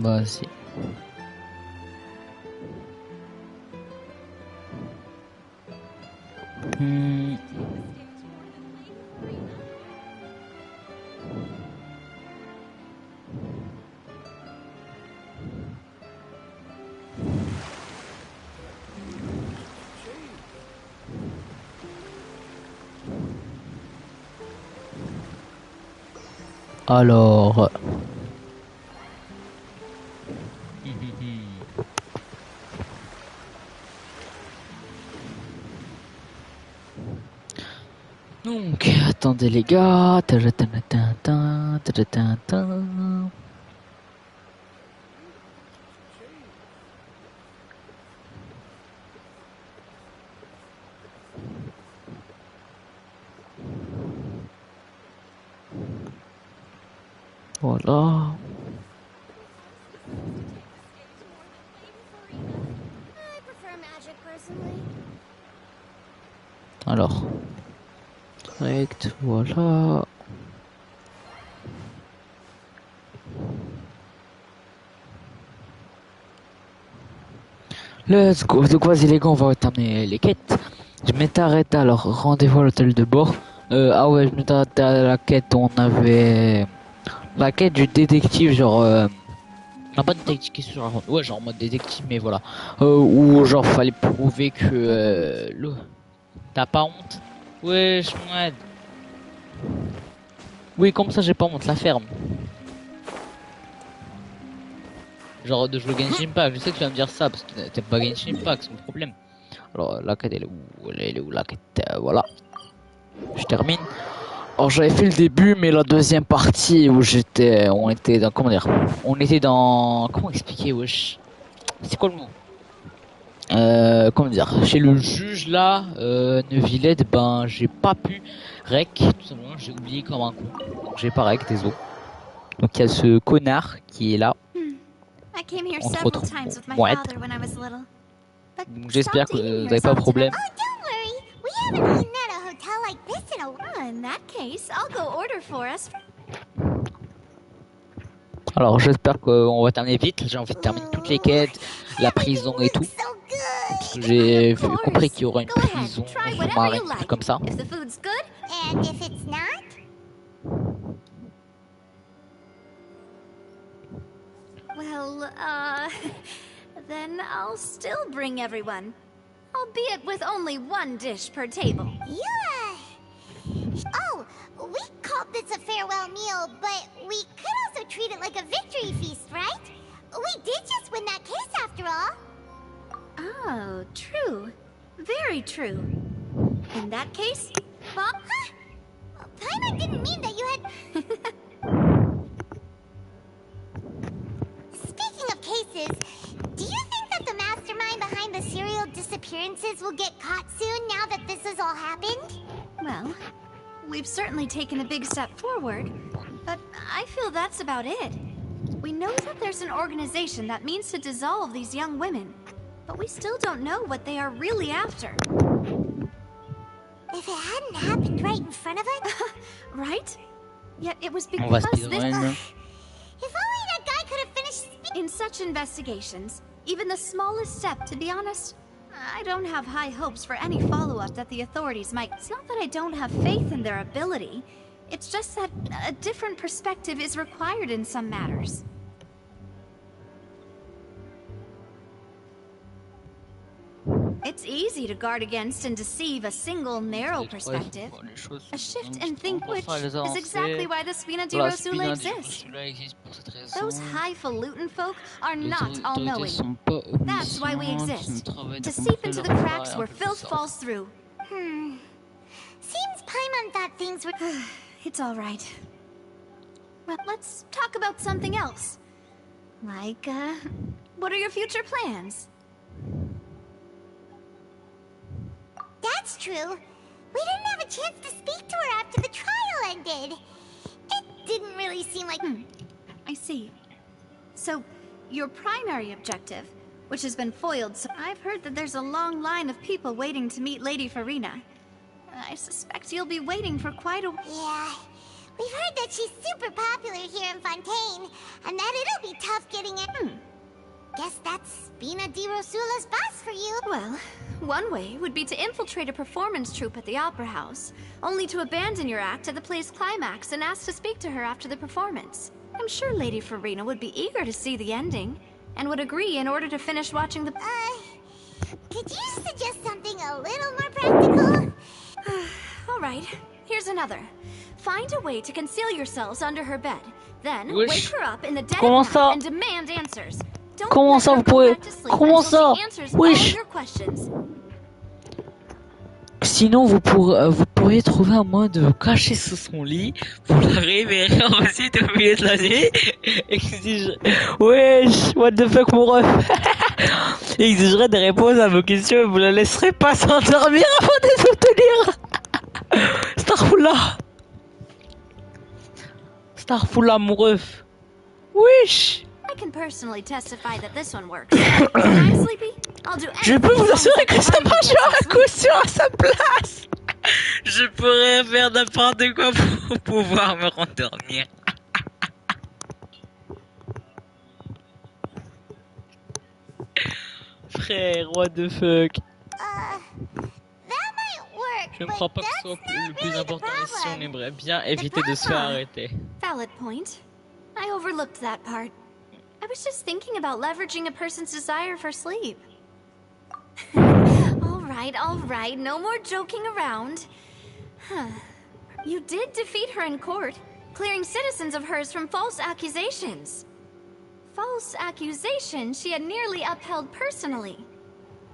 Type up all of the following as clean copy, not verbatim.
Bah si. Hmm. Alors. Donc, attendez les gars. Voilà. Alors. Direct, voilà. Let's go. Donc vas-y les gars, on va terminer les quêtes. Je m'étais arrêté alors, rendez-vous à l'hôtel de bord. Ah ouais, je m'étais arrêté à la quête, on avait... La quête du détective, genre... Non, pas de détective, qu'est-ce que je raconte? Ouais, genre en mode détective, mais voilà. Où genre fallait prouver que... T'as pas honte? Ouais, je m'aide. Oui, comme ça j'ai pas honte, la ferme. Genre de jouer Genshin Impact, je sais que tu vas me dire ça, parce que t'aimes pas Genshin Impact, c'est mon problème. Alors la quête elle est où? Elle est où la quête? Voilà. Je termine. Alors j'avais fait le début, mais la deuxième partie où on était dans, comment dire, on était dans, comment expliquer, wesh, c'est quoi le mot? Comment dire, chez le juge là, Neuvillette, ben j'ai pas pu rec, tout simplement, j'ai oublié comme un con, donc j'ai pas rec, désolé. Donc il y a ce connard qui est là, entre autres, moi. Donc j'espère que vous n'avez pas de problème. Alors j'espère qu'on va terminer vite, j'ai envie de terminer toutes les quêtes, la prison et tout. Parce que j'ai compris qu'il y aura une prison sous-marine, un truc comme ça. Well, then I'll still bring everyone. Albeit with only one dish per table. Yeah. Oh, we called this a farewell meal, but we could also treat it like a victory feast, right? We did just win that case after all. Oh, true. Very true. In that case, Bob? Huh? Paimon didn't mean that you had... Speaking of cases, do you think that the mastermind behind the serial disappearances will get caught soon now that this has all happened? Well, we've certainly taken a big step forward, but I feel that's about it. We know that there's an organization that means to dissolve these young women, but we still don't know what they are really after. If it hadn't happened right in front of us... right? Yet it was because this... If only that guy could have finished in such investigations, even the smallest step, to be honest, I don't have high hopes for any follow-up that the authorities might... It's not that I don't have faith in their ability. It's just that a different perspective is required in some matters. It's easy to guard against and deceive a single narrow perspective. A shift in think which is exactly why the Spina di Rosula exists. Those highfalutin folk are not all-knowing. That's why we exist. To seep into the cracks where filth falls through. Seems Paimon thought things were... It's all right. Well, let's talk about something else. Like, what are your future plans? That's true. We didn't have a chance to speak to her after the trial ended. It didn't really seem like... I see. So, your primary objective, which has been foiled, so I've heard that there's a long line of people waiting to meet Lady Farina. I suspect you'll be waiting for quite a... Yeah, We've heard that she's super popular here in Fontaine, and that it'll be tough getting in. Guess that's Spina di Rosula's boss for you. Well, one way would be to infiltrate a performance troupe at the Opera House, only to abandon your act at the play's climax and ask to speak to her after the performance. I'm sure Lady Farina would be eager to see the ending, and would agree in order to finish watching the... could you suggest something a little more practical? Alright, here's another. Find a way to conceal yourselves under her bed. Then, wake her up in the dead of night and demand answers. Comment ça vous pourrez... Comment ça? Wesh. Sinon vous pourriez trouver un moyen de vous cacher sous son lit, vous la réveillerez ensuite au milieu de la nuit, exige... Wesh, what the fuck mon ref. Exigerait des réponses à vos questions et vous la laisserez pas s'endormir avant de les obtenir. Starfula mon ref. Wesh. I can personally testify that this one works. I'm sleepy. I'll do Je peux vous assurer que ça marchera à coup sûr à sa place. Je pourrais faire n'importe quoi pour pouvoir me rendormir. Frère, what the fuck. Je ne crois pas que ce soit le plus important si on aimerait bien éviter de se faire arrêter. Valid point. I overlooked that part. I was just thinking about leveraging a person's desire for sleep. All right, no more joking around. You did defeat her in court, clearing citizens of hers from false accusations. False accusations she had nearly upheld personally.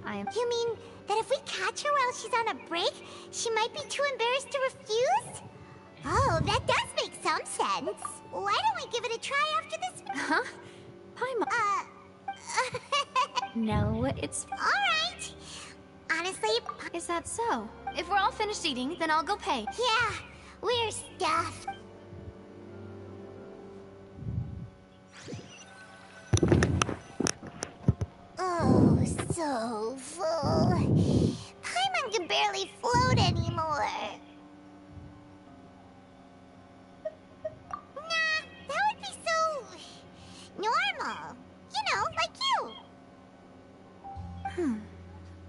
You mean that if we catch her while she's on a break, she might be too embarrassed to refuse? Oh, that does make some sense. Why don't we give it a try after this? Huh? Paimon. No, it's... Alright. Honestly... Is that so? If we're all finished eating, then I'll go pay. Yeah, we're stuffed. Oh, so full. Paimon can barely float anymore. Nah, that would be so... normal. You know, like you.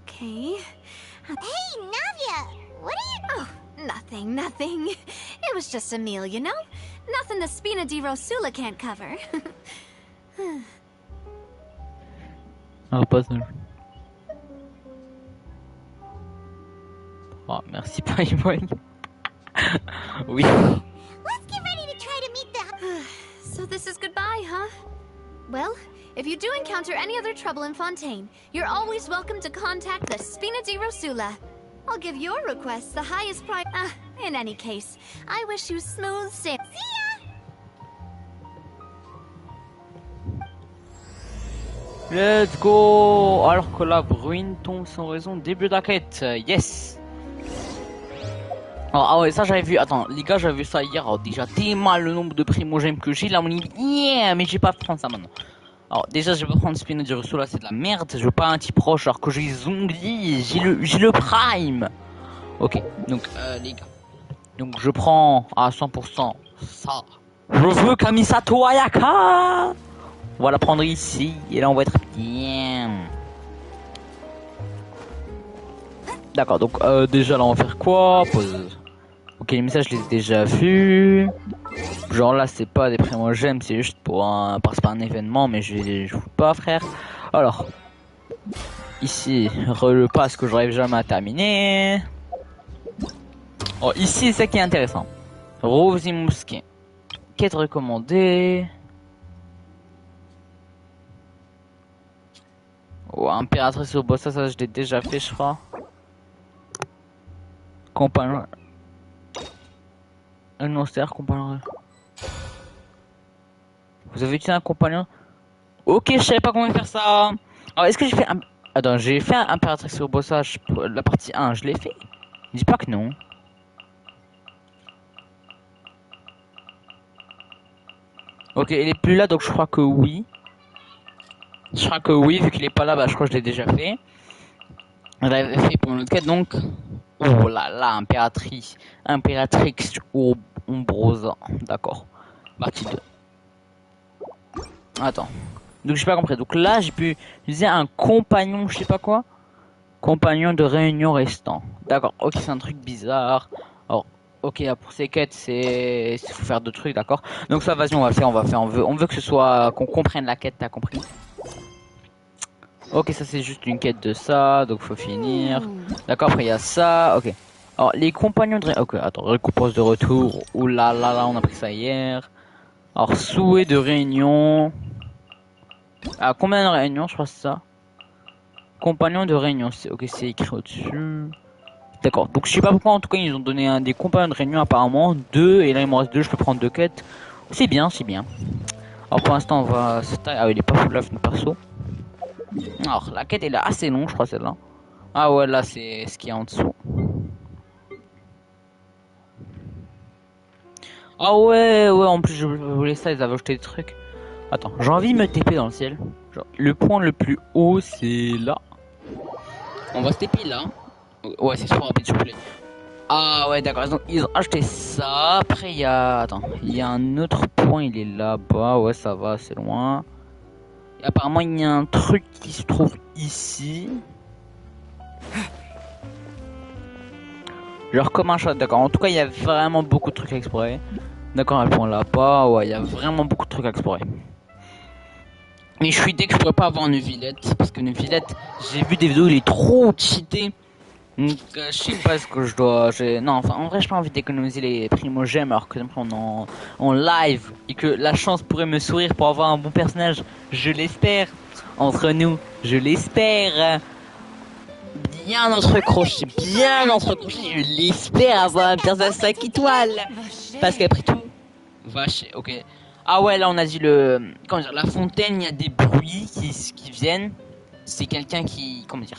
Okay. Hey, Navia! What are you... Oh, nothing. It was just a meal, you know? Nothing the Spina di Rosula can't cover. Ah, pas ça. Oh, merci Paimon. Oui. Let's get ready to try to meet the... So this is goodbye, huh? Well, if you do encounter any other trouble in Fontaine, you're always welcome to contact the Spina di Rosula. I'll give your request the highest price. In any case, I wish you smooth sailing. See ya! Let's go. Alors que la bruine tombe sans raison, début de la quête. Yes. Alors, ah ouais, ça j'avais vu. Attends, les gars, j'avais vu ça hier. Alors, déjà, mal le nombre de primogèmes que j'ai. Là, on dit, yeah, mais j'ai pas prendre ça maintenant. Alors, déjà, je vais pas prendre Spina di Rosula, c'est de la merde. Je veux pas un type proche alors que j'ai les ongles. J'ai le prime. Ok, donc, les gars. Donc, je prends à 100% ça. Je veux Kamisato Ayaka. On va la prendre ici. Et là, on va être bien. D'accord, donc déjà là on va faire quoi? Pause. Ok, les messages je les ai déjà vus. Genre là c'est pas des primogèmes, c'est juste pour un... parce que c'est pas un événement, mais je joue pas frère. Alors, ici, le pass que j'arrive jamais à terminer. Oh, ici c'est ça qui est intéressant. Rose Mousquet. Quête recommandée. Oh, impératrice au boss, ça je l'ai déjà fait je crois. Compagnon. Un austère compagnon. Vous avez utilisé un compagnon? Ok, je savais pas comment faire ça. Alors, est-ce que j'ai fait un... Attends, j'ai fait un impératrice au bossage, la partie 1, je l'ai fait? Dis pas que non. Ok, il est plus là, donc je crois que oui. Je crois que oui, vu qu'il est pas là, bah je crois que je l'ai déjà fait. Je l'avais fait pour une autre quête, donc... Oh là là, impératrice. Impératrix Ombrosa. D'accord. Partie 2. Attends. Donc j'ai pas compris. Donc là, j'ai pu utiliser un compagnon, je sais pas quoi. Compagnon de réunion restant. D'accord. Ok, c'est un truc bizarre. Alors, ok, pour ces quêtes, c'est faut faire deux trucs, d'accord. Donc ça, vas-y, on va le faire, on va faire. On veut que ce soit qu'on comprenne la quête, t'as compris. Ok, ça c'est juste une quête de ça, donc faut finir. D'accord, après il y a ça. Ok. Alors les compagnons de ok, attends, récompense de retour. Ouh là là là, on a pris ça hier. Alors souhait de réunion. Ah, combien de réunions, je crois que c'est ça. Compagnon de réunion, ok, c'est écrit au-dessus. D'accord, donc je sais pas pourquoi, en tout cas ils ont donné des compagnons de réunion apparemment, deux, et là il me reste deux, je peux prendre deux quêtes. C'est bien, c'est bien. Alors pour l'instant on va... Ah il est pas full life notre perso. Alors la quête elle est assez longue je crois celle-là. Ah ouais là c'est ce qu'il y a en dessous. Ah ouais, ouais, en plus je voulais ça, ils avaient ajouté des trucs. Attends, j'ai envie de me TP dans le ciel. Genre, le point le plus haut c'est là. On va se TP là. Ouais c'est trop rapide s'il vous plaît. Ah ouais d'accord, donc ils ont acheté ça. Après il y a... Attends, il y a un autre point, il est là-bas. Ouais ça va, c'est loin. Et apparemment il y a un truc qui se trouve ici. Genre comme un chat, d'accord. En tout cas il y a vraiment beaucoup de trucs à explorer. D'accord, un point là-bas. Ouais, il y a vraiment beaucoup de trucs à explorer. Mais je suis dès que je pourrais pas avoir une Villette. Parce que une Villette, j'ai vu des vidéos, il est trop cheaté. Donc je sais pas ce que je dois... Non, enfin en vrai j'ai pas envie d'économiser les primo-gemmes alors que on en live. Et que la chance pourrait me sourire pour avoir un bon personnage. Je l'espère. Entre nous, je l'espère. Bien entrecroché, bien entrecroché. Je l'espère avoir un personnage 5 étoiles. Parce qu'après tout... Vache, ok. Ah ouais, là on a dit le... Comment dire, la fontaine, il y a des bruits qui viennent. C'est quelqu'un qui... Comment dire,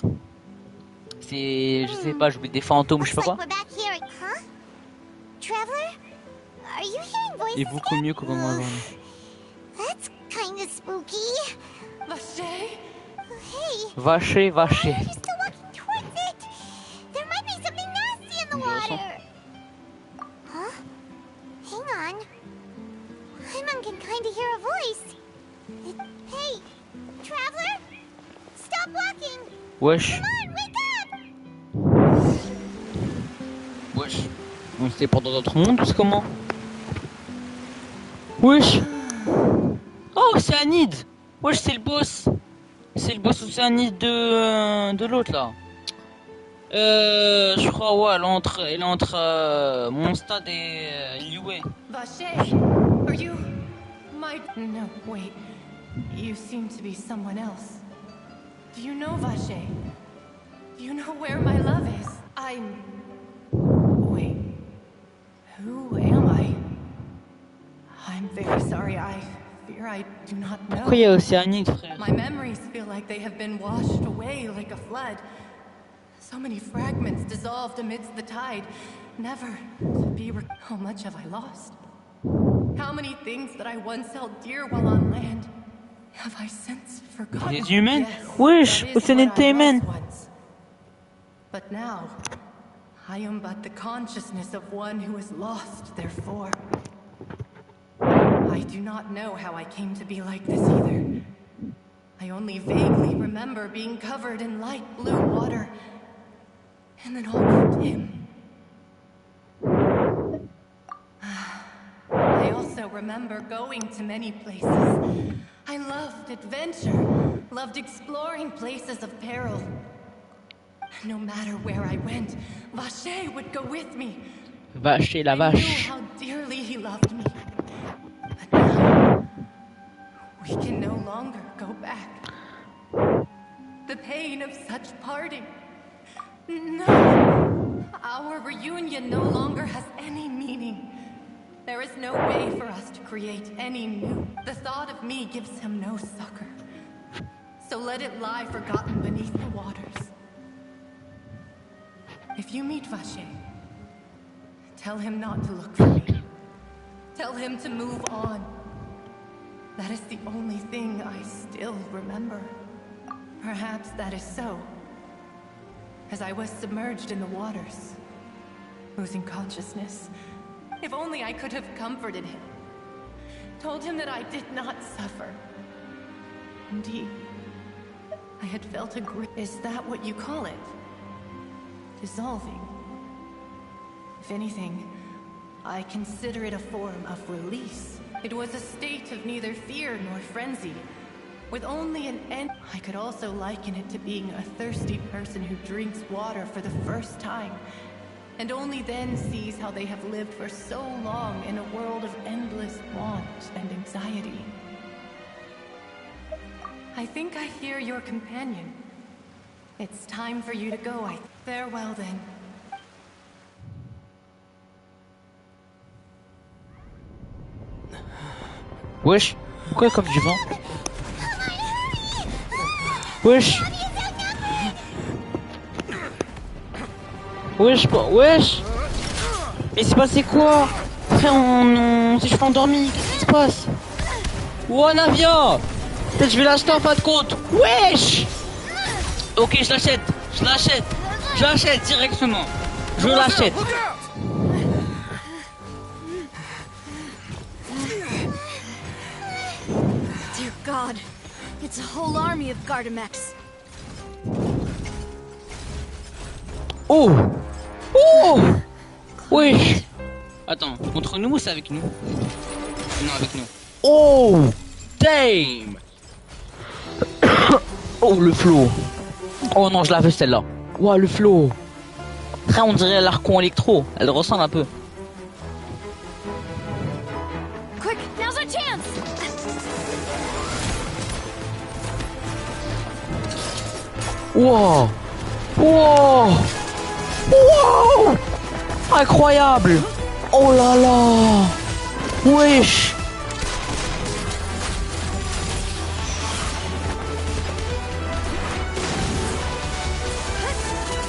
c'est... Je sais pas, j'oublie des fantômes, je sais pas quoi. Et beaucoup mieux que pendant la journée. That's kind of spooky. Vaché, vaché. You're still walking towards it. There might be something nasty in the water. Huh? Hang on. Paimon can kind of hear a voice. Hey, traveler, stop walking. Wesh. Come on, wake up. Wesh. On c'était pour dans d'autres mondes, c'est comment? Wesh. Oh, c'est Anid. Wesh, c'est le boss. C'est le boss océanide de l'autre là. Je crois ouais, elle est entre mon stade et Yue. Vache, are you my... No, wait. You seem to be someone else. Do you know Vache? Do you know where my love is? Wait. Who am I? I'm very sorry. I fear I do not know. Pourquoi il y a Océanide, frère? My memories feel like they have been washed away like a flood. So many fragments dissolved amidst the tide, never to be how much have I lost? How many things that I once held dear while on land have I since forgotten? Les humains? Yes, Wesh, that is Océanide what I humain. was once. But now, I am but the consciousness of one who is lost, therefore. I do not know how I came to be like this either. I only vaguely remember being covered in light blue water, and then all grew dim. I also remember going to many places. I loved adventure, loved exploring places of peril. No matter where I went, Vache would go with me. Vache la I knew vache. how dearly he loved me. But now, we can no longer go back. The pain of such parting. No! Our reunion no longer has any meaning. There is no way for us to create any new. The thought of me gives him no succor. So let it lie forgotten beneath the waters. If you meet Vache, tell him not to look for me. Tell him to move on. That is the only thing I still remember. Perhaps that is so. as I was submerged in the waters, losing consciousness. If only I could have comforted him, told him that I did not suffer. Indeed, I had felt a grip. Is that what you call it? Dissolving. If anything, I consider it a form of release. It was a state of neither fear nor frenzy, with only an end. I could also liken it to being a thirsty person who drinks water for the first time, and only then sees how they have lived for so long in a world of endless want and anxiety. I think I hear your companion. It's time for you to go. Farewell then. Wesh, pourquoi comme du vent? Wesh. Wesh. Mais c'est passé quoi? Frère, on s'est juste endormi, qu'est-ce qui se passe? Oh Navia! Peut-être je vais l'acheter en fin de compte. Wesh! Ok, je l'achète directement. Je l'achète. Dear God, it's a whole army of Gardamex. Oh! Wesh! Attends, contre nous ou c'est avec nous? Non, avec nous. Oh! Damn! Oh, le flow! Oh non, je la veux celle-là. Ouah, le flow! Frère, on dirait l'Archon électro. Elle ressemble un peu. Quick, now's our chance! Wow! Incroyable! Oh là là! Wesh!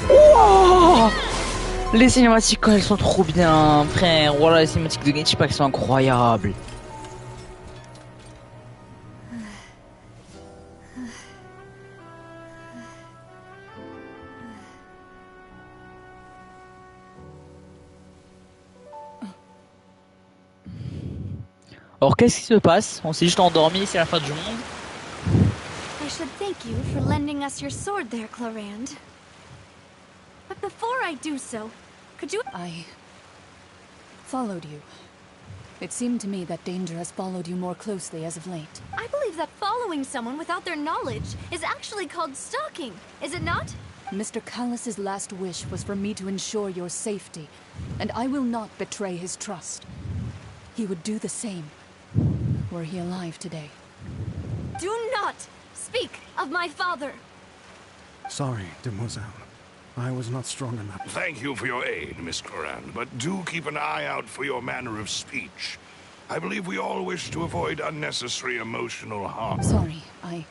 Wow! Les cinématiques, elles sont trop bien, frère. Voilà, les cinématiques de Genshin Impact sont incroyables. Alors qu'est-ce qui se passe? On s'est juste endormi, c'est la fin du monde. I should thank you for lending us your sword there, Clorand. But before I do so, could you— I followed you. It seemed to me that danger has followed you more closely as of late. I believe that following someone without their knowledge is actually called stalking, is it not? Mr. Callus's last wish was for me to ensure your safety, and I will not betray his trust. He would do the same, were he alive today. Do not speak of my father! Sorry, demoiselle. I was not strong enough. Thank you for your aid, Miss Clorand, but do keep an eye out for your manner of speech. I believe we all wish to avoid unnecessary emotional harm. Sorry, I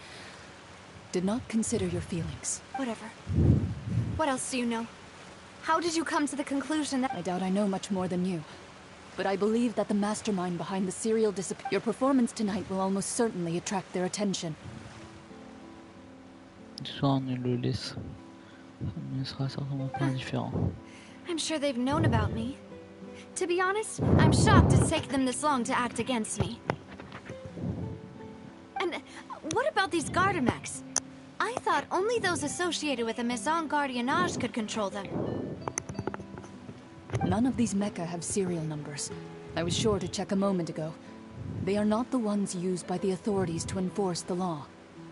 did not consider your feelings. Whatever. What else do you know? How did you come to the conclusion that— I doubt I know much more than you. But I believe that the mastermind behind the serial disappearance— Your performance tonight will almost certainly attract their attention. Soit on le laisse. Mais ce sera certainement pas différent. I'm sure they've known about me. To be honest, I'm shocked it's taken them this long to act against me. And what about these Gardamex? I thought only those associated with a Maison Gardiennage could control them. None of these mecha have serial numbers. I was sure to check a moment ago. They are not the ones used by the authorities to enforce the law.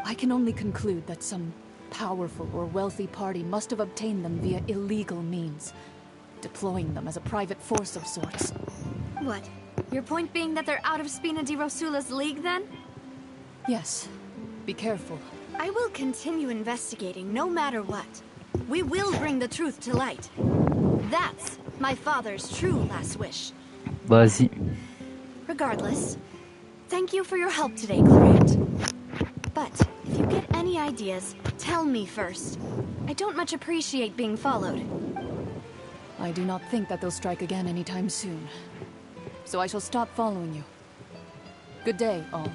I can only conclude that some powerful or wealthy party must have obtained them via illegal means, deploying them as a private force of sorts. What? Your point being that they're out of Spina di Rosula's league, then? Yes. Be careful. I will continue investigating no matter what. We will bring the truth to light. That's my father's true last wish. Vas-y. Regardless, thank you for your help today, Clorand. But if you get any ideas, tell me first. I don't much appreciate being followed. I do not think that they'll strike again anytime soon. So I shall stop following you. Good day, all.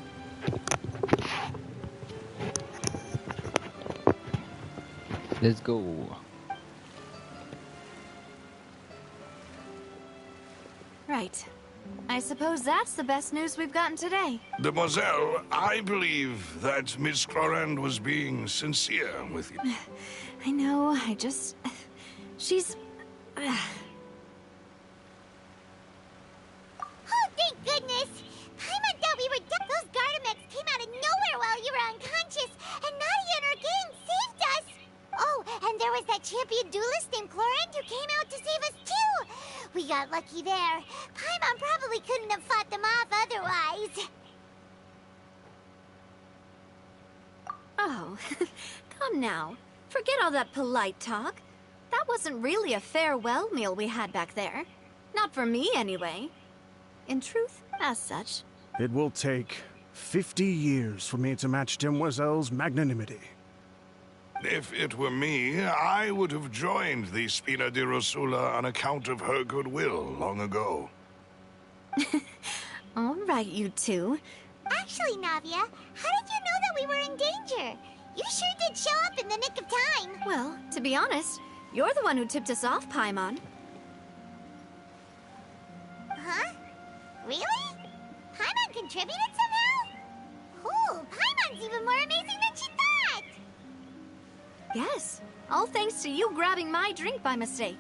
Let's go. right. I suppose that's the best news we've gotten today. Demoiselle, I believe that Miss Clorand was being sincere with you. I know, she's... Oh, thank goodness! Paimon thought we were dead. Those Gardamex came out of nowhere while you were unconscious, and Nadia and her gang saved us! Oh, and there was that champion duelist named Clorand who came out to save us too! We got lucky there. Paimon probably couldn't have fought them off otherwise. Oh, come now. Forget all that polite talk. That wasn't really a farewell meal we had back there. Not for me, anyway. In truth, as such. It will take 50 years for me to match Demoiselle's magnanimity. If it were me, I would have joined the Spina di Rosula on account of her goodwill long ago. All right, you two. Actually, Navia, how did you know that we were in danger? You sure did show up in the nick of time. Well, to be honest, you're the one who tipped us off, Paimon. Huh? Really? Paimon contributed somehow? Ooh, Paimon's even more amazing than she thought! Yes, all thanks to you grabbing my drink by mistake.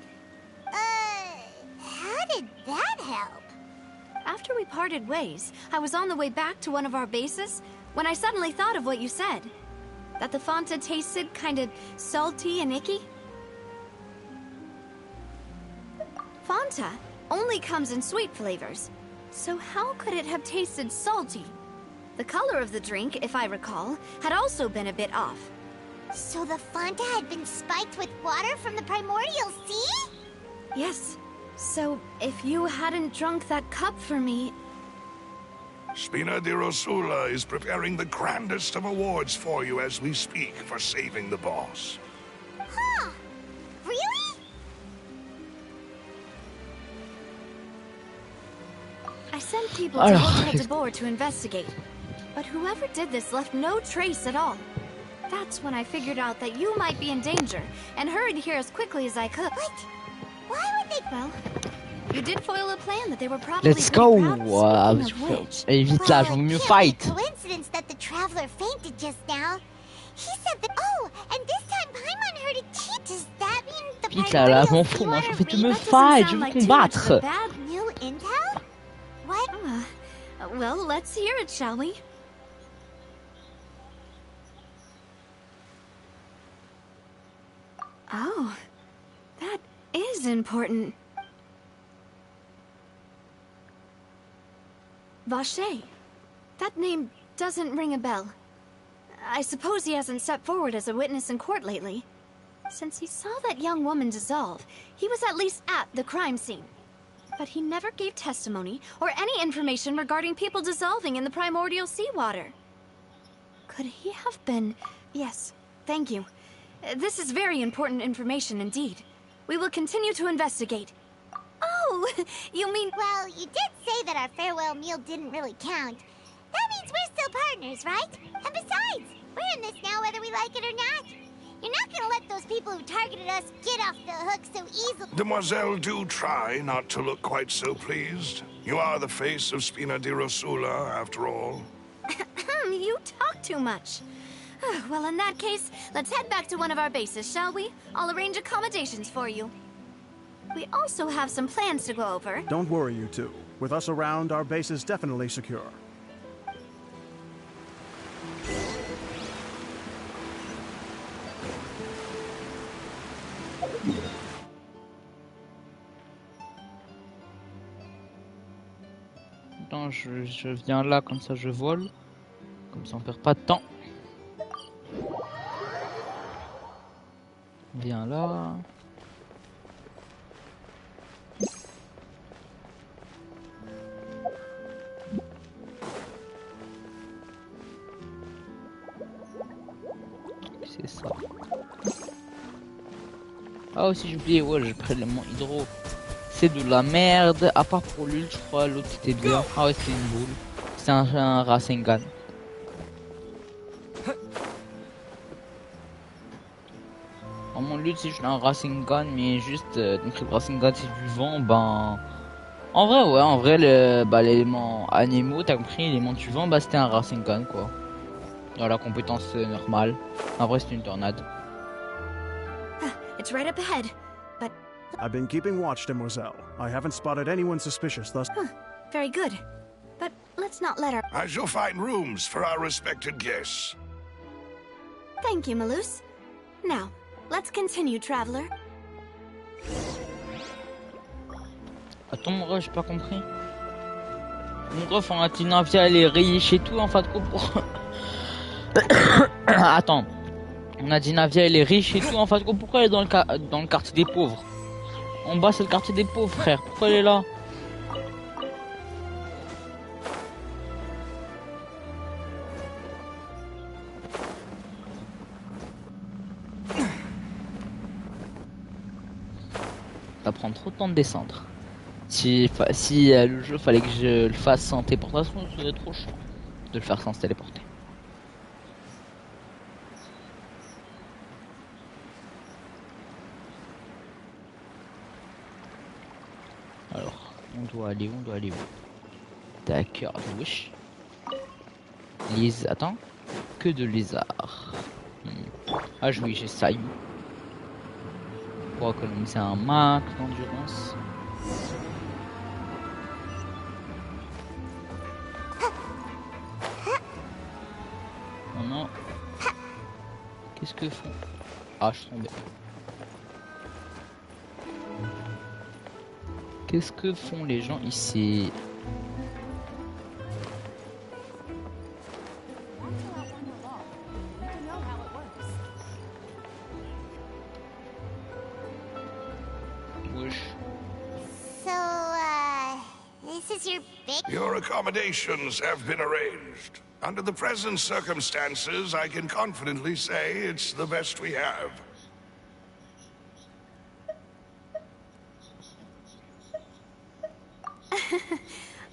How did that help? After we parted ways, I was on the way back to one of our bases when I suddenly thought of what you said. That the Fanta tasted kind of salty and icky. Fanta only comes in sweet flavors, so how could it have tasted salty? The color of the drink, if I recall, had also been a bit off. So the Fanta had been spiked with water from the primordial sea? Yes. So, if you hadn't drunk that cup for me... Spina di Rosula is preparing the grandest of awards for you as we speak for saving the boss. Huh? Really? I sent people to Hotel de Boer to investigate, but whoever did this left no trace at all. That's when I figured out that you might be in danger, and hurried here as quickly as I could. What? Why would they... Well, you did foil a plan that they were probably Let's go! Speaking of which, Évite là, j'en veux mieux fight! Coincidence that the traveler fainted just now. He said that... Oh, and this time Paimon heard a cheat. Does that mean the Vite là, là, je m'en fous, moi je fais me fight, je veux combattre! bad new intel? What? Well, let's hear it, shall we? Oh, that is important. Vache. That name doesn't ring a bell. I suppose he hasn't stepped forward as a witness in court lately. Since he saw that young woman dissolve, he was at least at the crime scene. But he never gave testimony or any information regarding people dissolving in the primordial seawater. Could he have been... Yes, thank you. This is very important information indeed. We will continue to investigate. Oh, you mean... Well, you did say that our farewell meal didn't really count. That means we're still partners, right? And besides, we're in this now whether we like it or not. You're not gonna let those people who targeted us get off the hook so easily. Demoiselle, do try not to look quite so pleased. You are the face of Spina di Rosula, after all. You talk too much. Well, in that case, let's head back to one of our bases, shall we? I'll arrange accommodations for you. We also have some plans to go over. Don't worry, you two. With us around, our base is definitely secure. Attends, je viens là, comme ça je vole. Comme ça on perd pas de temps. Viens là. C'est ça. Ah aussi j'ai oublié, ouais, j'ai pris l'élément hydro. C'est de la merde, à part pour l'huile je crois, l'autre c'était bien. Ah ouais c'était une boule. C'est un Rasengan. En mon lutte c'est juste un Rasengan, mais juste donc le Rasengan c'est du vent, ben En vrai, l'élément animaux, t'as compris, l'élément du vent, bah c'était un Rasengan quoi. Dans la compétence normale. En vrai, c'est une tornade. It's right up ahead. But I've been keeping watch, Demoiselle. I haven't spotted anyone suspicious thus. very good. But let's not let our... I shall find rooms for our respected guests. Thank you, Malus. Now, let's continue, traveler. Attends, mon ref, j'ai pas compris. Mon ref, on a dit navia, elle est riche et tout, en fait, pour... Attends. On a dit Navia, elle est riche et tout, en fait, pourquoi elle est dans le quartier des pauvres? En bas, c'est le quartier des pauvres, frère. Pourquoi elle est là? Ça va prendre trop de temps de descendre. Si le jeu fallait que je le fasse sans téléportation, ce serait trop chiant de le faire sans se téléporter. Alors, on doit aller où? D'accord, wesh. Attends. Que de lézards. Ah oui, j'ai ça. Pour économiser un max d'endurance. Oh non. Qu'est-ce que font? Ah, je suis tombé. Qu'est-ce que font les gens ici? This is your big... Your accommodations have been arranged. Under the present circumstances, I can confidently say it's the best we have.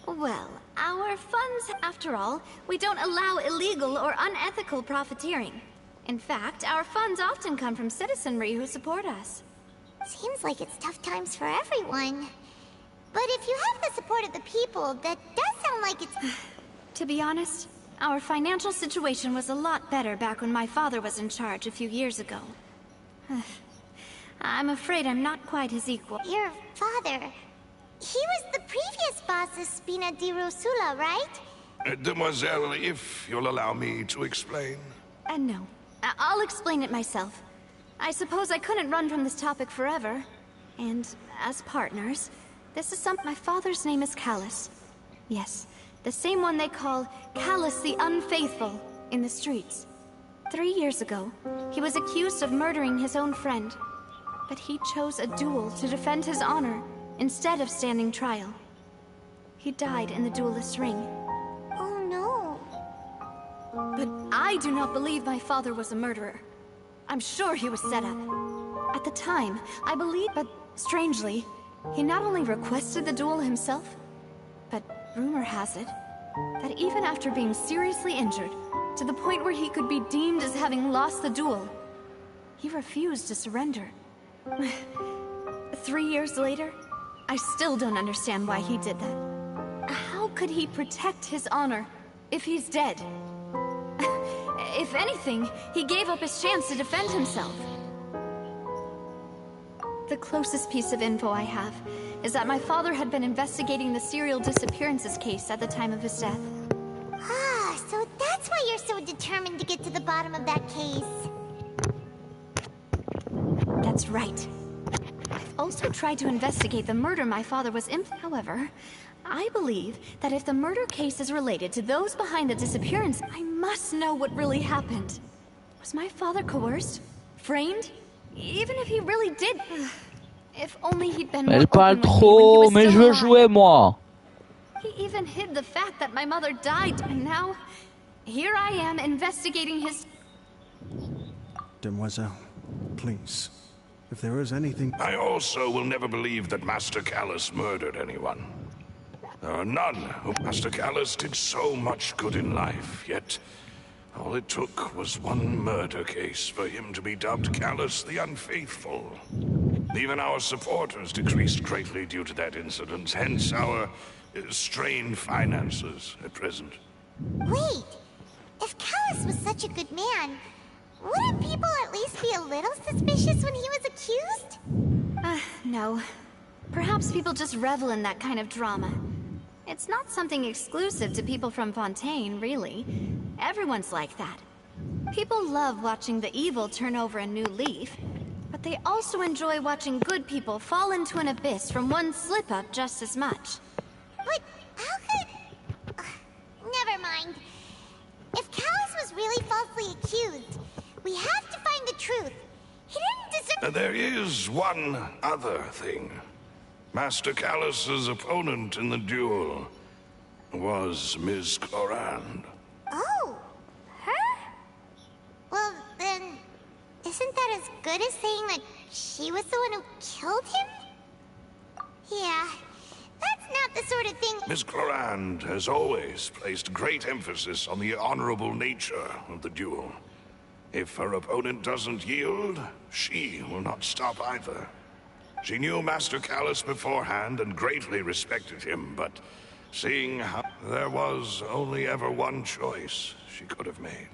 Well, our funds, after all, we don't allow illegal or unethical profiteering. In fact, our funds often come from citizenry who support us. Seems like it's tough times for everyone. But if you have the support of the people, that does sound like it's... To be honest, our financial situation was a lot better back when my father was in charge a few years ago. I'm afraid I'm not quite his equal. Your father... He was the previous boss of Spina di Rosula, right? Demoiselle, if you'll allow me to explain. No. I'll explain it myself. I suppose I couldn't run from this topic forever. And as partners, this is my father's name is Callus. Yes, the same one they call Callus the Unfaithful in the streets. 3 years ago, he was accused of murdering his own friend. But he chose a duel to defend his honor, instead of standing trial. He died in the duelist's ring. Oh no. But I do not believe my father was a murderer. I'm sure he was set up. At the time, I believe, but strangely, he not only requested the duel himself, but rumor has it that even after being seriously injured, to the point where he could be deemed as having lost the duel, he refused to surrender. 3 years later, I still don't understand why he did that. How could he protect his honor if he's dead? If anything, he gave up his chance to defend himself. The closest piece of info I have is that my father had been investigating the serial disappearances case at the time of his death. Ah, so that's why you're so determined to get to the bottom of that case. That's right. I've also tried to investigate the murder my father was in. However, I believe that if the murder case is related to those behind the disappearance, I must know what really happened. Was my father coerced? Framed? Even if he really did... If only he'd been more Elle parle open with me when he trop, was mais je still veux alive. jouer moi. He even hid the fact that my mother died, and now... Here I am investigating his... Demoiselle, please. If there is anything... I also will never believe that Master Callus murdered anyone. There are none. Master Callus did so much good in life, yet all it took was one murder case for him to be dubbed Callus the Unfaithful. Even our supporters decreased greatly due to that incident, hence our strained finances at present. Wait, if Callus was such a good man, wouldn't people at least be a little suspicious when he was accused? No. Perhaps people just revel in that kind of drama. It's not something exclusive to people from Fontaine, really. Everyone's like that. People love watching the evil turn over a new leaf, but they also enjoy watching good people fall into an abyss from one slip-up just as much. But how could... never mind. If Callus was really falsely accused, we have to find the truth. He didn't deserve... There is one other thing. Master Callus's opponent in the duel was Ms. Clorand. Oh, her? Well, then, isn't that as good as saying that she was the one who killed him? Yeah, that's not the sort of thing... Ms. Clorand has always placed great emphasis on the honorable nature of the duel. If her opponent doesn't yield, she will not stop either. She knew Master Callus beforehand and greatly respected him, but seeing how there was only ever one choice she could have made.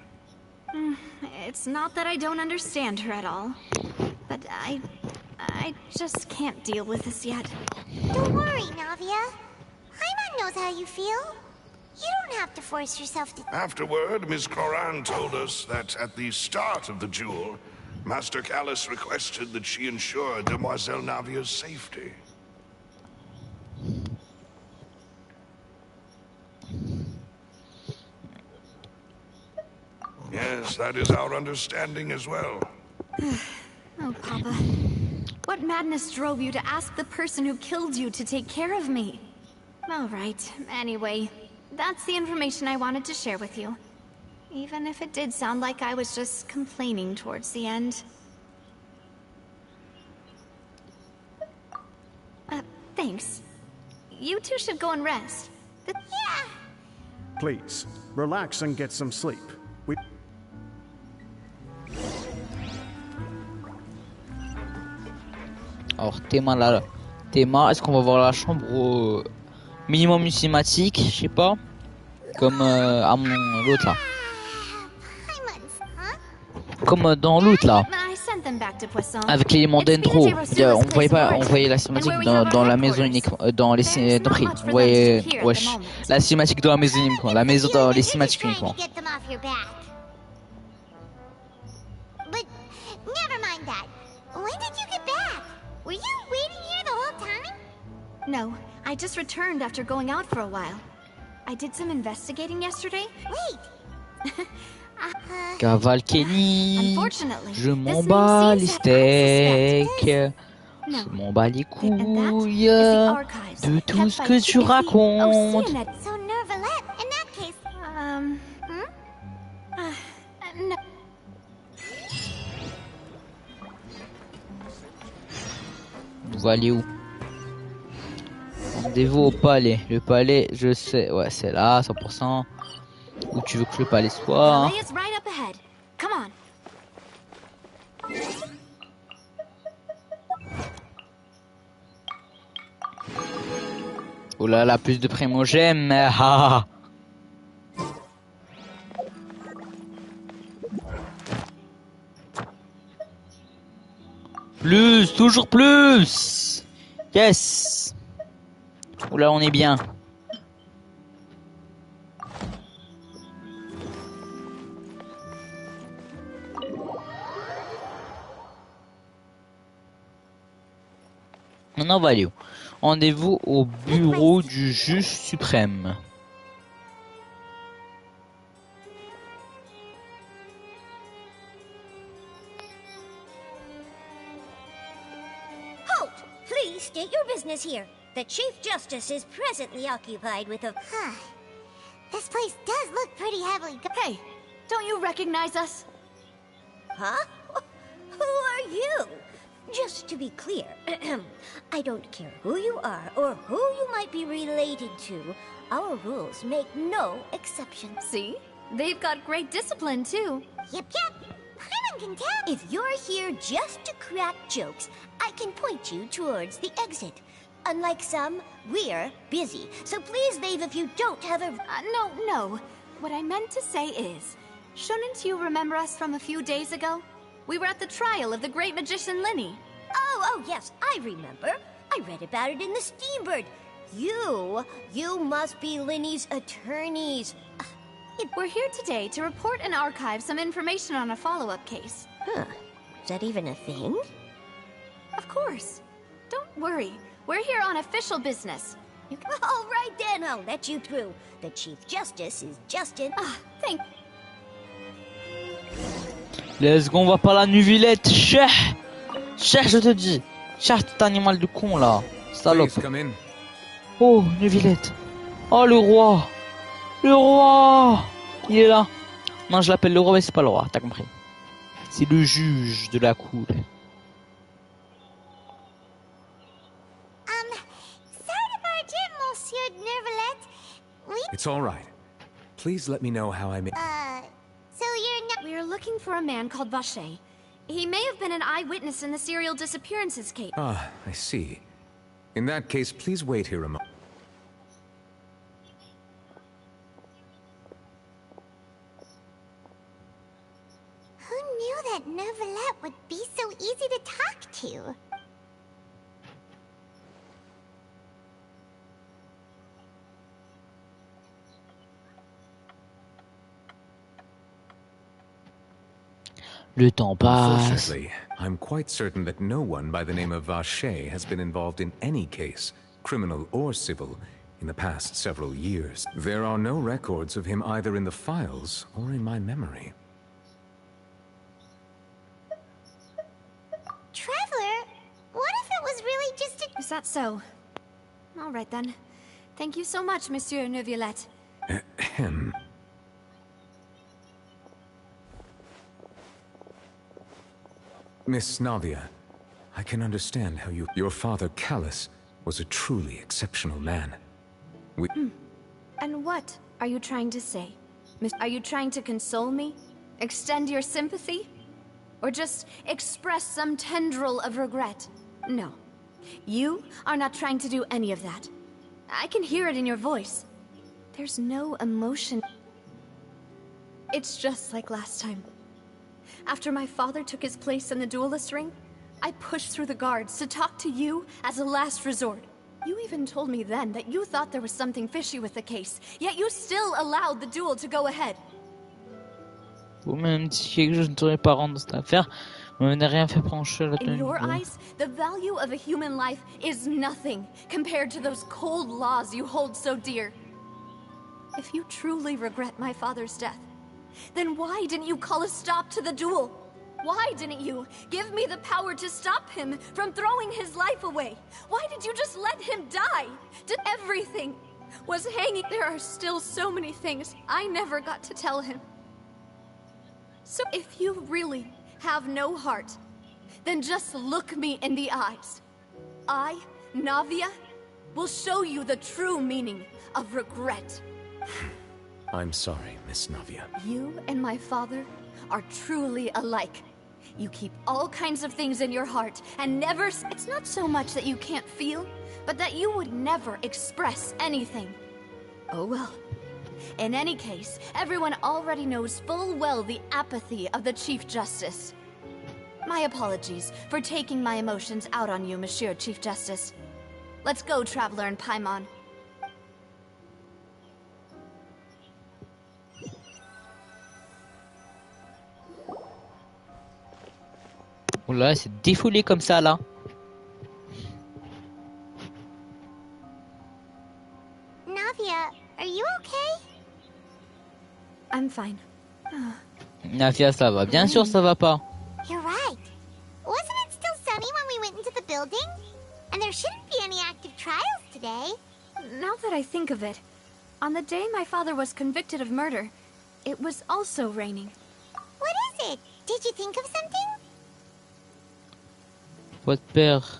It's not that I don't understand her at all, but I just can't deal with this yet. Don't worry, Navia. Paimon knows how you feel. You don't have to force yourself to... Afterward, Ms. Clorand told us that at the start of the duel, Master Callus requested that she ensure Demoiselle Navia's safety. Yes, that is our understanding as well. Oh, Papa. What madness drove you to ask the person who killed you to take care of me? All right, anyway, that's the information I wanted to share with you. Even if it did sound like I was just complaining towards the end. Thanks. You two should go and rest. Yeah. Please, relax and get some sleep. We... Alors, Théma, est-ce qu'on va voir la chambre minimum une cinématique, je sais pas, comme à l'autre là, comme dans l'autre là, avec l'élément d'intro. On voyait la cinématique dans la maison unique, dans les prix. On voyait, wesh, la cinématique dans la maison uniquement, la maison dans les cinématiques uniquement. But never mind that. When did you get back? Were you waiting here the whole time? No, I just returned after going out for a while. I did some investigating yesterday. Wait. Cavale Kenny, je m'en bats les steaks, je m'en bats les couilles de tout ce que tu racontes. So Nervalette, in that case, No. On va aller où? Rendez-vous au palais. Le palais, je sais, ouais, c'est là, 100%. Où tu veux que le palais soit? Palais is right up ahead. Come on. Oh là là, plus de primogènes. Ah. Plus, toujours plus. Yes. Oh là, on est bien. Maintenant, on va aller où? Rendez-vous au bureau du juge suprême. Halt! Please state your business here. The Chief Justice is presently occupied with a... this place does look pretty heavily... Hey, don't you recognize us? Huh? Who are you? Just to be clear, I don't care who you are or who you might be related to. Our rules make no exceptions. See? They've got great discipline, too. Yep. Paimon can tell. If you're here just to crack jokes, I can point you towards the exit. Unlike some, we're busy, so please leave if you don't have a... No. What I meant to say is, shouldn't you remember us from a few days ago? We were at the trial of the great magician Linny. Oh, yes, I remember. I read about it in the Steambird. You must be Linny's attorneys. We're here today to report and archive some information on a follow-up case. Huh. Is that even a thing? Of course. Don't worry. We're here on official business. All right then, I'll let you through. The Chief Justice is Justin. Thank... Let's go, on va par la nuvillette. Cher, je te dis. Cher, petit animal de con là. Salope. Oh, nuvillette. Oh, le roi. Le roi. Il est là. Non, je l'appelle le roi, mais c'est pas le roi, t'as compris. C'est le juge de la cour. It's all right. Please let me know how I may... So you're not... We're looking for a man called Vache. He may have been an eyewitness in the serial disappearances case. Ah, I see. In that case, please wait here a moment. Who knew that Neuvillette would be so easy to talk to? Le temps passe. Unfortunately, I'm quite certain that no one by the name of Vache has been involved in any case, criminal or civil, in the past several years. There are no records of him either in the files or in my memory. Traveler, what if it was really just a... Is that so? All right then. Thank you so much, Monsieur Neuvillette. Ahem. Miss Navia, I can understand how your father, Callus, was a truly exceptional man. And what are you trying to say? Are you trying to console me? Extend your sympathy? Or just express some tendril of regret? No. You are not trying to do any of that. I can hear it in your voice. There's no emotion. It's just like last time. After my father took his place in the duelist ring, I pushed through the guards to talk to you as a last resort. You even told me then that you thought there was something fishy with the case, yet you still allowed the duel to go ahead. Vous m'avez dit que je ne devrais pas rendre cette affaire. Vous m'avez rien fait pencher la In your eyes, the value of a human life is nothing compared to those cold laws you hold so dear. If you truly regret my father's death, then why didn't you call a stop to the duel? Why didn't you give me the power to stop him from throwing his life away? Why did you just let him die? Everything was hanging. There are still so many things I never got to tell him. So if you really have no heart, then just look me in the eyes. I, Navia, will show you the true meaning of regret. I'm sorry, Miss Navia. You and my father are truly alike. You keep all kinds of things in your heart and never... It's not so much that you can't feel, but that you would never express anything. Oh well. In any case, everyone already knows full well the apathy of the Chief Justice. My apologies for taking my emotions out on you, Monsieur Chief Justice. Let's go, Traveler and Paimon. Oula, c'est défoulé comme ça là. Navia, are you okay? I'm fine. Navia, ça va. Bien sûr, ça va pas. You're right. Wasn't it still sunny when we went into the building? And there shouldn't be any active trials today. Now that I think of it, on the day my father was convicted of murder, it was also raining. What is it? Did you think of something? Votre père.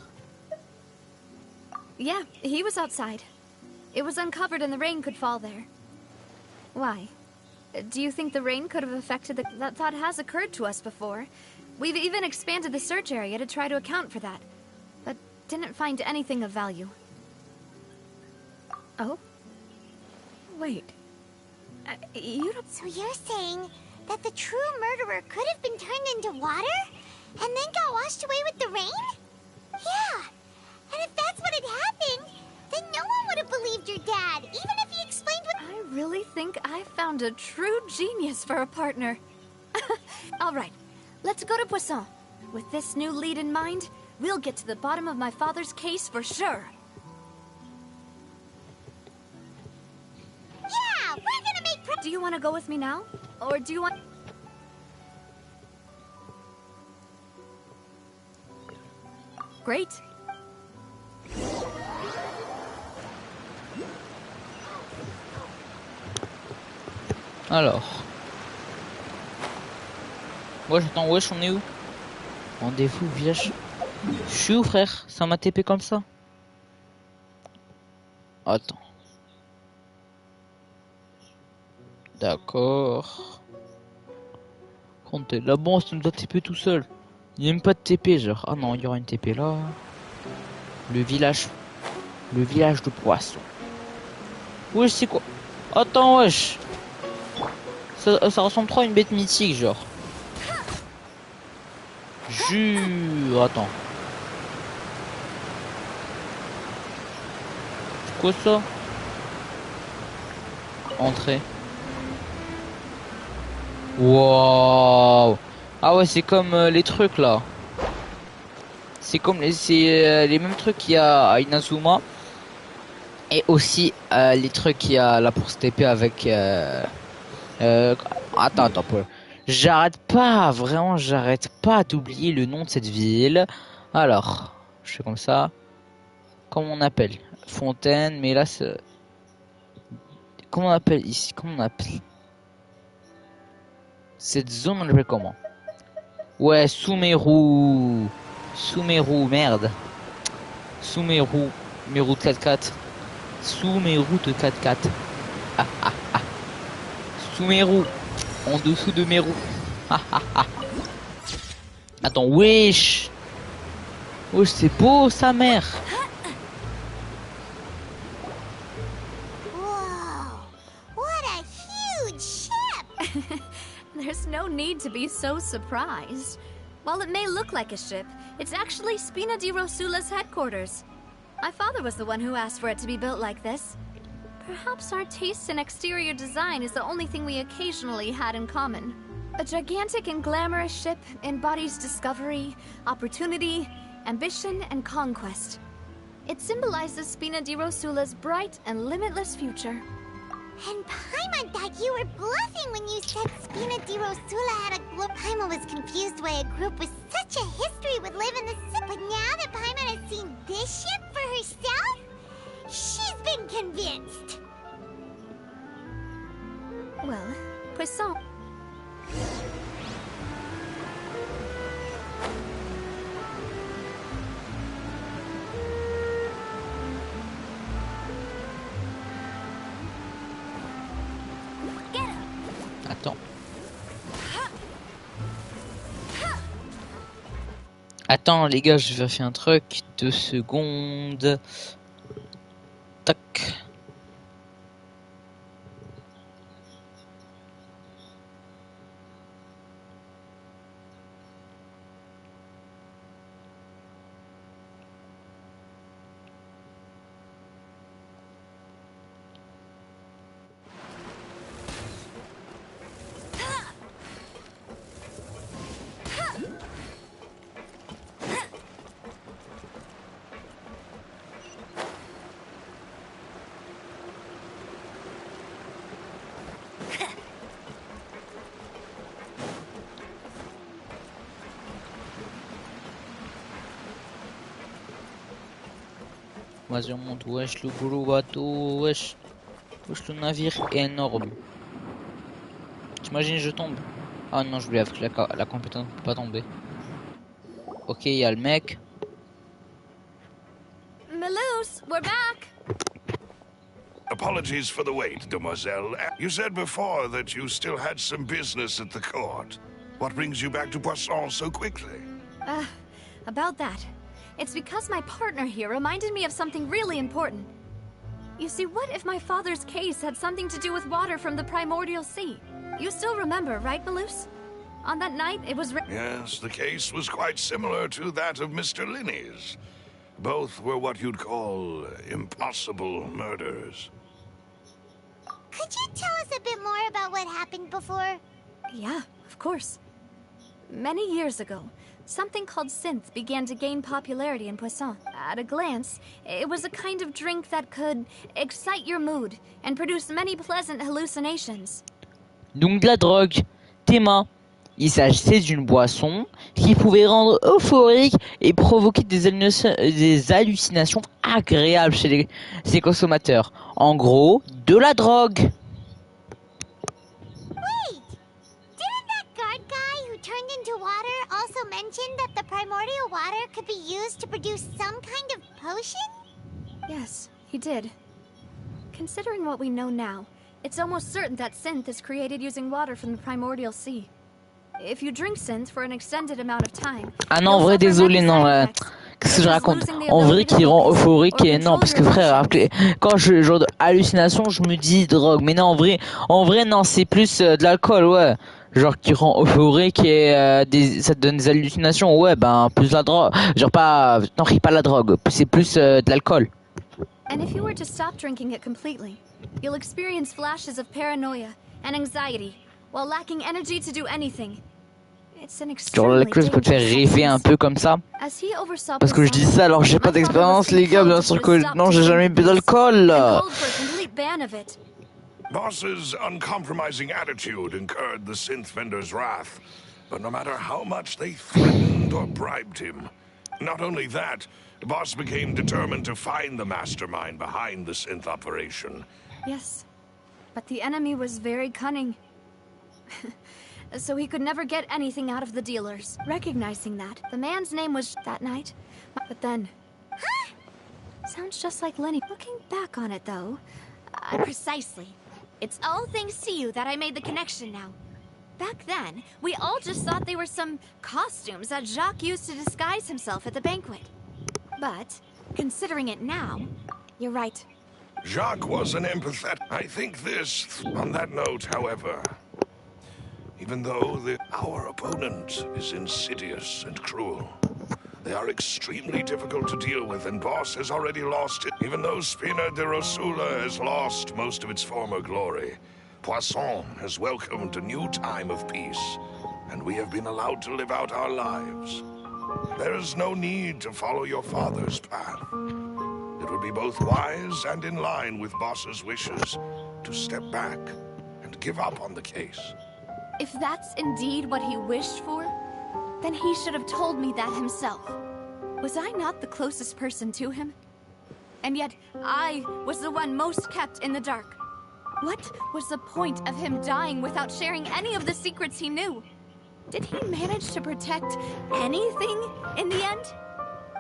Yeah, he was outside. It was uncovered and the rain could fall there. Why? Do you think the rain could have affected that thought has occurred to us before. We've even expanded the search area to try to account for that, but didn't find anything of value. Oh? Wait. You don't... So you're saying that the true murderer could have been turned into water? And then got washed away with the rain? Yeah. And if that's what had happened, then no one would have believed your dad, even if he explained what... I really think I found a true genius for a partner. Alright, let's go to Poisson. With this new lead in mind, we'll get to the bottom of my father's case for sure. Yeah, we're gonna make... Do you want to go with me now? Or do you want... Great. Alors. Ouais, j'attends, wesh, on est où? Rendez-vous, village. Je suis où, frère? Ça m'a TP comme ça? Attends. D'accord. Comptez. Là-bas, ça nous a TP tout seul. Il n'y a même pas de TP, genre. Ah non, il y aura une TP là. Le village. Le village de poissons. Wesh, c'est quoi? Attends, wesh. Ça ressemble trop à une bête mythique, genre. Jure. Attends. C'est quoi ça? Entrée. Wow. Ah ouais, c'est comme les trucs là. C'est comme les mêmes trucs qu'il y a à Inazuma. Et aussi les trucs qu'il y a là pour se TP avec... attends, Paul. J'arrête pas d'oublier le nom de cette ville. Alors, je fais comme ça. Comment on appelle? Fontaine, mais là c'est... Comment on appelle ici? Comment on appelle cette zone? On l'appelle comment? Ouais, Sumeru, merde. Sumeru, mes routes 4x4. Sous mes routes 4x4. Sous mes roues. En dessous de mes roues. Attends, wesh. Wesh, c'est beau, sa mère. Whoa! What a huge ship! There's no need to be so surprised. While it may look like a ship, it's actually Spina di Rosula's headquarters. My father was the one who asked for it to be built like this. Perhaps our taste in exterior design is the only thing we occasionally had in common. A gigantic and glamorous ship embodies discovery, opportunity, ambition, and conquest. It symbolizes Spina di Rosula's bright and limitless future. And Paimon thought you were bluffing when you said Spina di Rosula had a group. Paimon was confused why a group with such a history would live in the city. But now that Paimon has seen this ship for herself, she's been convinced. Well, Poisson. Attends. Attends les gars, je vais faire un truc. 2 secondes. Tac. Vas-y, on monte. Wesh, le gros bateau. Wesh. Wesh, le navire énorme. T'imagines, je tombe. Ah non, je voulais avec la compétence pour pas tomber. Ok, il y a le mec. Malouse, we're back. Apologies for the wait, demoiselle. You said before that you still had some business at the court. What brings you back to Poisson so quickly? About that. It's because my partner here reminded me of something really important. You see, what if my father's case had something to do with water from the primordial sea? You still remember, right, Malus? On that night, it was... Yes, the case was quite similar to that of Mr. Linney's. Both were what you'd call impossible murders. Could you tell us a bit more about what happened before? Yeah, of course. Many years ago, something called synth began to gain popularity in Poisson. At a glance, it was a kind of drink that could excite your mood and produce many pleasant hallucinations. Donc de la drogue, Théma. Il s'agissait d'une boisson qui pouvait rendre euphorique et provoquer des hallucinations agréables chez ses consommateurs. En gros, de la drogue. Wait! Didn't that guard guy who turned into water also mention that the primordial water could be used to produce some kind of potion? Yes, he did. Considering what we know now, it's almost certain that synth is created using water from the primordial sea. If you drink synth for an extended amount of time, ah non, en vrai, désolé, non. Qu'est-ce que je raconte? En vrai, qui rend euphorique et non, parce que frère, quand je genre de hallucination, je me dis drogue. Mais non, en vrai, non, c'est plus de l'alcool, ouais. Genre qui rend euphorique et ça te donne des hallucinations, ouais, ben plus la drogue. Genre pas, non, pas la drogue, c'est plus de l'alcool. And if you were to stop drinking it completely, you'll experience flashes of paranoia and anxiety while lacking energy to do anything. It's an Genre la cloche peut te faire rêver un peu comme ça. Parce que je dis ça alors j'ai pas d'expérience les gars, bien sûr que non, j'ai jamais bu d'alcool. Boss's uncompromising attitude incurred the synth vendor's wrath, but no matter how much they threatened or bribed him, not only that, Boss became determined to find the mastermind behind the synth operation. Yes, but the enemy was very cunning. So he could never get anything out of the dealers. Recognizing that, the man's name was that night. But then... Huh? Sounds just like Lenny. Looking back on it, though... Precisely. It's all thanks to you that I made the connection now. Back then, we all just thought they were some costumes that Jacques used to disguise himself at the banquet. But, considering it now, you're right. Jacques was an empathetic... I think this... On that note, however... Even though our opponent is insidious and cruel, they are extremely difficult to deal with, and Boss has already lost it. Even though Spina de Rosula has lost most of its former glory, Poisson has welcomed a new time of peace, and we have been allowed to live out our lives. There is no need to follow your father's path. It would be both wise and in line with Boss's wishes to step back and give up on the case. If that's indeed what he wished for, then he should have told me that himself. Was I not the closest person to him? And yet, I was the one most kept in the dark. What was the point of him dying without sharing any of the secrets he knew? Did he manage to protect anything in the end?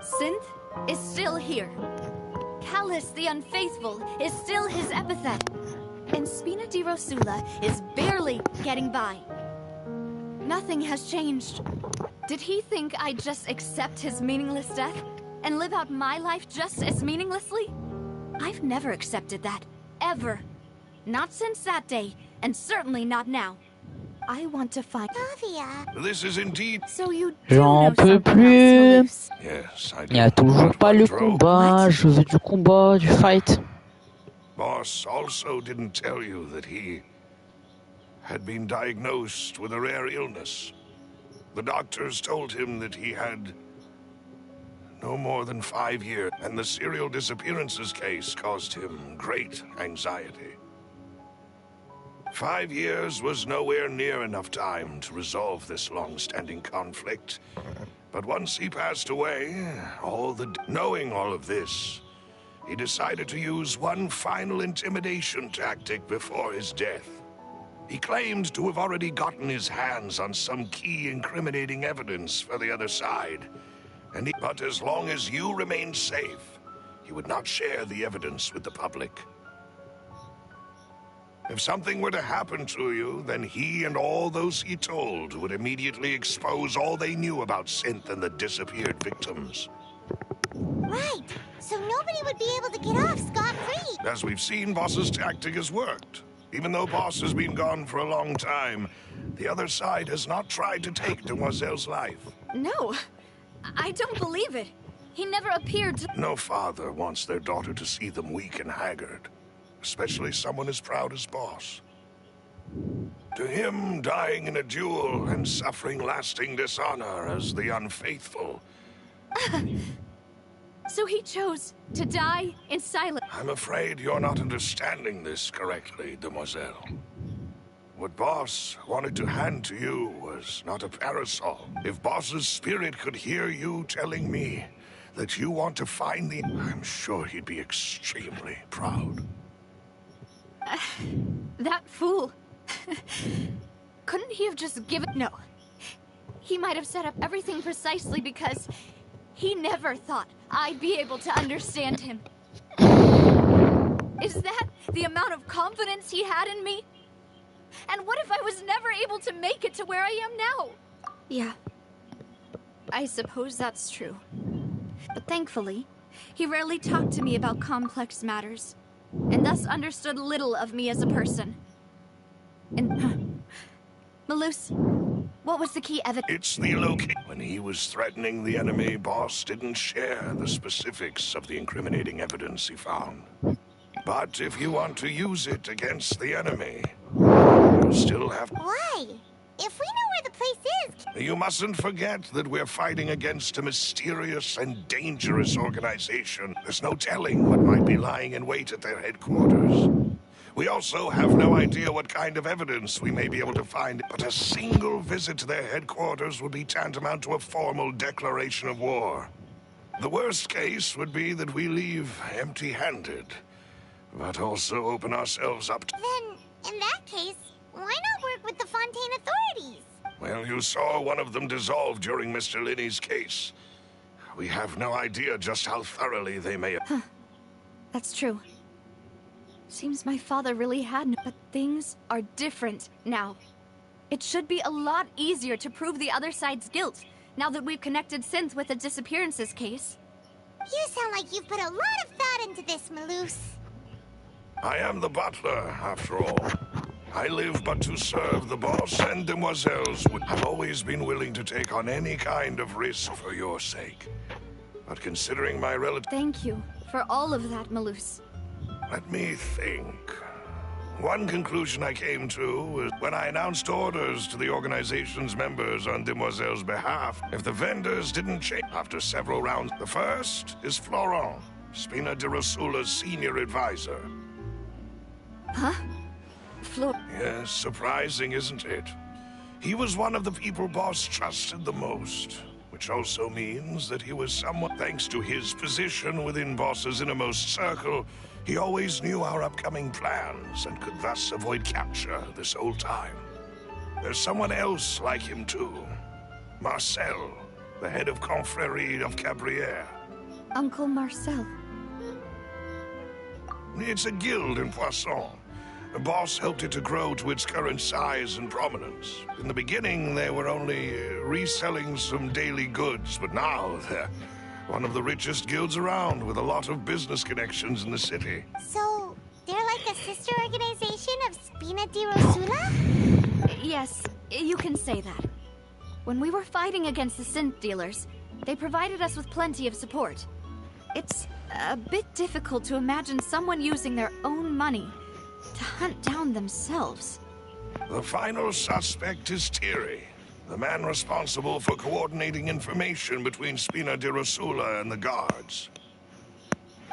Synth is still here. Callus the Unfaithful is still his epithet. And Spina di Rosula is barely getting by. Nothing has changed. Did he think I'd just accept his meaningless death and live out my life just as meaninglessly? I've never accepted that. Ever. Not since that day, and certainly not now. I want to find... Navia. This is indeed... So you J'en peux plus. Yes, I do. Il y a toujours pas le combat, je veux du combat, du fight. Boss also didn't tell you that he had been diagnosed with a rare illness. The doctors told him that he had no more than 5 years, and the serial disappearances case caused him great anxiety. 5 years was nowhere near enough time to resolve this long-standing conflict. But once he passed away, knowing all of this, he decided to use one final intimidation tactic before his death. He claimed to have already gotten his hands on some key incriminating evidence for the other side. But as long as you remained safe, he would not share the evidence with the public. If something were to happen to you, then he and all those he told would immediately expose all they knew about Synth and the disappeared victims. Right. So nobody would be able to get off scot-free. As we've seen, Boss's tactic has worked. Even though Boss has been gone for a long time, the other side has not tried to take Demoiselle's life. No, I don't believe it. He never appeared to... No father wants their daughter to see them weak and haggard, especially someone as proud as Boss. To him, dying in a duel and suffering lasting dishonor as the unfaithful. So he chose to die in silence. I'm afraid you're not understanding this correctly, Demoiselle. What Boss wanted to hand to you was not a parasol. If Boss's spirit could hear you telling me that you want to find the... I'm sure he'd be extremely proud. That fool. Couldn't he have just given... No. He might have set up everything precisely because he never thought I'd be able to understand him. Is that the amount of confidence he had in me? And what if I was never able to make it to where I am now? Yeah. I suppose that's true. But thankfully, he rarely talked to me about complex matters, and thus understood little of me as a person. And... Malus, what was the key evidence? It's the location. When he was threatening the enemy, Boss didn't share the specifics of the incriminating evidence he found. But if you want to use it against the enemy, you still have... Why? If we know where the place is... You mustn't forget that we're fighting against a mysterious and dangerous organization. There's no telling what might be lying in wait at their headquarters. We also have no idea what kind of evidence we may be able to find, but a single visit to their headquarters would be tantamount to a formal declaration of war. The worst case would be that we leave empty-handed, but also open ourselves up to... Then, in that case, why not work with the Fontaine authorities? Well, you saw one of them dissolve during Mr. Linney's case. We have no idea just how thoroughly they may have... That's true. Seems my father really had no... But things are different now. It should be a lot easier to prove the other side's guilt, now that we've connected Synth with the disappearances case. You sound like you've put a lot of thought into this, Malus. I am the butler, after all. I live but to serve the boss and demoiselles. I've always been willing to take on any kind of risk for your sake. But considering my relative... Thank you for all of that, Malus. Let me think. One conclusion I came to was when I announced orders to the organization's members on Demoiselle's behalf, if the vendors didn't change after several rounds. The first is Florent, Spina de Rosula's senior advisor. Huh? Yes, surprising, isn't it? He was one of the people Boss trusted the most, which also means that he was someone, thanks to his position within Boss's innermost circle, he always knew our upcoming plans and could thus avoid capture this whole time. There's someone else like him too. Marcel, the head of Confrérie of Cabrières. Uncle Marcel. It's a guild in Poisson. The boss helped it to grow to its current size and prominence. In the beginning, they were only reselling some daily goods, but now they're one of the richest guilds around, with a lot of business connections in the city. So, they're like a sister organization of Spina di Rosula? Yes, you can say that. When we were fighting against the synth dealers, they provided us with plenty of support. It's a bit difficult to imagine someone using their own money to hunt down themselves. The final suspect is Thierry, the man responsible for coordinating information between Spina di Rosula and the guards.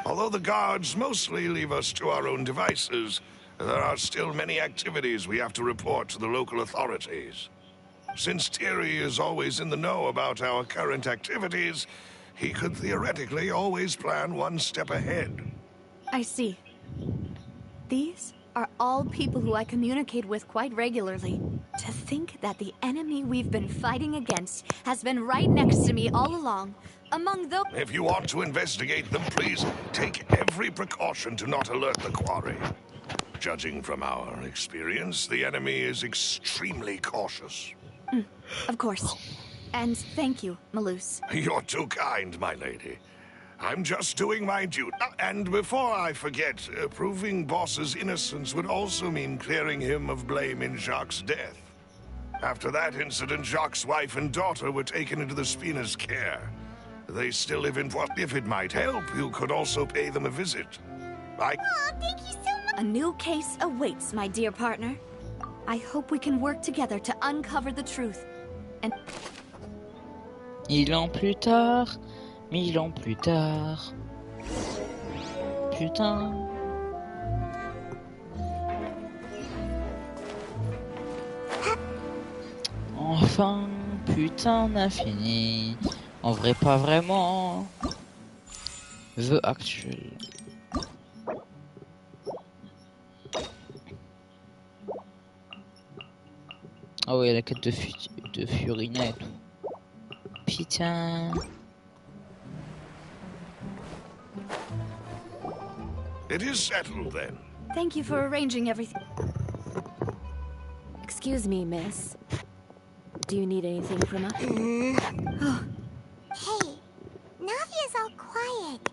Although the guards mostly leave us to our own devices, there are still many activities we have to report to the local authorities. Since Thierry is always in the know about our current activities, he could theoretically always plan one step ahead. I see. These are all people who I communicate with quite regularly. To think that the enemy we've been fighting against has been right next to me all along, among those... If you want to investigate them, please take every precaution to not alert the quarry. Judging from our experience, the enemy is extremely cautious. Of course. And thank you, Malus. You're too kind, my lady. I'm just doing my duty. And before I forget, proving Boss's innocence would also mean clearing him of blame in Jacques' death. After that incident, Jacques' wife and daughter were taken into the Spina's care. They still live in what? If it might help, you could also pay them a visit. Aw, thank you so much. A new case awaits, my dear partner. I hope we can work together to uncover the truth. And 1000 ans plus tard, 1000 ans plus tard. Putain. Enfin, putain d'infini. En vrai, pas vraiment. The actual. Ah ouais, la quête de Furina et tout. Putain. It is settled then. thank you for arranging everything. Excuse me, miss. Do you need anything from us? Hey, Navia's all quiet.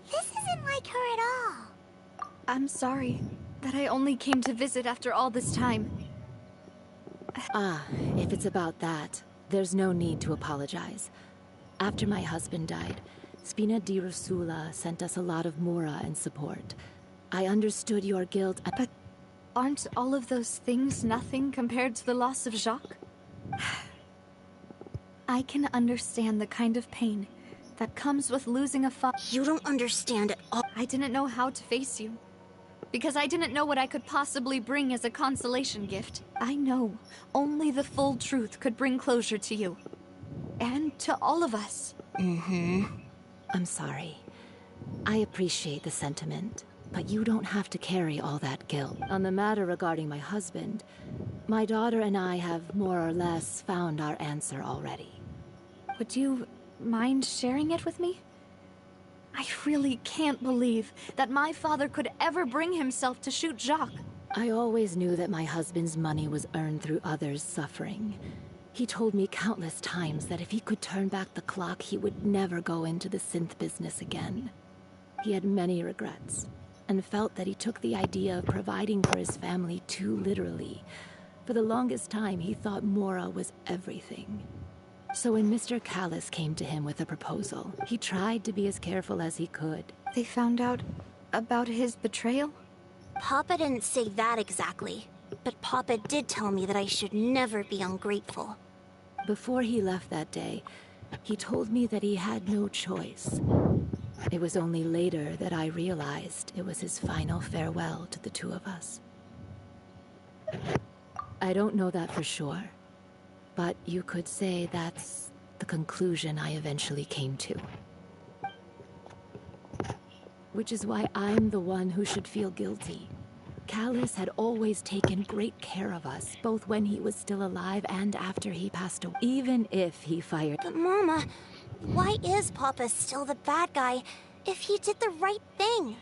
This isn't like her at all. I'm sorry that I only came to visit after all this time. Ah, if it's about that, there's no need to apologize. After my husband died, Spina di Rosula sent us a lot of mora and support. I understood your guilt, but Aren't all of those things nothing compared to the loss of Jacques? I can understand the kind of pain that comes with losing a father. You don't understand at all. I didn't know how to face you, because I didn't know what I could possibly bring as a consolation gift. I know only the full truth could bring closure to you. And to all of us. I'm sorry. I appreciate the sentiment, but you don't have to carry all that guilt. On the matter regarding my husband, my daughter and I have more or less found our answer already. Would you mind sharing it with me? I really can't believe that my father could ever bring himself to shoot Jacques. I always knew that my husband's money was earned through others' suffering. He told me countless times that if he could turn back the clock, he would never go into the synth business again. He had many regrets, and felt that he took the idea of providing for his family too literally. For the longest time, he thought Mora was everything. So when Mr. Callis came to him with a proposal, he tried to be as careful as he could. They found out about his betrayal? Papa didn't say that exactly, but Papa did tell me that I should never be ungrateful. Before he left that day, he told me that he had no choice. It was only later that I realized it was his final farewell to the two of us. I don't know that for sure, but you could say that's the conclusion I eventually came to. Which is why I'm the one who should feel guilty. Callis had always taken great care of us, both when he was still alive and after he passed away, even if he fired. But Mama, why is Papa still the bad guy if he did the right thing?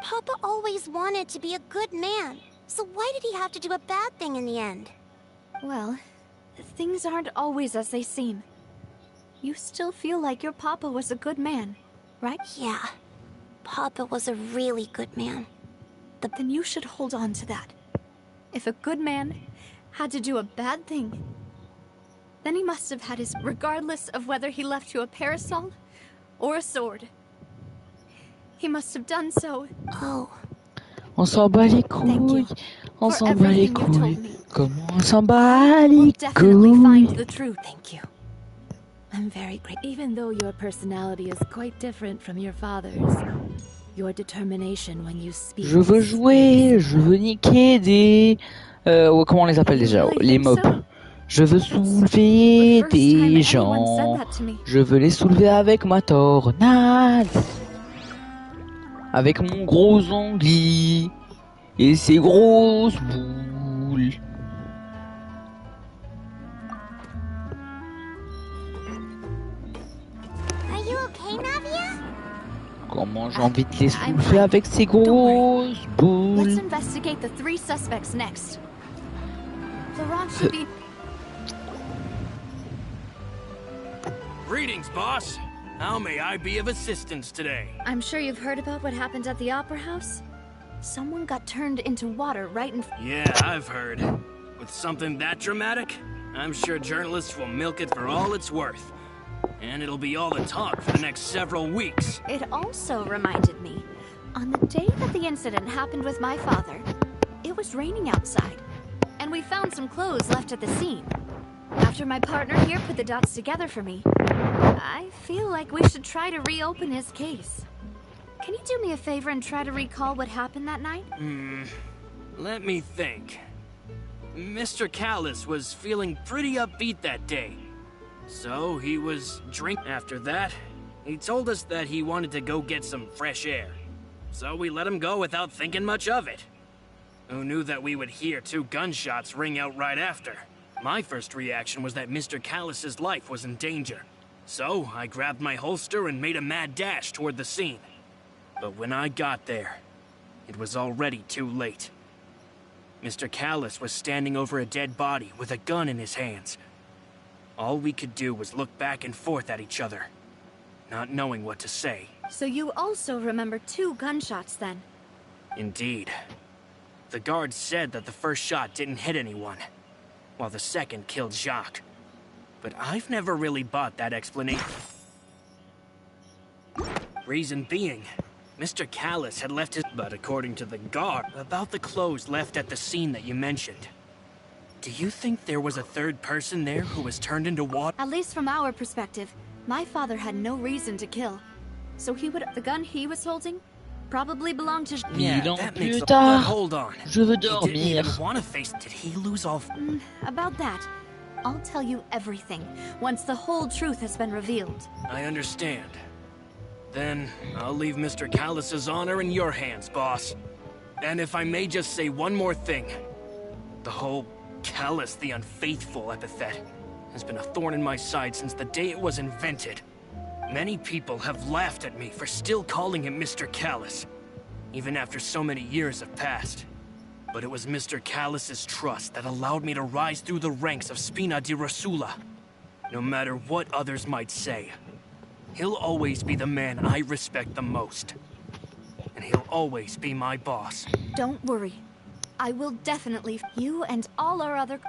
Papa always wanted to be a good man, so why did he have to do a bad thing in the end? Well, things aren't always as they seem. You still feel like your papa was a good man, right? Yeah, Papa was a really good man. Then you should hold on to that. If a good man had to do a bad thing, then he must have had his, regardless of whether he left you a parasol or a sword. He must have done so. Oh. On s'en bat les Thank you couilles. On for s'en bat les everything you told couilles. me. Comment on s'en bat We'll les definitely find the couilles? truth. Thank you. I'm very grateful. Even though your personality is quite different from your father's, your determination when you speak. Je veux jouer, je veux niquer des... comment on les appelle déjà? Les mobs. Je veux soulever des gens. Je veux les soulever avec ma tornade. Avec mon gros anguille. Et ses grosses boules. Are you okay, Navia? Comment j'ai envie de les souffler avec ces grosses boules. Let's investigate the 3 suspects next. Laurent should be... Greetings, boss. How may I be of assistance today? I'm sure you've heard about what happened at the Opera House. Someone got turned into water right in... Yeah, I've heard. With something that dramatic, I'm sure journalists will milk it for all it's worth. And it'll be all the talk for the next several weeks. It also reminded me, on the day that the incident happened with my father, it was raining outside, and we found some clothes left at the scene. After my partner here put the dots together for me, I feel like we should try to reopen his case. Can you do me a favor and try to recall what happened that night? Let me think. Mr. Callis was feeling pretty upbeat that day. So he was drinking. After that, he told us that he wanted to go get some fresh air. So we let him go without thinking much of it. Who knew that we would hear 2 gunshots ring out right after? My first reaction was that Mr. Callis's life was in danger. So I grabbed my holster and made a mad dash toward the scene. But when I got there, it was already too late. Mr. Callis was standing over a dead body with a gun in his hands. All we could do was look back and forth at each other, not knowing what to say. So you also remember 2 gunshots then? Indeed. The guard said that the first shot didn't hit anyone, while the second killed Jacques. But I've never really bought that explanation. Reason being, Mr. Callis had left his... But according to the guard, about the clothes left at the scene that you mentioned, do you think there was a 3rd person there who was turned into water? At least from our perspective, my father had no reason to kill. So he would... The gun he was holding probably belonged to... Yeah, Dis donc, that makes plus a... tard, But hold on. je veux He didn't dormir. even want to face... Did he lose all... About that, I'll tell you everything once the whole truth has been revealed. I understand. Then, I'll leave Mr. Callis's honor in your hands, boss. And if I may just say one more thing. The whole Callis the Unfaithful epithet has been a thorn in my side since the day it was invented. Many people have laughed at me for still calling him Mr. Callis, even after so many years have passed. But it was Mr. Callis's trust that allowed me to rise through the ranks of Spina di Rosula. No matter what others might say, he'll always be the man I respect the most. And he'll always be my boss. Don't worry. I will definitely... You and all our other...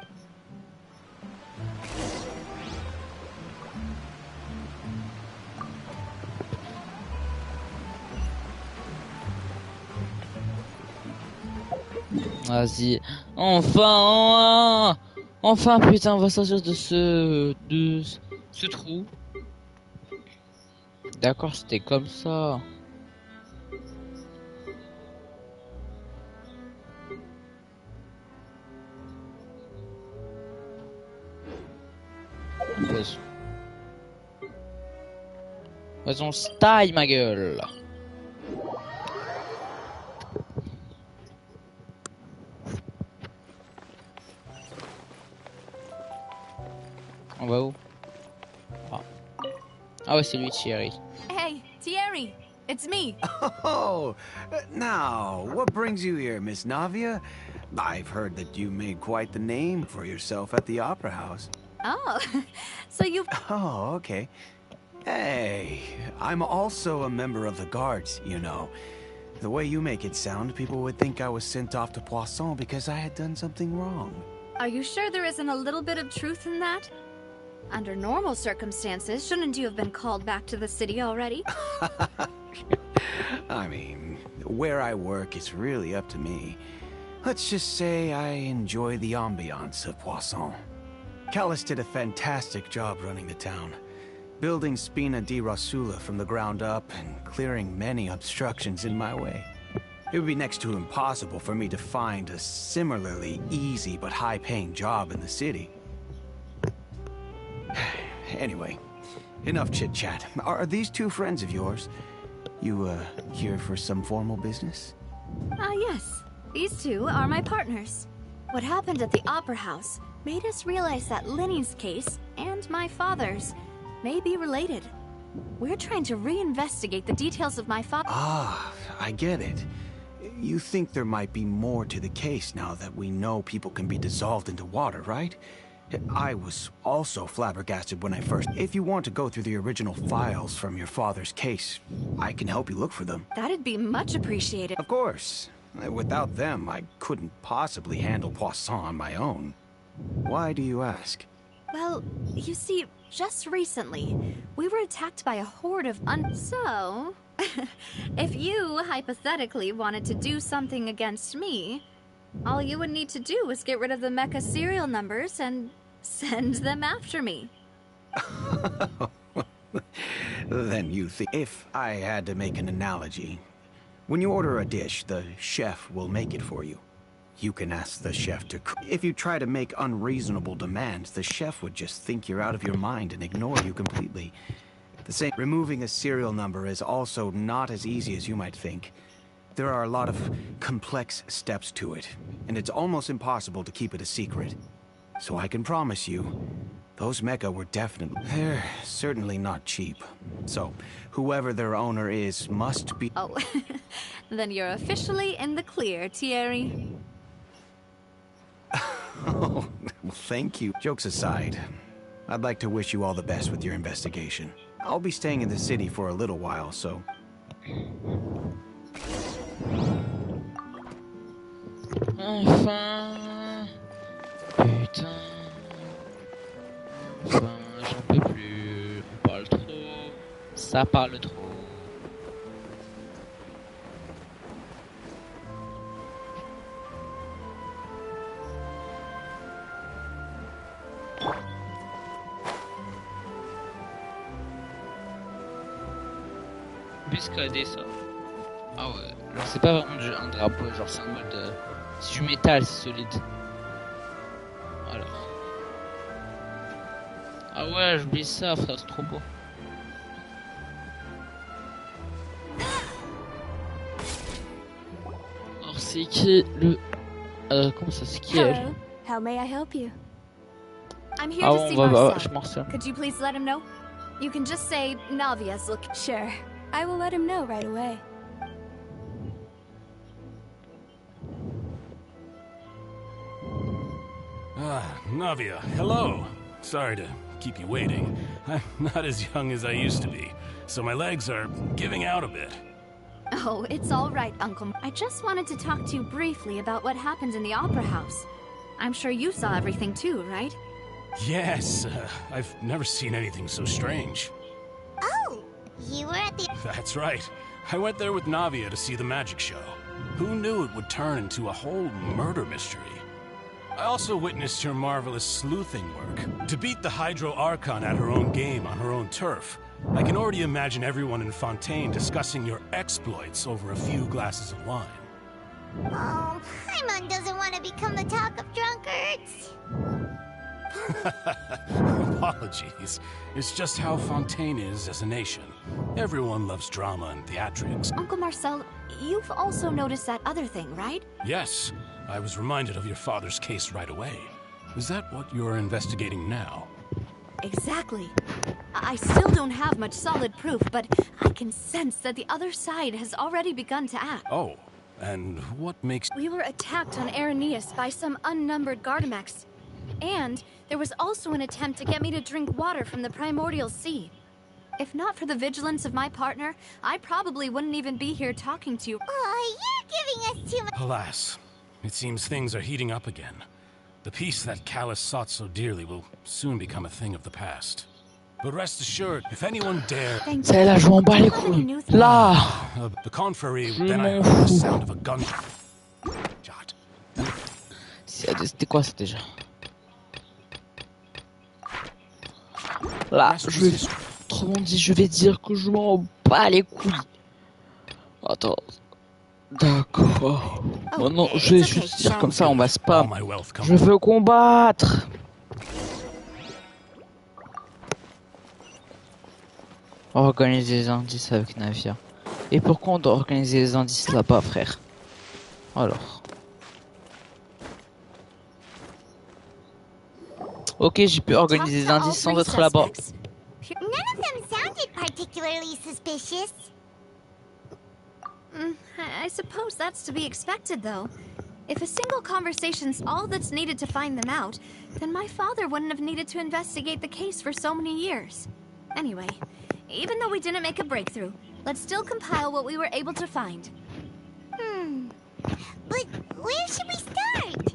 Vas-y. Enfin, enfin, putain, on va sortir de ce trou. D'accord, c'était comme ça. Faisons style, ma gueule. On va où? Ah ouais, c'est lui, Thierry. Hey, Thierry, it's me. Oh, now, what brings you here, Miss Navia? I've heard that you made quite the name for yourself at the Opera House. Oh, so you... Oh, okay. Hey, I'm also a member of the guards, you know. The way you make it sound, people would think I was sent off to Poisson because I had done something wrong. Are you sure there isn't a little bit of truth in that? Under normal circumstances, shouldn't you have been called back to the city already? I mean, where I work is really up to me. Let's just say I enjoy the ambiance of Poisson. Callis did a fantastic job running the town, building Spina di Rosula from the ground up and clearing many obstructions in my way. It would be next to impossible for me to find a similarly easy but high-paying job in the city. Anyway, enough chit-chat. Are these 2 friends of yours? You, here for some formal business? Yes. These 2 are my partners. What happened at the Opera House made us realize that Linny's case and my father's may be related. We're trying to reinvestigate the details of my father. Ah, I get it. You think there might be more to the case now that we know people can be dissolved into water, right? I was also flabbergasted when I first... If you want to go through the original files from your father's case, I can help you look for them. That'd be much appreciated. Of course. Without them, I couldn't possibly handle Poisson on my own. Why do you ask? Well, you see, just recently, we were attacked by a horde of So, if you, hypothetically, wanted to do something against me, all you would need to do was get rid of the mecha serial numbers and send them after me. Then you think... If I had to make an analogy, when you order a dish, the chef will make it for you. You can ask the chef to cook. If you try to make unreasonable demands, the chef would just think you're out of your mind and ignore you completely. The same... Removing a serial number is also not as easy as you might think. There are a lot of complex steps to it, and it's almost impossible to keep it a secret. So I can promise you, those mecha were definitely... They're certainly not cheap. So, whoever their owner is must be... Oh, then you're officially in the clear, Thierry. Oh, well, thank you. Jokes aside, I'd like to wish you all the best with your investigation. I'll be staying in the city for a little while, so... Enfin, putain, enfin, j'en peux plus. On parle trop, ça parle trop. Buscader ça. Ah ouais, alors c'est pas vraiment un drapeau, genre c'est un mode c'est du métal, c'est solide. Alors. Ah ouais, j'oublie ça frère, c'est trop beau. Alors c'est qui le... comment ça, c'est qui elle? Hello, how may I help you? I'm here Ah to bon, see je m'en sers. Could you please let him know? You can just say Navia's look. Sure, I will let him know right away. Ah, Navia, hello. Sorry to keep you waiting. I'm not as young as I used to be, so my legs are giving out a bit. Oh, it's all right, Uncle. I just wanted to talk to you briefly about what happened in the Opera House. I'm sure you saw everything too, right? Yes, I've never seen anything so strange. Oh, you were at the... That's right. I went there with Navia to see the magic show. Who knew it would turn into a whole murder mystery? I also witnessed your marvelous sleuthing work. To beat the Hydro Archon at her own game on her own turf, I can already imagine everyone in Fontaine discussing your exploits over a few glasses of wine. Oh, Paimon doesn't want to become the talk of drunkards. Apologies. It's just how Fontaine is as a nation. Everyone loves drama and theatrics. Uncle Marcel, you've also noticed that other thing, right? Yes, I was reminded of your father's case right away. Is that what you're investigating now? Exactly. I still don't have much solid proof, but I can sense that the other side has already begun to act. Oh, and what makes... We were attacked on Arrhenius by some unnumbered Gardamex. And there was also an attempt to get me to drink water from the primordial sea. If not for the vigilance of my partner, I probably wouldn't even be here talking to you. Oh, you're giving us too much... Alas, it seems things are heating up again. The peace that Callus sought so dearly will soon become a thing of the past. But rest assured, if anyone dare... C'est là, je m'en bats les couilles. Là! The contrary, then I heard the sound of a gun. Shot. C'était quoi ça déjà? Là, autrement dit, je vais dire que je m'en bats les couilles. Attends. D'accord. Oh non, je vais juste dire comme ça, on va spam. Je veux combattre. Organiser les indices avec Navia. Et pourquoi on doit organiser les indices là-bas, frère? Alors. Ok, j'ai pu organiser les indices sans être là-bas. None of them sound isn't particularly suspicious. I suppose that's to be expected, though. If a single conversation's all that's needed to find them out, then my father wouldn't have needed to investigate the case for so many years. Anyway, even though we didn't make a breakthrough, let's still compile what we were able to find. But where should we start?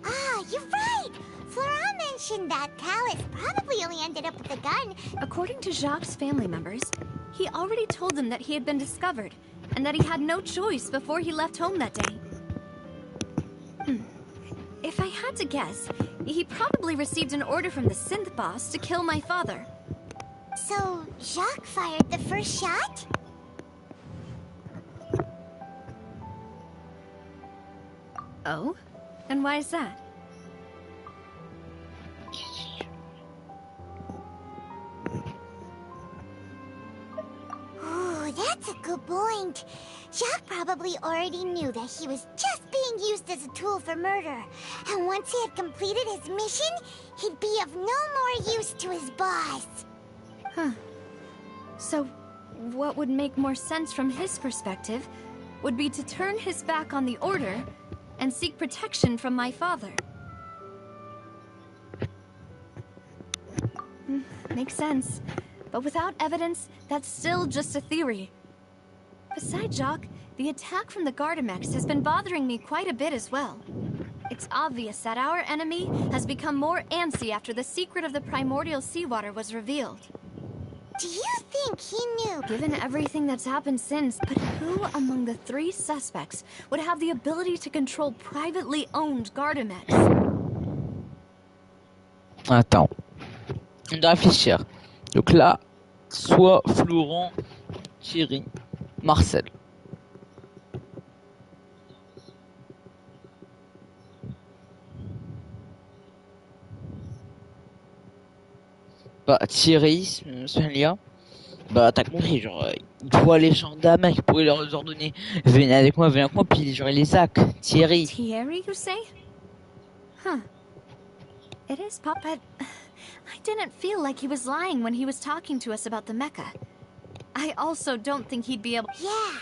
Ah, you're right! Flora mentioned that Callus probably only ended up with a gun. According to Jacques' family members, he already told them that he had been discovered, and that he had no choice before he left home that day. If I had to guess, he probably received an order from the synth boss to kill my father. So, Jacques fired the first shot? Oh? And why is that? Ooh, that's a good point. Jacques probably already knew that he was just being used as a tool for murder. And once he had completed his mission, he'd be of no more use to his boss. Huh. So, what would make more sense from his perspective would be to turn his back on the Order and seek protection from my father. Makes sense. But without evidence, that's still just a theory. Besides Jacques, the attack from the Gardamex has been bothering me quite a bit as well. It's obvious that our enemy has become more antsy after the secret of the primordial seawater was revealed. Do you think he knew? Given everything that's happened since, but who among the three suspects would have the ability to control privately owned Gardamex? Attends. On doit réfléchir. Donc là, soit Florent, Thierry, Marcel. Bah, Thierry, celui-là, bah, t'as compris, genre, il faut aller gendarme, il pourrait leur ordonner, venez avec moi, puis genre, il les sac. Thierry. Thierry, you say? Huh. It is Pop, but I didn't feel like he was lying when he was talking to us about the mecha. I also don't think he'd be able. Yeah.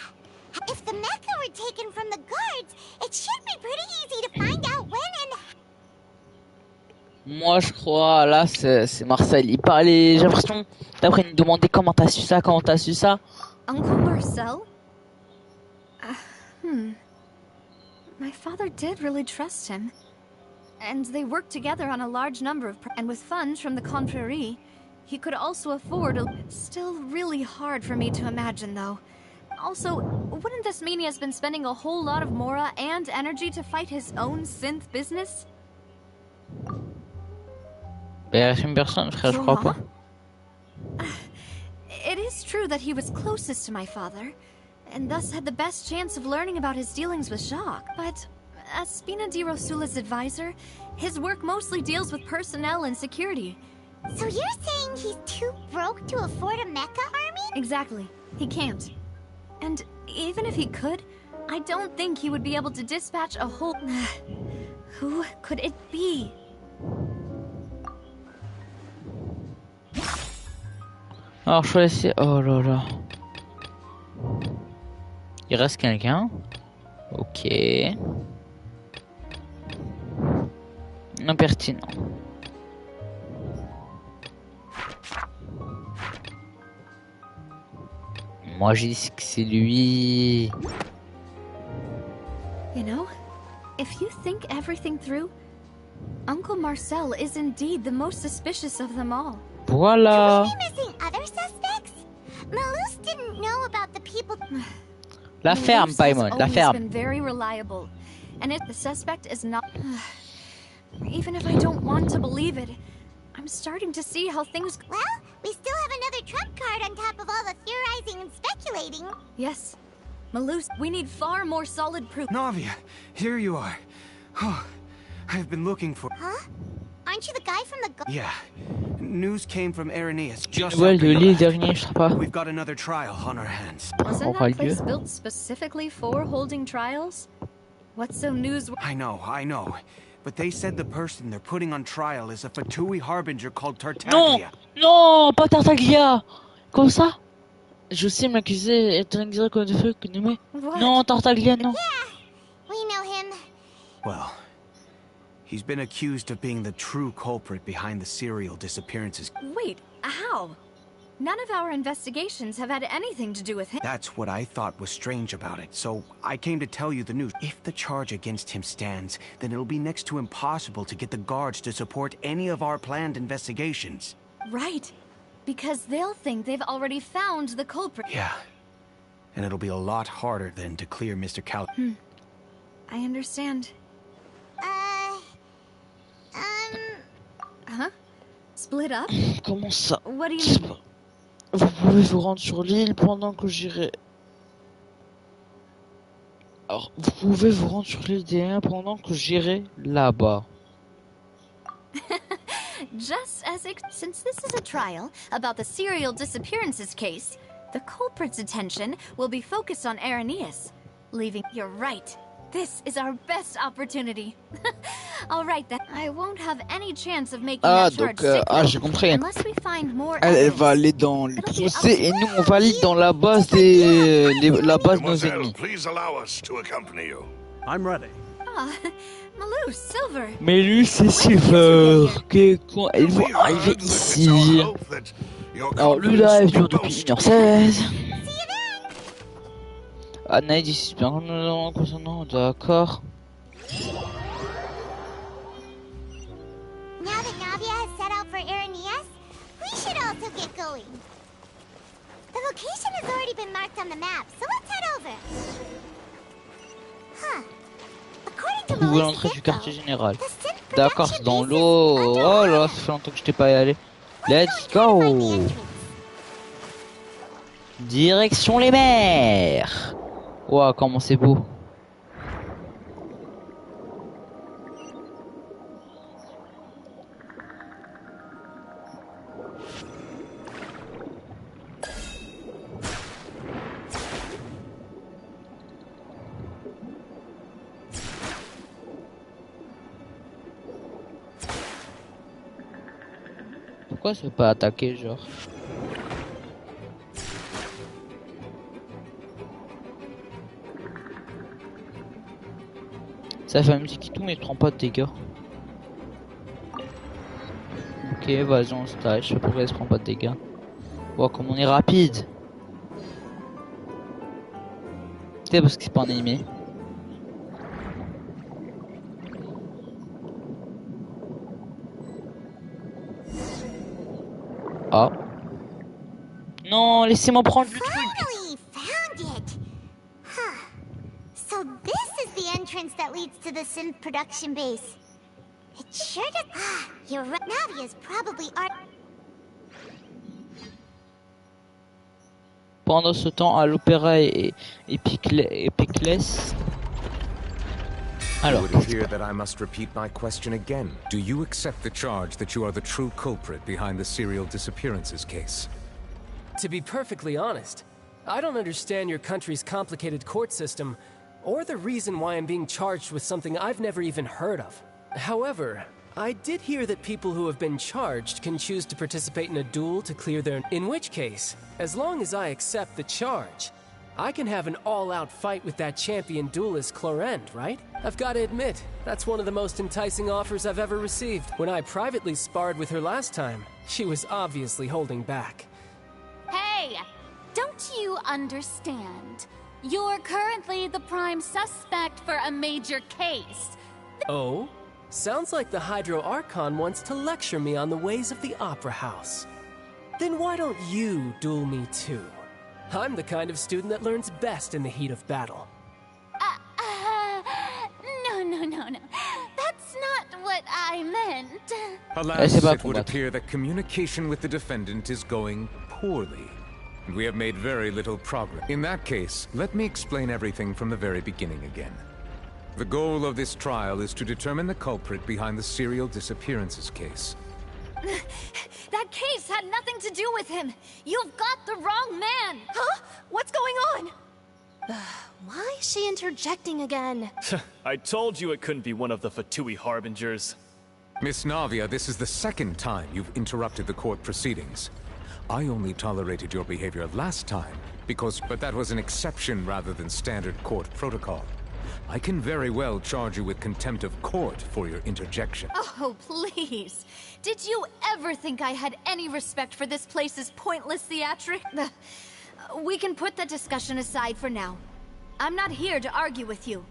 If the mecha were taken from the guards, it should be pretty easy to find out when and... Moi, je crois, là, c'est Marcel. Il parlait, j'ai l'impression, d'après nous demander comment t'as su ça. Uncle Marcel? My father did really trust him. And they worked together on a large number of... And with funds from the Confrérie, he could also afford a... Still really hard for me to imagine, though. Also, wouldn't this mean he has been spending a whole lot of mora and energy to fight his own synth business? Une personne, frère, je crois pas. It is true that he was closest to my father, and thus had the best chance of learning about his dealings with Jacques, but as Spina di Rosula's advisor, his work mostly deals with personnel and security. So you're saying he's too broke to afford a mecha army? Exactly. He can't. And even if he could, I don't think he would be able to dispatch a whole... Who could it be? Alors, je vais essayer... Oh là là. Il reste quelqu'un. Ok. Impertinent. Moi, j'ai dit que c'est lui. You know, if you think everything through, Uncle Marcel is indeed the most suspicious of them all. Voilà. Could we be missing other suspects? Malus didn't know about the people. La ferme, Paimon, la ferme. Been very reliable, and if the suspect is not, even if I don't want to believe it, I'm starting to see how things. Well, we still have another trump card on top of all the theorizing and speculating. Yes, Malus, we need far more solid proof. Navia, here you are. Oh, I've been looking for. Huh? Aren't you the guy from the... Yeah. News came from Irenaeus just Nouvelle after de you l'île left. dernier, je sais pas. We've got another trial on our hands. Wasn't that place built specifically for holding trials? What's so newsworthy? I know. But they said the person they're putting on trial is a Fatui harbinger called Tartaglia. Non, pas Tartaglia. Comme ça? Je sais m'accuser et t'inquiéter comme de feu que nommé. Non, Tartaglia, non. Yeah, we know him. Well, he's been accused of being the true culprit behind the serial disappearances. Wait, how? None of our investigations have had anything to do with him. That's what I thought was strange about it, so I came to tell you the news. If the charge against him stands, then it'll be next to impossible to get the guards to support any of our planned investigations. Right. Because they'll think they've already found the culprit. Yeah. And it'll be a lot harder then to clear Mr. Cal. I understand. Huh? Split up? Comment ça? What do you mean? Vous pouvez vous rendre sur l'île pendant que j'irai. Alors, vous pouvez vous rendre sur l'île des 1 pendant que j'irai là-bas. Just as since this is a trial about the serial disappearances case, the culprit's attention will be focused on Irenaeus. Leaving. You're right. This is our best opportunity. All right then. I won't have any chance of making that charge stick j'ai compris. unless we find more Elle evidence. va aller dans le procès et nous on va aller dans la base la base de nos ennemis. Please allow us to accompany you. I'm ready. Ah, Malou, Silver. Mais lui c'est Silver. Quand ils vont arriver ici. Alors le live dure depuis 1h16. Anaïs dit bien concernant, d'accord. Now that Navia has set out for Irenaeus, we should also get going. The location has already been marked on the map, so let's head over. Huh. According to Où est Malou's l'entrée du info, quartier général? the synth D'accord, production c'est dans base is l'eau. Oh underwater. là, ça fait longtemps que je t'ai pas y allé. Let's Let's go and try to find the go. entrance. Direction les mers. Ouah, comment c'est beau. Pourquoi ça peut pas attaquer, genre? Ça fait un petit tout mais je prends pas de dégâts. Ok, vas-y on stage, je sais pas pourquoi elle se prend pas de dégâts. Wow, comme on est rapide. C'est parce que c'est pas un ennemi. Ah. Non, laissez-moi prendre le truc. Finally found it. Huh. So this is the entrance that leads to the synth production base. It sure does. Ah, you're right. Navia's probably art. Pendant ce temps, à l'opéra et Epiclès. Alors, Would appear that I must repeat my question again. Do you accept the charge that you are the true culprit behind the serial disappearances case? To be perfectly honest, I don't understand your country's complicated court system, or the reason why I'm being charged with something I've never even heard of. However, I did hear that people who have been charged can choose to participate in a duel to clear their... In which case, as long as I accept the charge, I can have an all-out fight with that champion duelist Clorend, right? I've got to admit, that's one of the most enticing offers I've ever received. When I privately sparred with her last time, she was obviously holding back. Hey, don't you understand? You're currently the prime suspect for a major case. Oh? Sounds like the Hydro Archon wants to lecture me on the ways of the Opera House. Then why don't you duel me too? I'm the kind of student that learns best in the heat of battle. No. That's not what I meant. Alas, it would appear that communication with the defendant is going poorly. And we have made very little progress. In that case, let me explain everything from the very beginning again. The goal of this trial is to determine the culprit behind the serial disappearances case. That case had nothing to do with him. You've got the wrong man. Huh? What's going on? Why is she interjecting again? I told you it couldn't be one of the Fatui Harbingers. Miss Navia, this is the second time you've interrupted the court proceedings. I only tolerated your behavior last time but that was an exception rather than standard court protocol. I can very well charge you with contempt of court for your interjection. Oh, please. Did you ever think I had any respect for this place's pointless theatric? We can put that discussion aside for now. I'm not here to argue with you.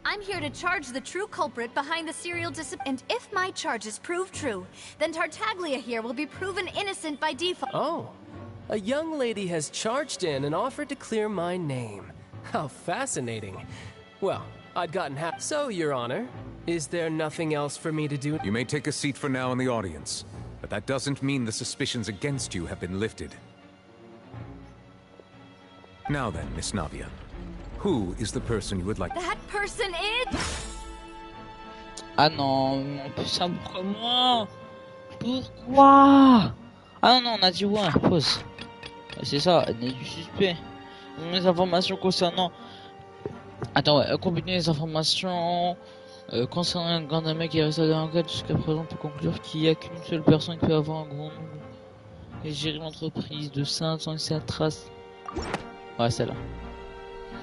I'm here to charge the true culprit behind the serial and if my charges prove true, then Tartaglia here will be proven innocent by default. Oh, a young lady has charged in and offered to clear my name. How fascinating. Well, I'd gotten half. So, Your Honor, is there nothing else for me to do? You may take a seat for now in the audience, but that doesn't mean the suspicions against you have been lifted. Now then, Miss Navia, who is the person you would like? That person is... Ah non, ça pourquoi moi? Pourquoi? Ah non, on a dit ouais, pause. C'est ça, elle est du suspect. Les informations concernant... Attends, ouais, combiner les informations concernant un grand mec qui est resté dans l'enquête jusqu'à présent peut conclure qu'il n'y a qu'une seule personne qui peut avoir un grand nombre et gérer l'entreprise de 500 et sa trace. Ouais, celle-là.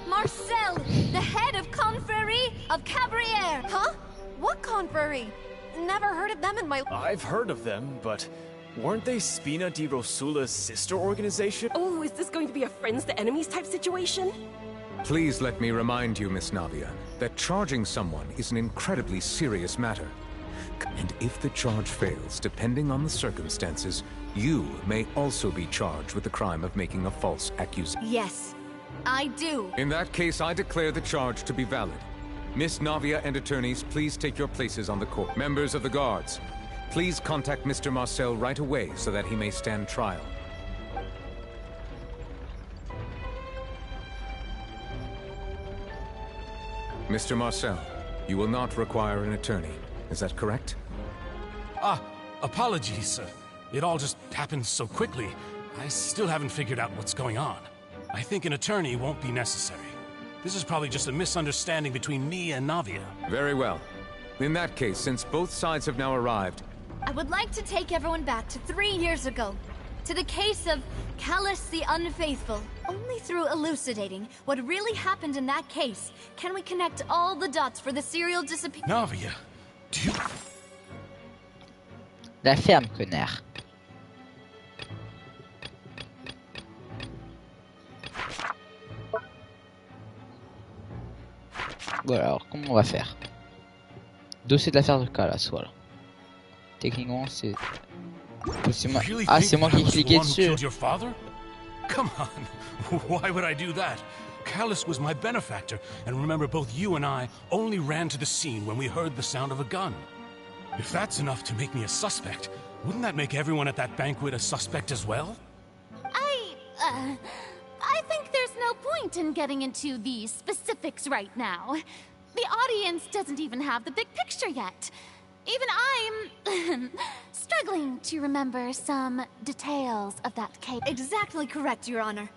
Marcel, the head of confrérie of Cabrières. Huh? What confrérie? Never heard of them in my... I've heard of them, but weren't they Spina di Rosula's sister organization? Oh, is this going to be a friends to enemies type situation? Please let me remind you, Miss Navia, that charging someone is an incredibly serious matter. And if the charge fails, depending on the circumstances, you may also be charged with the crime of making a false accusation. Yes, I do. In that case, I declare the charge to be valid. Miss Navia and attorneys, please take your places on the court. Members of the guards, please contact Mr. Marcel right away so that he may stand trial. Mr. Marcel, you will not require an attorney. Is that correct? Ah, apologies, sir. It all just happened so quickly. I still haven't figured out what's going on. I think an attorney won't be necessary. This is probably just a misunderstanding between me and Navia. Very well. In that case, since both sides have now arrived... I would like to take everyone back to 3 years ago. To the case of Callus the Unfaithful. Only through elucidating what really happened in that case can we connect all the dots for the serial disappearance. Navia, do you... La ferme, connard. Bon alors, comment on va faire? Dossier de l'affaire de Callas, voilà. Techniquement, c'est... moi... Ah, c'est moi qui ai cliqué dessus. Come on, why would I do that? Callus was my benefactor, and remember both you and I only ran to the scene when we heard the sound of a gun. If that's enough to make me a suspect, wouldn't that make everyone at that banquet a suspect as well? I think there's no point in getting into the specifics right now. The audience doesn't even have the big picture yet. Even I'm struggling to remember some details of that case. Exactly correct, Your Honor.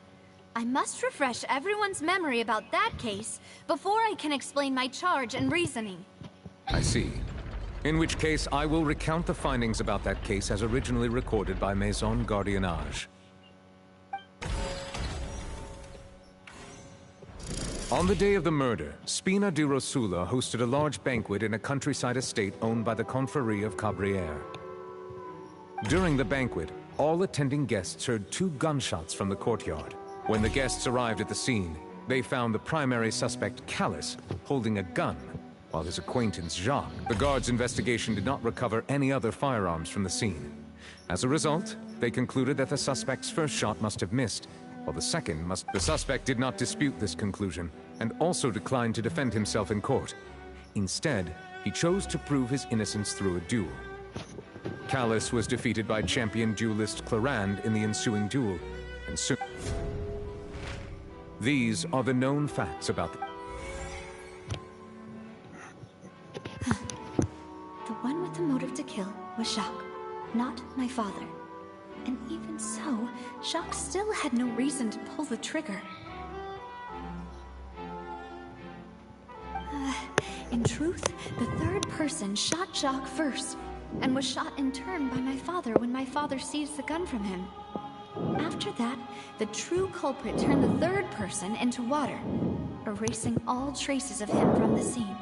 I must refresh everyone's memory about that case before I can explain my charge and reasoning. I see. In which case, I will recount the findings about that case as originally recorded by Maison Gardiennage. On the day of the murder, Spina di Rosula hosted a large banquet in a countryside estate owned by the Confrérie of Cabrières. During the banquet, all attending guests heard 2 gunshots from the courtyard. When the guests arrived at the scene, they found the primary suspect, Callus, holding a gun, while his acquaintance, Jacques. The guards' investigation did not recover any other firearms from the scene. As a result, they concluded that the suspect's first shot must have missed, while the second must... The suspect did not dispute this conclusion, and also declined to defend himself in court. Instead, he chose to prove his innocence through a duel. Callus was defeated by champion duelist Clarand in the ensuing duel, and soon... These are the known facts about the... The one with the motive to kill was Jacques, not my father. And even so, Jacques still had no reason to pull the trigger. In truth, the third person shot Jacques first. and was shot in turn by my father when my father seized the gun from him. After that, the true culprit turned the third person into water, erasing all traces of him from the scene.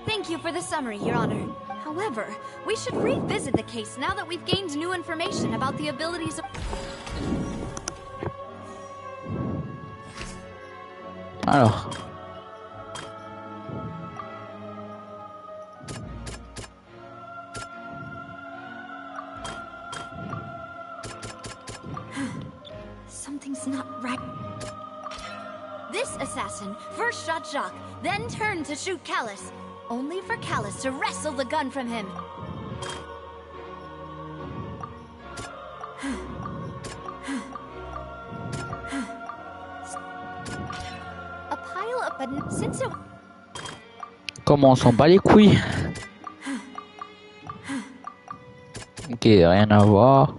Thank you for the summary, Your Honor. However, we should revisit the case now that we've gained new information about the abilities of... Alors. Something's not right. This assassin first shot Jacques, then turned to shoot Callus, only for Callus to wrestle the gun from him. A pile of... But since it... Comment on s'en bat les couilles? Ok, rien à voir.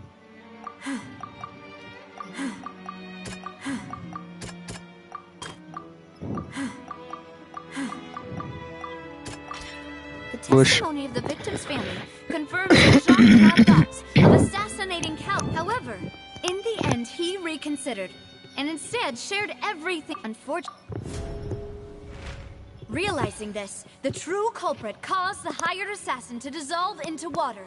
The testimony of the victim's family confirms that Jacques had thoughts of assassinating Cal. However, in the end, he reconsidered and instead shared everything. Unfortunately, realizing this, the true culprit caused the hired assassin to dissolve into water.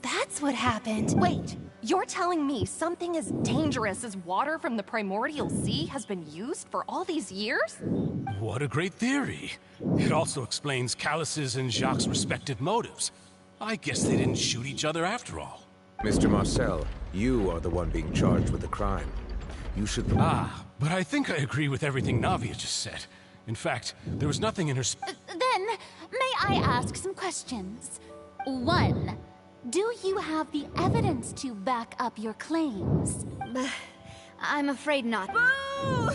That's what happened. Wait, you're telling me something as dangerous as water from the primordial sea has been used for all these years? What a great theory. It also explains Callus's and Jacques' respective motives. I guess they didn't shoot each other after all. Mr. Marcel, you are the one being charged with the crime. You should... But I think I agree with everything Navia just said. In fact, there was nothing in her... Then, may I ask some questions? 1. Do you have the evidence to back up your claims? I'm afraid not. Boo!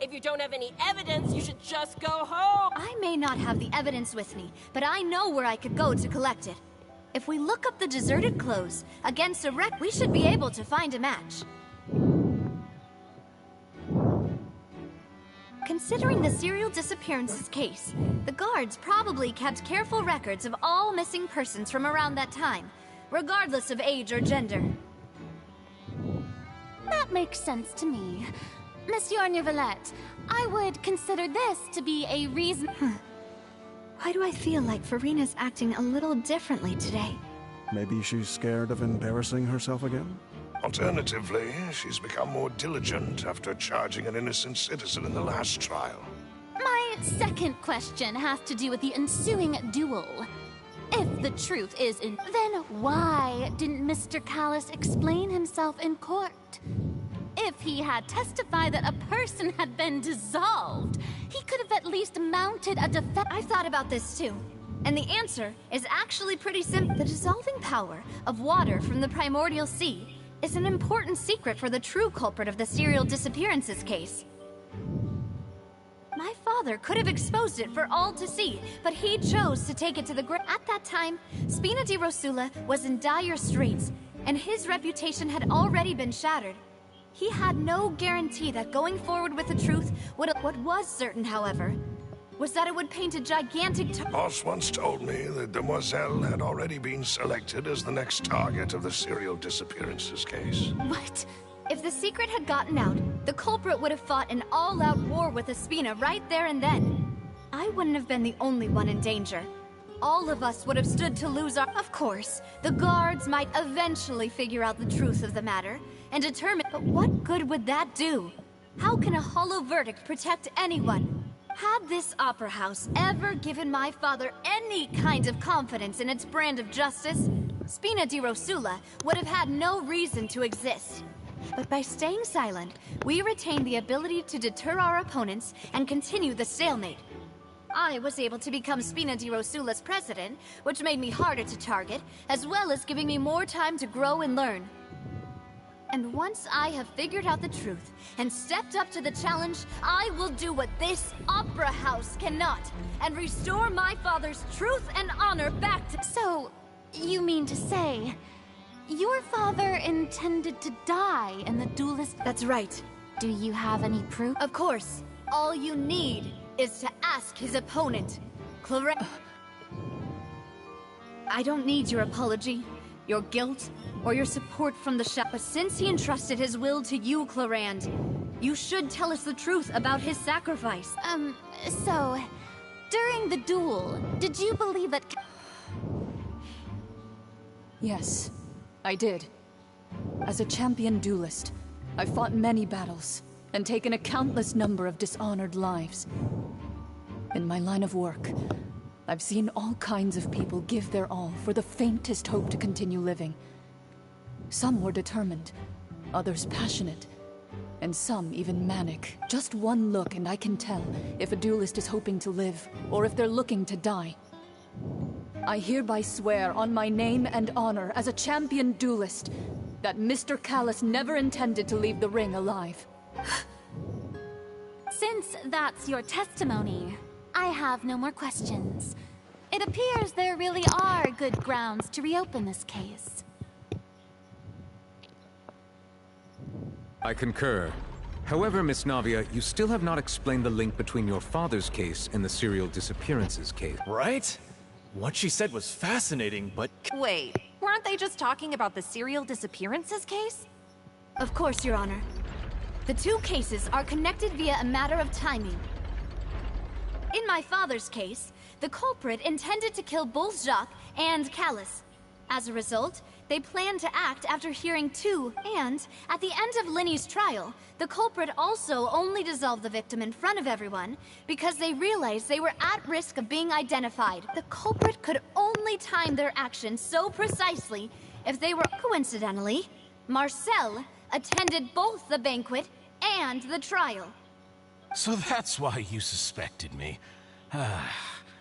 If you don't have any evidence, you should just go home. I may not have the evidence with me, but I know where I could go to collect it. If we look up the deserted clothes against a wreck, we should be able to find a match. Considering the serial disappearances case, the guards probably kept careful records of all missing persons from around that time, regardless of age or gender. That makes sense to me. Monsieur Neuvillette, I would consider this to be a reason... Why do I feel like Farina's acting a little differently today? Maybe she's scared of embarrassing herself again? Alternatively, she's become more diligent after charging an innocent citizen in the last trial. My second question has to do with the ensuing duel. If the truth is in... Then why didn't Mr. Callus explain himself in court? If he had testified that a person had been dissolved, he could have at least mounted a defense... I've thought about this too. And the answer is actually pretty simple. The dissolving power of water from the primordial sea is an important secret for the true culprit of the serial disappearances case. My father could have exposed it for all to see, but he chose to take it to the grave. At that time, Spina di Rosula was in dire straits, and his reputation had already been shattered. He had no guarantee that going forward with the truth would... What was certain, however, was that it would paint a gigantic... Boss once told me that Demoiselle had already been selected as the next target of the serial disappearances case. What? If the secret had gotten out, the culprit would have fought an all-out war with Espina right there and then. I wouldn't have been the only one in danger. All of us would have stood to lose our... Of course, the guards might eventually figure out the truth of the matter and determine... But what good would that do? How can a hollow verdict protect anyone? Had this opera house ever given my father any kind of confidence in its brand of justice, Spina di Rosula would have had no reason to exist. But by staying silent, we retained the ability to deter our opponents and continue the stalemate. I was able to become Spina di Rosula's president, which made me harder to target, as well as giving me more time to grow and learn. And once I have figured out the truth and stepped up to the challenge, I will do what this opera house cannot and restore my father's truth and honor back to... So, you mean to say your father intended to die in the duelist... That's right. Do you have any proof? Of course. All you need is to ask his opponent, Clorinde. I don't need your apology, your guilt, or your support from the shop. But since he entrusted his will to you, Clorinde, you should tell us the truth about his sacrifice. So... During the duel, did you believe that... Yes, I did. As a champion duelist, I fought many battles and taken a countless number of dishonored lives. In my line of work, I've seen all kinds of people give their all for the faintest hope to continue living. Some were determined, others passionate, and some even manic. Just one look and I can tell if a duelist is hoping to live or if they're looking to die. I hereby swear on my name and honor as a champion duelist that Mr. Callus never intended to leave the ring alive. Since that's your testimony, I have no more questions. It appears there really are good grounds to reopen this case. I concur. However, Miss Navia, you still have not explained the link between your father's case and the serial disappearances case. Right? What she said was fascinating, but... Wait, weren't they just talking about the serial disappearances case? Of course, Your Honor. The two cases are connected via a matter of timing. In my father's case, the culprit intended to kill both Jacques and Callus. As a result, they planned to act after hearing two, and at the end of Linny's trial, the culprit also only dissolved the victim in front of everyone because they realized they were at risk of being identified. The culprit could only time their actions so precisely if they were... Coincidentally, Marcel attended both the banquet and the trial. So that's why you suspected me.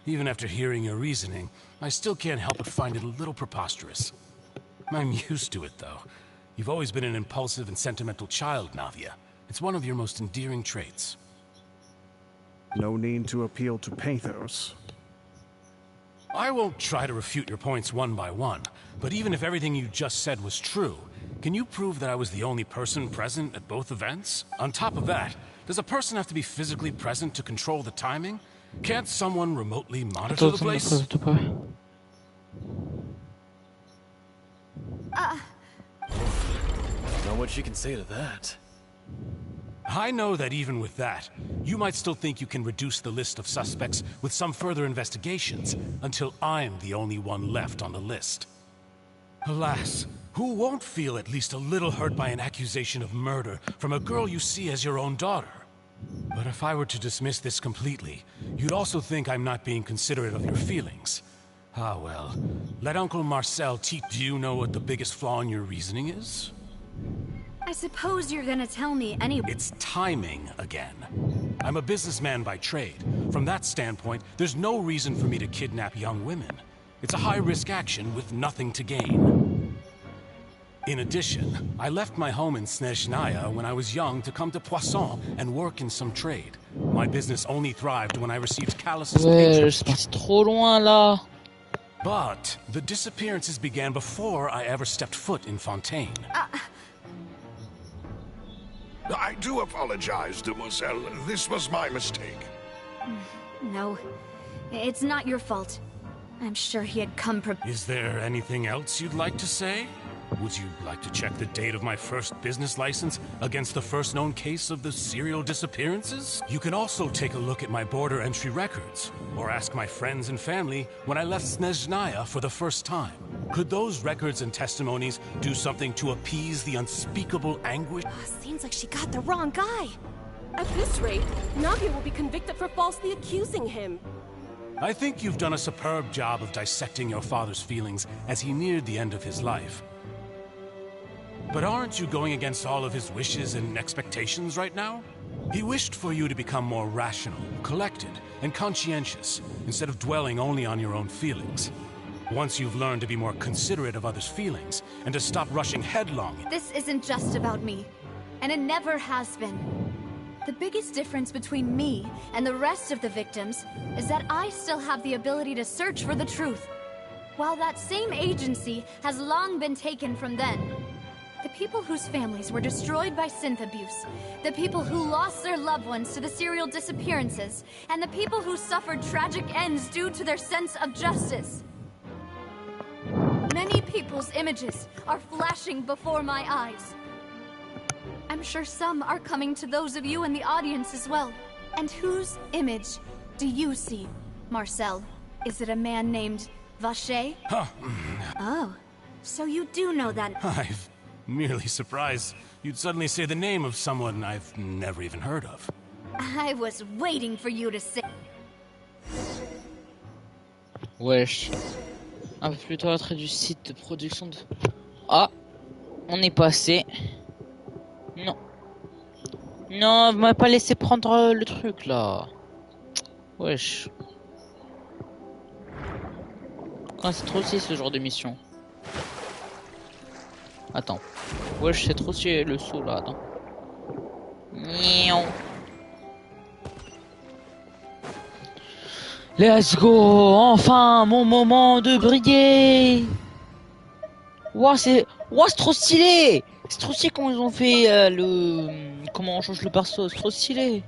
Even after hearing your reasoning, I still can't help but find it a little preposterous. I'm used to it, though. You've always been an impulsive and sentimental child, Navia. It's one of your most endearing traits. No need to appeal to pathos. I won't try to refute your points one by one, but even if everything you just said was true, can you prove that I was the only person present at both events? On top of that, does a person have to be physically present to control the timing? Can't someone remotely monitor the place? Know what she can say to that. I know that even with that, you might still think you can reduce the list of suspects with some further investigations, until I'm the only one left on the list. Alas, who won't feel at least a little hurt by an accusation of murder from a girl you see as your own daughter? But if I were to dismiss this completely, you'd also think I'm not being considerate of your feelings. Ah well, let Uncle Marcel teach. Do you know what the biggest flaw in your reasoning is? I suppose you're gonna tell me anyway. It's timing again. I'm a businessman by trade. From that standpoint, there's no reason for me to kidnap young women. It's a high-risk action with nothing to gain. In addition, I left my home in Snezhnaya when I was young to come to Poisson and work in some trade. My business only thrived when I received Callus's patronage. Trop loin là. But the disappearances began before I ever stepped foot in Fontaine. I do apologize, demoiselle. This was my mistake. No, it's not your fault. I'm sure he had come Is there anything else you'd like to say? Would you like to check the date of my first business license against the first known case of the serial disappearances? You can also take a look at my border entry records, or ask my friends and family when I left Snezhnaya for the first time. Could those records and testimonies do something to appease the unspeakable anguish? Seems like she got the wrong guy. At this rate, Navia will be convicted for falsely accusing him. I think you've done a superb job of dissecting your father's feelings as he neared the end of his life. But aren't you going against all of his wishes and expectations right now? He wished for you to become more rational, collected, and conscientious, instead of dwelling only on your own feelings. Once you've learned to be more considerate of others' feelings, and to stop rushing headlong... This isn't just about me, and it never has been. The biggest difference between me and the rest of the victims is that I still have the ability to search for the truth. while that same agency has long been taken from them. The people whose families were destroyed by synth abuse, the people who lost their loved ones to the serial disappearances, and the people who suffered tragic ends due to their sense of justice. Many people's images are flashing before my eyes. I'm sure some are coming to those of you in the audience as well. And whose image do you see, Marcel? Is it a man named Vache? Huh. Oh, so you do know that. I'm merely surprised you'd suddenly say the name of someone I've never even heard of. I was waiting for you to say. Wesh. Un peu plus tôt, l'entrée du site de production de... Ah, on est passé. Non. Non, vous m'avez pas laissé prendre le truc là. Wesh. Quand c'est trop stylé ce genre de mission. Attends. Wesh, c'est trop stylé le saut là, attends. Nion. Let's go! Enfin, mon moment de briller! Ouah, c'est trop stylé! C'est trop stylé comment ils ont fait comment on change le perso, c'est trop stylé!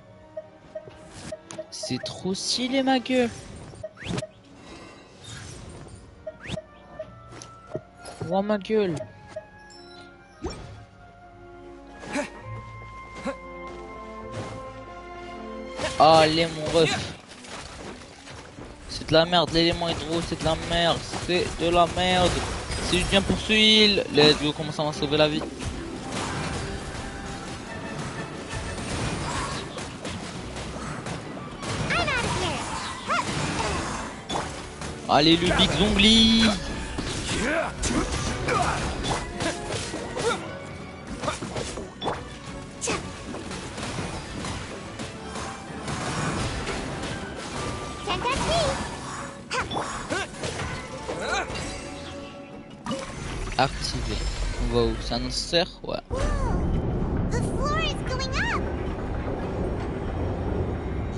C'est trop stylé, ma gueule! Ouah, ma gueule! Allez, mon ref! C'est de la merde, l'élément hydro, c'est de la merde, c'est de la merde. C'est du bien pour ce heal. Let's go, comment ça m'a sauvé la vie. Allez, le big zongli. Activé. On va où? C'est un cerf? Ouais. The floor is going up.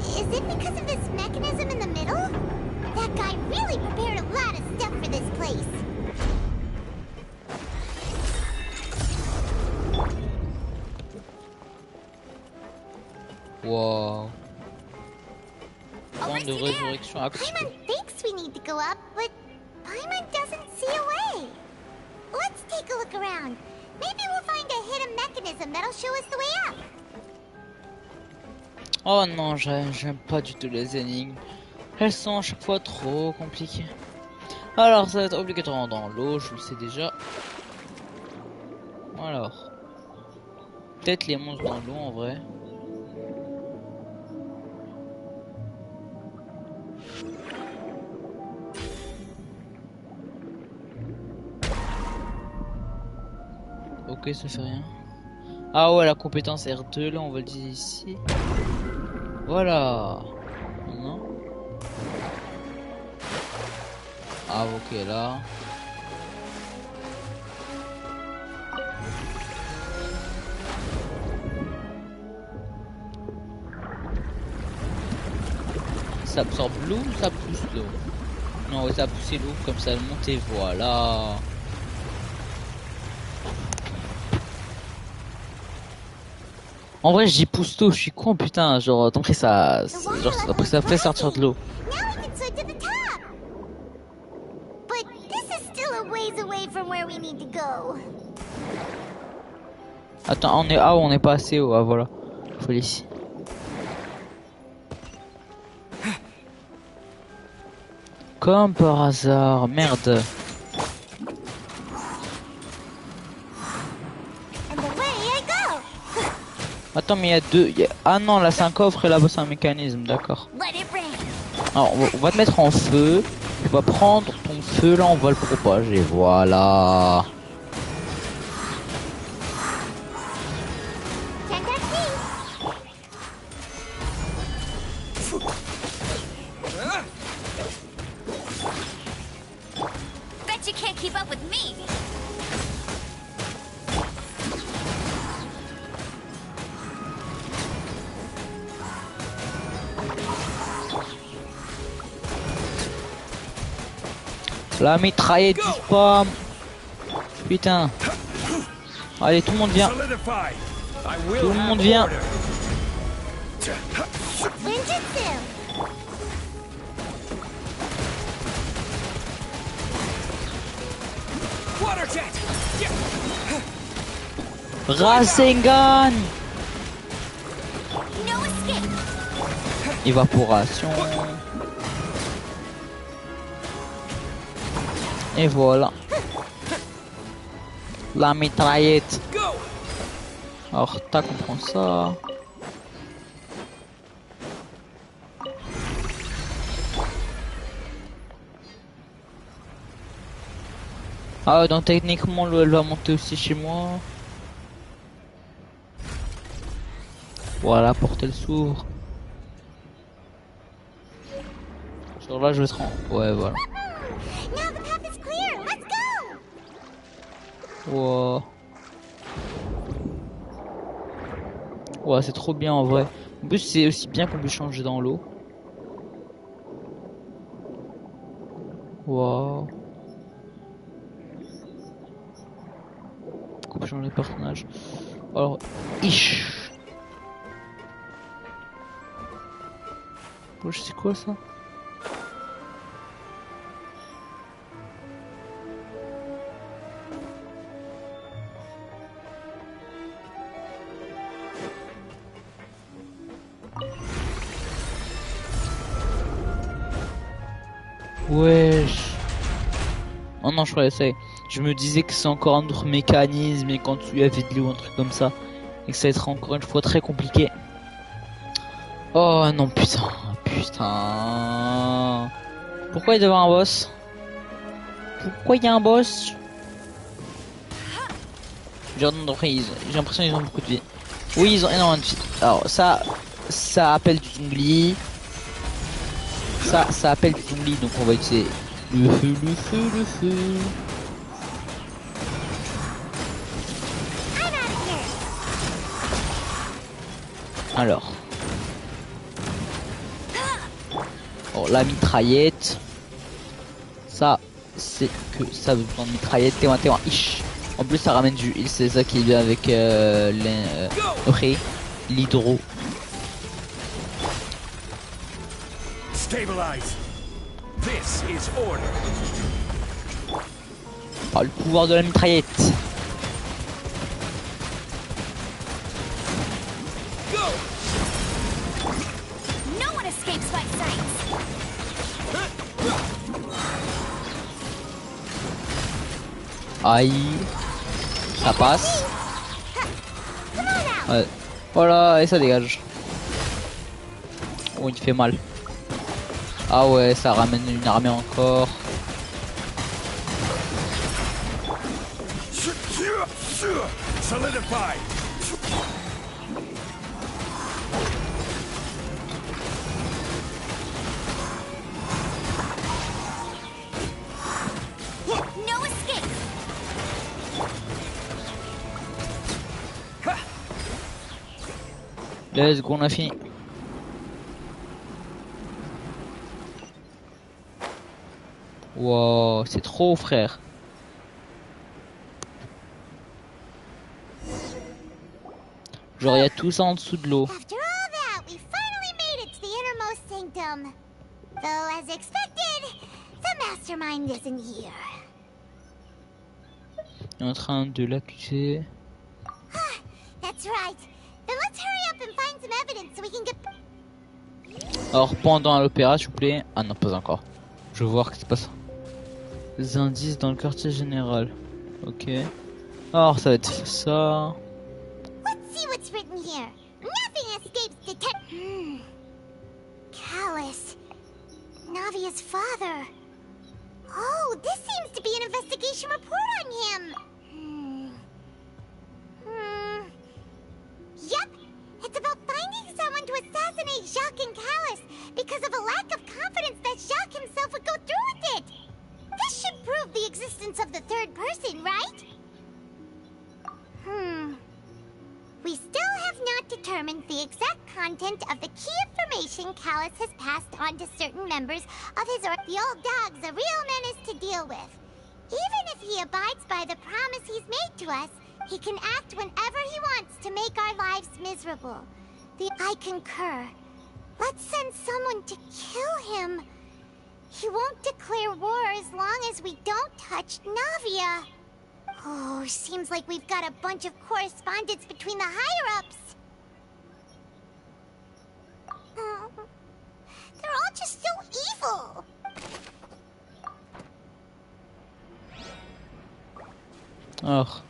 Is it because of this mechanism in the middle? That guy really prepared a lot of stuff for this place. Wow. Point de résurrection activé. Paimon thinks we need to go up, but Paimon doesn't see a way. Let's take a look around. Maybe we'll find a hidden mechanism that'll show us the way up. Oh non, j'aime pas du tout les énigmes. Elles sont à chaque fois trop compliquées. Alors, ça va être obligatoirement dans l'eau, je le sais déjà. Alors. Peut-être les monstres dans l'eau en vrai. Ok, ça fait rien. Ah ouais, la compétence R2, là, on va le dire ici. Voilà. Non. Ah ok, là. Ça absorbe l'eau ou ça pousse l'eau? Non, ouais, ça a poussé l'eau, comme ça elle monte et voilà. En vrai, j'y pousse l'eau, je suis con, putain. Genre, après ça fait sortir de l'eau. Now we can switch to the top. But this is still a ways away from where we need to go. Attends, on est ah, on est pas assez haut. Ah voilà, faut aller ici. Comme par hasard, merde. Attends, mais il y a deux. Ah non, là c'est un coffre et là-bas c'est un mécanisme, d'accord. Alors on va te mettre en feu. Tu vas prendre ton feu là, on va le propager. Voilà. Bet you can't keep up with me. La mitraillette du spam. Putain. Allez, tout le monde vient. Tout le monde vient. Rasengan. Évaporation. Et voilà. La mitraillette. Alors, tac, on prend ça. Ah, donc techniquement, elle va monter aussi chez moi. Voilà, la porte elle s'ouvre. Sur là, je vais se rendre. Ouais, voilà. Wow. Ouais, c'est trop bien en vrai. En plus, c'est aussi bien qu'on peut changer dans l'eau. Wow. On peut changer les personnages. Alors, ish. Oh, je sais quoi ça? Wesh. Oh non, je croyais ça. Je me disais que c'est encore un autre mécanisme et quand tu avais de l'eau ou un truc comme ça. Et que ça va être encore une fois très compliqué. Oh non, putain. Putain. Pourquoi il doit y avoir un boss? Pourquoi il y a un boss? J'ai l'impression qu'ils ont beaucoup de vie. Oui, ils ont énormément de vie. Alors ça appelle du zombie. Ça appelle du zombie, donc on va utiliser le feu, le feu, le feu. Alors. Oh, la mitraillette. Ça, c'est que ça a besoin de mitraillette. T'es loin. Ish. En plus, ça ramène du heal, c'est ça qui est bien avec l'hydro. Par le pouvoir de la mitraillette. Aïe. Ça passe. Ouais. Voilà, et ça dégage. Oh, il fait mal. Ah ouais, ça ramène une armée encore. Solidify. No escape. Let's go, on a fini. Wow, c'est trop, frère. Genre, il y a tout ça en dessous de l'eau. After all that, we finally made it to the innermost sanctum. Though, as expected, the mastermind isn't here. Il est en train de l'accuser. That's right. Then let's hurry up and find some evidence so we can get... Alors, pendant l'opéra, s'il vous plaît. Ah non, pas encore. Je veux voir ce qui se passe. Les indices dans le quartier général. Ok. Alors, ça va être ça. Let's see what's written here. Nothing escapes detection. Callus. Navia's father. Oh, this seems to be an investigation report on him. Yep. It's about finding someone to assassinate Jacques and Callus because of a lack of confidence that Jacques himself would go through with it. This should prove the existence of the third person, right? We still have not determined the exact content of the key information information Callus has passed on to certain members of his or the old dog's a real menace to deal with. Even if he abides by the promise he's made to us, he can act whenever he wants to make our lives miserable. I concur. Let's send someone to kill him. He won't declare war as long as we don't touch Navia. Oh, seems like we've got a bunch of correspondence between the higher-ups. They're all just so evil. Alors,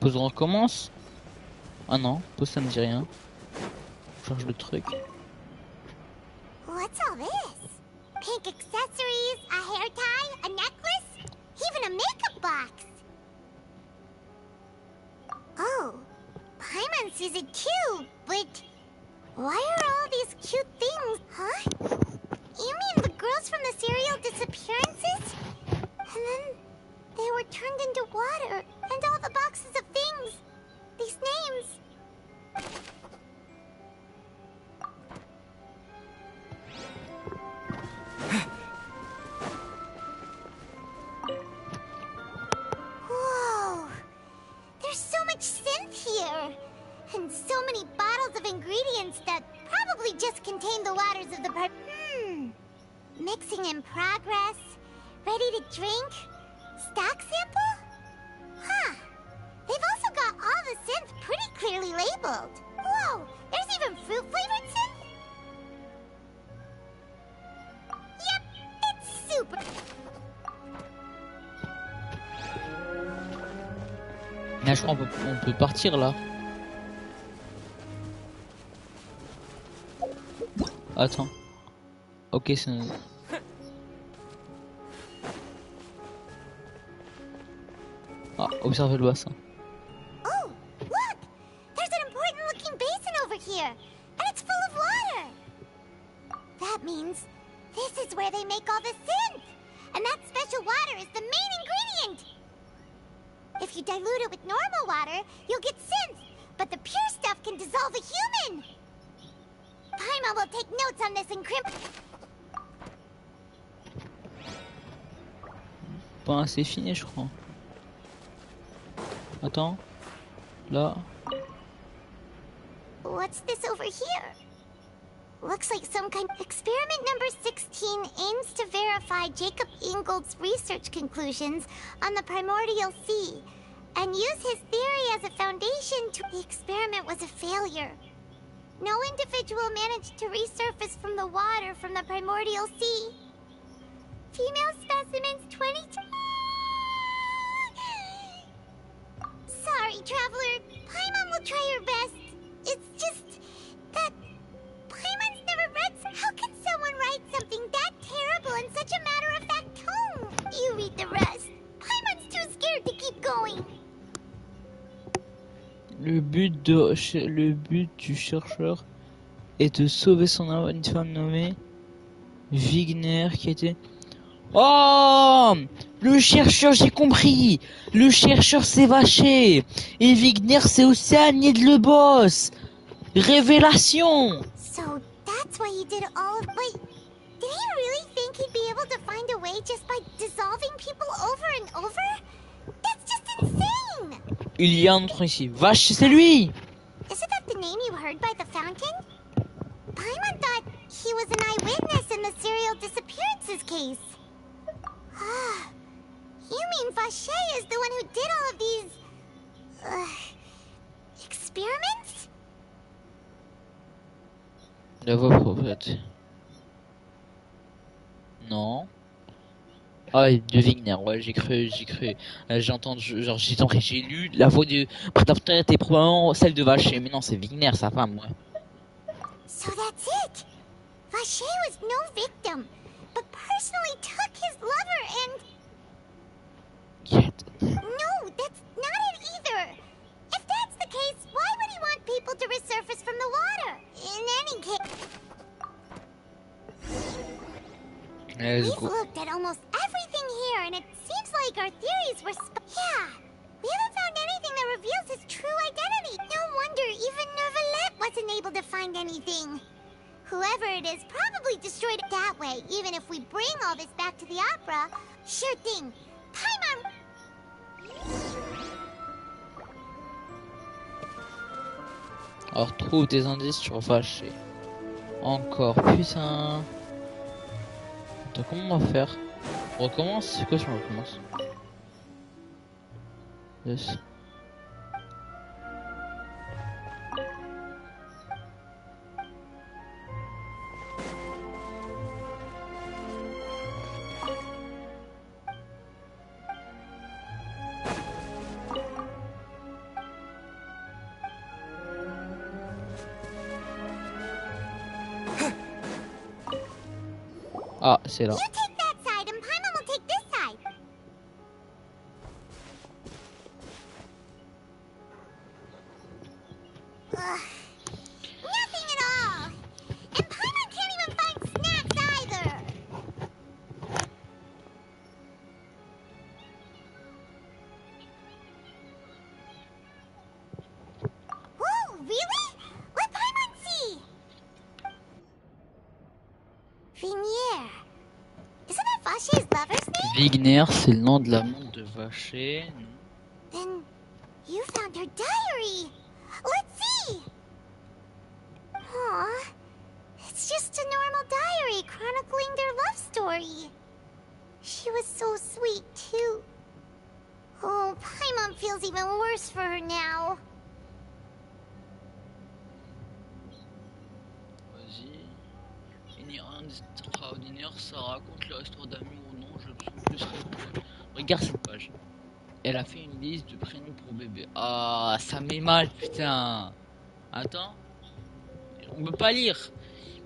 pause on recommence. Ah non, pause ça me dit rien. Je change le truc. What's all this? Pink accessories, a hair tie, a necklace, even a makeup box. Oh, Paimon sees it too, but why are all these cute things, huh? You mean the girls from the serial disappearances? And then they were turned into water, and all the boxes of things, these names. Whoa! There's so much synth here! And so many bottles of ingredients that probably just contain the waters of the Mixing in progress? Ready to drink? Stock sample? Huh. They've also got all the synth pretty clearly labeled. Whoa! There's even fruit-flavored synth? Yep, it's super... Là, je crois on peut partir là. Attends. Ok, c'est... Ah, observez le bassin. Oh, look! There's an important-looking basin over here, and it's full of water. That means this is where they make all the synth, and that special water is the main ingredient. If you dilute it with normal water, you'll get synth, but the pure stuff can dissolve a human. Paimon will take notes on this and crimp. Bon, c'est fini, je crois. Attends. Là. What's this over here? Looks like some kind... Experiment number 16 aims to verify Jacob Ingold's research conclusions on the primordial sea, and use his theory as a foundation to... The experiment was a failure. No individual managed to resurface from the water from the primordial sea. Female specimens 22... Sorry, Traveler. Paimon will try her best. It's just that Paimon's never read... How can someone write something that terrible in such a matter-of-fact tone? You read the rest. Paimon's too scared to keep going. Le but du chercheur est de sauver une femme nommée Wigner qui était... Oh! Le chercheur, j'ai compris! Le chercheur s'est vaché! Et Wigner s'est aussi allié de le boss! Révélation! So that's why he did all of... Wait, did he really think he'd be able to find a way just by dissolving people over and over? That's just insane! Il y a un autre ici. Vache, c'est lui! Isn't that the name you heard by the fountain? Paimon thought he was an eyewitness in the serial disappearances case. Ah, you mean Vache is the one who did all of these... experiments? La voix prophète. Non. Ah, de Wigner, ouais, j'ai cru. J'ai entendu, genre, j'ai lu la voix de prédateur était probablement celle de Vache, mais non, c'est Wigner, sa femme, ouais. So that's it! Vache was no victim, but personally took his lover and... Yet. No, that's not it either! If that's the case, why would he want people to resurface from the water? In any case... We've looked at almost everything here, and it seems like our theories were yeah! We haven't found anything that reveals his true identity! No wonder even Neuvillette wasn't able to find anything! Whoever it is probably destroyed it that way, even if we bring all this back to the opera. Sure thing. Paimon... Alors trouve des indices sur Vaché. Encore, putain. Attends, comment on va faire? On recommence? C'est quoi si on recommence? Yes. Ah, c'est là. You take that side and Paimon will take this side. Ugh. Nothing at all. And Paimon can't even find snacks either. Whoa, really? Let Paimon see. Vignier. Isn't that Vaché's lover's name? Vigner, c'est le nom de l'amant de Vaché. Then you found her diary. Let's see. Aw, it's just a normal diary chronicling their love story. She was so sweet too. Oh, Paimon feels even worse for her now. Il n'y a rien d'extraordinaire, ça raconte leur histoire d'amour ou non, je me sens plus pour... Regarde cette page. Elle a fait une liste de prénoms pour bébé. Ah, ça met mal, putain. Attends. On peut pas lire.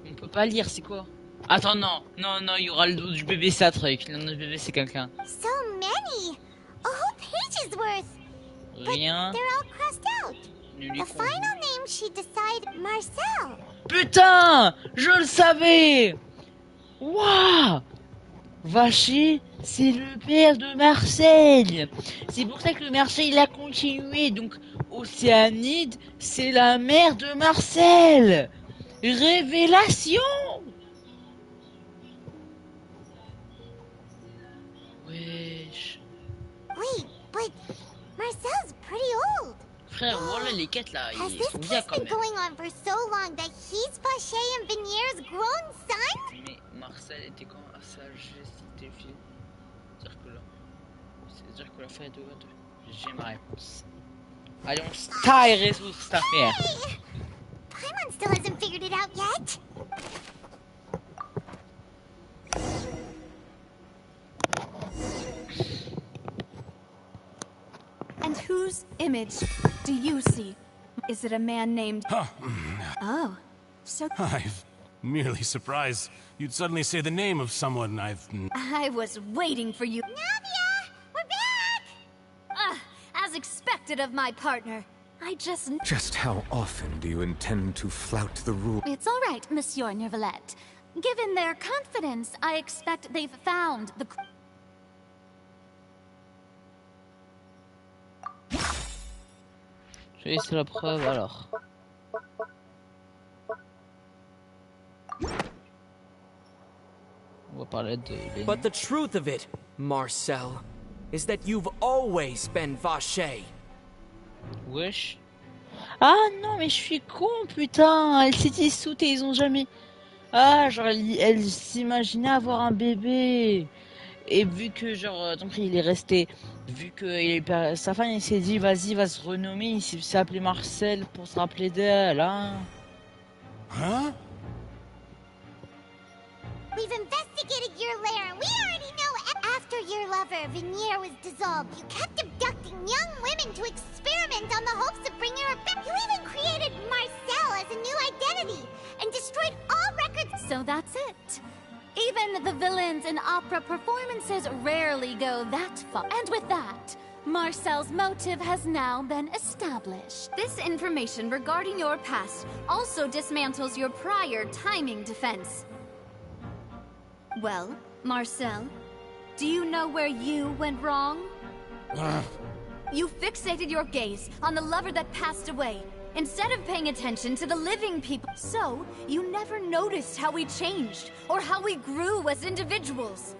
On peut pas lire, c'est quoi? Attends, non. Non, non, il y aura le dos du bébé, c'est un truc. Le nom du bébé, c'est quelqu'un. So many. A whole page's worth. Rien. But they're all crossed out. The final name she decided, Marcel. Putain, je le savais. Waouh. Vaché, c'est le père de Marcel. C'est pour ça que le Marcel il a continué. Donc Océanide, c'est la mère de Marcel. Révélation. Wesh. Wait, but Marcel's pretty old. Frère, voilà les quêtes là, Has ils this sont bien case quand been même. going on for so long that he's Vaché and Vignier's grown son? Mais Marcel était quand à sa gesticité fille. C'est-à-dire que la fin est de 22. J'ai ma réponse. Allez, on se taille résoudre cette affaire. Hey! Paimon still hasn't figured it out yet. And whose image do you see? Is it a man named... Oh, so... I'm merely surprised you'd suddenly say the name of someone I've... I was waiting for you. Navia! We're back! As expected of my partner. I just... Just how often do you intend to flout the rule? It's all right, Monsieur Neuvillette. Given their confidence, I expect they've found the... Je vais laisser la preuve alors. On va parler de... But the truth of it, Marcel, is that you've always been Vaché. Wesh. Ah non, mais je suis con, putain. Elle s'est dissoute et ils ont jamais... Ah, genre, elle s'imaginait avoir un bébé. Et vu que, genre, donc il est resté... Vu que sa femme, il s'est dit, vas-y, va se renommer. Il s'est appelé Marcel pour se rappeler d'elle, hein. Huh? We've investigated your lair, and we already know after your lover, Vignier, was dissolved, you kept abducting young women to experiment on the hopes of bringing her back. You even created Marcel as a new identity, and destroyed all records. So that's it. Even the villains in opera performances rarely go that far. And with that, Marcel's motive has now been established. This information regarding your past also dismantles your prior timing defense. Well, Marcel, do you know where you went wrong? You fixated your gaze on the lover that passed away, instead of paying attention to the living people. So, you never noticed how we changed, or how we grew as individuals.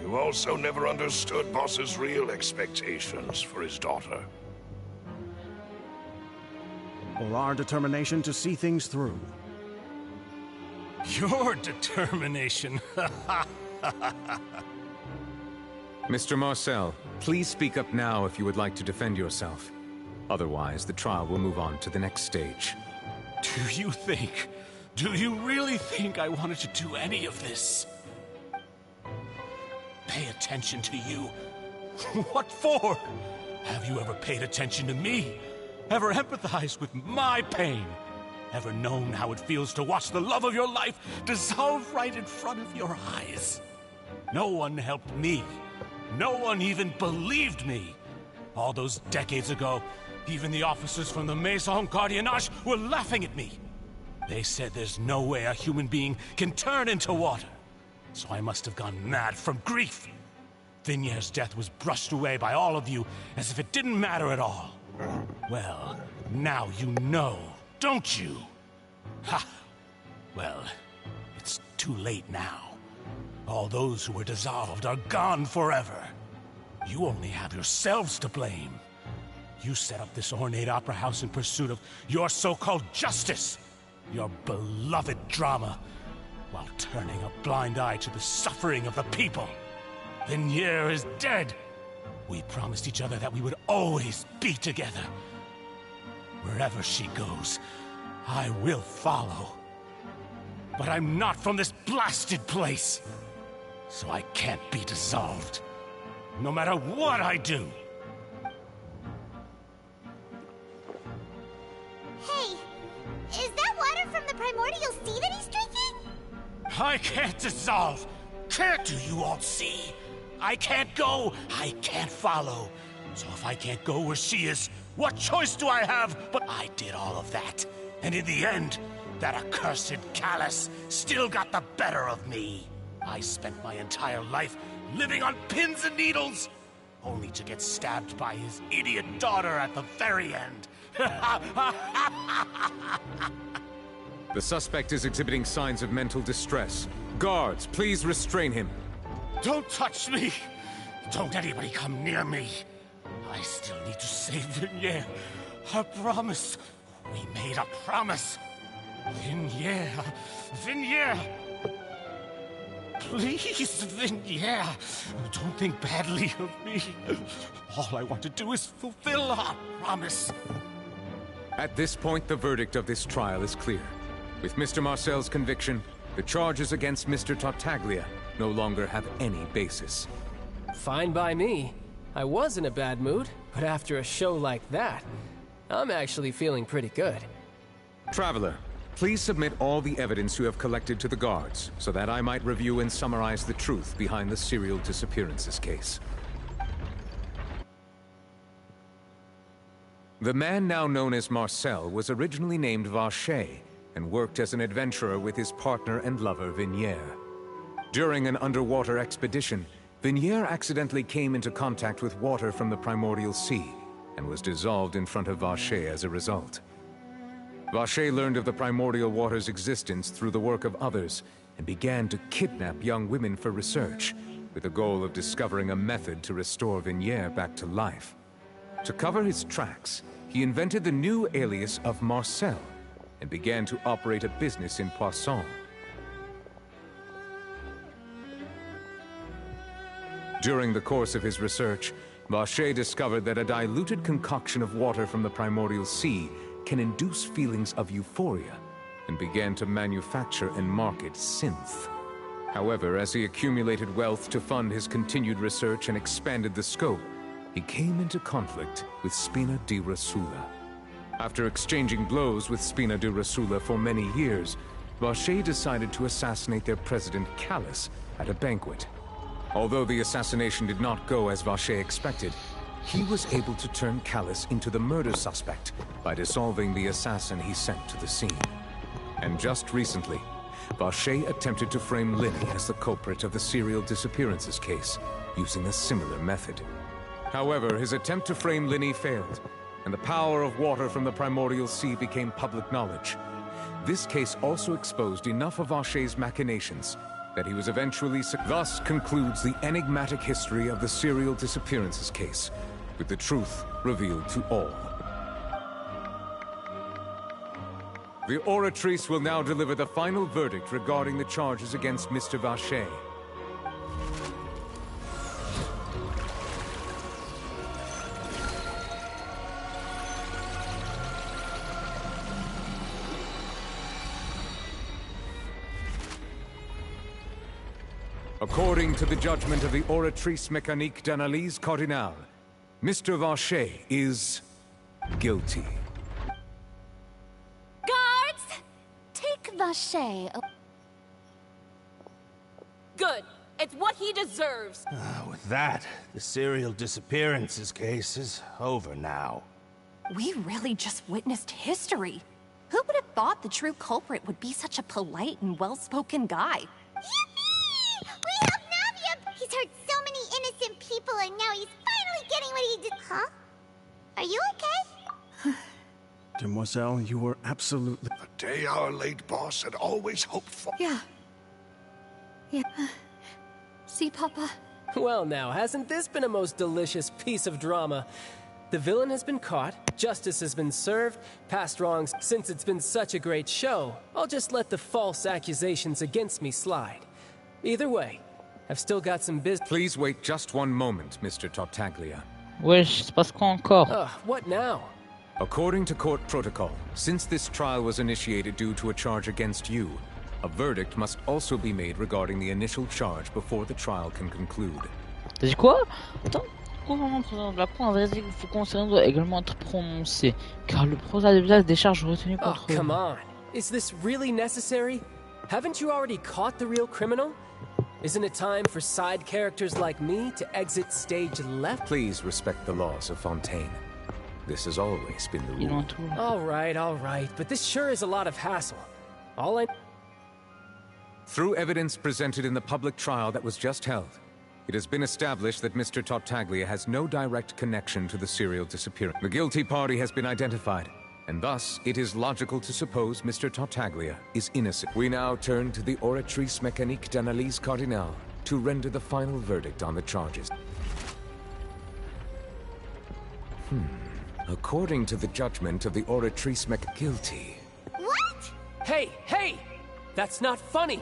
You also never understood Boss's real expectations for his daughter. Or our determination to see things through. Your determination. Mr. Marcel, please speak up now if you would like to defend yourself. Otherwise, the trial will move on to the next stage. Do you really think I wanted to do any of this? Pay attention to you? What for? Have you ever paid attention to me? Ever empathized with my pain? Ever known how it feels to watch the love of your life dissolve right in front of your eyes? No one helped me. No one even believed me. All those decades ago, even the officers from the Maison Gardiennage were laughing at me. They said there's no way a human being can turn into water. So I must have gone mad from grief. Vignier's death was brushed away by all of you as if it didn't matter at all. Well, now you know, don't you? Ha! Well, it's too late now. All those who were dissolved are gone forever. You only have yourselves to blame. You set up this ornate opera house in pursuit of your so-called justice, your beloved drama, while turning a blind eye to the suffering of the people. Vignier is dead. We promised each other that we would always be together. Wherever she goes, I will follow. But I'm not from this blasted place, so I can't be dissolved, no matter what I do. Hey, is that water from the primordial sea that he's drinking? I can't dissolve. Can't do you all see? I can't go. I can't follow. So if I can't go where she is, what choice do I have? But I did all of that. And in the end, that accursed Callus still got the better of me. I spent my entire life living on pins and needles, only to get stabbed by his idiot daughter at the very end. The suspect is exhibiting signs of mental distress. Guards, please restrain him. Don't touch me! Don't anybody come near me! I still need to save Vignier. I promise. We made a promise. Vignier. Vignier! Please, Vignier. Don't think badly of me. All I want to do is fulfill our promise. At this point, the verdict of this trial is clear. With Mr. Marcel's conviction, the charges against Mr. Tartaglia no longer have any basis. Fine by me. I was in a bad mood, but after a show like that, I'm actually feeling pretty good. Traveler, please submit all the evidence you have collected to the guards, so that I might review and summarize the truth behind the serial disappearances case. The man now known as Marcel was originally named Vacher, and worked as an adventurer with his partner and lover Vignier. During an underwater expedition, Vignier accidentally came into contact with water from the primordial sea, and was dissolved in front of Vacher as a result. Vacher learned of the primordial water's existence through the work of others, and began to kidnap young women for research, with the goal of discovering a method to restore Vignier back to life. To cover his tracks, he invented the new alias of Marcel, and began to operate a business in Poisson. During the course of his research, Vacher discovered that a diluted concoction of water from the primordial sea can induce feelings of euphoria, and began to manufacture and market synth. However, as he accumulated wealth to fund his continued research and expanded the scope, he came into conflict with Spina di Rosula. After exchanging blows with Spina di Rosula for many years, Vacher decided to assassinate their president Callus at a banquet. Although the assassination did not go as Vacher expected, he was able to turn Callus into the murder suspect by dissolving the assassin he sent to the scene. And just recently, Vacher attempted to frame Linny as the culprit of the serial disappearances case, using a similar method. However, his attempt to frame Linny failed, and the power of water from the primordial sea became public knowledge. This case also exposed enough of Vache's machinations that he was eventually thus concludes the enigmatic history of the serial disappearances case, with the truth revealed to all. The Oratrice will now deliver the final verdict regarding the charges against Mr. Vache. According to the judgment of the Oratrice Mécanique d'Analyse Cardinale, Mr. Vache is guilty. Guards! Take Vache. Good. It's what he deserves. With that, the serial disappearances case is over now. We really just witnessed history. Who would have thought the true culprit would be such a polite and well-spoken guy? We have Navia! He's hurt so many innocent people and now he's finally getting what he did. Huh? Are you okay? Demoiselle, you were absolutely... The day our late boss had always hoped for. Yeah. See, Papa? Well now, hasn't this been a most delicious piece of drama? The villain has been caught, justice has been served, past wrongs. Since it's been such a great show, I'll just let the false accusations against me slide. Either way, I've still got some business. Please wait just one moment, Mr. Tartaglia. Wesh, c'est pas quoi encore? What now? According to court protocol, since this trial was initiated due to a charge against you, a verdict must also be made regarding the initial charge before the trial can conclude. T'as dit quoi? Attends, le gouvernement président de la Cour a dit qu'il faut concerner doit également être prononcé, car le procès de visage des charges retenues contre eux. Come on. Is this really necessary? Haven't you already caught the real criminal? Isn't it time for side characters like me to exit stage left? Please respect the laws of Fontaine. This has always been the rule. All right, but this sure is a lot of hassle. Through evidence presented in the public trial that was just held, it has been established that Mr. Tartaglia has no direct connection to the serial disappearance. The guilty party has been identified, and thus it is logical to suppose Mr. Tartaglia is innocent. We now turn to the Oratrice Mécanique d'Analyse Cardinale to render the final verdict on the charges. According to the judgment of the Oratrice guilty. What? Hey! That's not funny!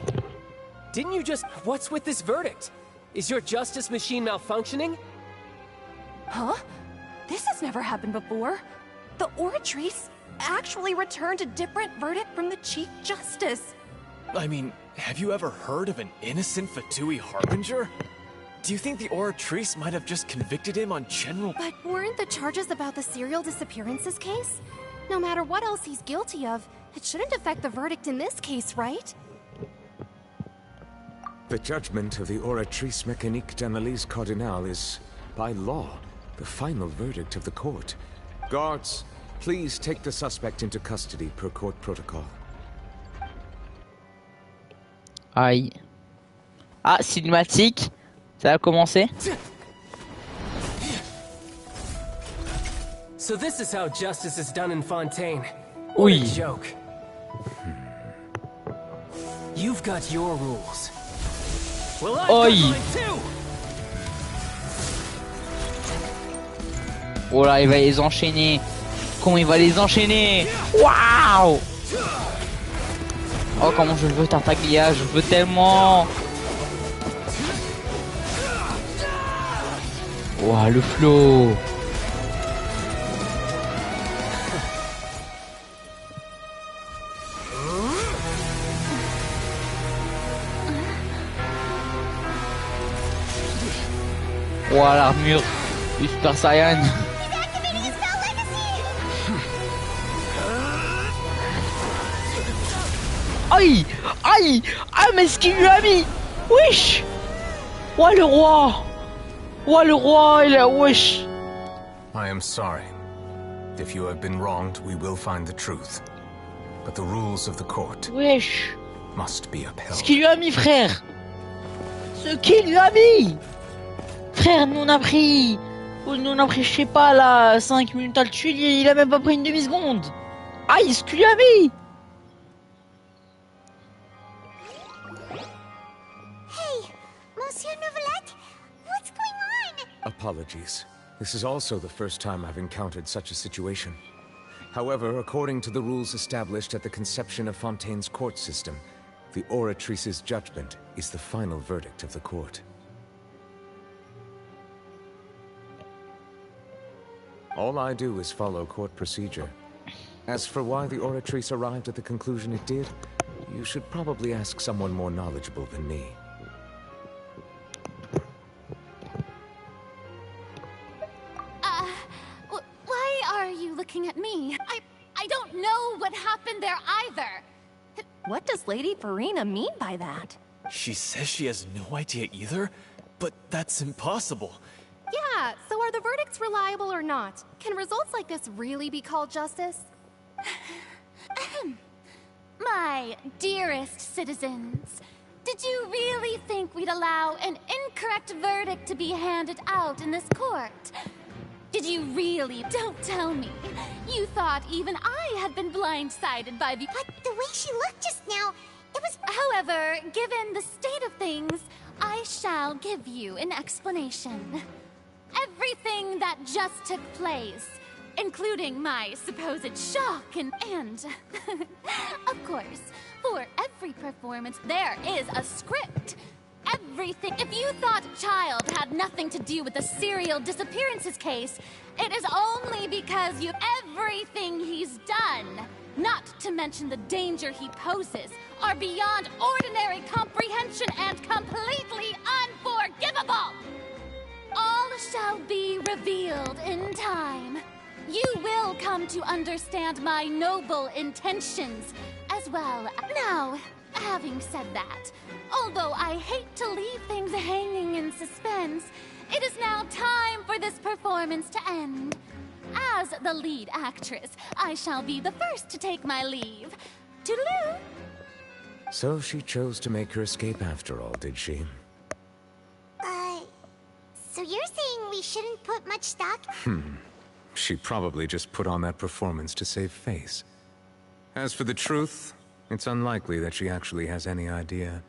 Didn't you just... What's with this verdict? Is your justice machine malfunctioning? Huh? This has never happened before. The Oratrice actually returned a different verdict from the Chief Justice. I mean, have you ever heard of an innocent Fatui Harbinger? Do you think the Oratrice might have just convicted him on general... But weren't the charges about the serial disappearances case? No matter what else he's guilty of, it shouldn't affect the verdict in this case, right? The judgment of the Oratrice Mécanique d'Analyse Cardinale is, by law, the final verdict of the court. Guards, please take the suspect into custody per court protocol. Aïe. Ah, cinématique. Ça a commencé. So this is how justice is done in Fontaine. What Oui. a joke. You've got your rules. Well, I've got mine too. Oh là, il va les enchaîner. Comment il va les enchaîner? Waouh! Oh, comment je le veux, Tartaglia, je veux tellement. Waouh, le flow. Waouh, l'armure du Super Saiyan. Aïe! Aïe! Ah, mais ce qu'il lui a mis! Wesh! Ouah, le roi! Ouah, le roi, il a... Wesh! I am sorry. If you have been wronged, we will find the truth. But the rules of the court Wesh! must be upheld. Ce qu'il lui a mis, frère! Ce qu'il lui a mis! Frère, nous on a pris... Oh, nous on a pris, je sais pas, là, 5 minutes à le tuer, il a même pas pris une demi-seconde. Ah, il se lui avait. Hey, Monsieur Neuvillette, what's going on? Apologies. This is also the first time I've encountered such a situation. However, according to the rules established at the conception of Fontaine's court system, the Oratrice's judgment is the final verdict of the court. All I do is follow court procedure. As for why the Oratrice arrived at the conclusion it did, you should probably ask someone more knowledgeable than me. Why are you looking at me? I don't know what happened there either. What does Lady Farina mean by that? She says she has no idea either, but that's impossible. Yeah, so are the verdicts reliable or not? Can results like this really be called justice? My dearest citizens, did you really think we'd allow an incorrect verdict to be handed out in this court? Did you really? Don't tell me. You thought even I had been blindsided by the... But the way she looked just now, it was... However, given the state of things, I shall give you an explanation. Everything that just took place, including my supposed shock and of course, for every performance there is a script. Everything. If you thought Child had nothing to do with the serial disappearances case, it is only because everything he's done, not to mention the danger he poses, are beyond ordinary comprehension and completely unforgivable. All shall be revealed in time. You will come to understand my noble intentions as well. Now, having said that, although I hate to leave things hanging in suspense, it is now time for this performance to end. As the lead actress, I shall be the first to take my leave. Toodaloo! So she chose to make her escape after all, did she? So you're saying we shouldn't put much stock? She probably just put on that performance to save face. As for the truth, it's unlikely that she actually has any idea.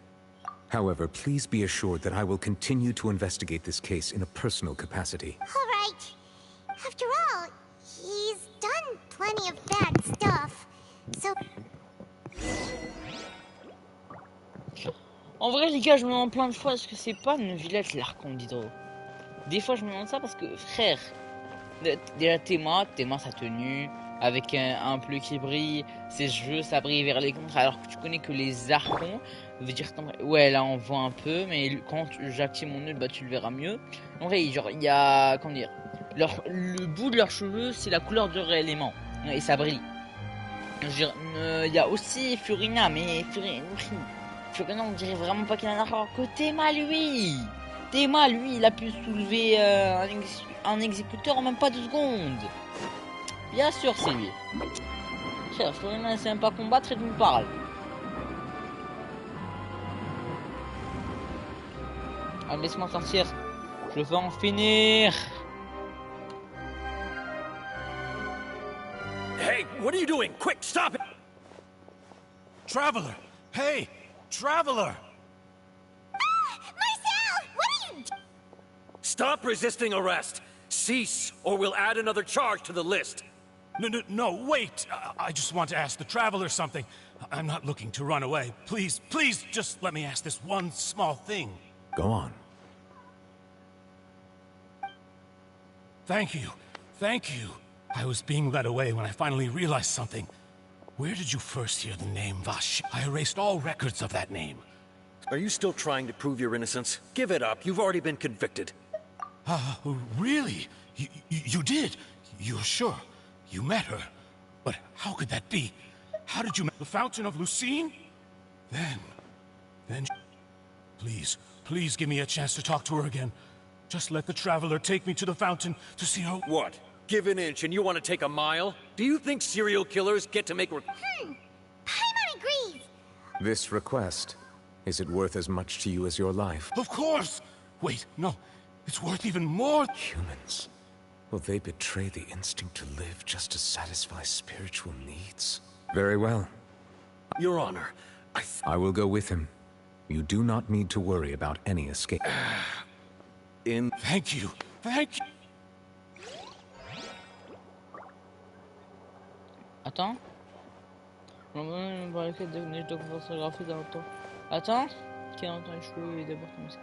However, please be assured that I will continue to investigate this case in a personal capacity. All right. After all, he's done plenty of bad stuff. So... En vrai, les gars, je me demande plein de fois, est-ce que c'est pas Neuvillette l'archon d'Hydro? Des fois, je me demande ça parce que, frère, déjà Théma sa tenue, avec un bleu qui brille, ses cheveux, ça brille vers les contres, alors que tu connais que les archons, veut dire, ouais, là on voit un peu, mais quand j'active mon œil, bah tu le verras mieux. En vrai, genre, il y a, comment dire, le bout de leurs cheveux, c'est la couleur de leur élément, et ça brille. Il y a aussi Furina, mais Furina, on dirait vraiment pas qu'il a un arc, alors que Théma, lui, il a pu soulever un exécuteur en même pas 2 secondes. Bien sûr, c'est lui. Cher, Florina ne sait même pas combattre et tu me parles. Ah, laisse-moi sortir. Je veux en finir. Hey, what are you doing? Quick, stop it! Traveler! Hey, Traveler! Marcel! What are you... Stop resisting arrest! Cease, or we'll add another charge to the list. No, wait! I just want to ask the Traveler something. I'm not looking to run away. Please, just let me ask this one small thing. Go on. Thank you. I was being led away when I finally realized something. Where did you first hear the name Vash? I erased all records of that name. Are you still trying to prove your innocence? Give it up. You've already been convicted. Really? You did? You're sure? You met her? But how could that be? How did you meet the Fountain of Lucine? Then... Please give me a chance to talk to her again. Just let the Traveler take me to the fountain to see her... What? Give an inch and you want to take a mile? Do you think serial killers get to make... Paimon agrees! This request, is it worth as much to you as your life? Of course! Wait, no. It's worth even more... Humans. Will they betray the instinct to live just to satisfy spiritual needs? Very well. Your Honor, I will go with him. You do not need to worry about any escape. Thank you. Thank you. Attends. Attends. Qui a entendu jouer d'abord comme ça.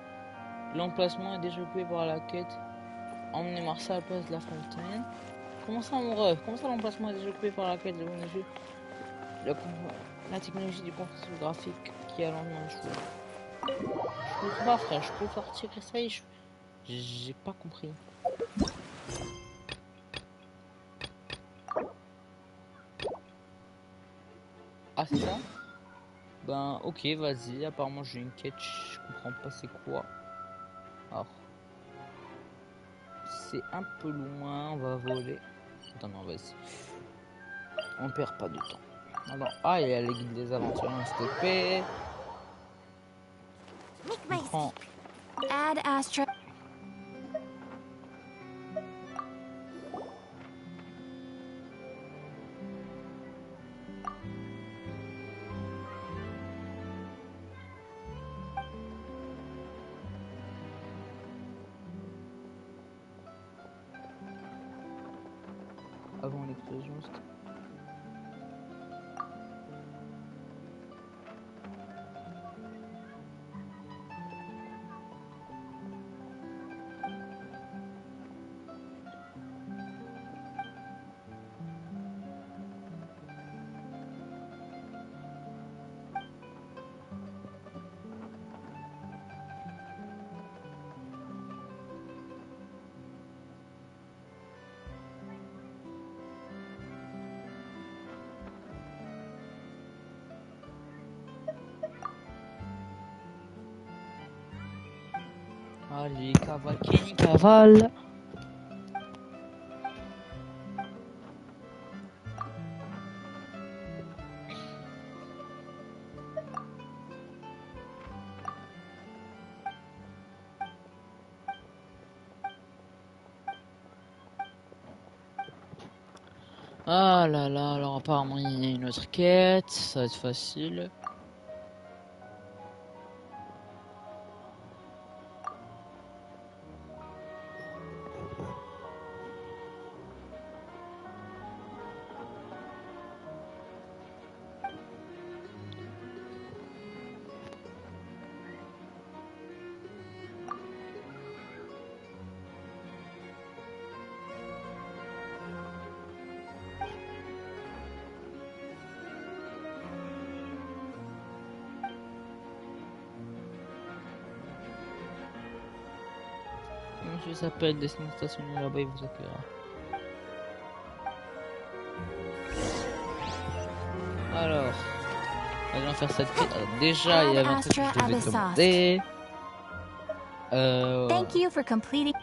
L'emplacement est déjà occupé par la quête. Emmener Marcel à la place de la fontaine. Comment ça, mon rêve? Comment ça, l'emplacement est déjà occupé par la quête? La technologie du compression graphique qui a l'endemain de jouer. Je comprends pas, frère. Je peux faire tirer ça et j'ai pas compris. Ah, c'est ça? Ben, ok, vas-y. Apparemment, j'ai une quête. Je comprends pas c'est quoi. Alors. C'est un peu loin. On va voler. Attends, non, vas-y. On perd pas de temps. Alors, ah, il y a les guides des aventuriers en STP. On prend... Add Astra. Avant l'explosion, c'était... Allez, cavale, Kenny, cavale. Ah là là, alors apparemment il y a une autre quête, ça va être facile. Monsieur s'appelle, destination stationnée là-bas, il vous accueillera. Alors, allons faire cette quête. Alors, déjà, il y avait un truc que je devais demander. Thank you for completing.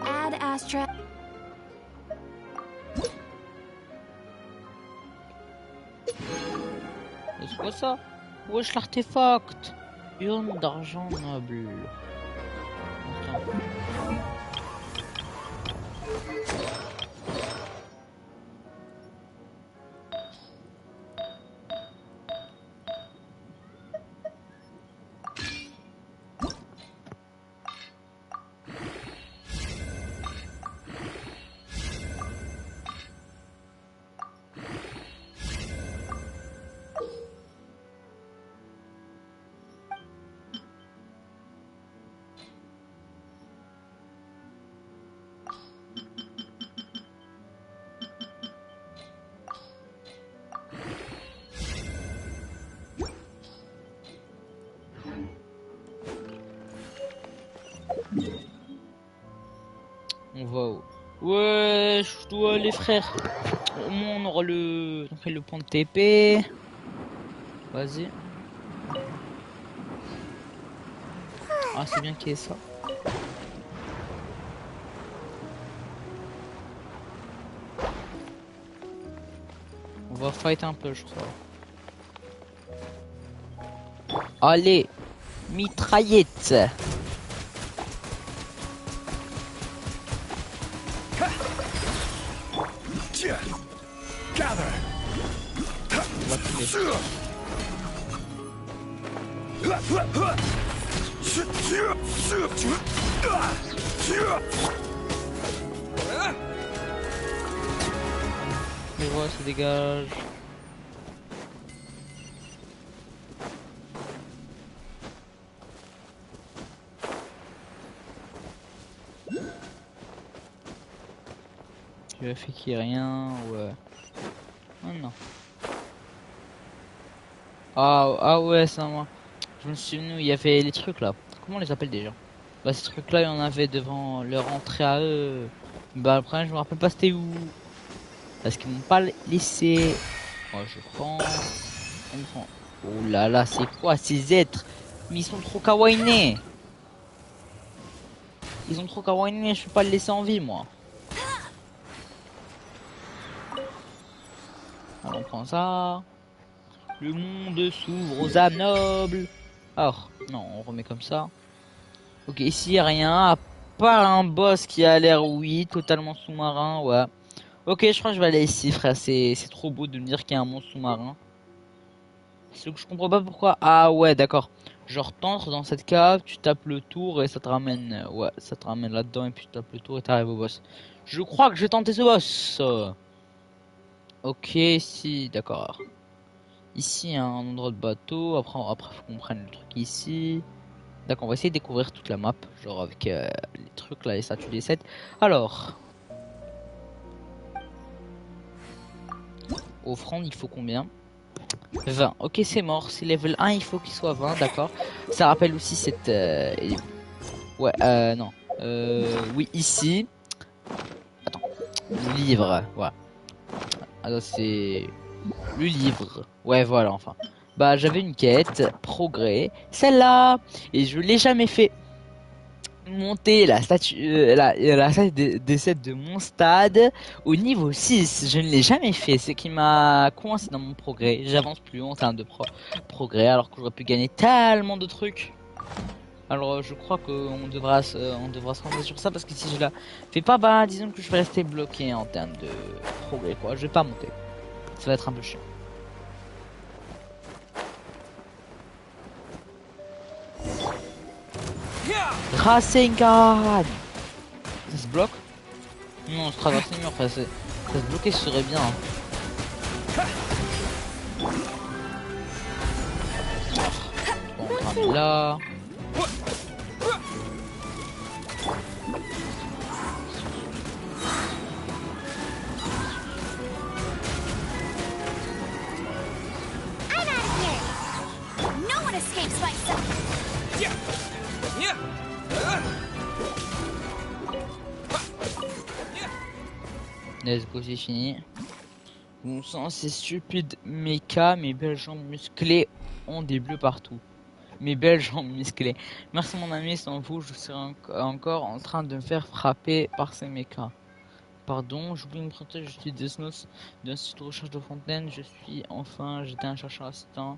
Add Astra. C'est quoi ça? Wesh, l'artefact! Urne d'argent noble. Attends. On va où? Ouais, je dois aller, frère. Au moins, on aura le point de TP. Vas-y. Ah, c'est bien qu'il y ait ça. On va fight un peu, je crois. Allez, mitraillette. On va tomber. Mais voilà, ça dégage. Tu as fait qu'il y ait rien, ouais. Oh non. Ah ouais, ça moi. Je me souviens, il y avait les trucs là. Comment on les appelle déjà? Bah ces trucs là, il y en avait devant leur entrée à eux. Bah après, je me rappelle pas c'était où. Parce qu'ils m'ont pas laissé. Moi je prends. On prend. Oh là là, c'est quoi ces êtres? Mais ils sont trop kawaiinés. Ils sont trop kawaiinés, je peux pas le laisser en vie moi. Alors on prend ça. Le monde s'ouvre aux âmes nobles. Alors, non, on remet comme ça. Ok, ici y'a rien, à part un boss qui a l'air, oui, totalement sous-marin, ouais. Ok, je crois que je vais aller ici, frère. C'est trop beau de me dire qu'il y a un monstre sous-marin. Ce que je comprends pas pourquoi. Ah ouais, d'accord. Genre, t'entres dans cette cave, tu tapes le tour et ça te ramène. Ouais, ça te ramène là-dedans et puis tu tapes le tour et t'arrives au boss. Je crois que je vais tenter ce boss. Ok, si, d'accord. Ici, il y a un endroit de bateau. Après faut qu'on prenne le truc ici. D'accord, on va essayer de découvrir toute la map. Genre avec les trucs là, les statues des 7. Alors. Offrande, il faut combien? 20. Ok, c'est mort. C'est level 1, il faut qu'il soit 20, d'accord. Ça rappelle aussi cette... Ouais, non. Oui, ici. Attends. Le livre, voilà. Alors, c'est... Le livre. Ouais, voilà, enfin. Bah, j'avais une quête, progrès. Celle-là. Et je l'ai jamais fait. Monter la statue, la statue des 7 de mon stade au niveau 6. Je ne l'ai jamais fait. C'est qui m'a coincé dans mon progrès. J'avance plus en termes de progrès alors que j'aurais pu gagner tellement de trucs. Alors je crois qu'on devra on devra se rendre sur ça parce que si je la fais pas, bah disons que je vais rester bloqué en termes de progrès quoi. Je vais pas monter. Ça va être un peu chiant. Rasengan. Ça se bloque? Non, on se traverse les murs, enfin, ça se bloquer ce serait bien. Bon, on ramène là. Let's go, c'est fini. Bon sang, c'est stupide. Mecha, mes belles jambes musclées ont des bleus partout. Mes belles jambes musclées. Merci mon ami, sans vous, je serais encore en train de me faire frapper par ces mechas. Pardon, j'oublie de me présenter, je suis Desnos d'un site de recherche de fontaine. J'étais un chercheur assistant.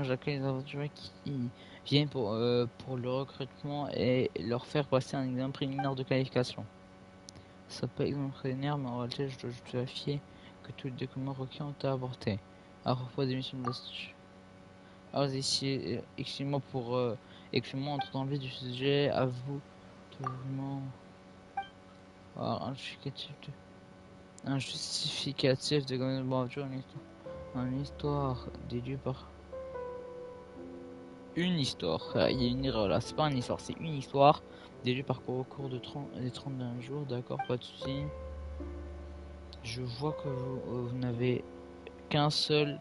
J'accueille les aventuriers qui viennent pour le recrutement et leur faire passer un examen préliminaire de qualification. Ça peut être examen préliminaire, mais en réalité, je dois juste vérifier que tous les documents requis ont été apportés. À propos des missions de l'Institut. Alors ici, excusez-moi pour... excusez-moi, entre dans le vif du sujet, à vous, totalement... Alors, un justificatif de aventure, une histoire déduite par... Une histoire, il y a une erreur là, c'est pas une histoire, c'est une histoire déduite par au cours de 31 jours, d'accord, pas de soucis. Je vois que vous n'avez qu'un seul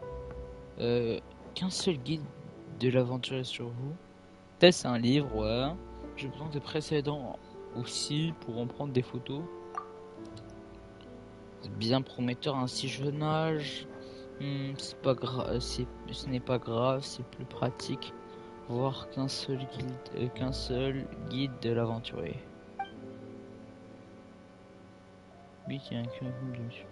guide de l'aventure sur vous. Peut-être c'est un livre, ouais. J'ai besoin des précédents aussi pour en prendre des photos. C'est bien prometteur à un si jeune âge. C'est pas grave, ce n'est pas grave, c'est plus pratique voir qu'un seul guide de l'aventurier. Oui, il y a un curriculum de monsieur.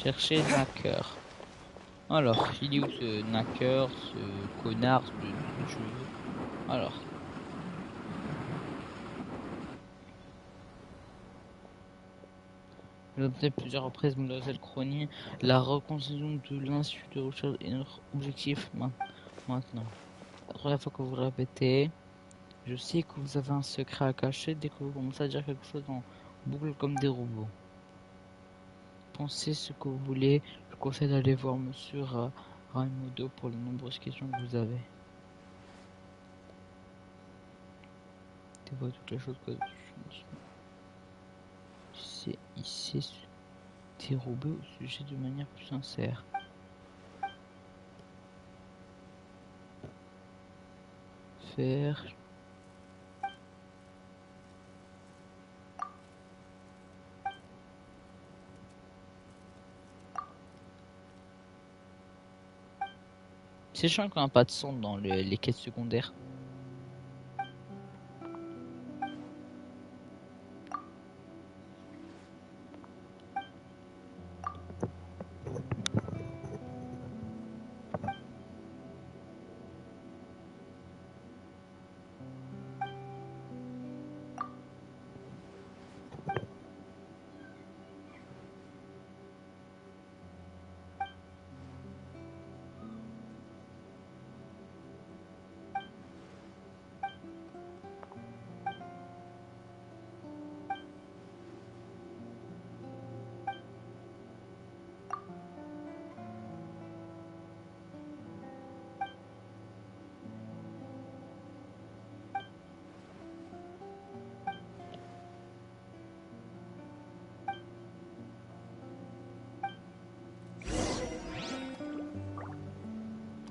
Chercher Knacker. Alors, il est où ce Knacker, ce connard, ce tout ce que tu veux. Alors. J'ai obtenu plusieurs reprises Mademoiselle Crony. La reconstitution de l'Institut de recherche est notre objectif maintenant. La première fois que vous le répétez, je sais que vous avez un secret à cacher dès que vous commencez à dire quelque chose en boucle comme des robots. Pensez ce que vous voulez. Je conseille d'aller voir Monsieur Raimondo pour les nombreuses questions que vous avez. Tu vois toutes les choses que il sait dérober au sujet de manière plus sincère. Faire. C'est chiant qu'on n'a pas de son dans les quêtes secondaires.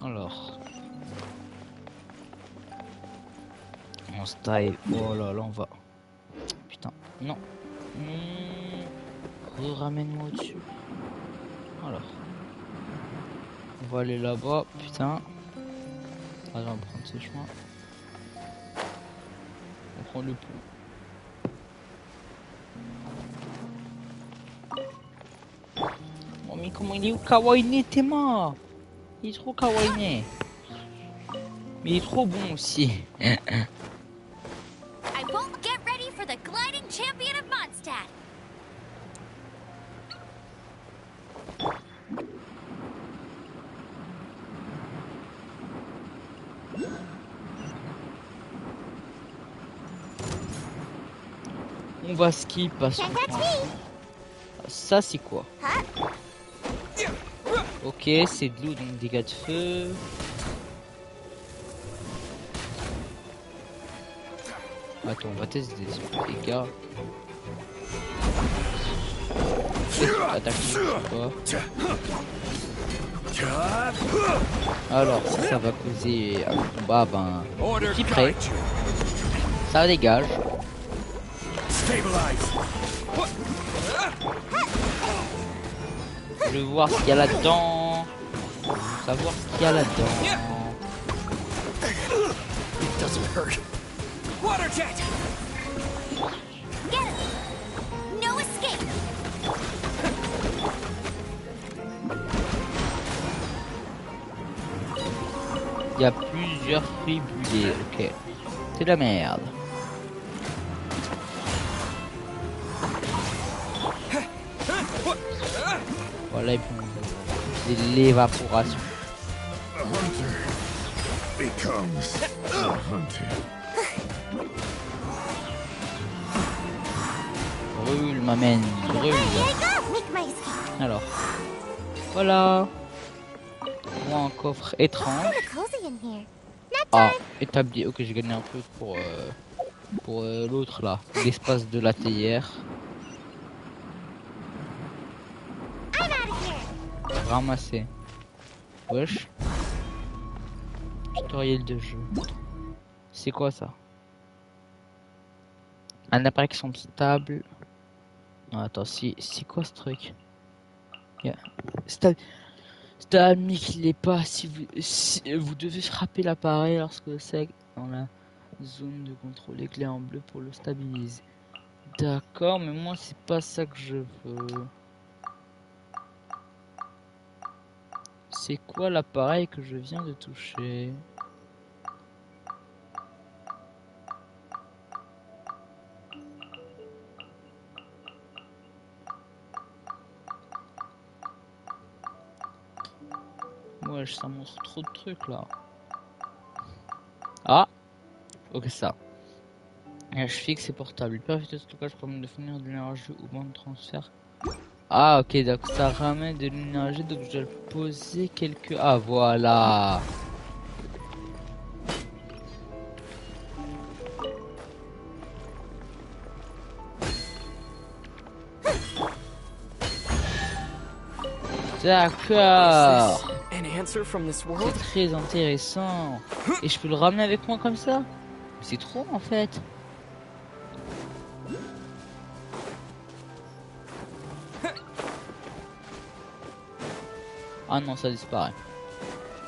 Alors. On style. Oh là là, on va. Putain, non. Ramène-moi au-dessus. Alors. On va aller là-bas. Putain. Allez, on va prendre ce chemin. On prend le pont. Oh, mais comment il est où Kawaii Tema? Il est trop kawaii. Mais il est trop bon aussi. I won't get ready for the gliding champion of Mondstadt. On va skip parce que ça c'est quoi? Ok, c'est de l'eau donc dégâts de feu. Attends, on va tester des dégâts. Attaque, je sais pas. Alors, si ça va causer un combat, ben, je suis prêt. Ça dégage. Je veux voir ce qu'il y a là-dedans. Savoir ce qu'il y a là-dedans. It doesn't hurt. Water jet. Get it. No escape. Il y a plusieurs fruits brûlés. Ok. C'est de la merde. Voilà, et puis c'est l'évaporation. Brûle, m'amène, brûle. Alors, voilà. Moi, un coffre étrange. Ah, établi. Ok, j'ai gagné un peu pour l'autre là. L'espace de la théière. Ramasser. Wesh. Tutoriel de jeu. C'est quoi ça? Un appareil qui semble stable. Non, attends, c'est quoi ce truc? Yeah. Stable, mais qu'il n'est pas. Si vous devez frapper l'appareil lorsque c'est dans la zone de contrôle éclair en bleu pour le stabiliser. D'accord, mais moi c'est pas ça que je veux. C'est quoi l'appareil que je viens de toucher? Ouais, ça montre trop de trucs là. Ah! Ok, ça. Je fixe et portable. Il permet de stockage permet de fournir de l'énergie ou bon de transfert. Ah, ok, donc ça ramène de l'énergie, donc je dois le poser quelque. Ah, voilà. D'accord. C'est très intéressant. Et je peux le ramener avec moi comme ça? C'est trop en fait. Ah non, ça disparaît.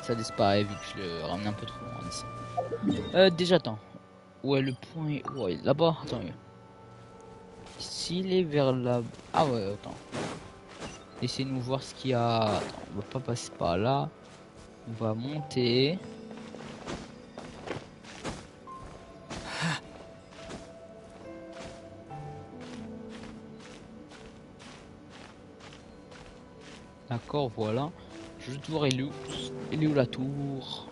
Ça disparaît vu que je le ramène un peu trop loin ici. Déjà, attends. Ouais, le point est... Ouais, là-bas, attends. S'il est vers là... Ah ouais, attends. Laissez-nous voir ce qu'il y a. Attends, on va pas passer par là. On va monter. D'accord, voilà. Je veux voir, il est où la tour?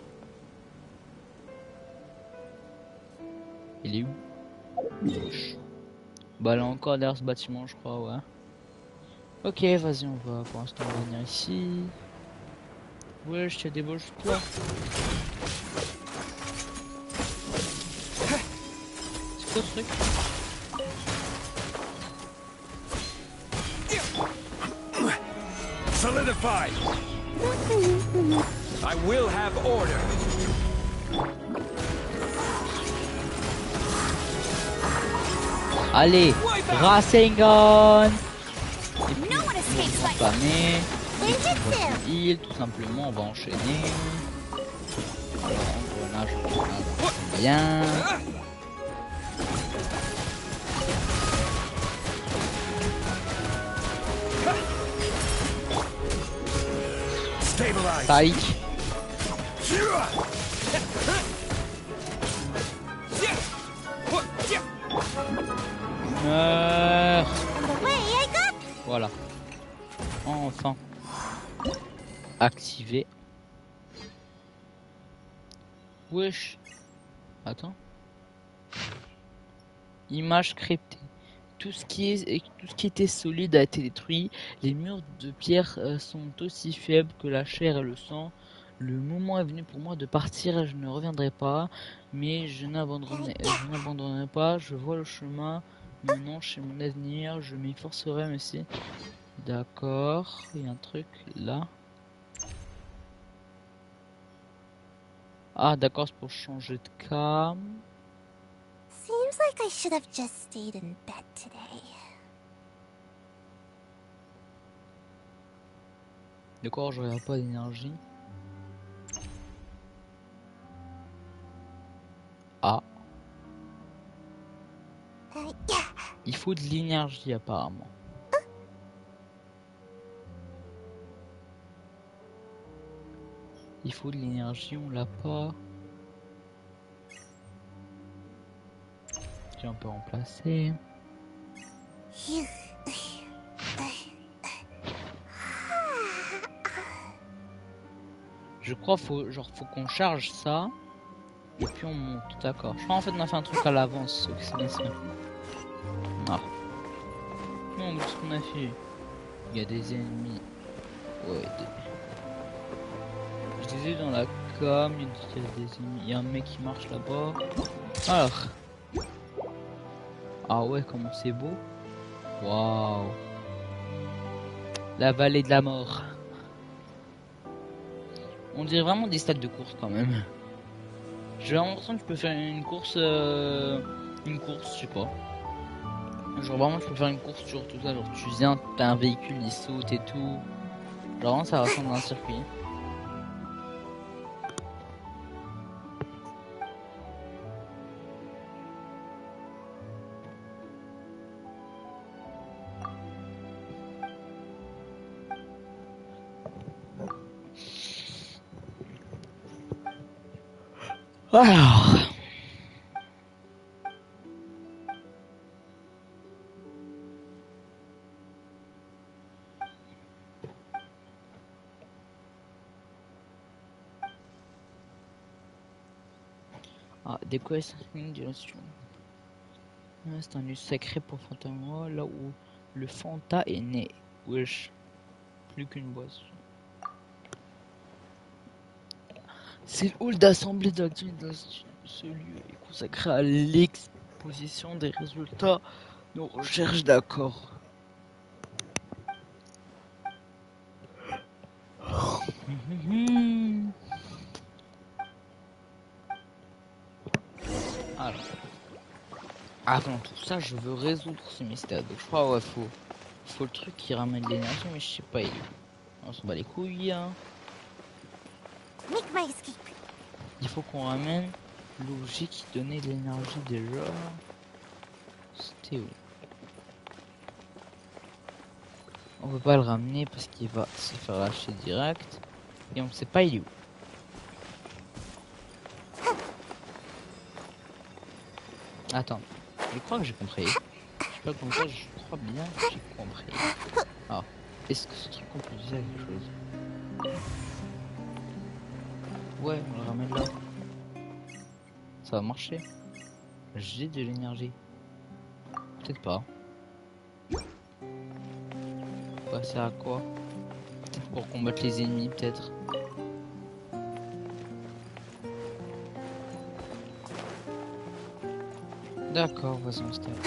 Il est où? Gauche. Bah là encore derrière ce bâtiment, je crois, ouais. Ok, vas-y, on va pour l'instant venir ici. Ouais, je te débauche toi. C'est quoi ce truc? Solidify! I will have order. Allez, Rasengan. Et puis, on va spammer. Heal, tout simplement, on va enchaîner. Alors, engrenage, bien. Spike. Meurs. Voilà. Enfin. Activé. Wesh. Attends. Image cryptée. Tout ce qui était solide a été détruit. Les murs de pierre sont aussi faibles que la chair et le sang. Le moment est venu pour moi de partir. Je ne reviendrai pas, mais je n'abandonnerai pas. Je vois le chemin menant chez mon avenir. Je m'efforcerai, mais si. D'accord. Il y a un truc là. Ah, d'accord, c'est pour changer de cam. Seems like I should have just stayed in bed today. D'accord, j'aurai pas d'énergie. Ah. Il faut de l'énergie apparemment. Il faut de l'énergie, on l'a pas. Tiens, on peut remplacer. Je crois faut qu'on charge ça et puis on monte, d'accord. Je crois en fait on a fait un truc à l'avance, ce que c'est bien ça. Ah. Non, mais ce qu'on a fait, il y a des ennemis. Ouais. Je disais dans la cam, il y a des ennemis. Il y a un mec qui marche là-bas. Alors. Ah ouais, comment c'est beau. Waouh. La vallée de la mort. On dirait vraiment des stades de course quand même. J'ai l'impression que je peux faire une course, je sais pas. Genre vraiment je peux faire une course sur tout ça, genre tu viens, t'as un véhicule, il saute et tout. Genre vraiment ça ressemble à un circuit. Alors. Ah, décoration de l'institution. C'est un lieu sacré pour Fontaine, là où le Fanta est né. Wesh. Plus qu'une boisson. C'est le hall d'assemblée d'activités de l'institution. Ce lieu est consacré à l'exposition des résultats de nos recherches d'accord. Alors. Avant tout ça, je veux résoudre ce mystère. Donc je crois ouais, faut le truc qui ramène de l'énergie, mais je sais pas. On s'en bat les couilles. Hein. Il faut qu'on ramène l'objet qui donnait de l'énergie déjà. C'était où? On peut pas le ramener parce qu'il va se faire lâcher direct. Et on sait pas il est où. Attends, je crois que j'ai compris. Je sais pas comme ça, je crois bien que j'ai compris. Ah, est-ce que ce truc on peut dire quelque chose? Ouais, on le ramène là. Ça va marcher. J'ai de l'énergie. Peut-être pas. Ça sert à quoi? Peut-être pour combattre les ennemis, peut-être. D'accord, vas-y, on se tape.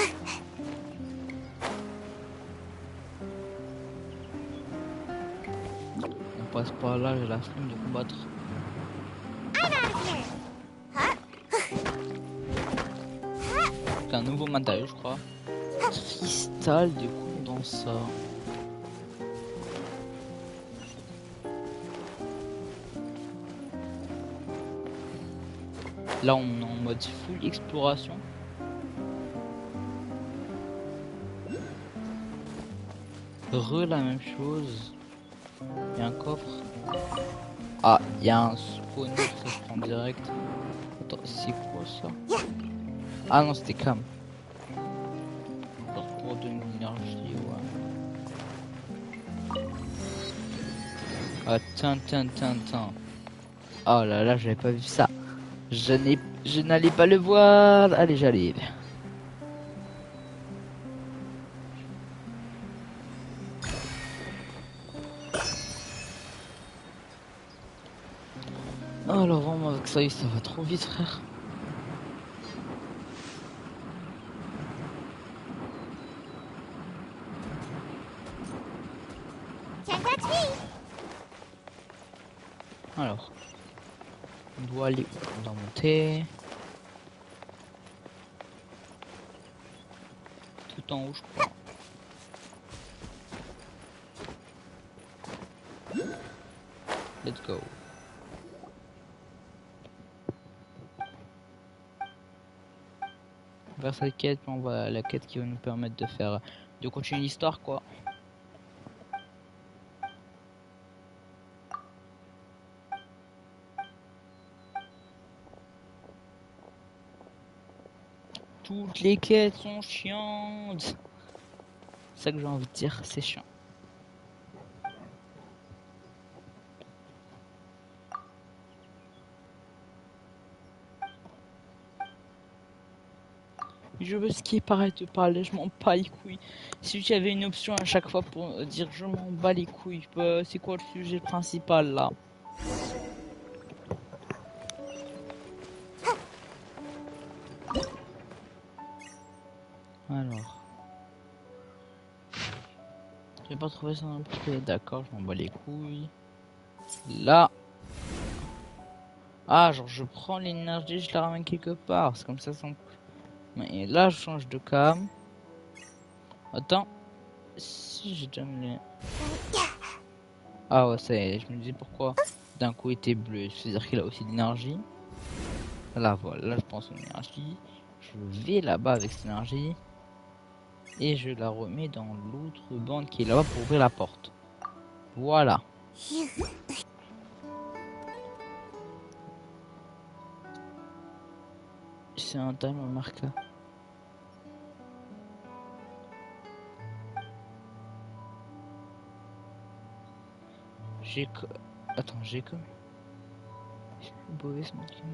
On passe par là, j'ai la flemme de combattre. C'est un nouveau matériau, je crois. Cristal de condensat. Là, on est en mode full exploration. La même chose. Il y a un coffre. Ah, il y a un spawn que je prends direct. Attends, c'est quoi ça? Ah non, c'était cam. Pour de l'énergie, ouais. Ah, tiens. Oh là là, j'avais pas vu ça. Je n'allais pas le voir. Allez, j'arrive. Alors vraiment avec ça va trop vite, frère. Alors, on doit aller où? On doit monter. Tout en haut, je crois. Let's go. Vers cette quête, on va la quête qui va nous permettre de continuer l'histoire, quoi. Toutes les quêtes sont chiantes. C'est ça que j'ai envie de dire, c'est chiant. Je veux skier, arrête de parler, je m'en bats les couilles. Si j'avais une option à chaque fois pour dire je m'en bats les couilles, c'est quoi le sujet principal là? Alors. J'ai pas trouvé ça non plus. D'accord, je m'en bats les couilles. Là. Ah, genre je prends l'énergie, je la ramène quelque part. C'est comme ça sans. Et là, je change de cam. Attends. Si j'ai déjà mis. Ah ouais, ça y est, je me disais pourquoi d'un coup il était bleu. C'est-à-dire qu'il a aussi de l'énergie. Là, voilà, là je prends son énergie. Je vais là-bas avec cette énergie. Et je la remets dans l'autre bande qui est là-bas pour ouvrir la porte. Voilà. C'est un timer marqueur. J'ai que... Attends, j'ai comme... Mauvaise machine.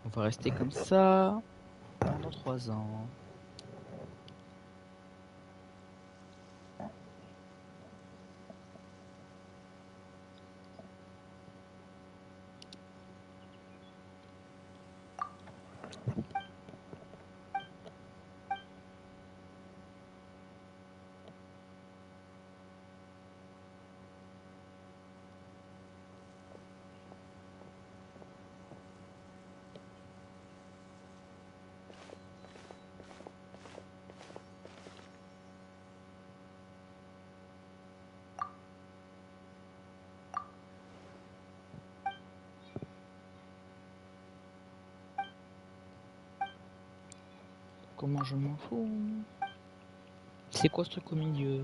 On va rester comme ça pendant 3 ans. Comment je m'en fous? C'est quoi ce truc au milieu?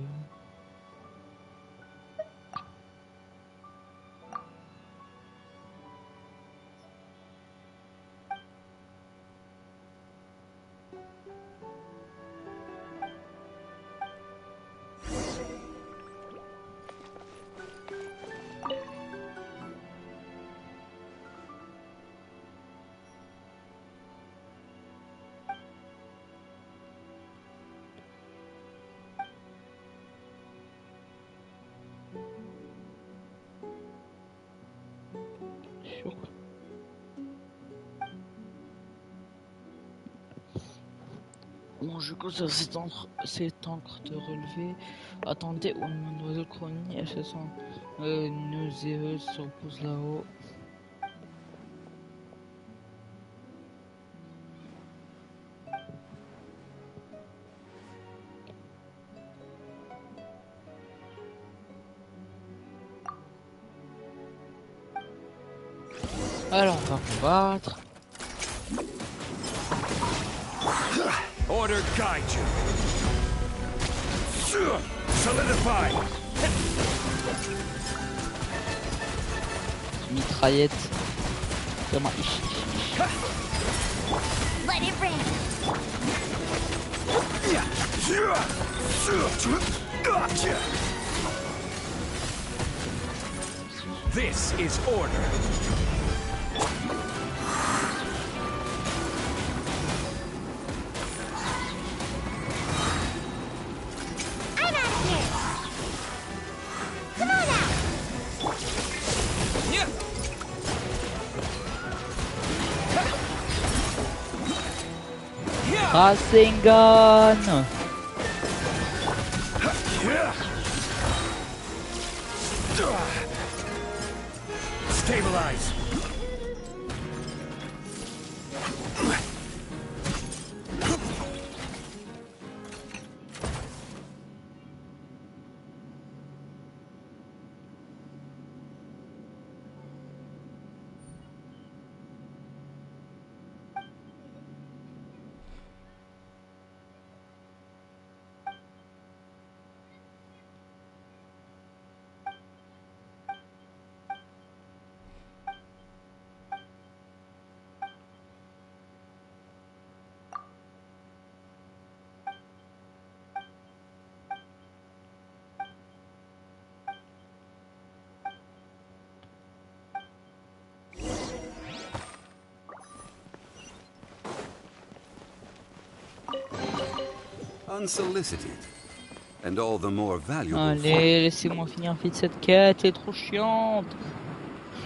Bon, je conserve cette encre de relevé. Attendez, où mademoiselle Crony, elle se sent nauséeuse, se repose là-haut. Alors, on va combattre. Order guide you. Solidify. Mitraillette. Comment Let it rain. This is order. Rasengan. Stabilize. Unsolicited. and all the more valuable. Allez, laissez-moi finir vite cette quête, elle est trop chiante.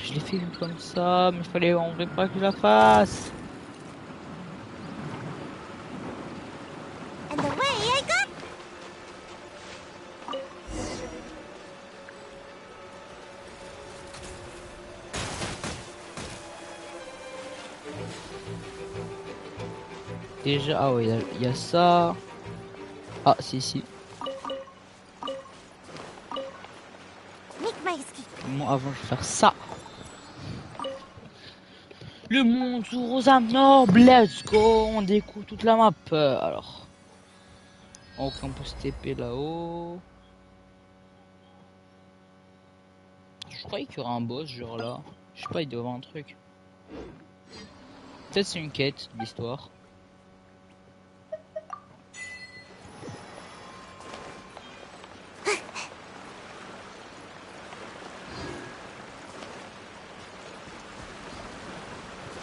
Je l'ai fait comme ça, mais il fallait en vrai pas que je la fasse. And the way I got. Déjà, ah ouais, il y a ça. Ah, si. Bon, avant, je vais faire ça. Le monde sous Rosa Noble, let's go. On découvre toute la map. Alors, on peut se TP là-haut. Je croyais qu'il y aurait un boss, genre là. Je sais pas, il doit y avoir un truc. Peut-être c'est une quête d'histoire.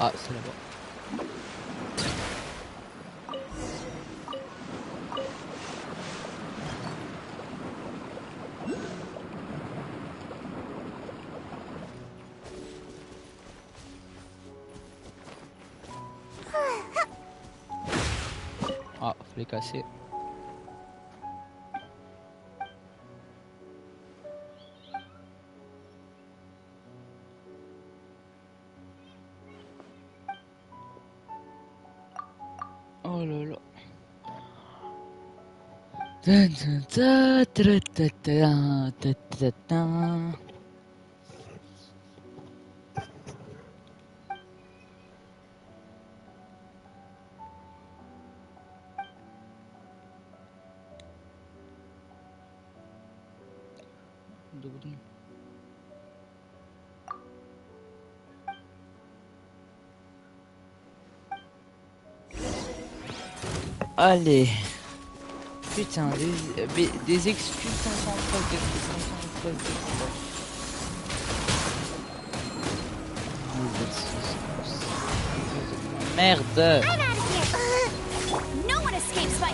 Ah, c'est là-bas. Ah, faut les casser. Oh là là. Allez. Putain, des excuses concentrées, des excuses concentrées. Merde. No one escapes my.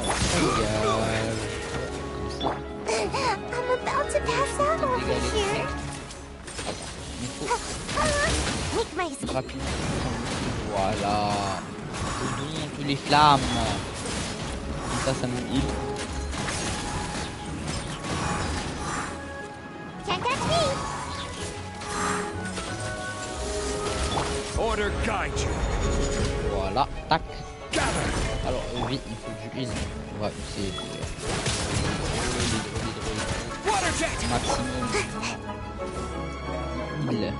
I'm about to pass out over here. Make my escape. Rapidement. Voilà. Tous les flammes. Ça me heal. Can't touch me. Order guide you. Voilà, tac. Alors, vite, il faut du heal. On va essayer de... maximum. Heal.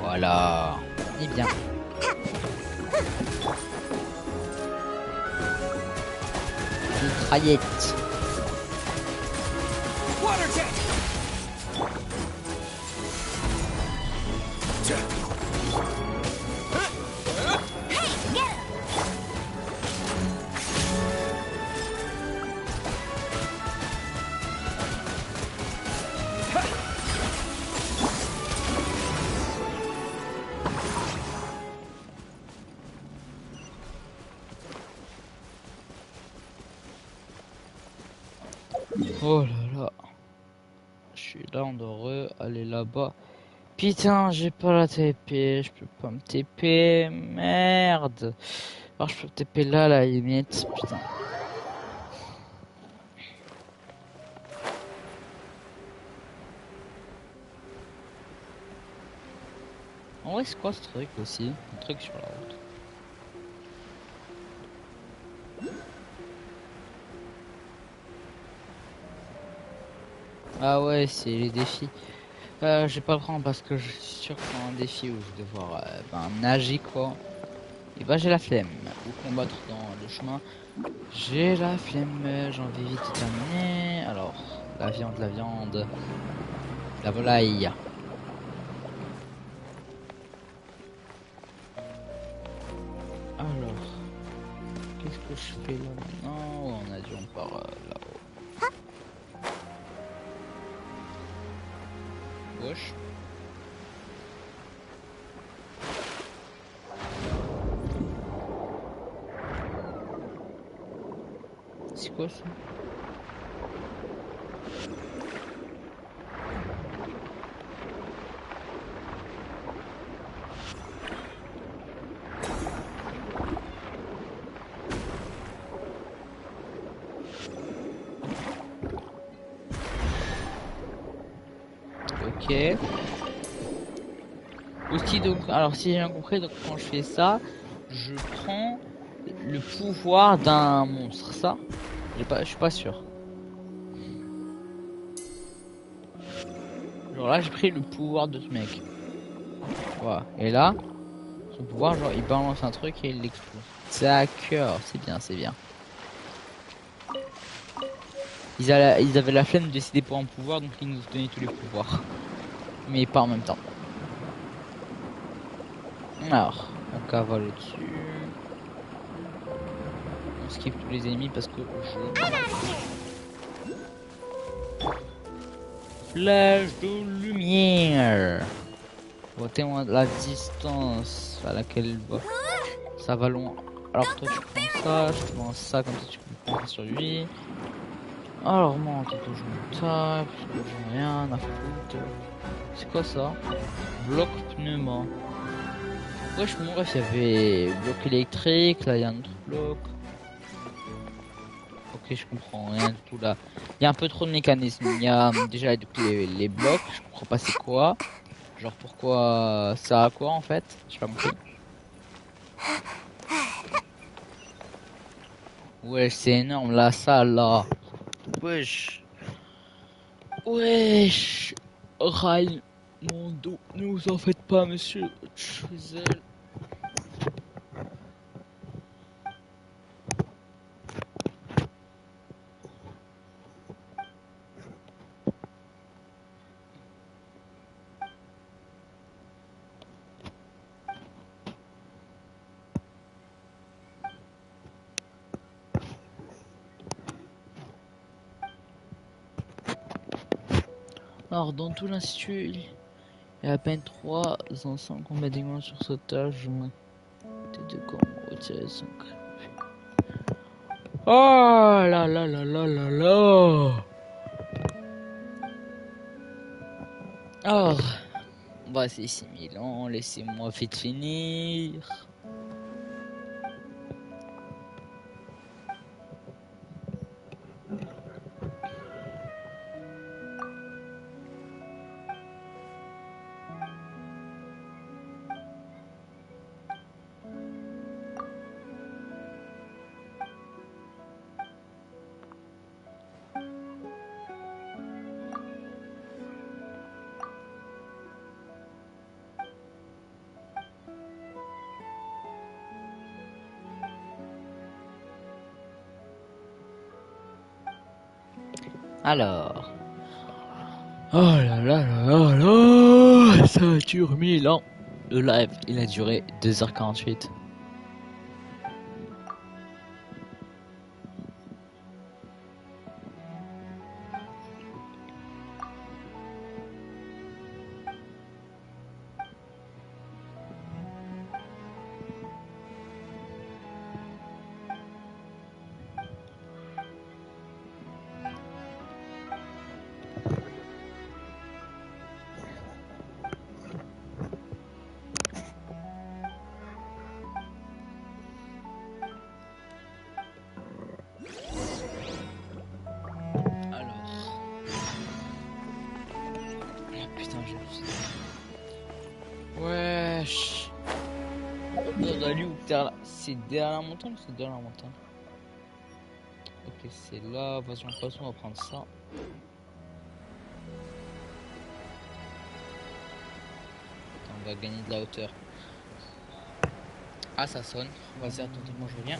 Voilà. Et bien. Mitraillette. Oh là là. Je suis là, on doit aller là-bas. Putain, j'ai pas la TP. Je peux pas me TP. Merde. Alors je peux me TP là, à la limite. Putain. En vrai, c'est quoi ce truc aussi? Un truc sur la route. Ah ouais, c'est les défis. Je vais pas le prendre parce que je suis sûr que c'est un défi où je vais devoir nager quoi. Et bah j'ai la flemme. Ou combattre dans le chemin. J'ai la flemme, j'ai envie vite de terminer. Alors, la viande. La volaille. Alors, qu'est-ce que je fais là maintenant? On a dit on part là-haut. Gauche. C'est quoi ça? Ok. Aussi donc, alors si j'ai bien compris, donc quand je fais ça, je prends le pouvoir d'un monstre, ça? Je suis pas sûr. Genre là j'ai pris le pouvoir de ce mec. Voilà. Et là, son pouvoir, genre il balance un truc et il l'explose. D'accord, c'est bien, c'est bien. Ils avaient la flemme de décider pour un pouvoir, donc ils nous donnaient tous les pouvoirs. Mais pas en même temps. Alors, on cavale au-dessus. On skip tous les ennemis parce que flèche de lumière. On va témoin de la distance à laquelle ça va loin. Alors toi tu prends ça, je prends ça comme ça tu peux prendre sur lui. Alors moi je me tape, j'en ai rien à foutre. C'est quoi ça? Bloc pneuma. Ouais je me bref il y avait bloc électrique, là il y a un autre bloc. Ok je comprends rien du tout là. Il y a un peu trop de mécanismes. Il y a déjà les blocs, je comprends pas c'est quoi. Genre pourquoi ça a quoi en fait? J'ai pas compris. Wesh c'est énorme la salle là. Wesh. Wesh. Ryan, mon dos, ne vous en faites pas monsieur Chuzel. Alors dans tout l'institut, il y a à peine 3 ensembles complètement sur sautage. Je m'inquiète de comment retirer 5. Oh là là là là là là. Alors, bah c'est 6000 ans, laissez-moi vite finir. Alors. Oh là là là là là. Ça dure 1000 ans. Le live, il a duré 2h48. Wesh. On a lu où c'est derrière la montagne ou c'est derrière la montagne? Ok, c'est là. Vas-y, on passe, on va prendre ça. On va gagner de la hauteur. Ah, ça sonne. Vas-y, attendez-moi, je reviens.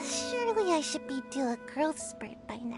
Surely I should be due a growth spurt by now.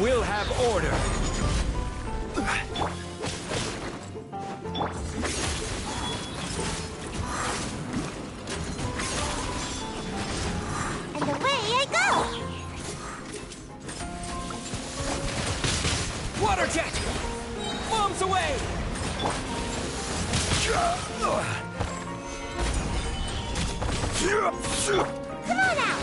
will have order. And away I go! Water jet! Bombs away! Come on out!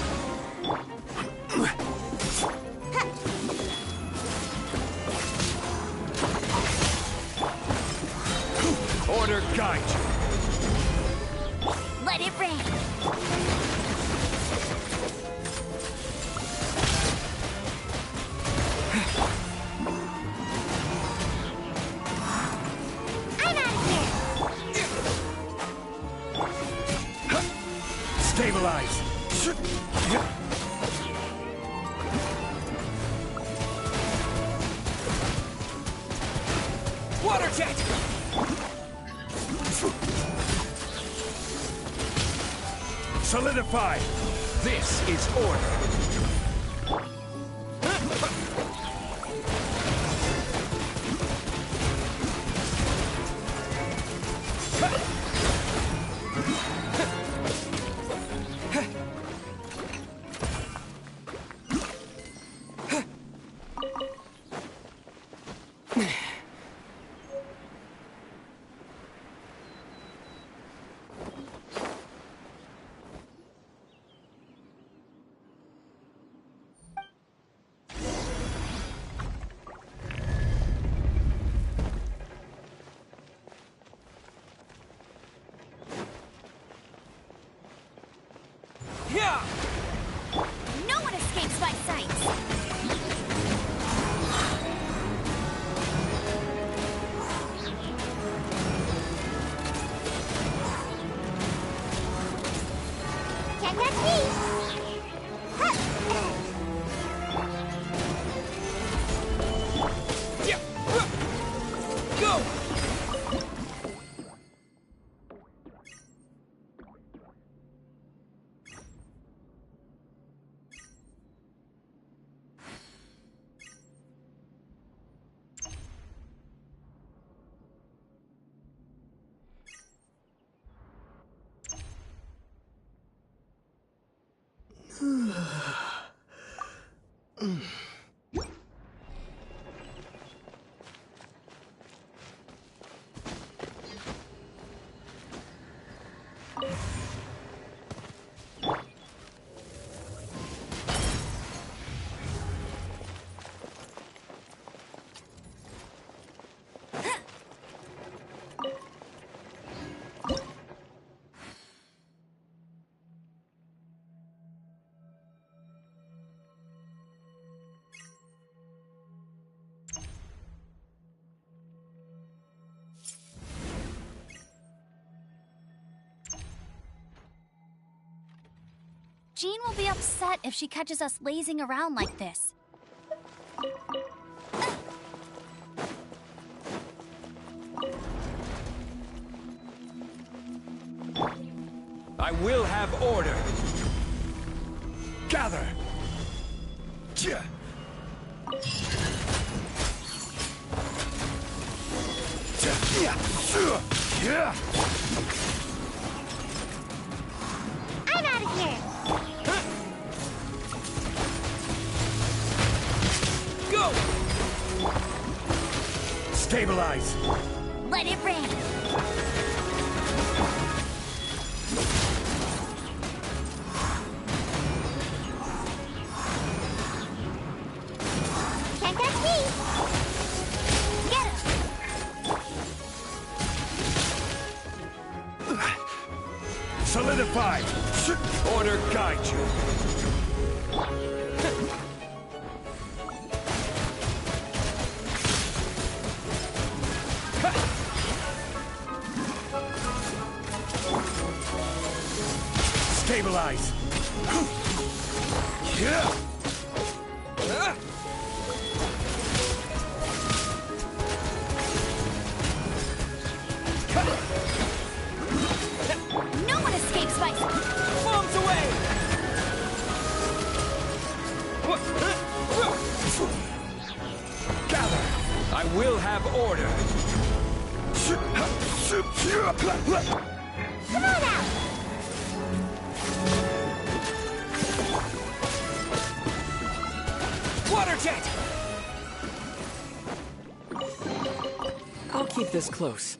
Order guide you. Let it rain! I'm out of here! Stabilize. Water jet! Solidify! This is order. No one escapes my sight! Can't catch me! Go! Jean will be upset if she catches us lazing around like this. I will have order. Gather. I'm out of here! Go! Stabilize. Let it rain! Can't catch me! Get him! Solidify. Order guide you. Stabilize. No one escapes my... Bombs away! We'll have order. Come on out! Water jet! I'll keep this close.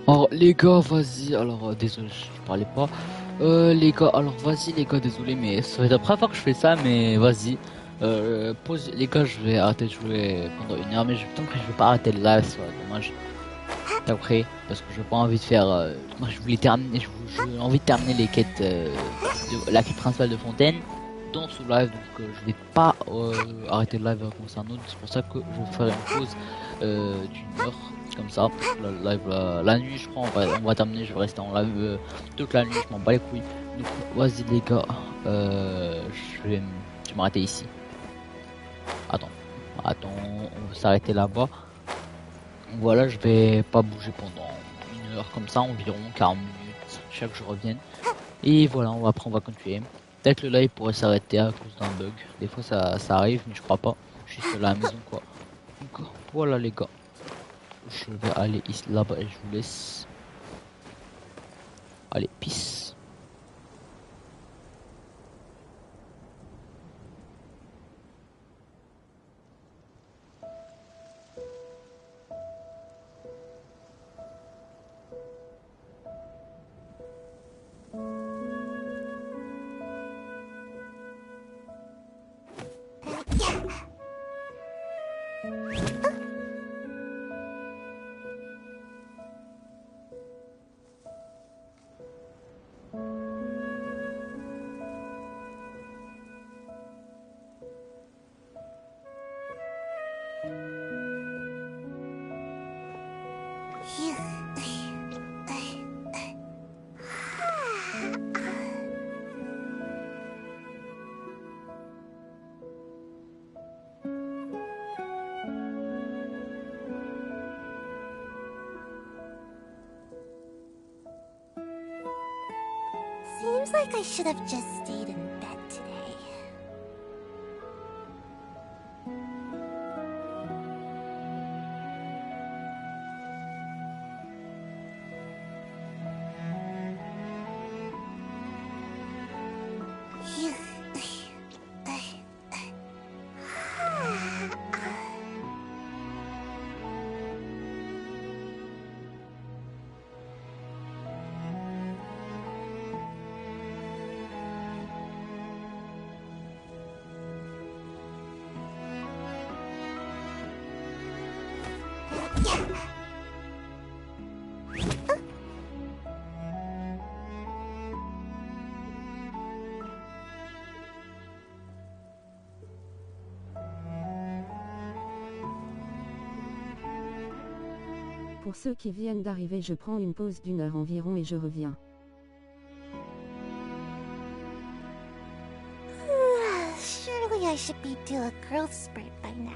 Alors les gars, vas-y, alors désolé, je parlais pas. Les gars, alors vas-y les gars, désolé, mais ça va être la première fois que je fais ça, mais vas-y. Pause, les gars, je vais arrêter de jouer pendant 1 heure, mais tant que je vais pas arrêter le live, c'est dommage. Après, parce que j'ai pas envie de faire. Moi, je voulais terminer, j'ai envie de terminer les quêtes, la quête principale de Fontaine dans ce live, donc je vais pas arrêter le live et commencer un autre. C'est pour ça que je vais faire une pause d'1 heure. Comme ça, la live la nuit, je crois, on va terminer. Je vais rester en live toute la nuit, je m'en bats les couilles. Donc, vas-y, les gars, je vais m'arrêter ici. Attends, on va s'arrêter là-bas. Voilà, je vais pas bouger pendant 1 heure, comme ça, environ 40 minutes, chaque que je revienne. Et voilà, après, on va continuer. Peut-être le live pourrait s'arrêter à cause d'un bug. Des fois, ça arrive, mais je crois pas. Je suis seul à la maison, quoi. Donc, voilà, les gars. Je vais aller ici, là-bas et je vous laisse. Allez, peace. Seems like I should have just stayed in bed today. Pour ceux qui viennent d'arriver, je prends une pause d'1 heure environ et je reviens. Surely I should be due a growth spurt by now.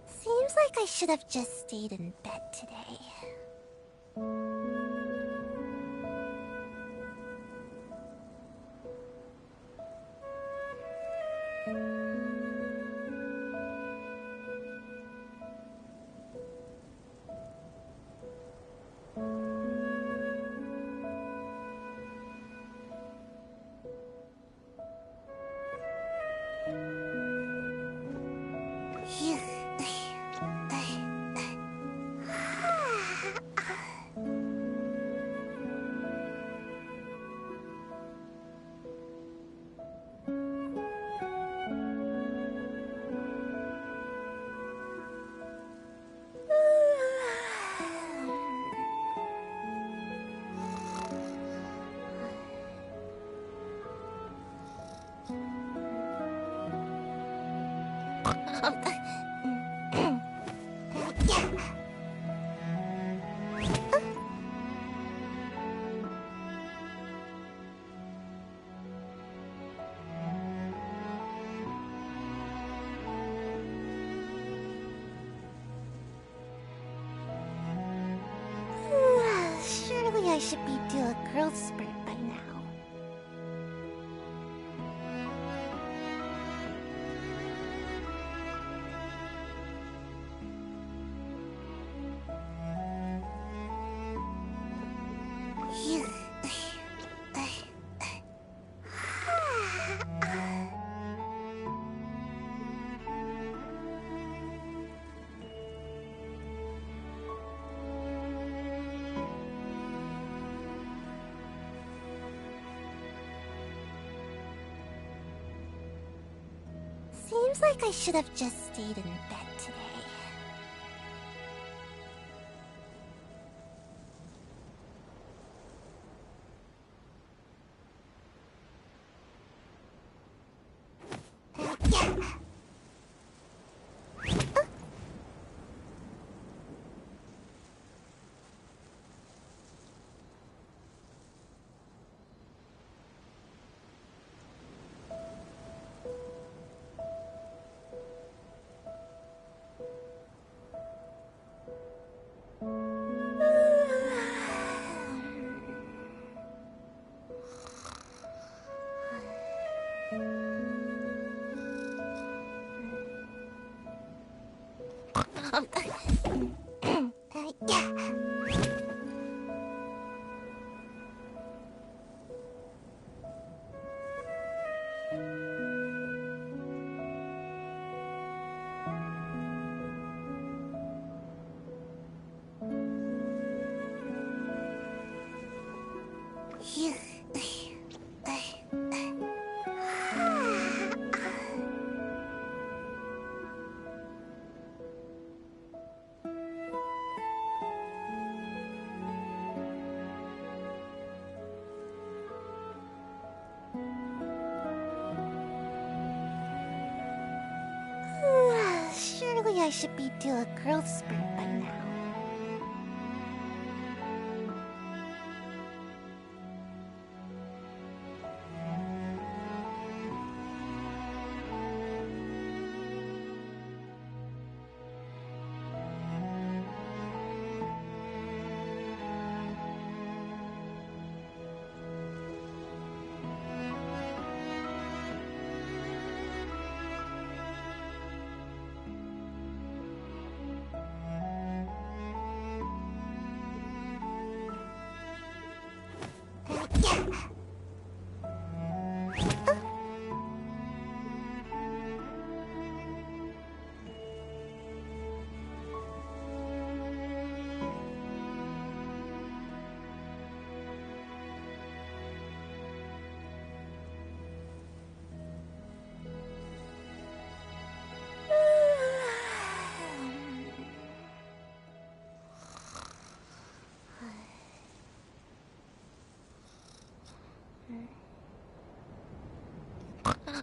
Seems like I should have just stayed in bed today. Surely I should be due a growth spurt by now. Seems like I should have just stayed in bed today. Surely I should be due a growth spurt by now.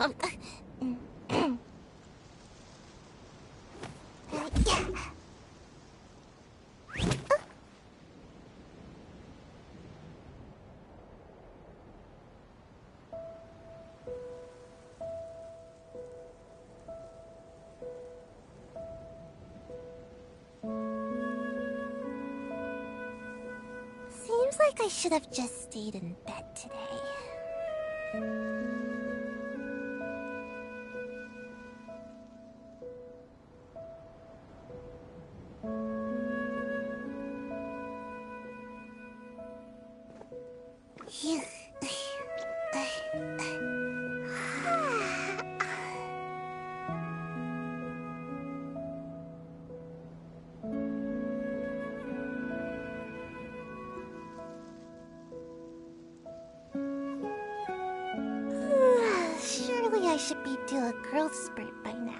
Seems like I should have just stayed in bed today. Surely I should be due a growth spurt by now.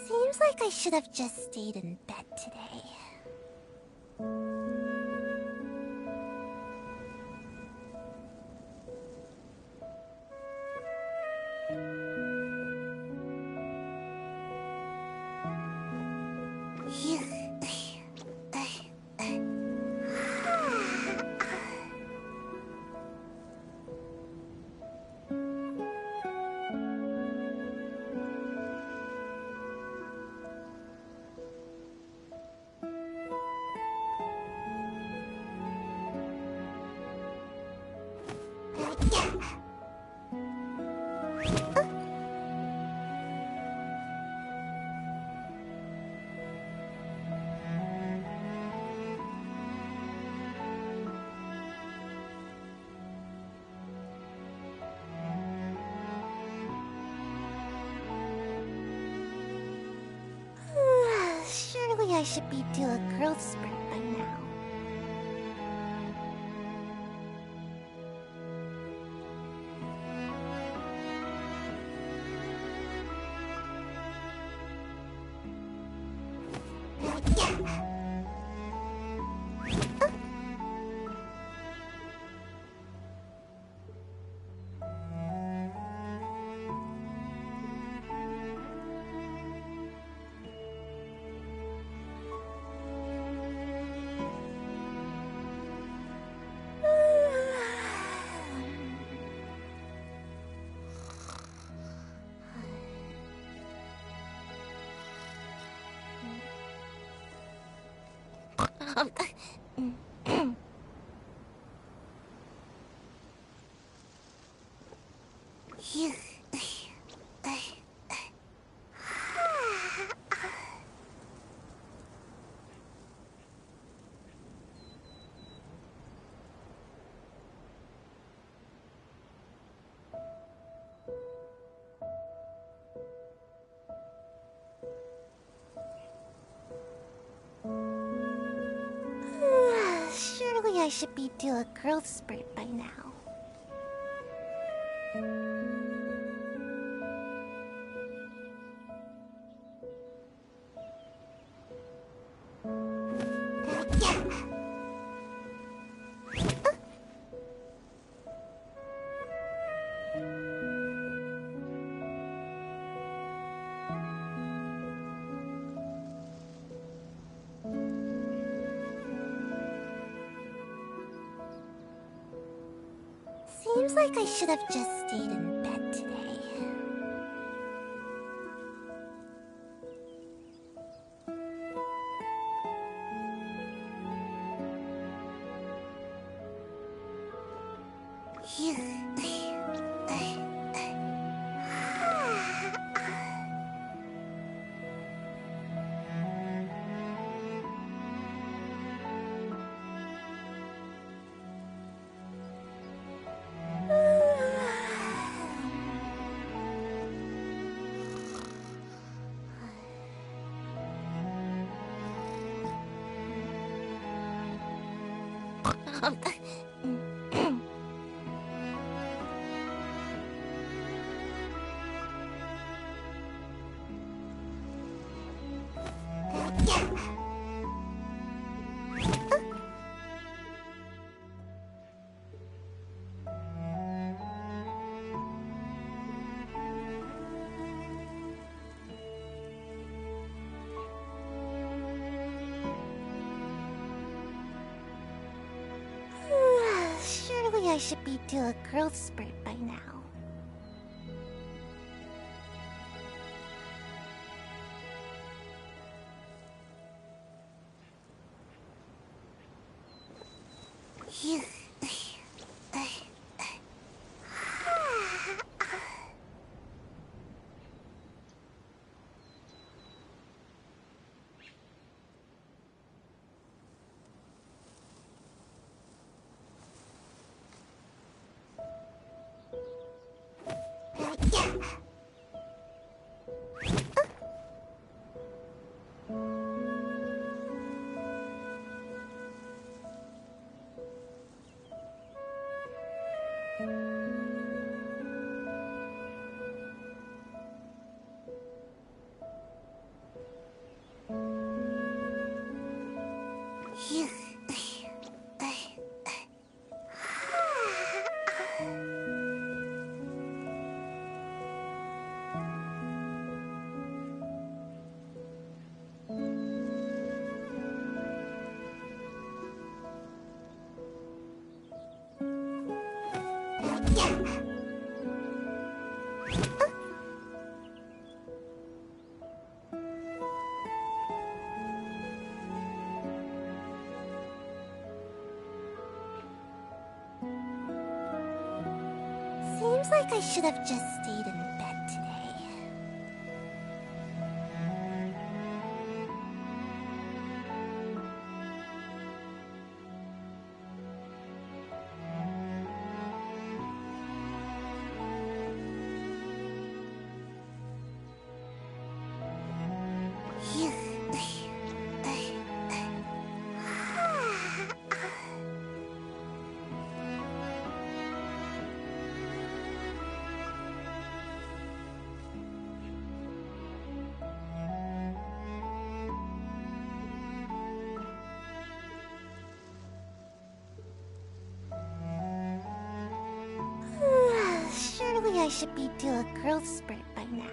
Seems like I should have just stayed in bed today. Surely I should be due a growth spurt by now. I should be due a growth spurt by now. Seems like I should have just stayed in bed today. Surely I should be due a growth spurt by now. Seems like I should have just stayed in bed today. Surely I should be due a growth spurt by now.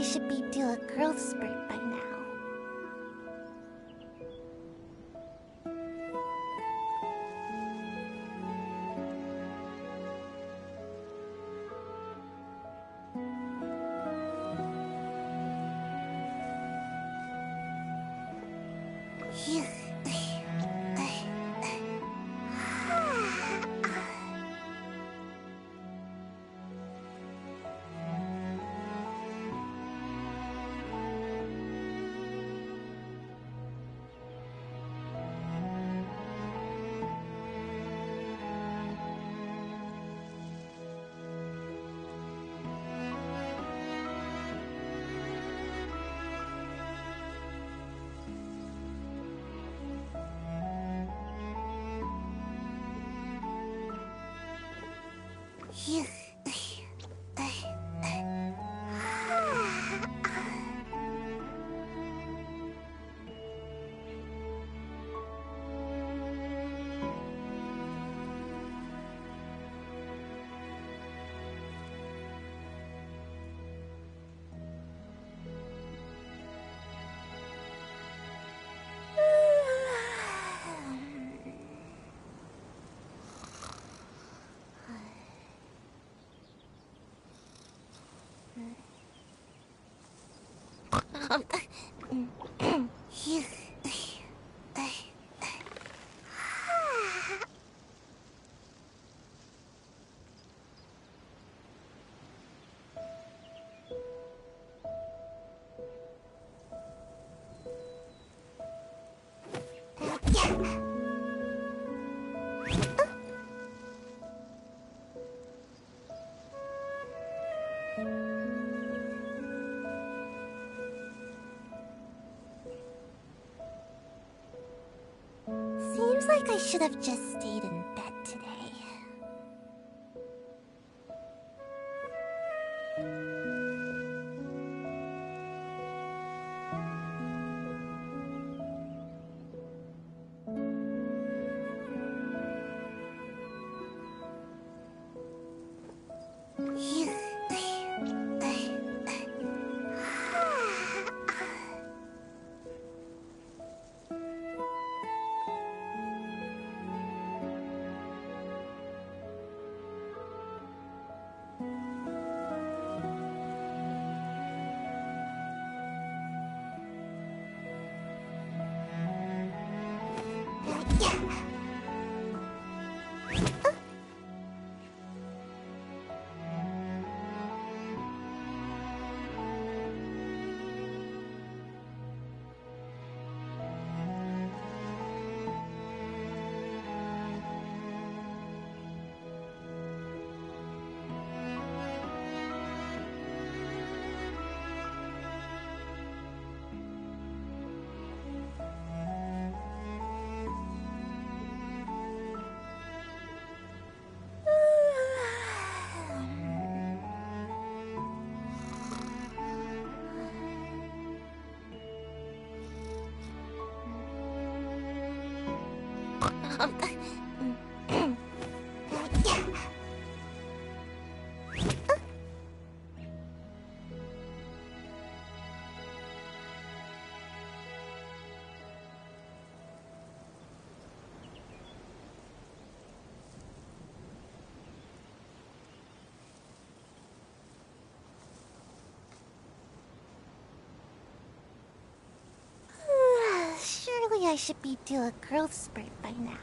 I should be due a growth spurt by now. Seems like I should have just stayed in bed today. Surely I should be due a growth spurt by now.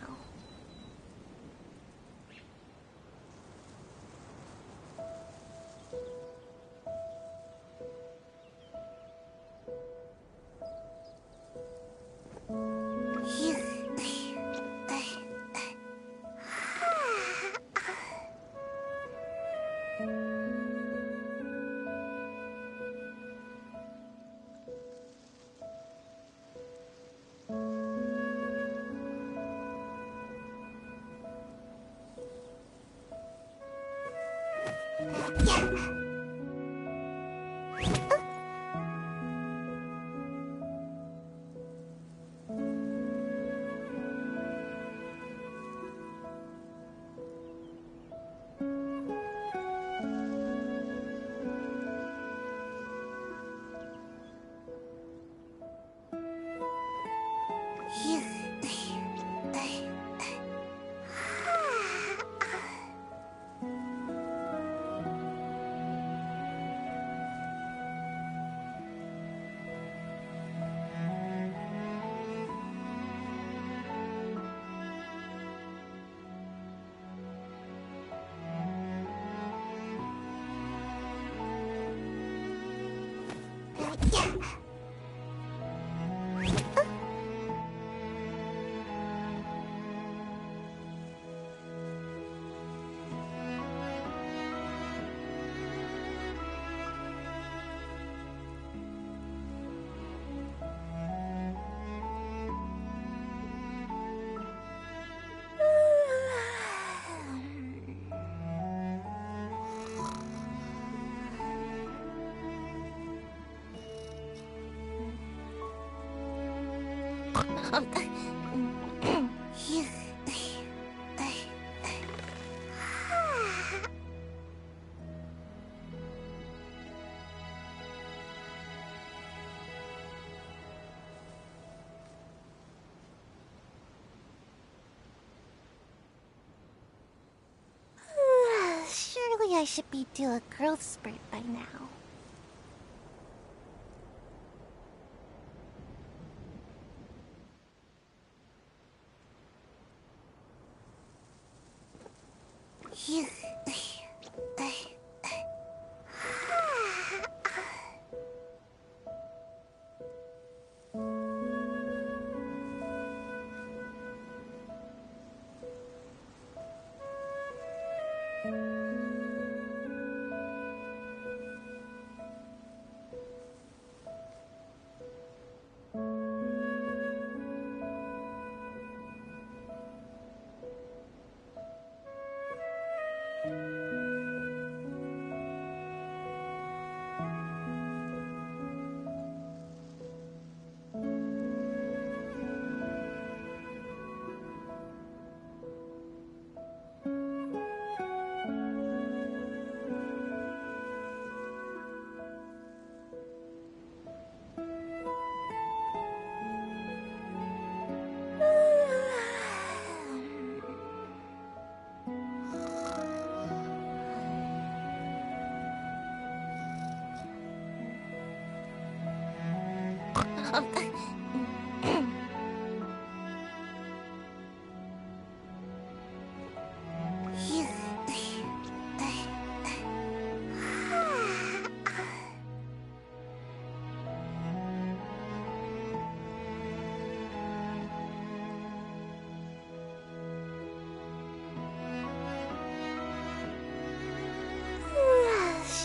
Surely I should be due a growth spurt by now.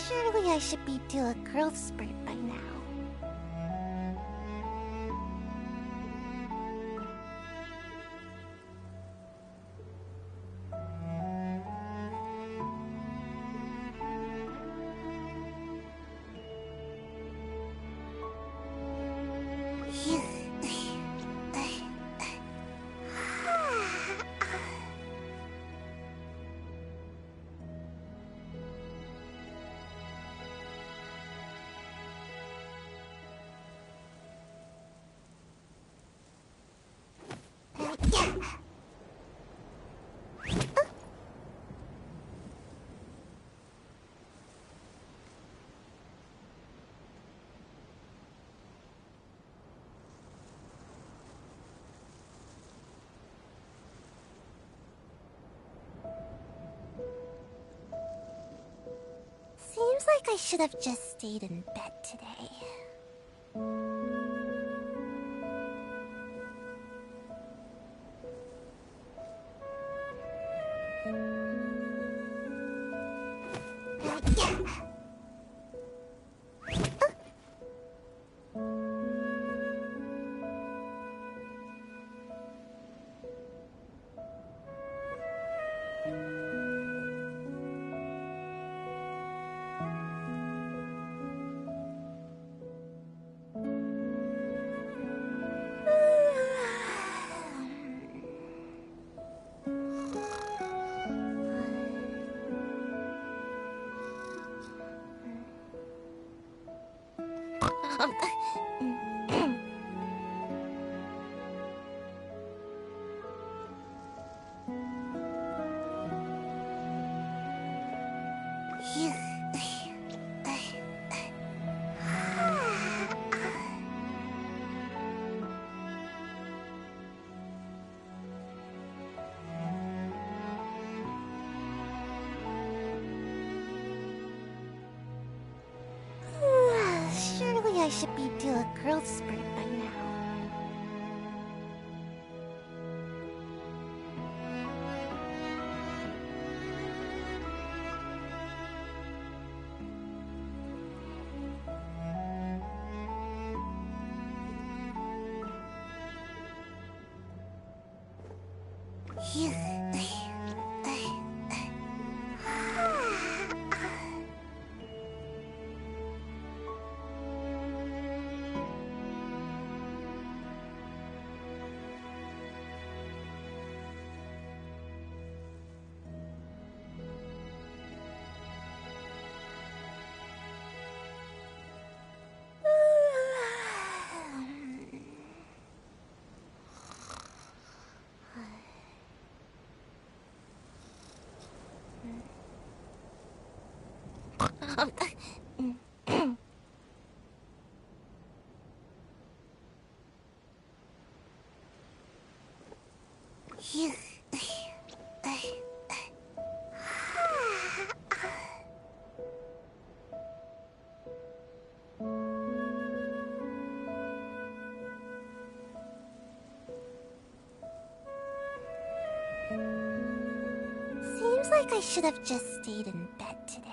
Surely I should be due a growth spurt by now. Seems like I should have just stayed in bed today. Surely I should be do a growth spurt by now. Seems like I should have just stayed in bed today.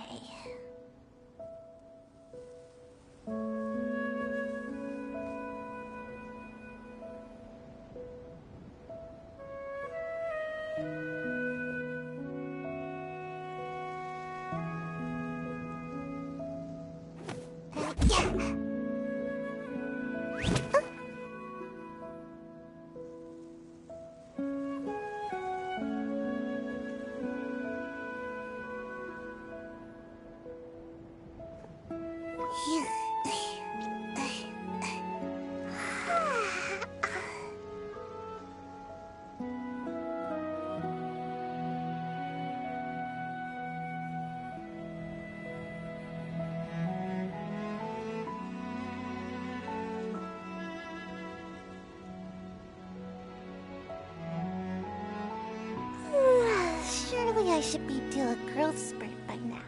Surely I should be due a growth spurt by now.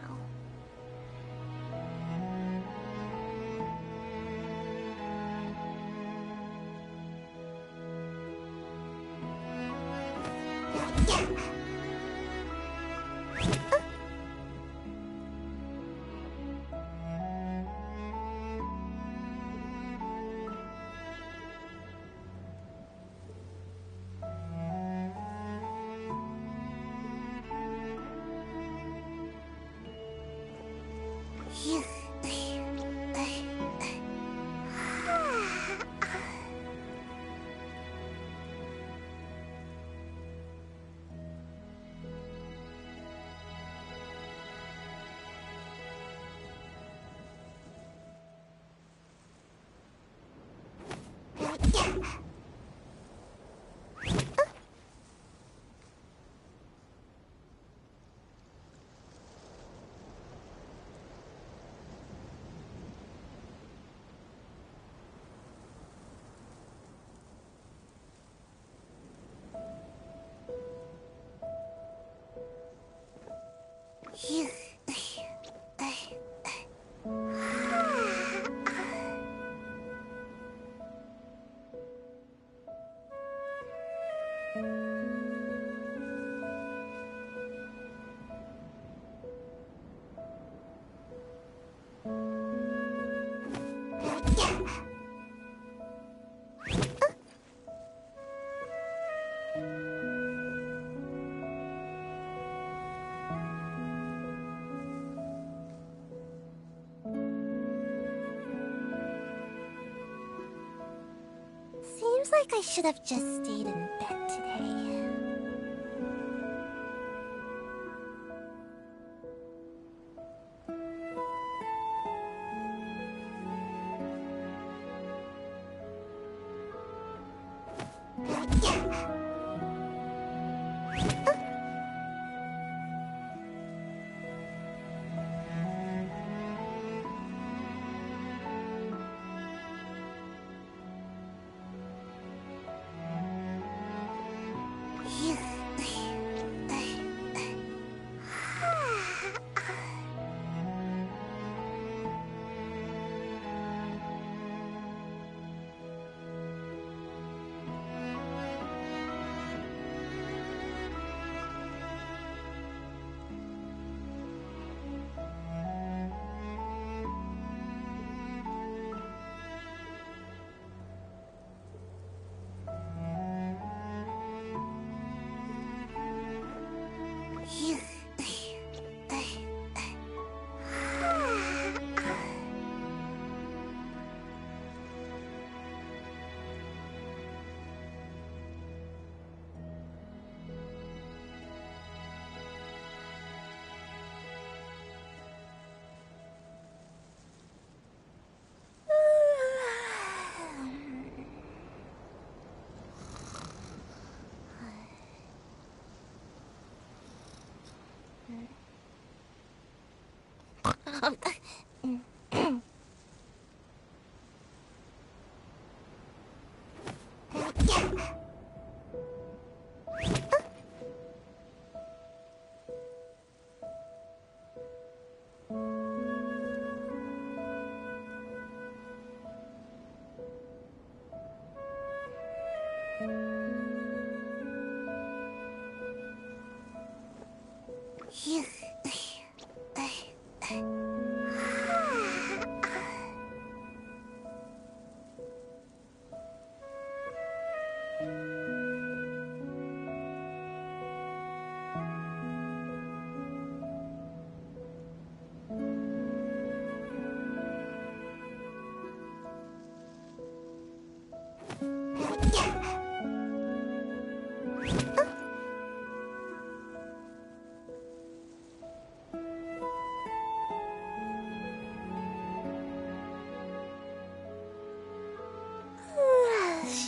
Seems like I should have just stayed in bed today.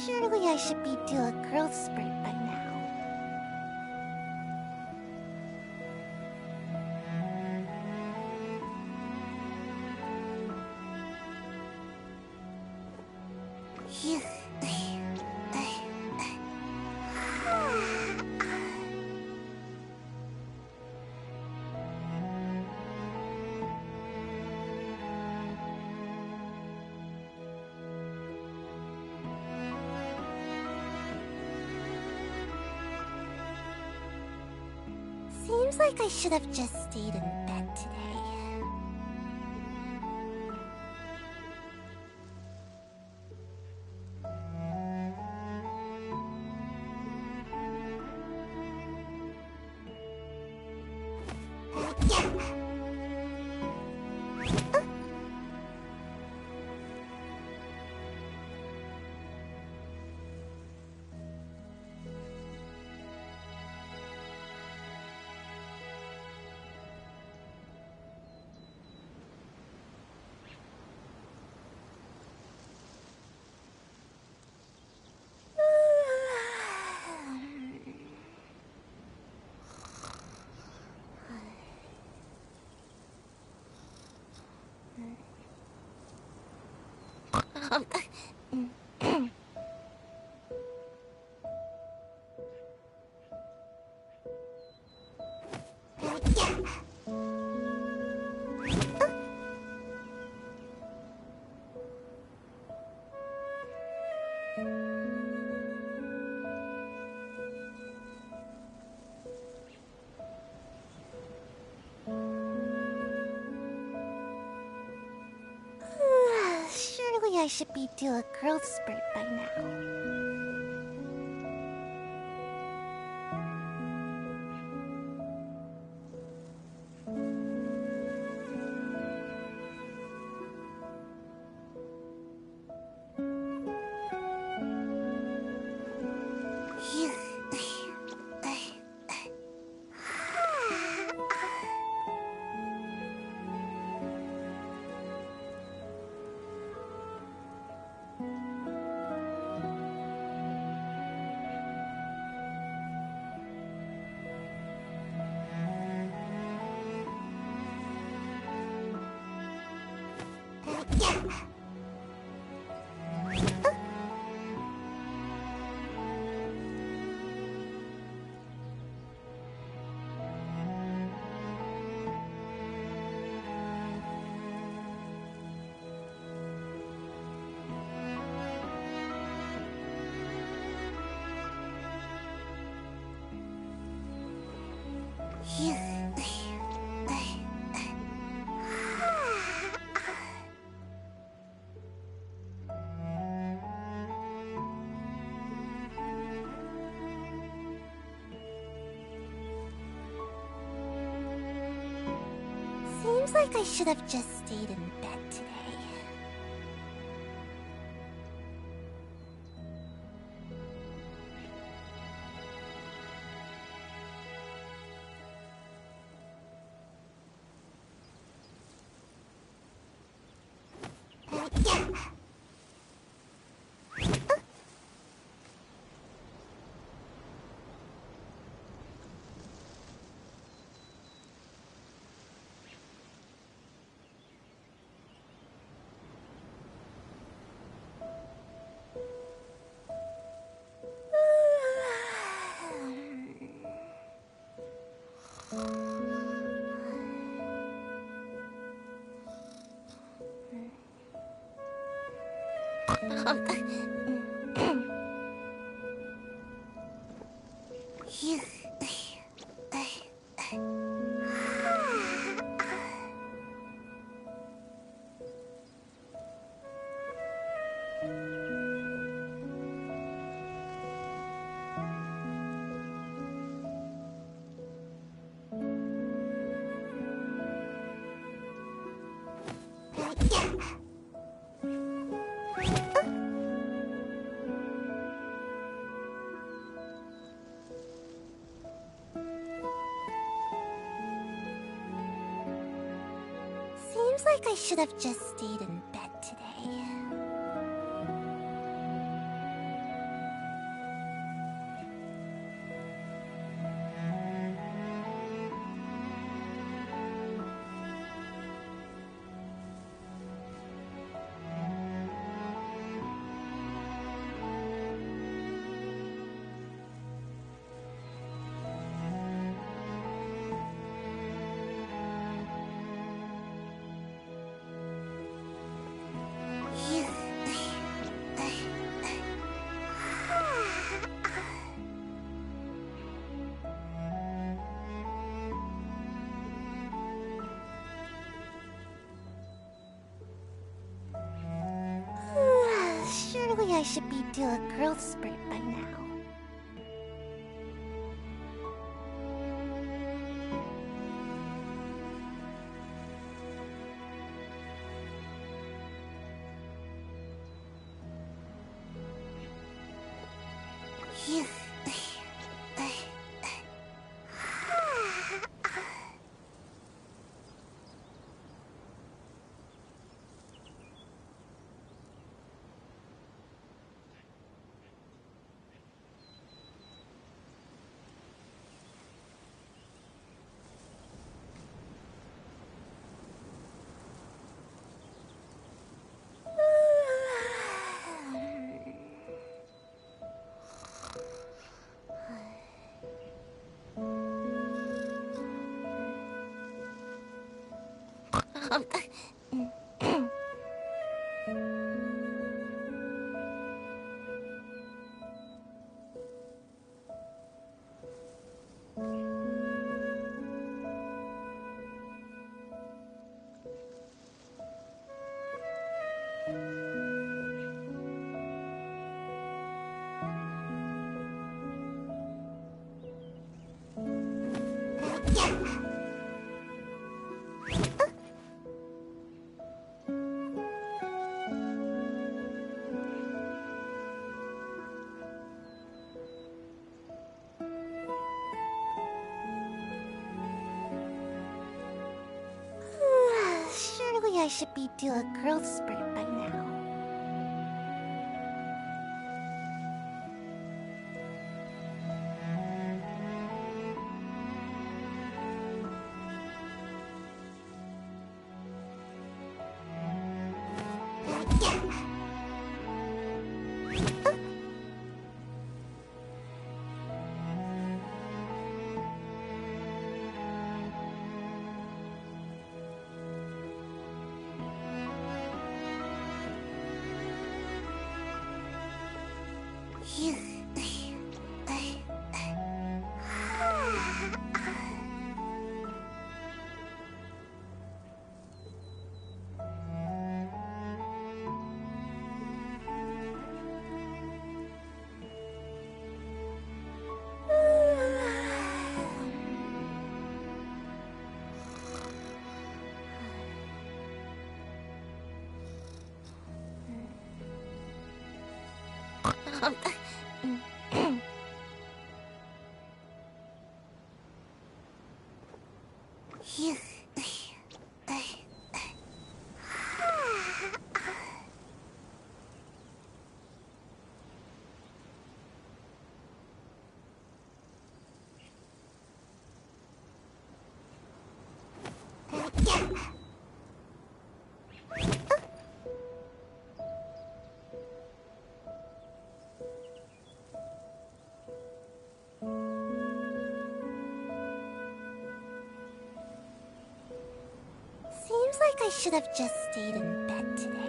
Surely I should be due a growth spurt by now. Seems like I should have just stayed in bed today. Surely I should be due a growth spurt by now. Seems like I should have just stayed in bed today. Seems like I should have just stayed in bed today. Surely I should be due a growth spurt by now. Surely I should be due a growth spurt by now. like I should have just stayed in bed today.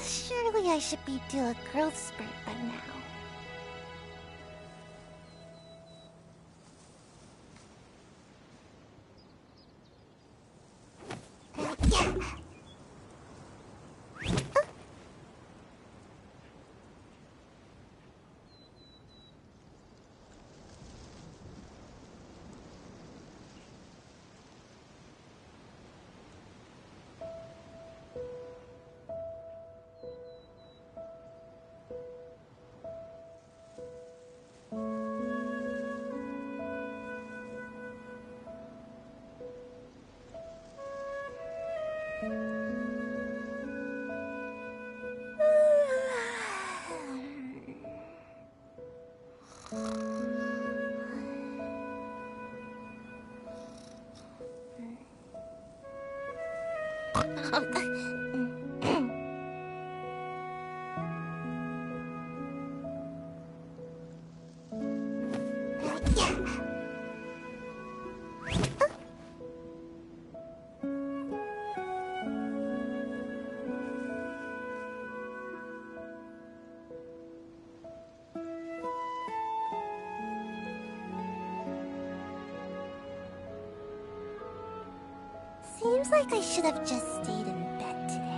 Surely I should be due a growth spurt by now. Seems like I should have just stayed in bed today.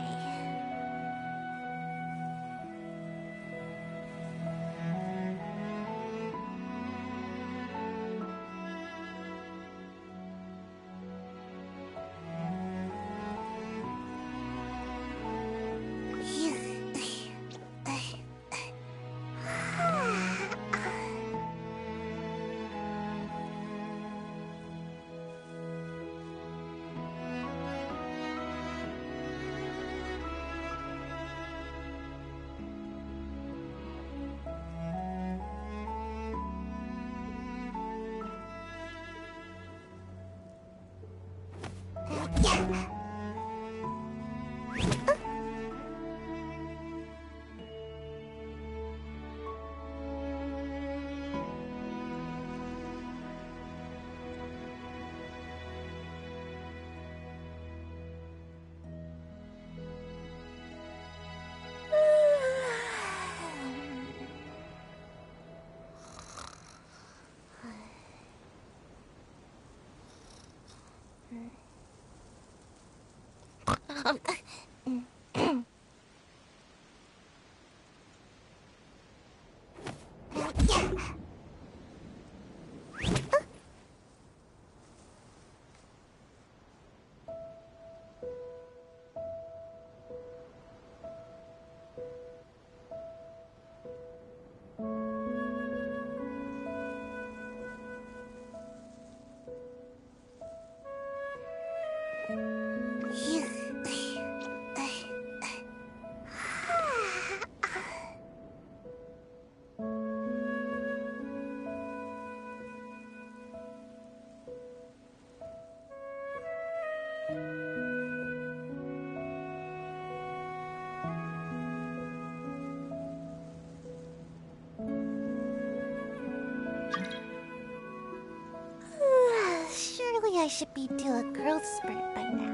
I should be due a growth spurt by now.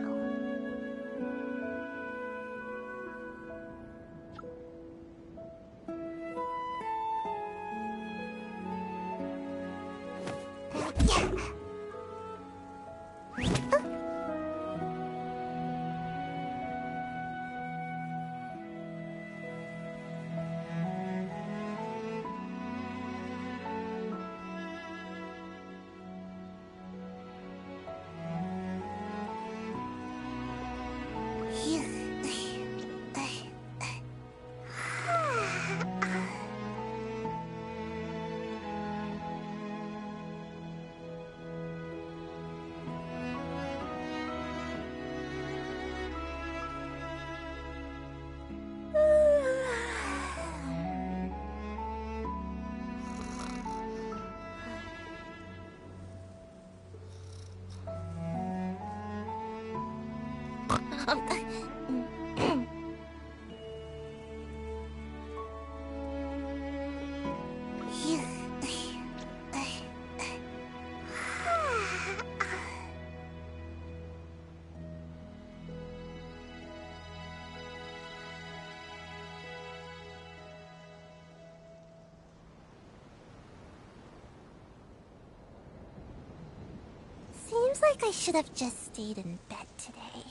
Seems like I should have just stayed in bed today.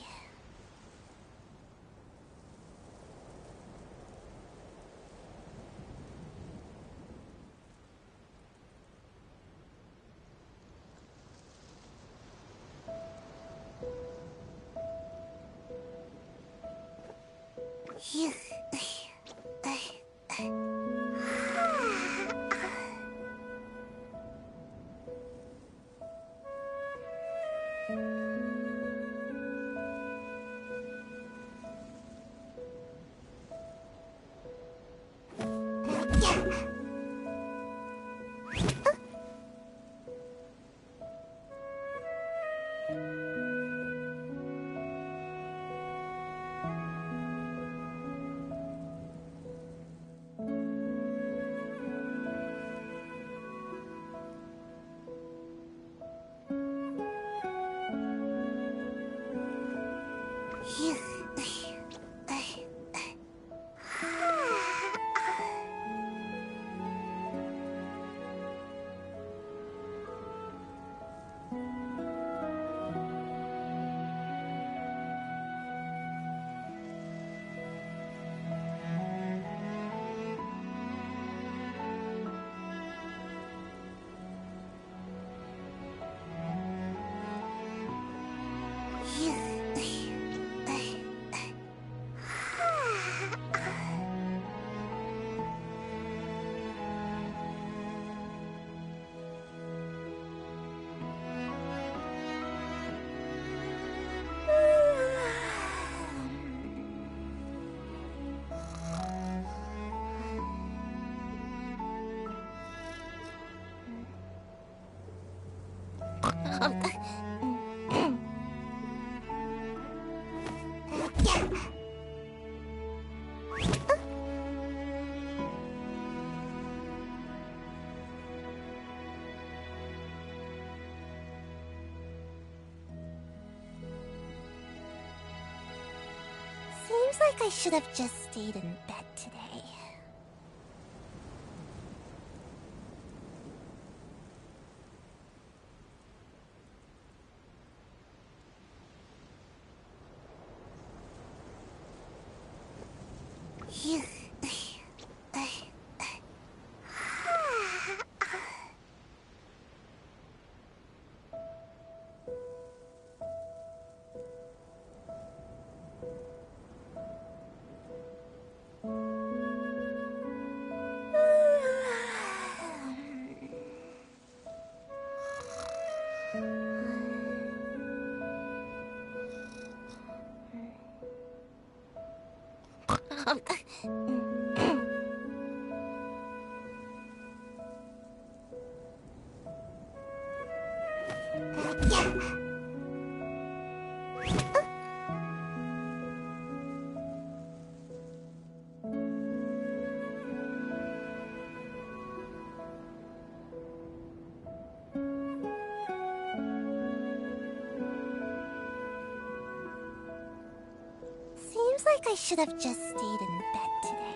Seems like I should have just stayed in bed today. like I should have just stayed in bed today.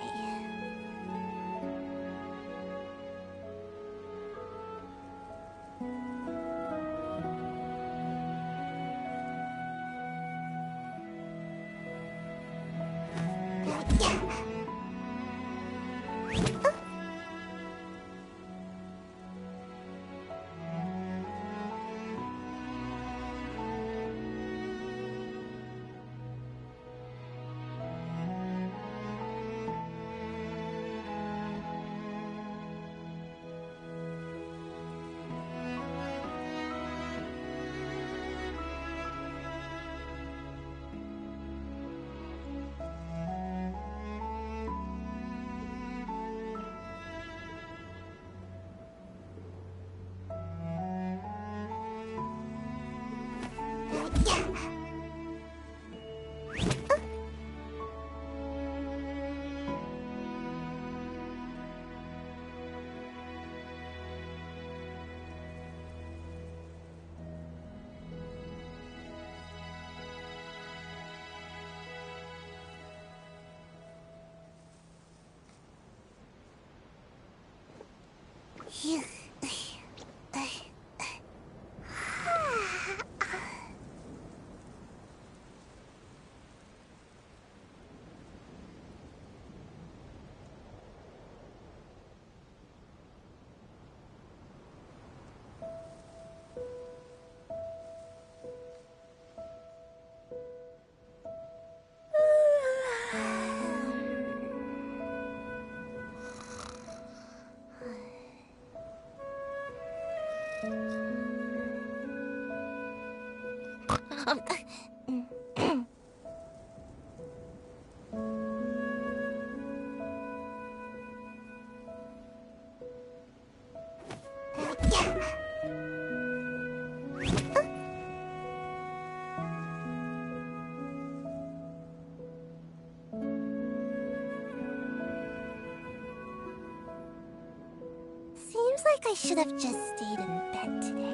Seems like I should have just stayed in bed today.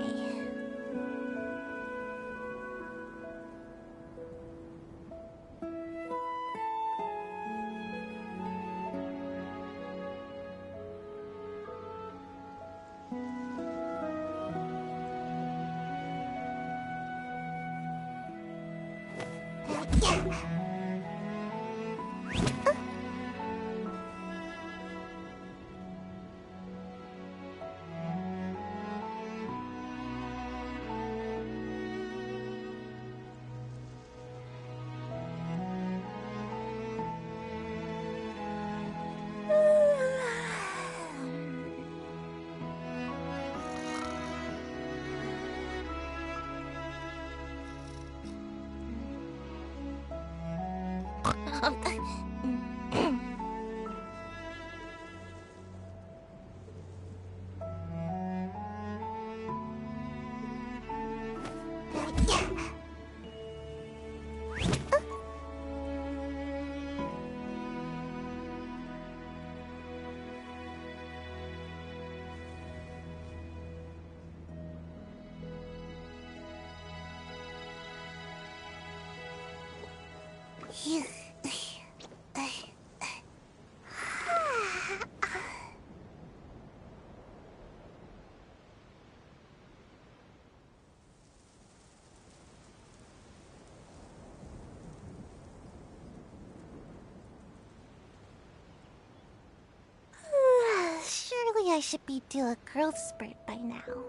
Surely I should be due a growth spurt by now.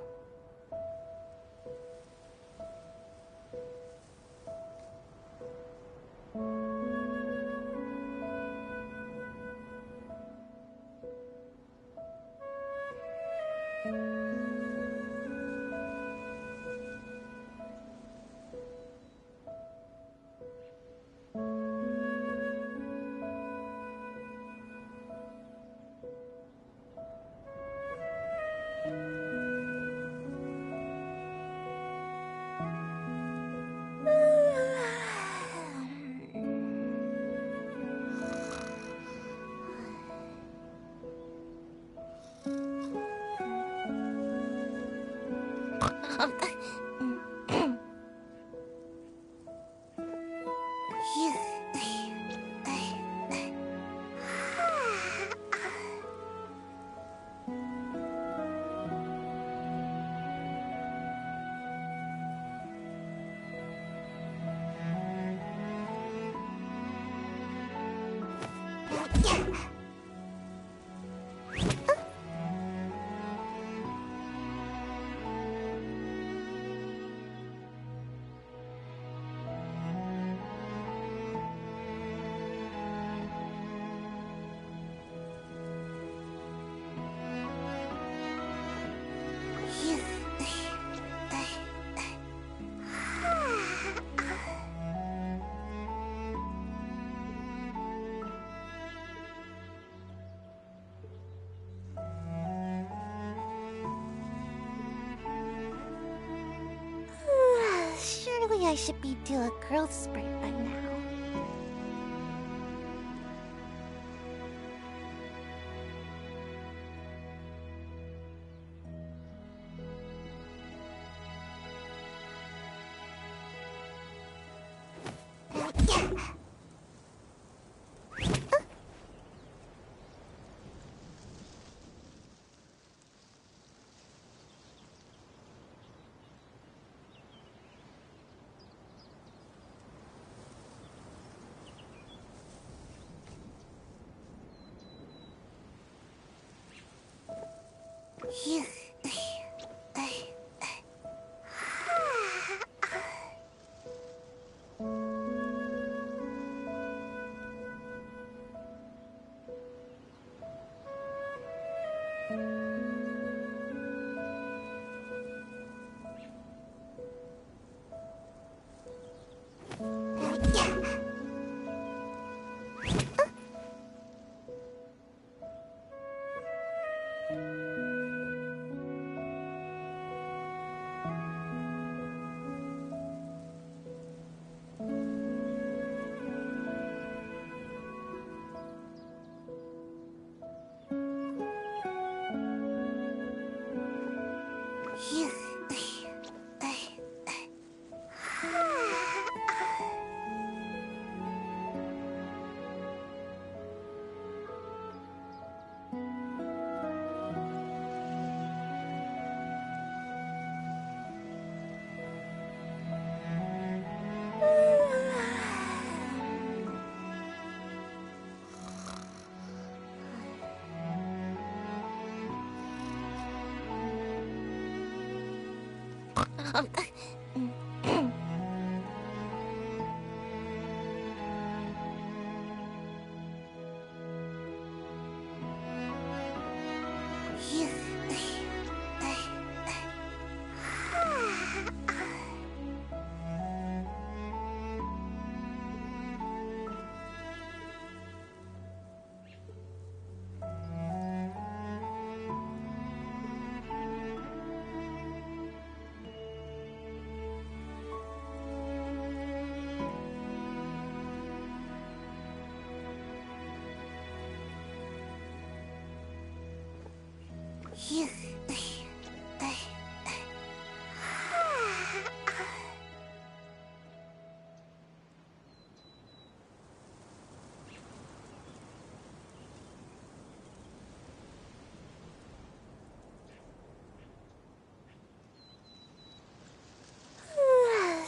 Surely I should be due a growth spurt by now.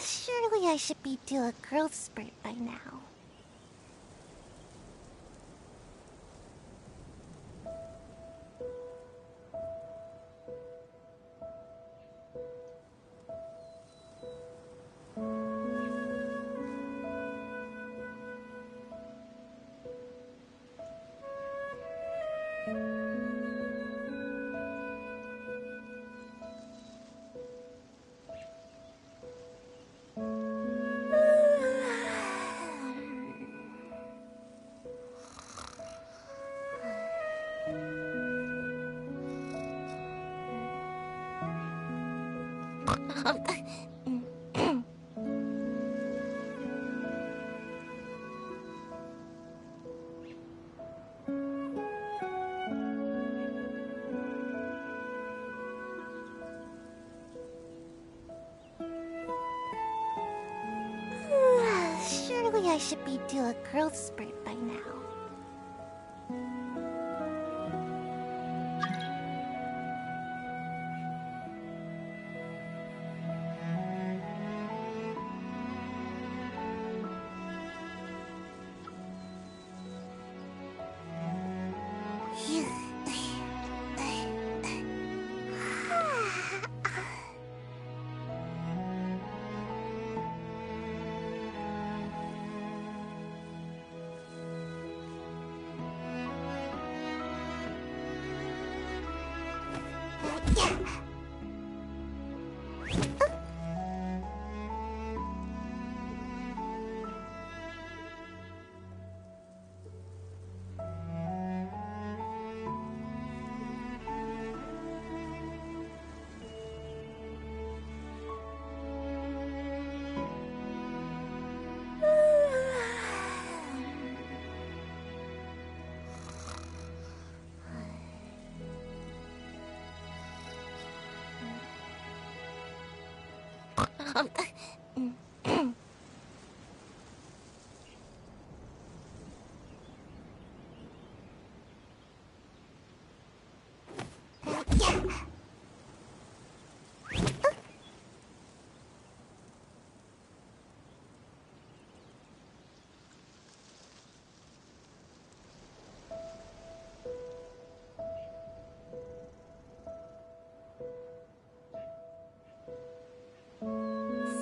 Surely I should be due a growth spurt by now. Surely I should be due a growth spurt by now.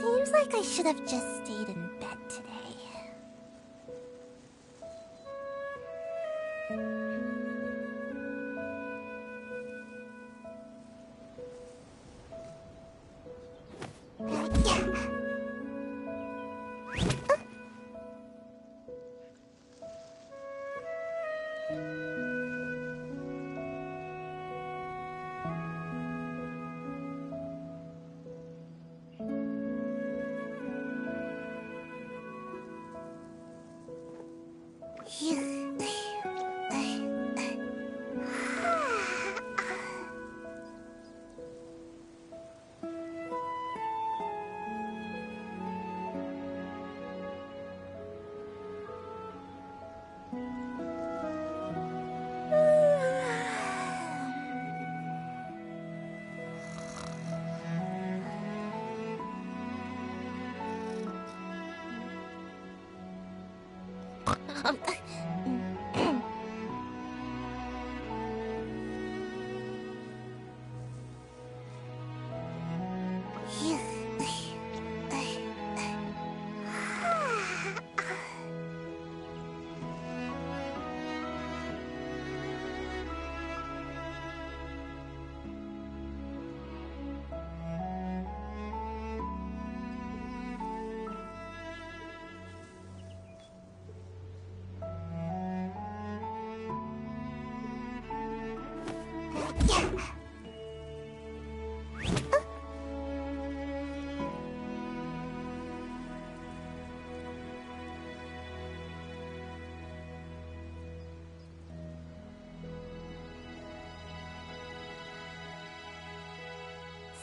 Seems like I should have just stayed in bed today.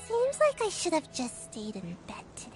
Seems like I should have just stayed in bed today.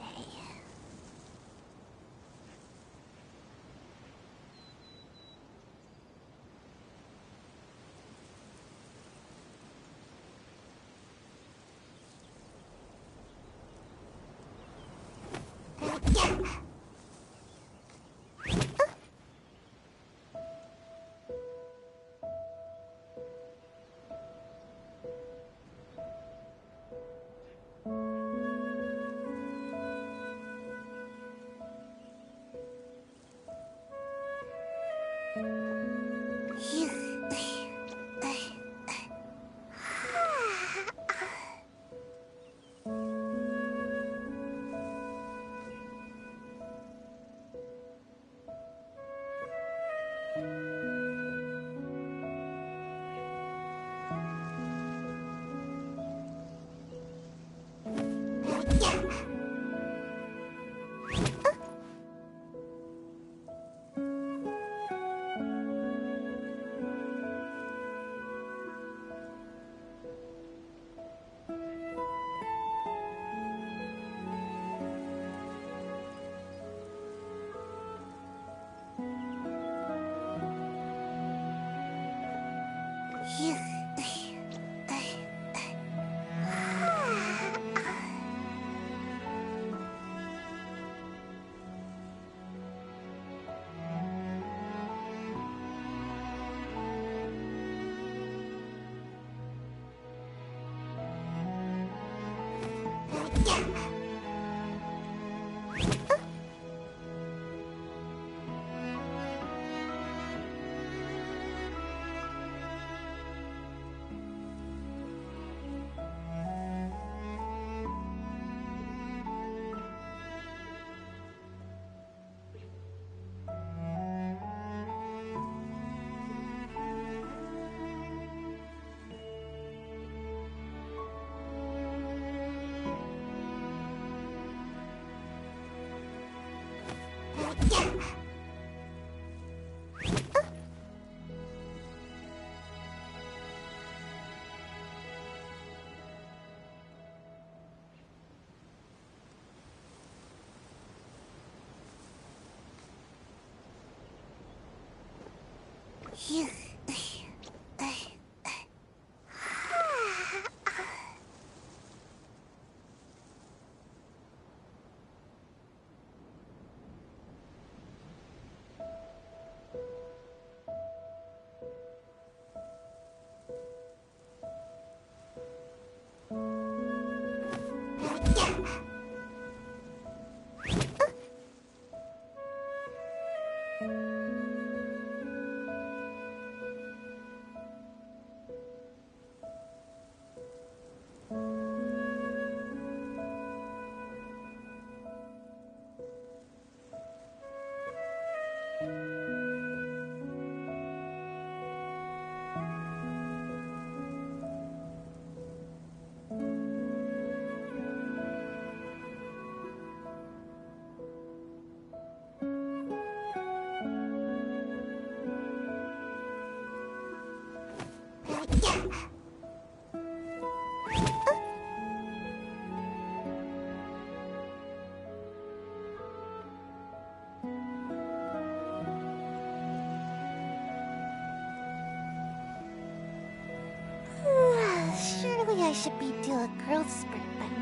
Surely I should be due a growth spurt by now.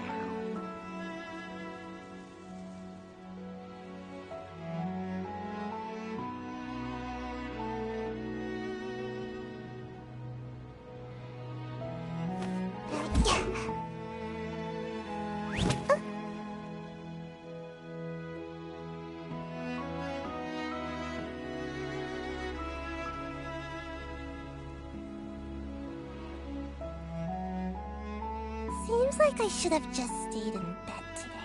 Seems like I should have just stayed in bed today.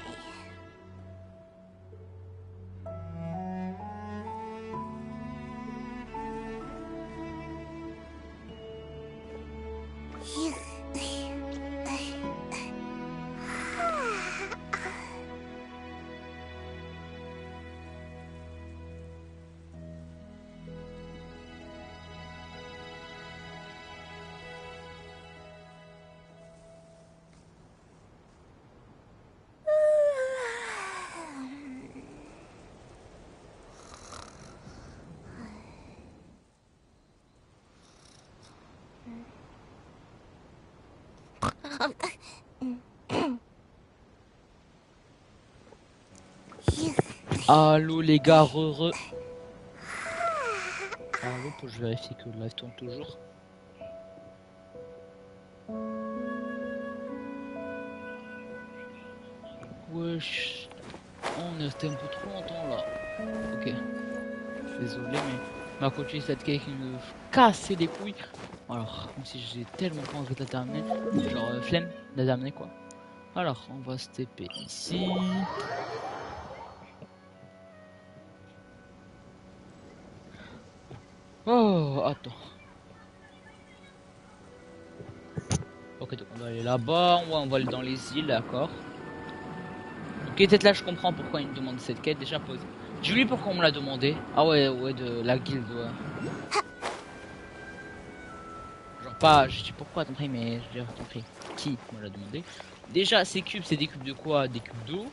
Allô les gars, Allô, pour je vérifie que le live tourne toujours. Wesh, on est resté un peu trop longtemps là. Ok, désolé mais ma coach cette cake qui me cassait les couilles. Alors, même si j'ai tellement pas envie de la terminer, genre flemme de la terminer quoi. Alors, on va se TP ici. Oh, attends. Ok, donc on va aller là-bas, on va aller dans les îles, d'accord. Ok, peut-être là je comprends pourquoi il me demande cette quête, déjà pose. J'ai oublié pourquoi on me l'a demandé. Ah ouais, de la guilde, ouais. Genre pas, je sais pourquoi t'as pris, mais je l'ai compris. Qui me l'a demandé. Déjà, ces cubes, c'est des cubes de quoi? Des cubes d'eau.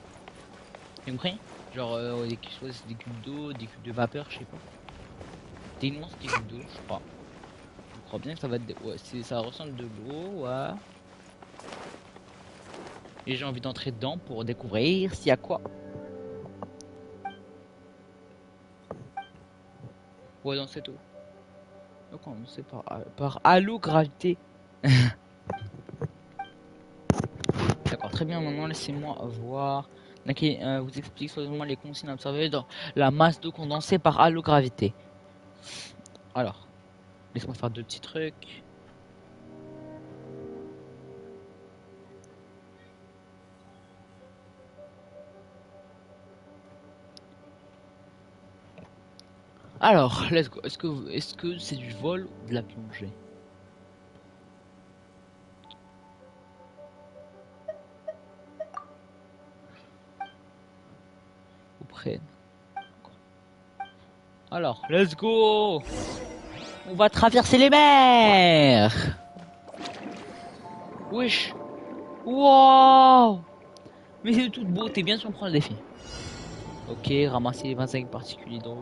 T'as compris? Genre, ouais, soit c'est des cubes d'eau, des cubes de vapeur, je sais pas. Des immenses, des cubes d'eau, je crois. Je crois bien que ça va être... Ouais, ça ressemble de l'eau, ouais. Et j'ai envie d'entrer dedans pour découvrir s'il y a quoi. Ouais, dans cette eau. Donc on sait par allogravité. D'accord, très bien, maintenant laissez-moi voir. Ok, vous explique soigneusement les consignes à observer dans la masse d'eau condensée par allogravité. Alors, laisse-moi faire deux petits trucs. Alors, let's go. Est-ce que c'est du vol ou de la plongée? Ou près. Alors, let's go. On va traverser les mers. Wesh. Wow. Mais c'est de toute beauté, bien sûr on prend le défi. Ok, ramasser les 25 particules d'eau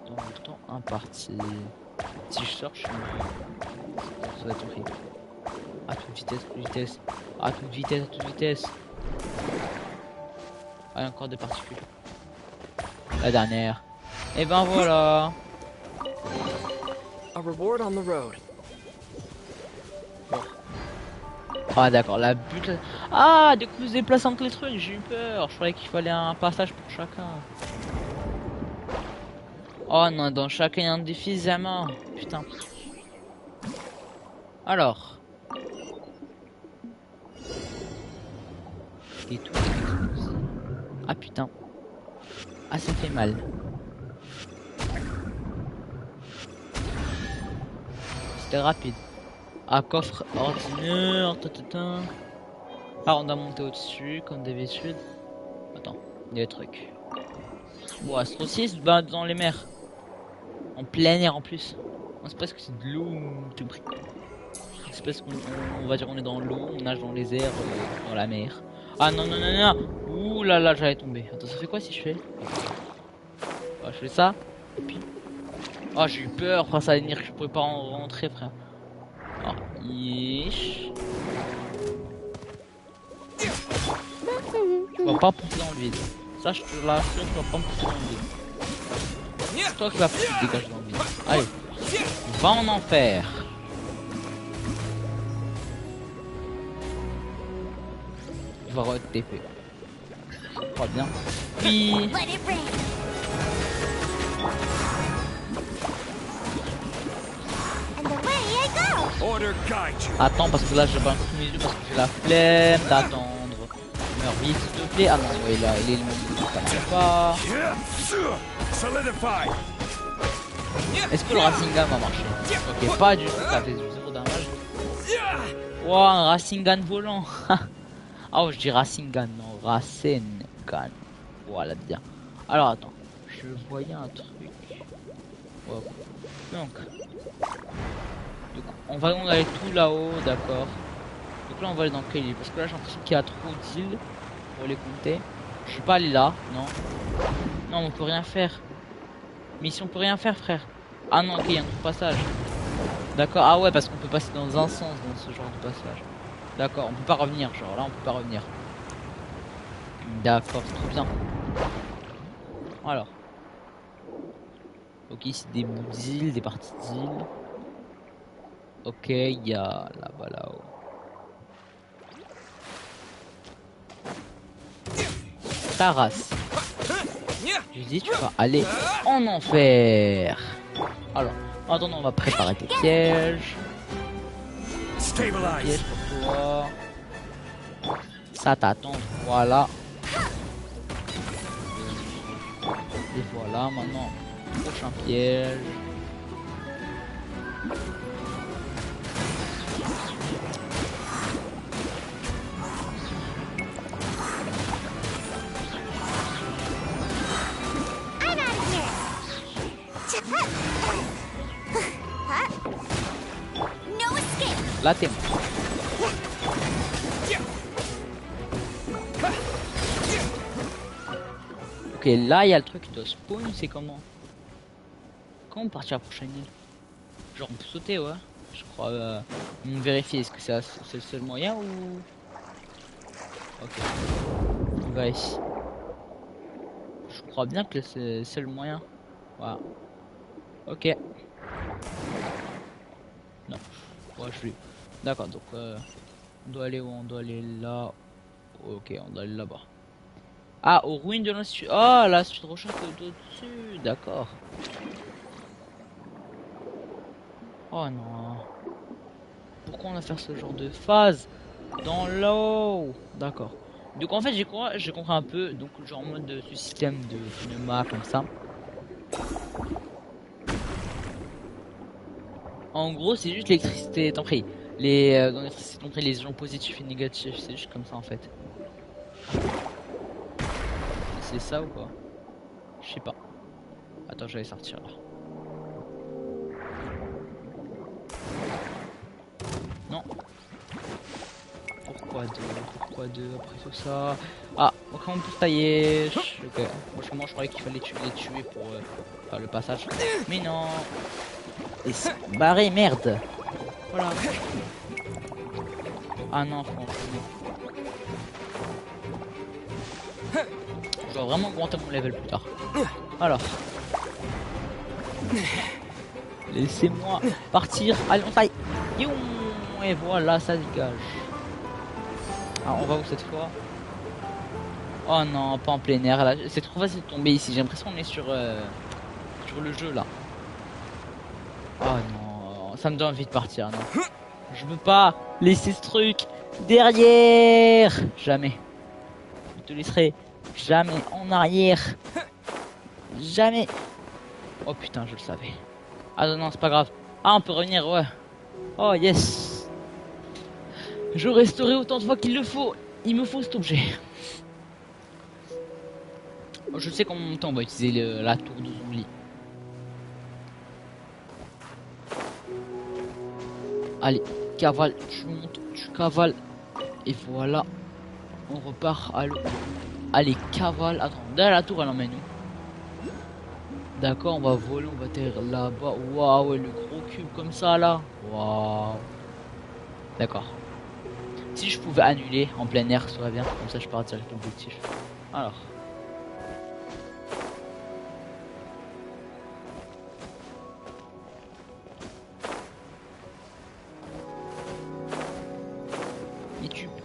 dans le temps imparti. Si je sors, je suis mort. Ça va être horrible. À toute vitesse, toute vitesse. À toute vitesse, à toute vitesse. Ah, encore des particules. La dernière. Et ben voilà. A reward on the road. Ah d'accord, la butte... Ah, dès que vous déplacez entre les trucs, j'ai eu peur. Je croyais qu'il fallait un passage pour chacun. Oh non, dans chacun il y a un défi Zama. Putain. Alors. Et tout. Ah putain. Ah ça fait mal. C'était rapide. Ah, coffre ordinaire. Ah, on a monté au-dessus, comme d'habitude. Attends, il y a des trucs. Bon, Astro 6, bah, dans les mers. En plein air en plus. On sait pas ce que c'est de l'eau ou tout pris. C'est parce qu'on va dire on est dans l'eau, on nage dans les airs, dans la mer. Ah non, non, non, non. Ouh là là, j'allais tomber. Attends, ça fait quoi si je fais? Ah, je fais ça. Et puis. Ah, j'ai eu peur, frère, ça allait venir que je pouvais pas rentrer, frère. Ah, yeesh. Tu vas pas pousser dans le vide. Ça, je te l'assure, tu vas pas me pousser dans le vide. C'est toi qui vas pousser, dégage dans le vide. Allez, va en enfer. Tu vas re-TP. Pas bien. Oui. Attends, parce que là, je vais mes yeux parce que j'ai la flemme d'attendre. Meurs vite, s'il te plaît. Ah non, ouais, là, il est loin. Ça marche pas. Est-ce que le Rasengan va marcher? Ok, pas du tout. Ça fait 0 damage. Wow, un Rasengan volant. Oh, je dis Rasengan, non, Rasengan. Voilà, bien. Alors, attends. Je voyais un truc. Wow. Donc, on va aller tout là-haut, d'accord. Donc là, on va aller dans quelle île? Parce que là, j'ai l'impression qu'il y a trop d'îles pour les compter. Je suis pas allé là, non. Non, on peut rien faire. Mais si on peut rien faire, frère. Ah non, ok, il y a un autre passage. D'accord, ah ouais, parce qu'on peut passer dans un sens dans ce genre de passage. D'accord, on peut pas revenir, genre là, on peut pas revenir. D'accord, c'est trop bien. Alors. Ok, ici des bouts d'îles, des parties d'îles. Ok, il y a là-bas là-haut. Ta race. Je dis tu vas aller en enfer. Alors, maintenant on va préparer tes pièges. Piège pour toi. Ça t'attend, voilà. Et voilà, maintenant, prochain piège. Là t'es mort. Ok, là il y a le truc de spawn, c'est comment? Comment on partit à la prochaine île? Genre on peut sauter, ouais. Je crois. On vérifie, est-ce que c'est le seul moyen ou... Ok. On va ici. Je crois bien que c'est le seul moyen. Voilà. Ok. Non. Ouais, je vais... D'accord, donc on doit aller où? On doit aller là. Ok, on doit aller là-bas. Ah, aux ruines de l'institut. Oh, l'institut de recherche au-dessus. D'accord. Oh non. Pourquoi on va faire ce genre de phase dans l'eau? D'accord. Donc en fait, j'ai compris un peu. Donc genre en mode de ce système de pneuma comme ça. En gros, c'est juste l'électricité. T'en prie. Dans l'électricité, t'en prie, les ions positifs et négatifs. C'est juste comme ça en fait. C'est ça ou quoi? Je sais pas. Attends, je vais sortir là. Non. Pourquoi deux après tout ça? Ah, ok, on peut se tailler. Ok, franchement, je croyais qu'il fallait les tuer pour faire le passage. Mais non. Et c'est barré, merde. Voilà. Ah non, franchement. Je dois vraiment augmenter mon level plus tard. Alors. Laissez-moi partir. Allez, on taille. Et voilà, ça dégage. Ah, on va où cette fois? Oh non, pas en plein air là. C'est trop facile de tomber ici. J'ai l'impression qu'on est sur le jeu là. Oh non, ça me donne envie de partir. Non, je veux pas laisser ce truc derrière. Jamais. Je te laisserai jamais en arrière. Jamais. Oh putain, je le savais. Ah non, non, c'est pas grave. Ah, on peut revenir, ouais. Oh yes. Je resterai autant de fois qu'il le faut. Il me faut cet objet. Je sais combien de temps on va utiliser la tour de zombie. Allez, cavale, tu montes, tu cavales. Et voilà. On repart à l'eau. Allez, cavale. Attends, derrière la tour, elle emmène où? D'accord, on va voler, on va atterrir là-bas. Waouh, le gros cube comme ça là. Waouh. D'accord. Si je pouvais annuler en plein air, ça serait bien. Comme ça, je pars direct l'objectif. Alors.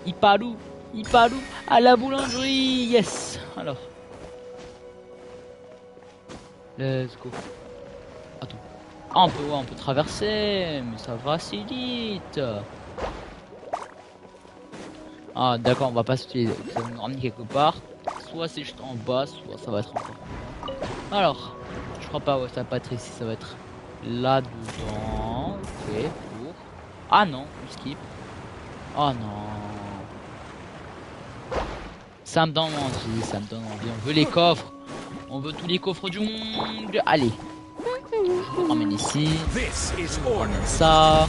Il part où? À la boulangerie. Yes. Alors. Let's go. Attends. Ah, on peut traverser, mais ça va si vite. Ah d'accord, on va pas se tuer. Ça va nous ramener quelque part. Soit c'est juste en bas, soit ça va être encore. Alors, je crois pas, ouais, ça va pas être ici, ça va être là-dedans. Ok, pour. Ah non, on skip. Oh non. Ça me donne envie, ça me donne envie. On veut les coffres. On veut tous les coffres du monde. Allez. Je me ramène ici. Je me ramène ça.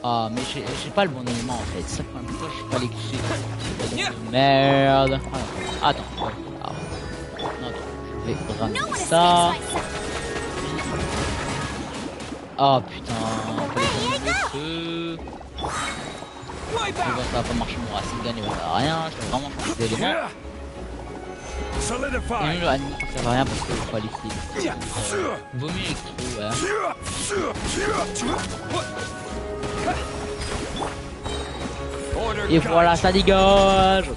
Ah, mais j'ai pas le bon élément en fait. Ça fait un peu, je fallait que j'ai de merde. Ah, attends. Ah, non, attends. Je vais ramener ça. Oh putain. Feu. Bon, ça va pas marcher, mon racine gun, il va faire rien. Je vais vraiment changer d'élément. Et même le animal ça sert à rien parce qu'il faut aller kill. Vaut mieux électro, ouais. Et voilà, ça dégage.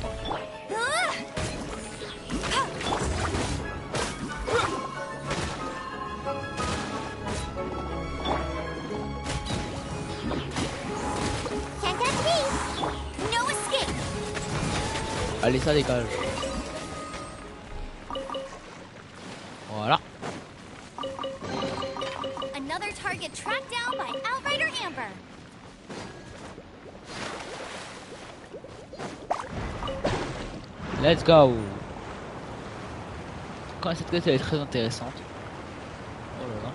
Allez, ça dégage. Voilà. Another target tracked down by Outrider Amber. Let's go. Quand cette quête elle est très intéressante. Oh là là.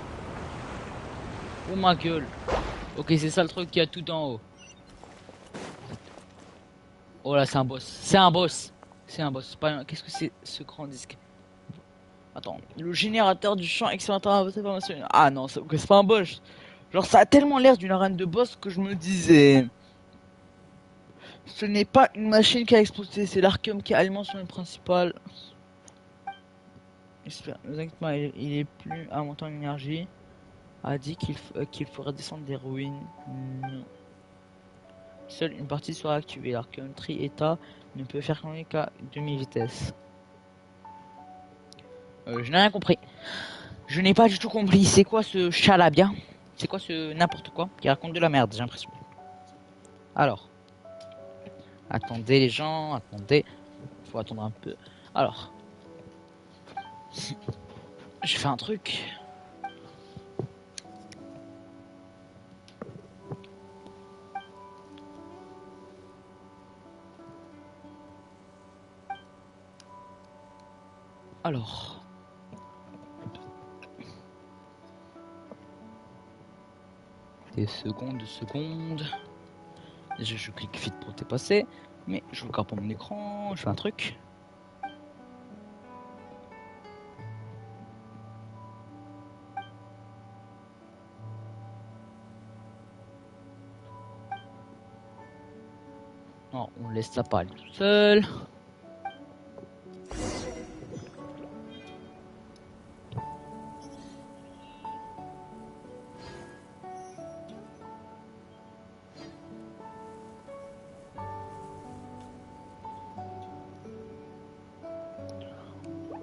Oh ma gueule. Ok, c'est ça le truc qu'il y a tout en haut. Oh là, c'est un boss. C'est un boss. C'est un boss. Qu'est-ce que c'est ce grand disque? Attends, le générateur du champ expérimental. Ah non, c'est pas un boss. Genre, ça a tellement l'air d'une arène de boss que je me disais. Ce n'est pas une machine qui a explosé, c'est l'archéum qui alimente son principal. Ne inquiète pas, il est plus à montant d'énergie. A dit qu'il faudrait descendre des ruines. Non. Seule une partie sera activée. L'archéum tri-état ne peut faire qu'à demi-vitesse. Je n'ai rien compris. Je n'ai pas du tout compris. C'est quoi ce chalabia? C'est quoi ce n'importe quoi qui raconte de la merde, j'ai l'impression. Alors. Attendez les gens, attendez. Faut attendre un peu. Alors. J'ai fait un truc. Alors. Des secondes. Déjà, je clique vite pour dépasser. Mais je regarde pas mon écran, je fais un truc. Non, on laisse ça pas aller tout seul.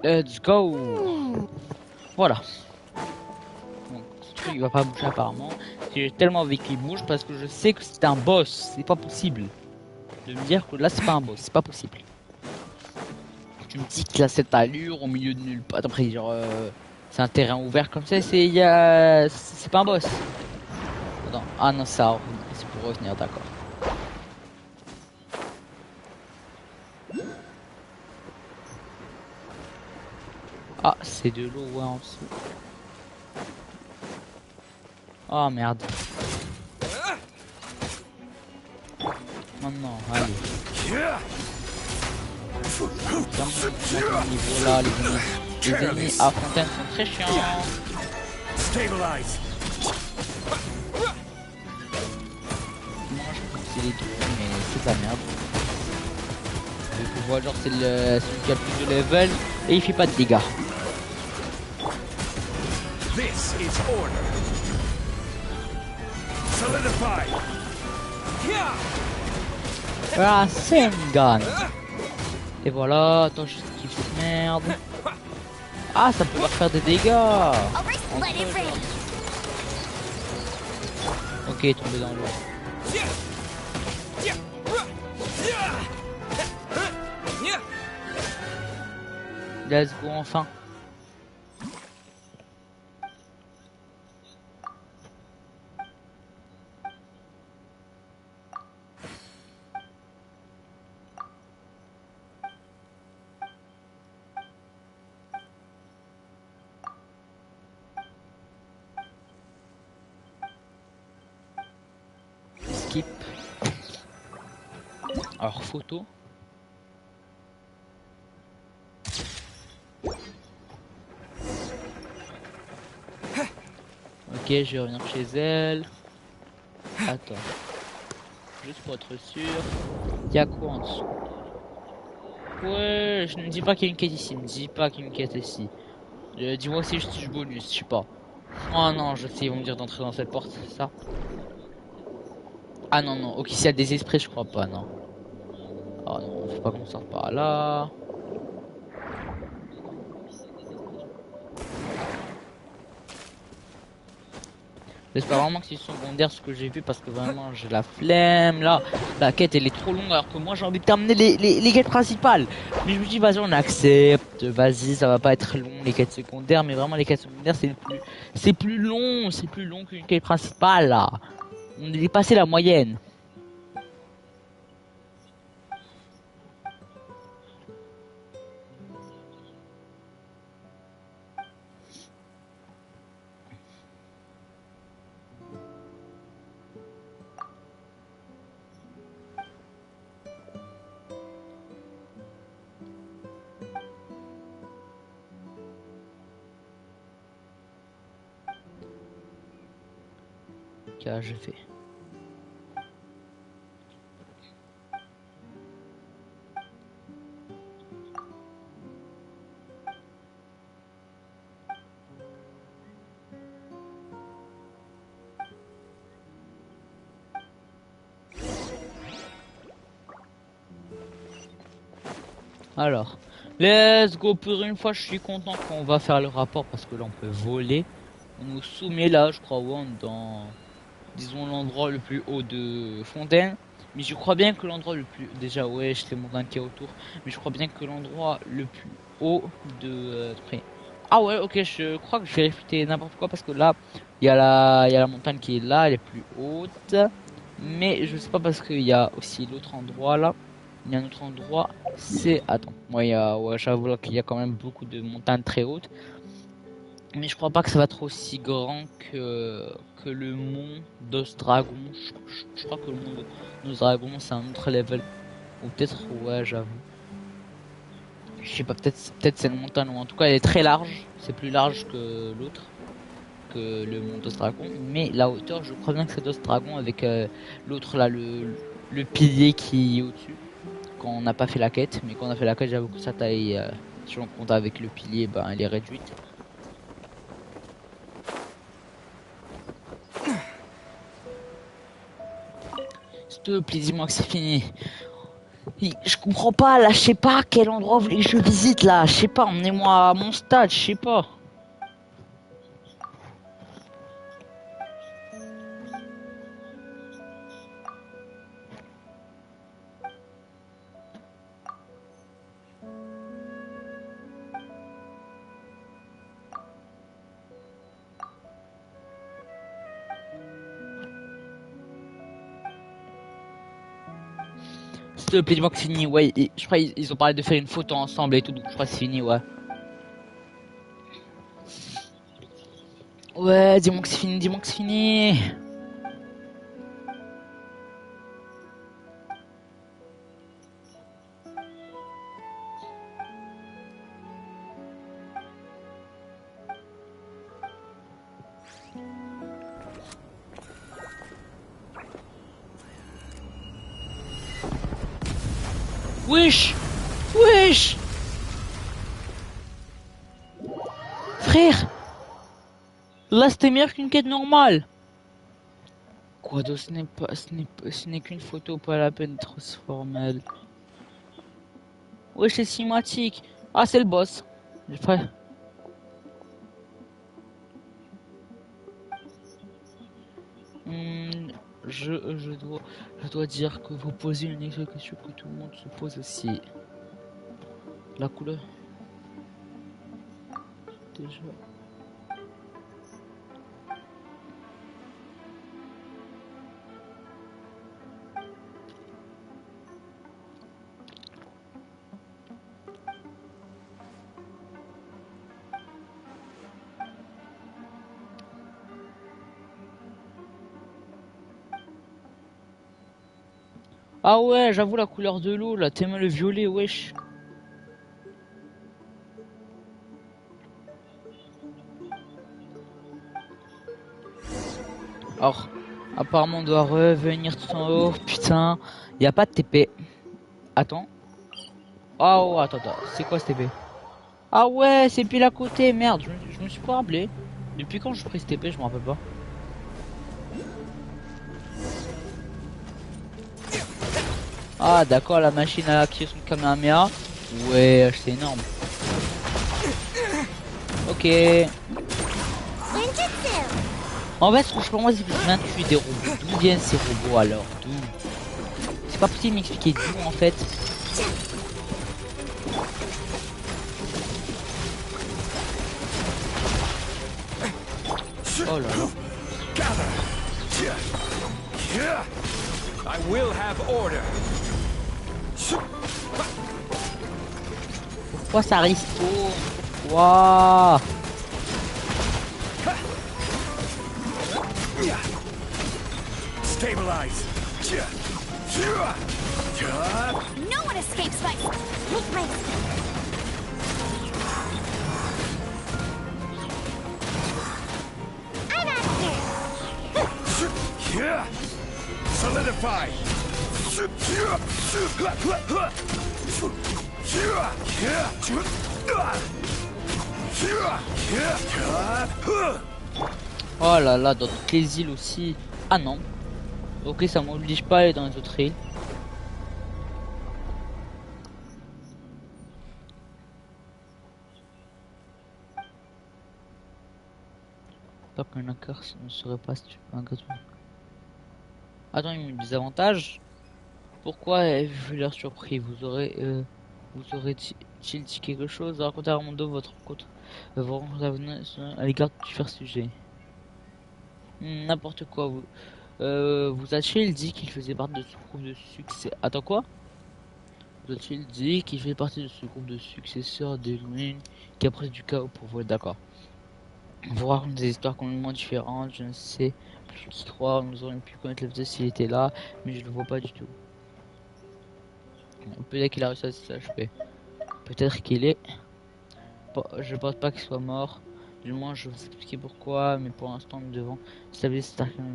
Let's go. Voilà. Donc, ce truc il va pas bouger apparemment. J'ai tellement envie qu'il bouge parce que je sais que c'est un boss. C'est pas possible de me dire que là c'est pas un boss. C'est pas possible. Tu me dis qu'il a cette allure au milieu de nulle part. Après genre c'est un terrain ouvert comme ça. C'est pas un boss. Attends. Ah non ça c'est pour revenir, d'accord. Ah, c'est de l'eau, ouais, en dessous. Oh merde. Maintenant, allez. Niveau là, les ennemis à fontaine sont très chiants. Moi je crois que c'est les deux, mais c'est de la merde. Je vois genre c'est celui qui a plus de level et il fait pas de dégâts. This is order. Solidify. Ah, c'est une gun. Et voilà, attends, je kiffe cette merde. Ah, ça peut leur faire des dégâts. Ok, tombé dans l'eau. Let's go enfin. Skip. Alors photo. Ok, je vais revenir chez elle. Attends. Juste pour être sûr. Il y a quoi en dessous? Ouais, je ne me dis pas qu'il y a une quête ici. Ne me dis pas qu'il y a une quête ici. Dis-moi si je suis bonus, je sais pas. Oh non, je sais, ils vont me dire d'entrer dans cette porte, c'est ça? Ah non, non, ok, s'il y a des esprits, je crois pas, non. Oh non, faut pas qu'on sorte par là. J'espère vraiment que c'est secondaire ce que j'ai vu parce que vraiment j'ai la flemme là. La quête elle est trop longue alors que moi j'ai envie de terminer les quêtes principales. Mais je me dis vas-y on accepte, vas-y ça va pas être long les quêtes secondaires mais vraiment les quêtes secondaires c'est plus long qu'une quête principale là. On est dépassé la moyenne. Je fais. Alors, let's go, pour une fois je suis content qu'on va faire le rapport parce que là on peut voler. On nous soumet là, je crois, ouais, dans, disons, l'endroit le plus haut de Fontaine. Mais je crois bien que l'endroit le plus... Déjà, ouais, je les montagnes qui est autour. Mais je crois bien que l'endroit le plus haut de... Ah ouais, ok, je crois que je vais réfuter n'importe quoi parce que là, il y a la montagne qui est là, elle est plus haute. Mais je sais pas parce qu'il y a aussi l'autre endroit là. Il y a un autre endroit, c'est... Attends, ouais, ouais, j'avoue là qu'il y a quand même beaucoup de montagnes très hautes. Mais je crois pas que ça va être aussi grand que le mont d'Os-Dragon. Je crois que le mont d'Os-Dragon c'est un autre level. Ou peut-être, ouais, j'avoue. Je sais pas, peut-être c'est une montagne, ou en tout cas elle est très large. C'est plus large que l'autre, que le mont d'Os-Dragon. Mais la hauteur, je crois bien que c'est d'Os-Dragon avec l'autre là, le pilier qui est au-dessus. Quand on n'a pas fait la quête, mais quand on a fait la quête, j'avoue que sa taille, si on compte avec le pilier, ben elle est réduite. S'il te plaît, dis-moi que c'est fini. Je comprends pas, là, je sais pas à quel endroit vous voulez que je visite, là. Je sais pas, emmenez-moi à mon stade, je sais pas. S'il te plaît, dis-moi que c'est fini, ouais. Je crois qu'ils ont parlé de faire une photo ensemble et tout, donc je crois que c'est fini, ouais. Ouais, dis-moi que c'est fini, dis-moi que c'est fini. Wesh! Wesh! Frère! Là, c'était meilleur qu'une quête normale. Quoi d'autre? Ce n'est qu'une photo, pas la peine trop formelle. Wesh, c'est cinématique. Ah, c'est le boss. J'ai pas... Je dois dire que vous posez une question que tout le monde se pose aussi. La couleur. Déjà. Ah ouais, j'avoue la couleur de l'eau là, tellement le violet, wesh. Alors, apparemment on doit revenir tout en haut, putain. Y a pas de TP. Attends. Ah oh, attends, c'est quoi ce TP? Ah ouais, c'est pile à côté, merde, je me suis pas rappelé. Depuis quand je pris ce TP, je me rappelle pas. Ah d'accord, la machine à activer son Kamehameha. Ouais, c'est énorme. Ok. En fait, franchement, moi, c'est que je viens de tuer des robots. D'où viennent ces robots alors? D'où? C'est pas possible de m'expliquer d'où en fait. Oh là là. I will have order. Pourquoi ça respawn? Waouh. Stabilize. No one escapes my... Take my... I'm out of here. Solidify. Oh là là, dans toutes les îles aussi. Ah non. Ok, ça m'oblige pas à aller dans les autres îles. Pas qu'un accord ne serait pas stupide. Attends, il me dit des avantages. Pourquoi vu l'air surpris? Vous aurait-il dit quelque chose? Racontez à Armando votre compte. Vos rencontres à l'égard du divers sujet. N'importe quoi. Vous a-t-il dit qu'il faisait partie de ce groupe de succès? Attends quoi? Vous a-t-il dit qu'il fait partie de ce groupe de successeurs d'Eluine qui a pris du chaos pour vous? D'accord. Voir des histoires complètement différentes, je ne sais plus qui croire, nous aurions pu connaître le s'il était là, mais je le vois pas du tout. Peut-être qu'il a réussi à s'achever. Peut-être qu'il est... Bon, je pense pas qu'il soit mort. Du moins, je vais vous expliquer pourquoi, mais pour l'instant, nous devons stabiliser cet archéologie.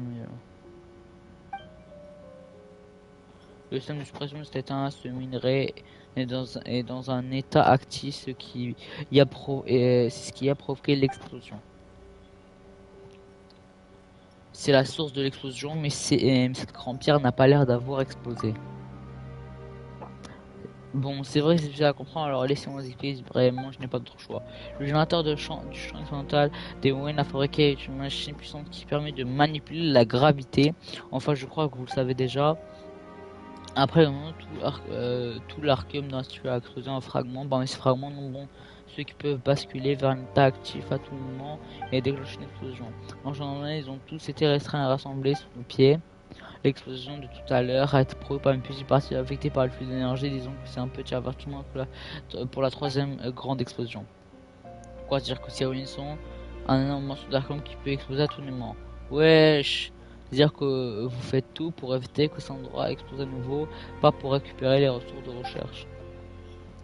Le système d'expression de cet état, ce minerai est dans un état actif, ce qui c'est ce qui a provoqué l'explosion. C'est la source de l'explosion, mais cette grande pierre n'a pas l'air d'avoir explosé. Bon, c'est vrai, c'est difficile à comprendre, alors laissez-moi expliquer brièvement, je n'ai pas d'autre choix. Le générateur du champ expérimental des Owen a fabriqué une machine puissante qui permet de manipuler la gravité. Enfin, je crois que vous le savez déjà. Après le moment tout l'archéum dans l'institut a explosé en fragments, parmi ces fragments nombreux ceux qui peuvent basculer vers un état actif à tout moment et déclencher une explosion. En général, ils ont tous été restreints et rassemblés sous le pied. L'explosion de tout à l'heure a été provoquée par une petite partie affectée par le flux d'énergie. Disons que c'est un petit avertissement pour la troisième grande explosion. Quoi dire que c'est Wilson, un énorme morceau d'archéum qui peut exploser à tout moment. Wesh! Dire que vous faites tout pour éviter que cet endroit explose à nouveau, pas pour récupérer les ressources de recherche.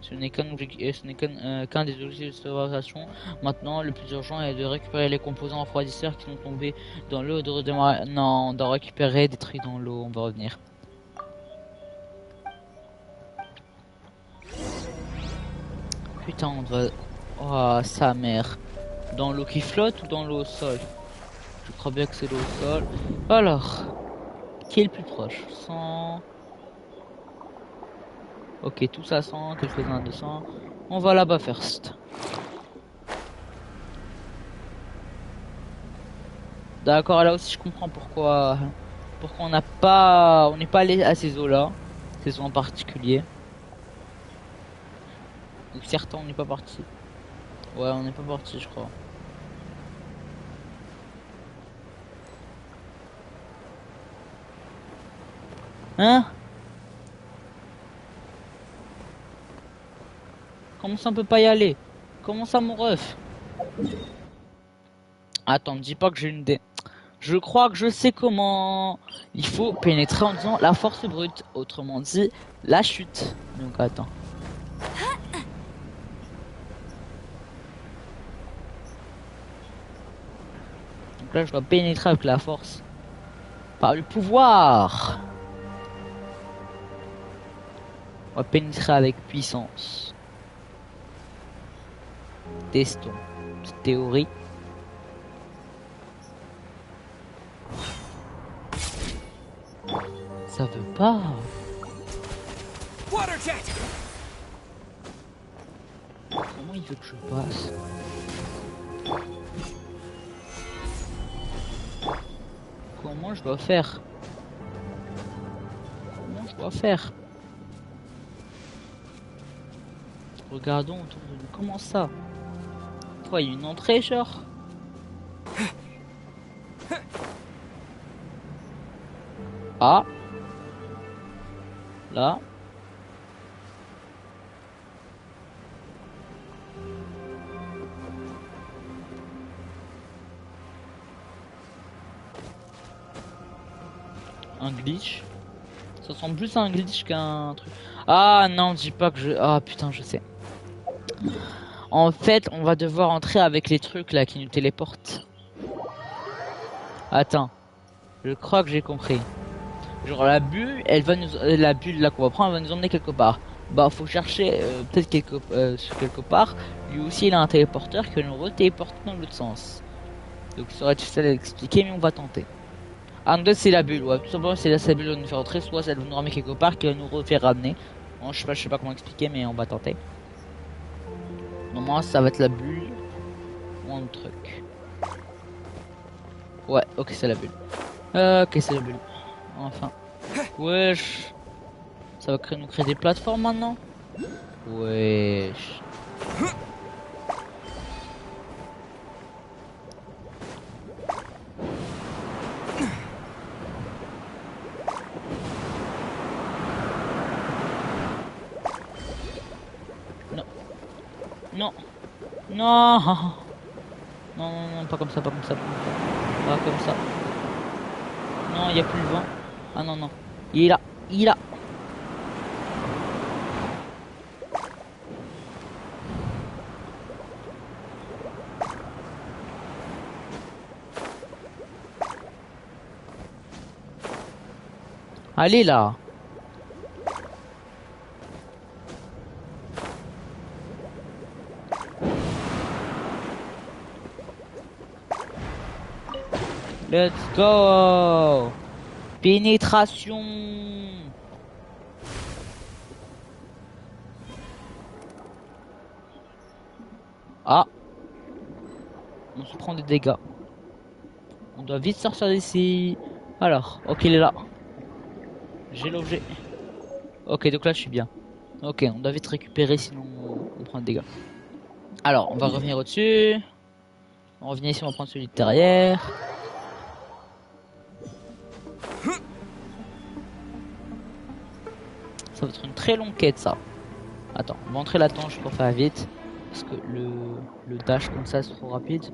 Ce n'est qu'un des objectifs de cette opération. Maintenant, le plus urgent est de récupérer les composants refroidisseurs qui sont tombés dans l'eau, de redémarrer. Non, d'en récupérer des trucs dans l'eau, on va revenir. Putain, on doit... Oh, sa mère. Dans l'eau qui flotte ou dans l'eau au sol? Je crois bien que c'est l'eau au sol. Alors, qui est le plus proche? 100... Ok, tous à 100, quelques-uns à 200. On va là-bas first. D'accord, là aussi je comprends pourquoi on n'est pas allé à ces eaux-là, ces eaux en particulier. Donc certains on n'est pas parti. Ouais, on n'est pas parti, je crois. Hein? Comment ça on peut pas y aller? Comment ça mon ref? Attends, me dis pas que j'ai une idée. Je crois que je sais comment. Il faut pénétrer en disant la force brute, autrement dit la chute. Donc attends. Donc là je dois pénétrer avec la force. Par le pouvoir. On va pénétrer avec puissance. Testons. Petite théorie. Ça veut pas. Comment il veut que je passe? Comment je dois faire? Comment je dois faire? Regardons autour de nous. Comment ça? Quoi, il y a une entrée, genre? Ah. Là. Un glitch. Ça ressemble plus à un glitch qu'un truc. Ah non, dis pas que je... Ah putain, je sais. En fait, on va devoir entrer avec les trucs là qui nous téléportent. Attends. Je crois que j'ai compris. Genre la bulle, elle va nous... la bulle là qu'on va prendre, elle va nous emmener quelque part. Bah faut chercher peut-être quelque part. Lui aussi il a un téléporteur qui va nous re-téléporter dans l'autre sens. Donc ça aurait été difficile à expliquer mais on va tenter. Ah donc c'est la bulle, ouais. Tout simplement c'est la bulle qui va nous faire entrer, soit elle va nous ramener quelque part qui va nous refaire ramener. Bon, je sais pas comment expliquer mais on va tenter. Normalement ça va être la bulle ou un truc. Ouais, ok c'est la bulle. Ok c'est la bulle. Enfin. Wesh. Ça va nous créer des plateformes maintenant. Wesh. Non. Non. Non. Non, non, non, pas comme ça, pas comme ça. Pas comme ça. Non, il n'y a plus le vent. Ah non, non. Il est là. Il est là. Allez là. Let's go. Pénétration. Ah. On se prend des dégâts. On doit vite sortir d'ici. Alors, ok, il est là. J'ai l'objet. Ok, donc là je suis bien. Ok, on doit vite récupérer sinon on prend des dégâts. Alors, on va revenir au-dessus. On revient ici, on va prendre celui de derrière. Ça va être une très longue quête ça. Attends, on va entrer là-dedans, je préfère vite. Parce que le dash comme ça c'est trop rapide.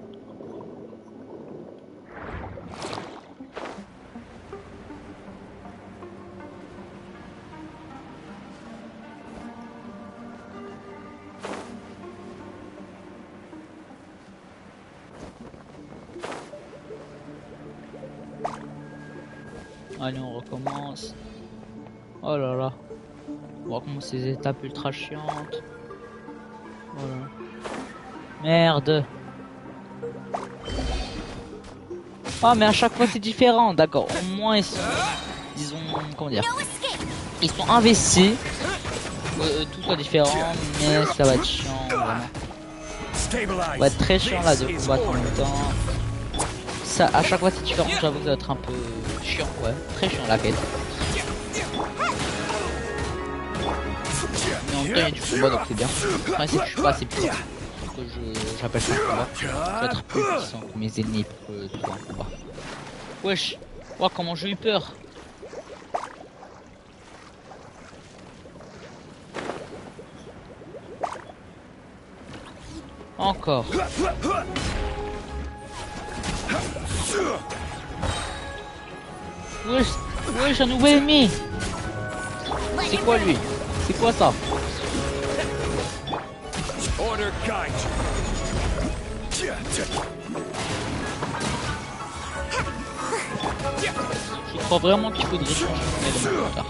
Allez, on recommence. Oh là là. On recommence ces étapes ultra chiantes. Voilà. Merde. Ah, mais à chaque fois c'est différent. D'accord. Au moins ils ont comment dire. Ils sont investis. Tout soit différent, mais ça va être chiant vraiment. Ça va être très chiant là de combattre en même temps. Ça, à chaque fois c'est différent, j'avoue que ça va être un peu chiant, ouais, très chiant la quête. Mais en même temps il y a du combat donc c'est bien. Enfin c'est que je suis pas assez puissant que j'appelle ça un combat. Je vais être plus puissant que mes ennemis pour que ce soit un combat. Wesh, oh comment j'ai eu peur. Encore. Wesh, un nouveau ennemi. C'est quoi lui? C'est quoi ça? Je crois vraiment qu'il faudrait changer mon élément plus tard.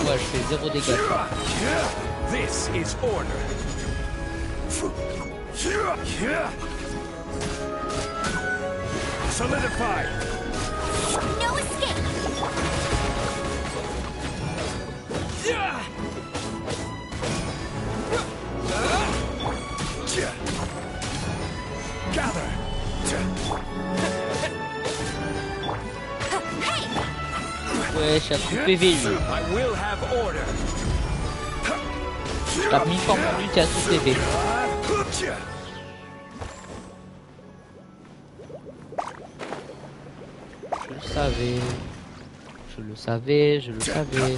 Ouais, je fais 0 dégâts. This is order. Solidify. No escape. Gather. Ouais, j'ai trop PV lui. I will have order. Je tape 1000 fois pour lui qui a tout PV. Je le savais. Je le savais, je le savais.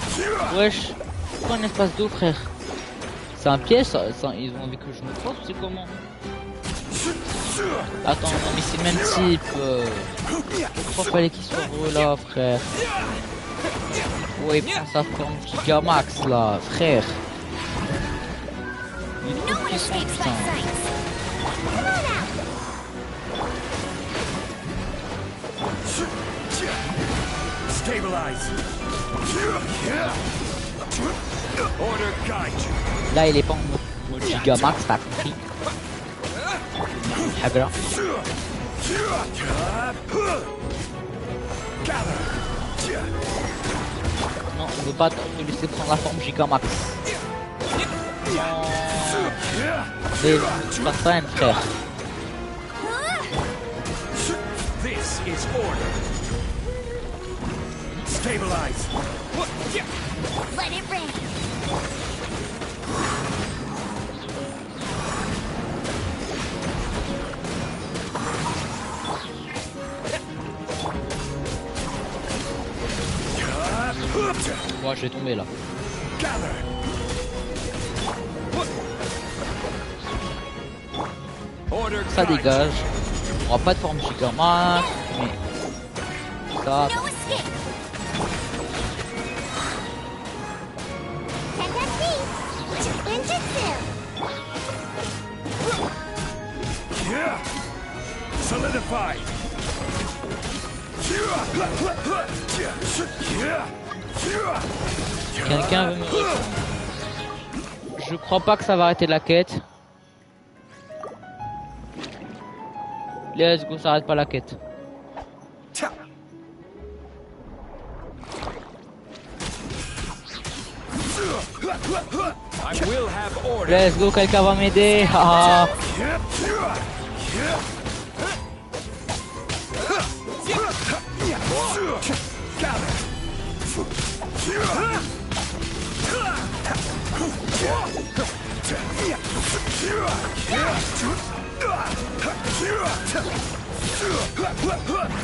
Wesh, pourquoi un espace d'eau frère? C'est un piège ça, ils ont envie que je me force ou c'est comment? Attends, non mais c'est le même type. Pourquoi fallait qu'il soit là frère? Ouais, il prend sa forme Gigamax là, frère. Il est trop puissant, putain. Là, il est pas en mode Gigamax, t'as compris? Hagra. Non, on veut pas te laisser prendre la forme Gigamax. C'est pas ça, frère. This is order. Stabilize. Let it rain. Moi, je vais tomber là. Ça dégage. On aura pas de forme Chica Max, mais ça. Solidify. Quelqu'un veut me répondre? Je crois pas que ça va arrêter la quête. Let's go, ça arrête pas la quête. Let's go, quelqu'un va m'aider.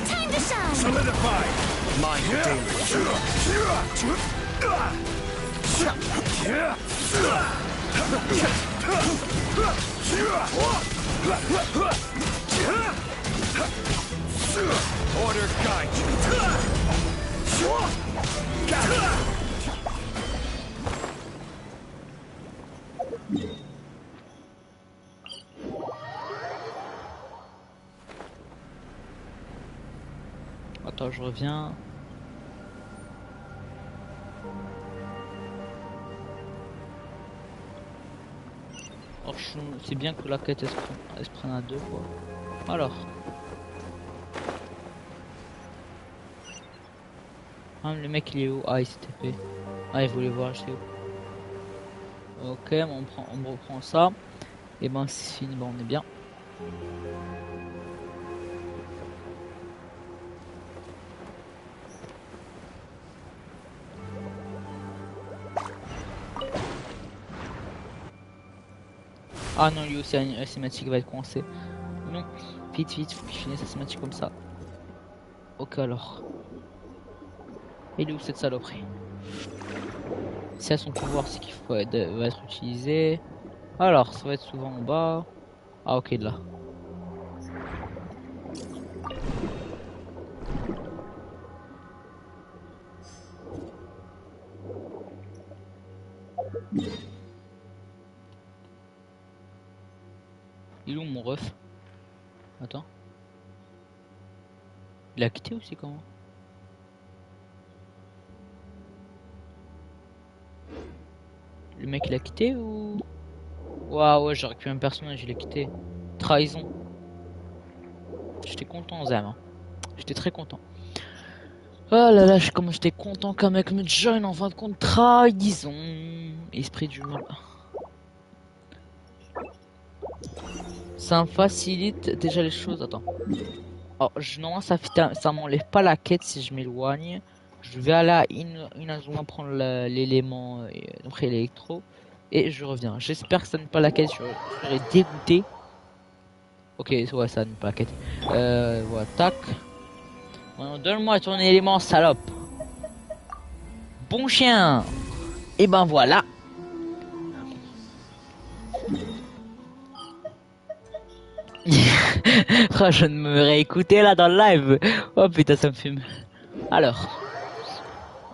Time to shine! Solidify! Mind the Order guide you. Attends, je reviens. Alors, c'est bien que la quête elle se prenne à deux quoi. Alors. Ah, le mec il est où? Ah, il s'est TP. Ah, il voulait voir, je sais où. Ok, on reprend ça. Et ben c'est fini, ben on est bien. Ah non, lui aussi la cinématique va être coincée. Non, vite, faut qu'il finisse la cinématique comme ça. Ok alors. Il est où cette saloperie? Si elle a son pouvoir, c'est qu'il va être utilisé. Alors, ça va être souvent en bas. Ah ok, là. Il est où mon ref? Attends. Il a quitté aussi comment? Le mec il a quitté ou... Waouh, ouais, j'ai récupéré un personnage, il a quitté. Trahison. J'étais content, Zam. Hein. J'étais très content. Oh là là, comme j'étais content qu'un mec me join en fin de compte. Trahison. Esprit du mal. Ça me facilite déjà les choses. Attends. Alors, non, ça m'enlève pas la quête si je m'éloigne. Je vais aller à Inazuma prendre l'élément après l'électro. Et je reviens. J'espère que ça n'est pas la quête. Je serais dégoûté. Ok, ouais, ça n'est pas la quête. Voilà, tac. Maintenant, donne-moi ton élément, salope. Bon chien. Et ben voilà. Oh, je ne me réécouter là dans le live. Oh putain, ça me fume. Alors,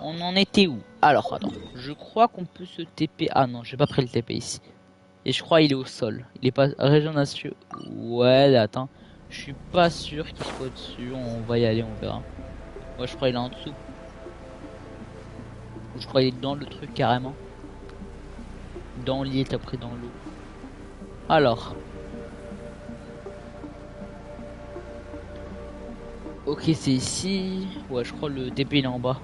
on en était où? Alors, attends. Je crois qu'on peut se TP. Ah non, j'ai pas pris le TP ici. Et je crois il est au sol. Il est pas région nation. Ouais, attends. Je suis pas sûr qu'il soit dessus. On va y aller, on verra. Moi, je crois il est en dessous. Je crois il est dans le truc carrément. Dans l'île, t'as pris dans l'eau. Alors. Ok, c'est ici. Ouais, je crois le TP il est en bas.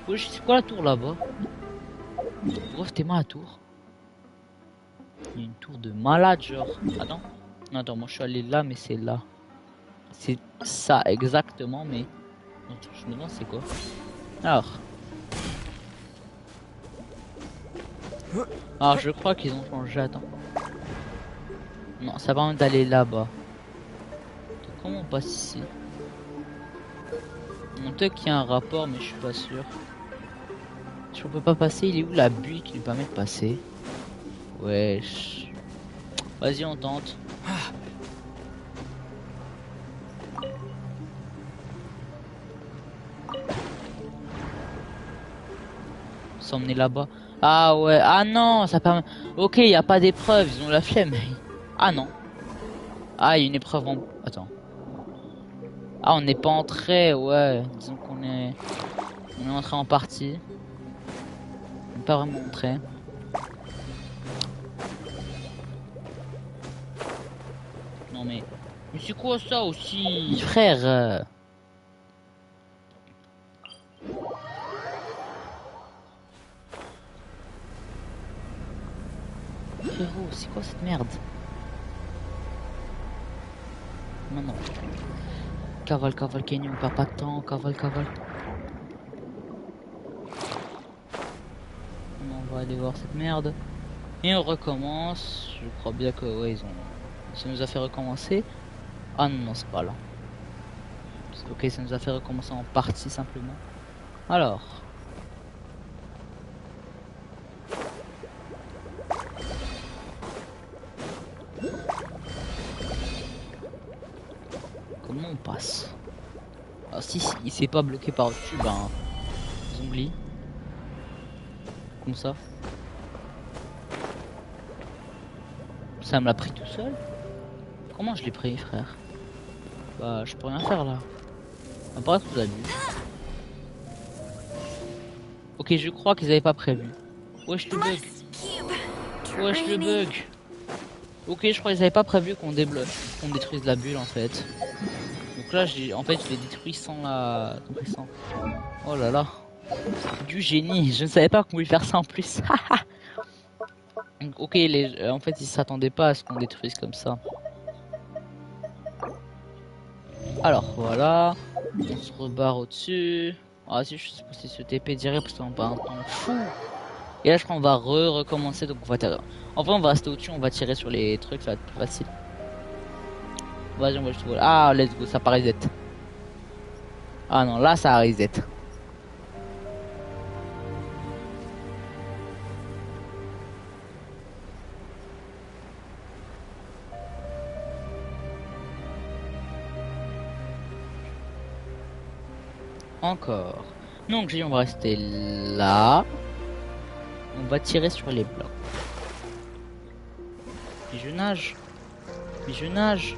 Ouais, c'est quoi la tour là-bas? Pourquoi c'était ma tour? Il y a une tour de malade, genre. Attends. Non, attends, moi je suis allé là, mais c'est là. C'est ça exactement, mais. Attends, je me demande c'est quoi. Alors, je crois qu'ils ont changé. Attends. Non, ça va même d'aller là-bas. Comment on passe ici? Peut-être qu'il y a un rapport, mais je suis pas sûr. Si on peut pas passer, il est où la bulle qui nous permet de passer? Wesh. Vas-y, on tente. S'emmener là-bas. Ah ouais, ah non, ça permet... Ok, il n'y a pas d'épreuve, ils ont la flemme. Ah non. Ah, il y a une épreuve en... Attends. Ah, on n'est pas entré, ouais. Disons qu'on est... On est entré en partie. On n'est pas vraiment entré. Non mais... Mais c'est quoi ça aussi, frère? Frérot, c'est quoi cette merde? Non, non. Cavale, cavale, Kenny, on perd pas de temps. Cavale, cavale. On va aller voir cette merde. Et on recommence. Je crois bien que, ouais, ils ont... Ça nous a fait recommencer. Ah non, non, c'est pas là. Ok, ça nous a fait recommencer en partie, simplement. Alors... Comment on passe? Ah si, il s'est pas bloqué par dessus, ben... Zombie. Comme ça. Ça me l'a pris tout seul? Comment je l'ai pris, frère? Bah, je peux rien faire, là. Apparaît tout début. Ok, je crois qu'ils avaient pas prévu. Wesh le bug. Wesh le bug. Ok, je crois qu'ils avaient pas prévu qu'on détruise la bulle, en fait. Donc là, en fait, je l'ai détruit sans la... Oh là là. Du génie. Je ne savais pas qu'on pouvait faire ça en plus. Donc, ok, en fait, ils s'attendaient pas à ce qu'on détruise comme ça. Alors, voilà. On se rebarre au-dessus. Ah si, je sais pas si ce TP direct parce qu'on va un temps fou. Et là, je crois qu'on va recommencer. Donc, on va en vrai, on va rester au-dessus. On va tirer sur les trucs, ça va être plus facile. Vas-y, on va juste... Ah, let's go, ça paraît reset. Ah non, là, ça a reset. Encore. Donc, on va rester là. On va tirer sur les blocs. Puis je nage. Puis je nage.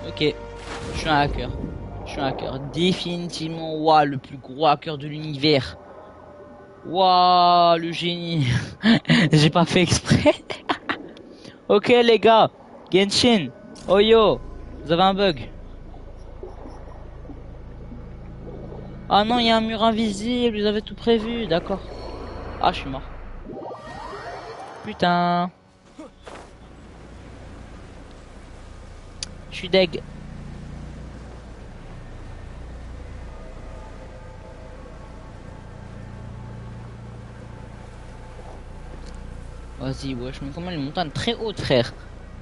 Ok. Je suis un hacker. Je suis un hacker. Définitivement, waouh, le plus gros hacker de l'univers. Waouh, le génie. J'ai pas fait exprès. Ok, les gars. Genshin. Oh yo. Vous avez un bug. Ah non, il y a un mur invisible, vous avez tout prévu, d'accord. Ah, je suis mort. Putain. Je suis deg. Vas-y, ouais, je me commande une montagne très haute, frère.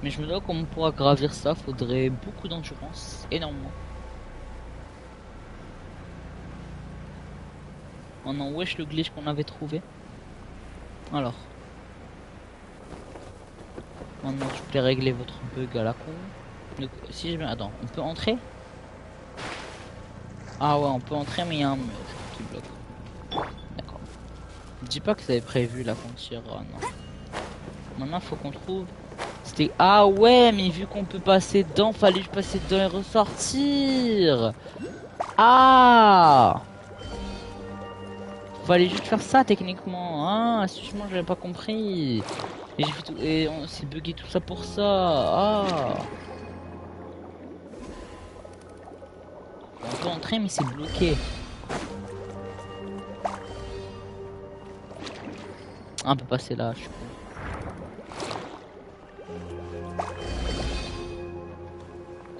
Mais je me demande comment on pourra gravir ça, faudrait beaucoup d'endurance, énormément. Oh non, wesh le glitch qu'on avait trouvé. Alors. Maintenant, je peux régler votre bug à la con. Donc, si je... Attends, on peut entrer? Ah ouais, on peut entrer, mais il y a un mur qui bloque. D'accord. Je dis pas que ça avait prévu la frontière, non. Maintenant, faut qu'on trouve... C'était... Ah ouais, mais vu qu'on peut passer dedans, fallait que je passe dedans et ressortir. Ah, fallait juste faire ça techniquement. Ah, moi j'avais pas compris. Et j'ai fait tout... Et on s'est bugué tout ça pour ça. Ah. On peut entrer mais c'est bloqué. Ah, on peut passer là, je suis con.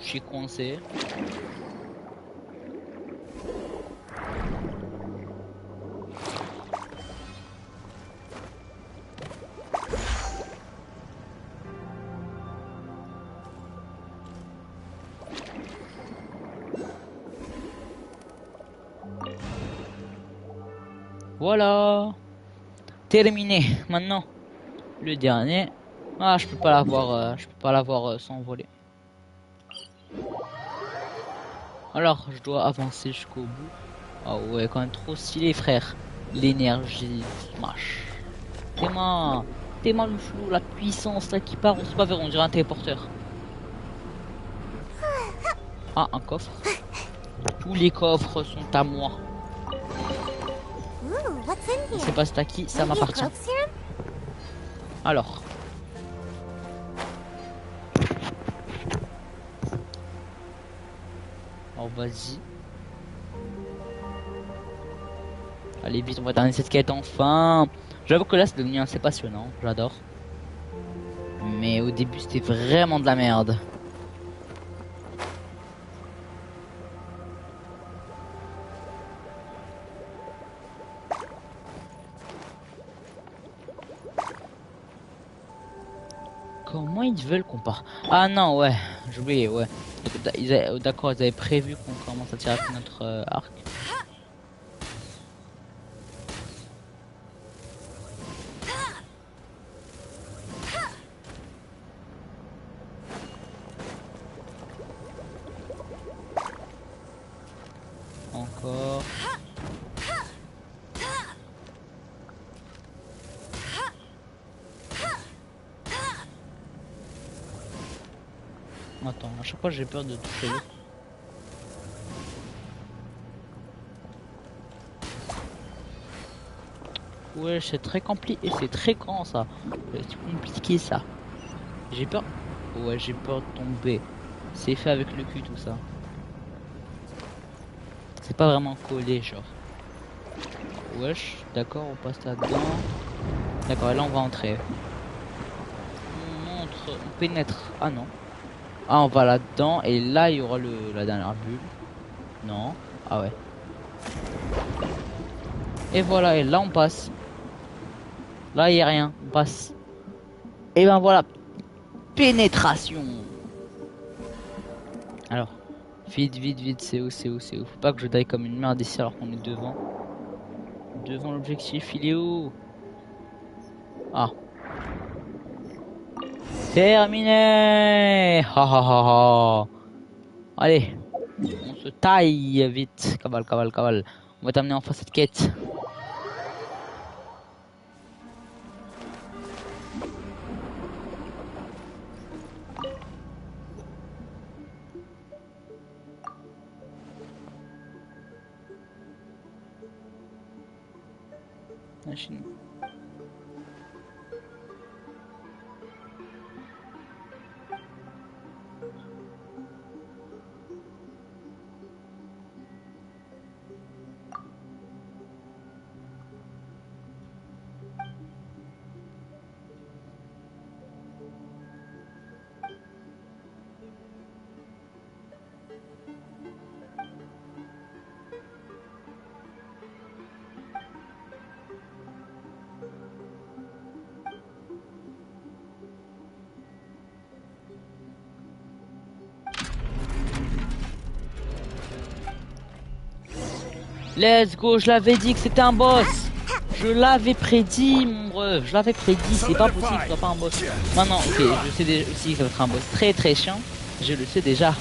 Je suis coincé. voilà. Terminé. Maintenant, le dernier. Ah, je peux pas l'avoir. Je peux pas l'avoir sans voler. Alors, je dois avancer jusqu'au bout. Ah ouais, quand même trop stylé, frère. L'énergie smash. Tellement le flou, la puissance là qui part, on se bat vers, on dirait un téléporteur. Ah, un coffre. Tous les coffres sont à moi. Je sais pas c'est à qui, ça m'appartient. Alors. Alors vas-y. Allez vite, on va terminer cette quête enfin. J'avoue que là c'est devenu assez passionnant, j'adore. Mais au début c'était vraiment de la merde. Comment ils veulent qu'on part? Ah non, ouais, j'ai oublié, ouais. D'accord, ils avaient prévu qu'on commence à tirer avec notre arc. Encore. Attends, à chaque fois j'ai peur de toucher l'autre. Ouais, c'est très compliqué, c'est très grand ça. C'est compliqué ça. J'ai peur. Ouais, j'ai peur de tomber. C'est fait avec le cul tout ça. C'est pas vraiment collé, genre. Wesh, d'accord, on passe là-dedans. D'accord, et là on va entrer. On montre, on pénètre. Ah non. Ah, on va là-dedans et là il y aura la dernière bulle. Non. Ah ouais. Et voilà, et là on passe. Là il y a rien, on passe. Et ben voilà. Pénétration. Alors. Vite, vite, vite, c'est où, c'est où, c'est où. Faut pas que je daille comme une merde ici alors qu'on est devant. Devant l'objectif, il est où? Ah. Terminé. Ha ha ha ha. Allez. On se taille vite. Cavale, cavale, cavale. On va t'amener enfin cette quête. Machine. Let's go, je l'avais dit que c'était un boss. Je l'avais prédit, mon ref. Je l'avais prédit, c'est pas possible que ce soit pas un boss. Maintenant, ok, je sais déjà aussi que ça va être un boss très très chiant. Je le sais déjà.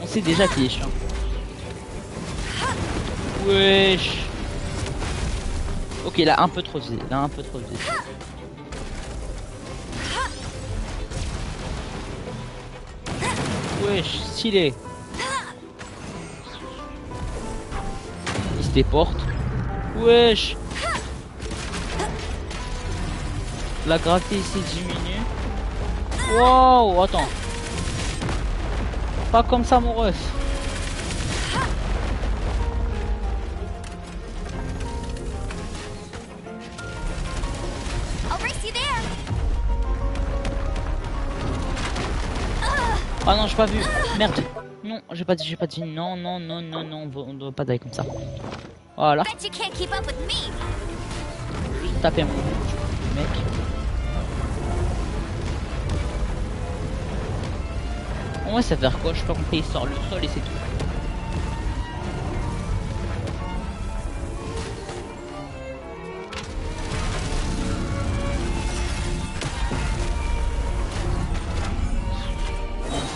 On sait déjà qu'il est chiant. Wesh. Ok, là un peu trop vite. Là un peu trop vite. Wesh, stylé. Il se déporte. Wesh. La gravité ici diminue. Wow, attends. Pas comme ça mon ref. Ah non, j'ai pas vu. Merde. Non, j'ai pas dit. Non, non, non, non, non, on doit pas d'aller comme ça. Voilà. Juste taper mon mec. Ouais, ça veut dire quoi? Je pas compris. Il sort le sol et c'est tout.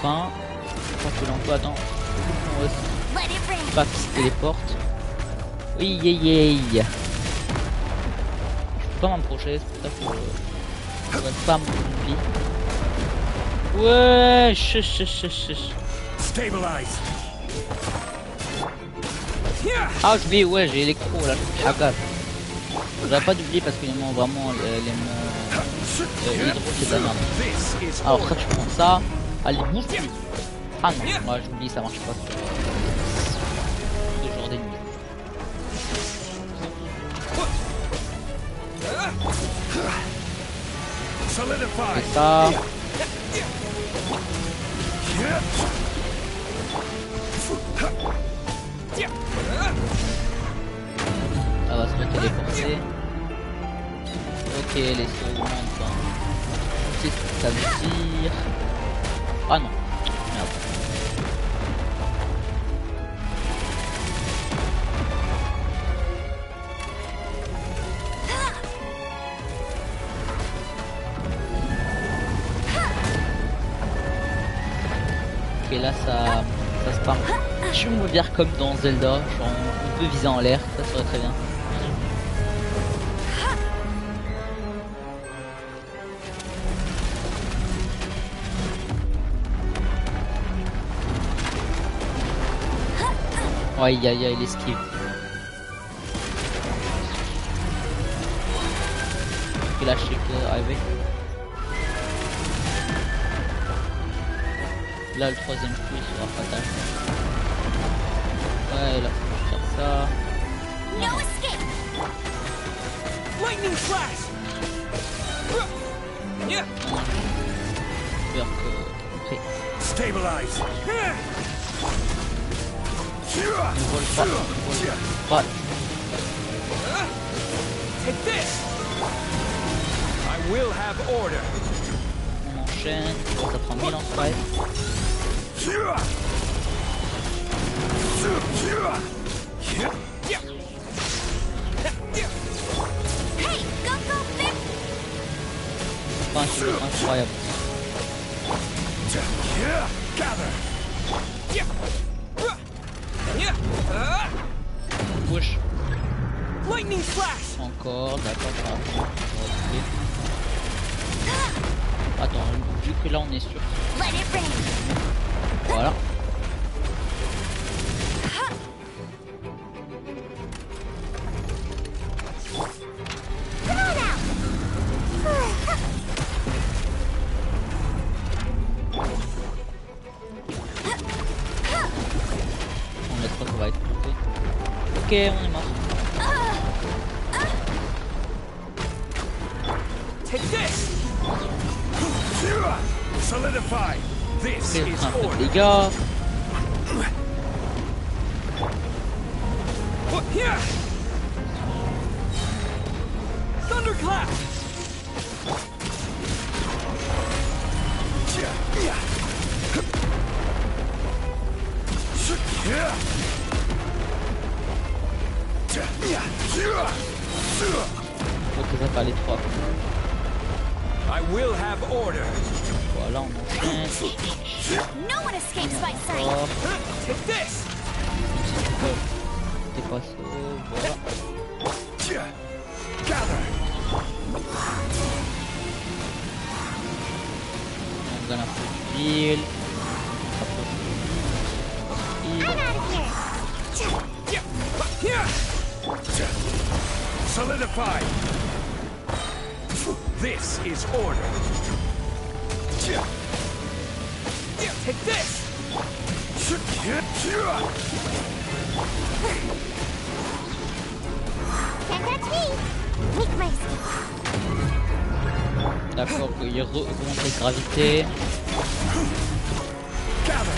fin. Je crois que l'on attends. On va pas qu'il se téléporte. Oui, je peux pas m'approcher, c'est pour ça que je vais pas m'oublier. Ouais, Stabilize. Ah, j'oublie, ouais, j'ai électro là, Chagas. J'aurais pas d'oublier parce qu'il manque vraiment les mots hydro, c'est de la merde. Alors, après, tu prends ça. Allez, bouge plus. Ah non, moi j'oublie, ça marche pas sur ce genre d'ennemi. C'est ça. Ça va se téléporter. Ok, les secondes. Qu'est-ce que ça veut dire? Ah non. Merde. Ok, là ça spam. Je me dire comme dans Zelda, genre on peut viser en l'air, ça serait très bien. Aïe aïe aïe, l'esquive. Et là je sais que arrivé. Là le troisième coup il sera fatal. Ouais, là faut faire ça. No escape. Lightning flash. Yeah. J'espère que. Okay. Stabilize. Ne vole pas. Take this. I will have order. On enchaîne, ça prend 1000 en fight. Hey, go big. Pas un jeu incroyable. Gather. Push. Lightning flash. Encore, d'accord, ça va. Attends, vu que là on est sûr. Voilà. On laisse pas, ça va être coupé. Ok, on est mort. Take this. Solidify. This Ok, is on a un peu de order. dégâts. Here. Thunderclap. Ok, ça fait aller 3 coups. I will have order. Voilà, on enchaîne. No one escapes by sight. Fort. Take this. Dépasse. Voilà. Gather. On donne un peu d'huile. I'm out of here. Solidify. This is order. Take this. Can't catch me. Make my escape. D'accord, il remonte les gravités. Gather.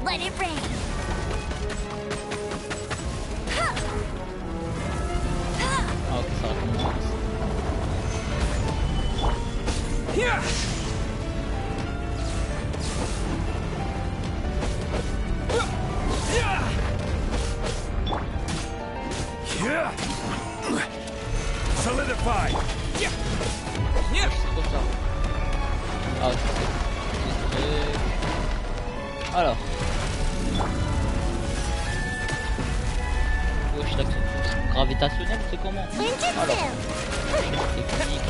Let it rain. Ah ok, ça recommence. Here. Ah, ok. Alors. Wesh, l'action gravitationnelle, c'est comment? Alors. Technique.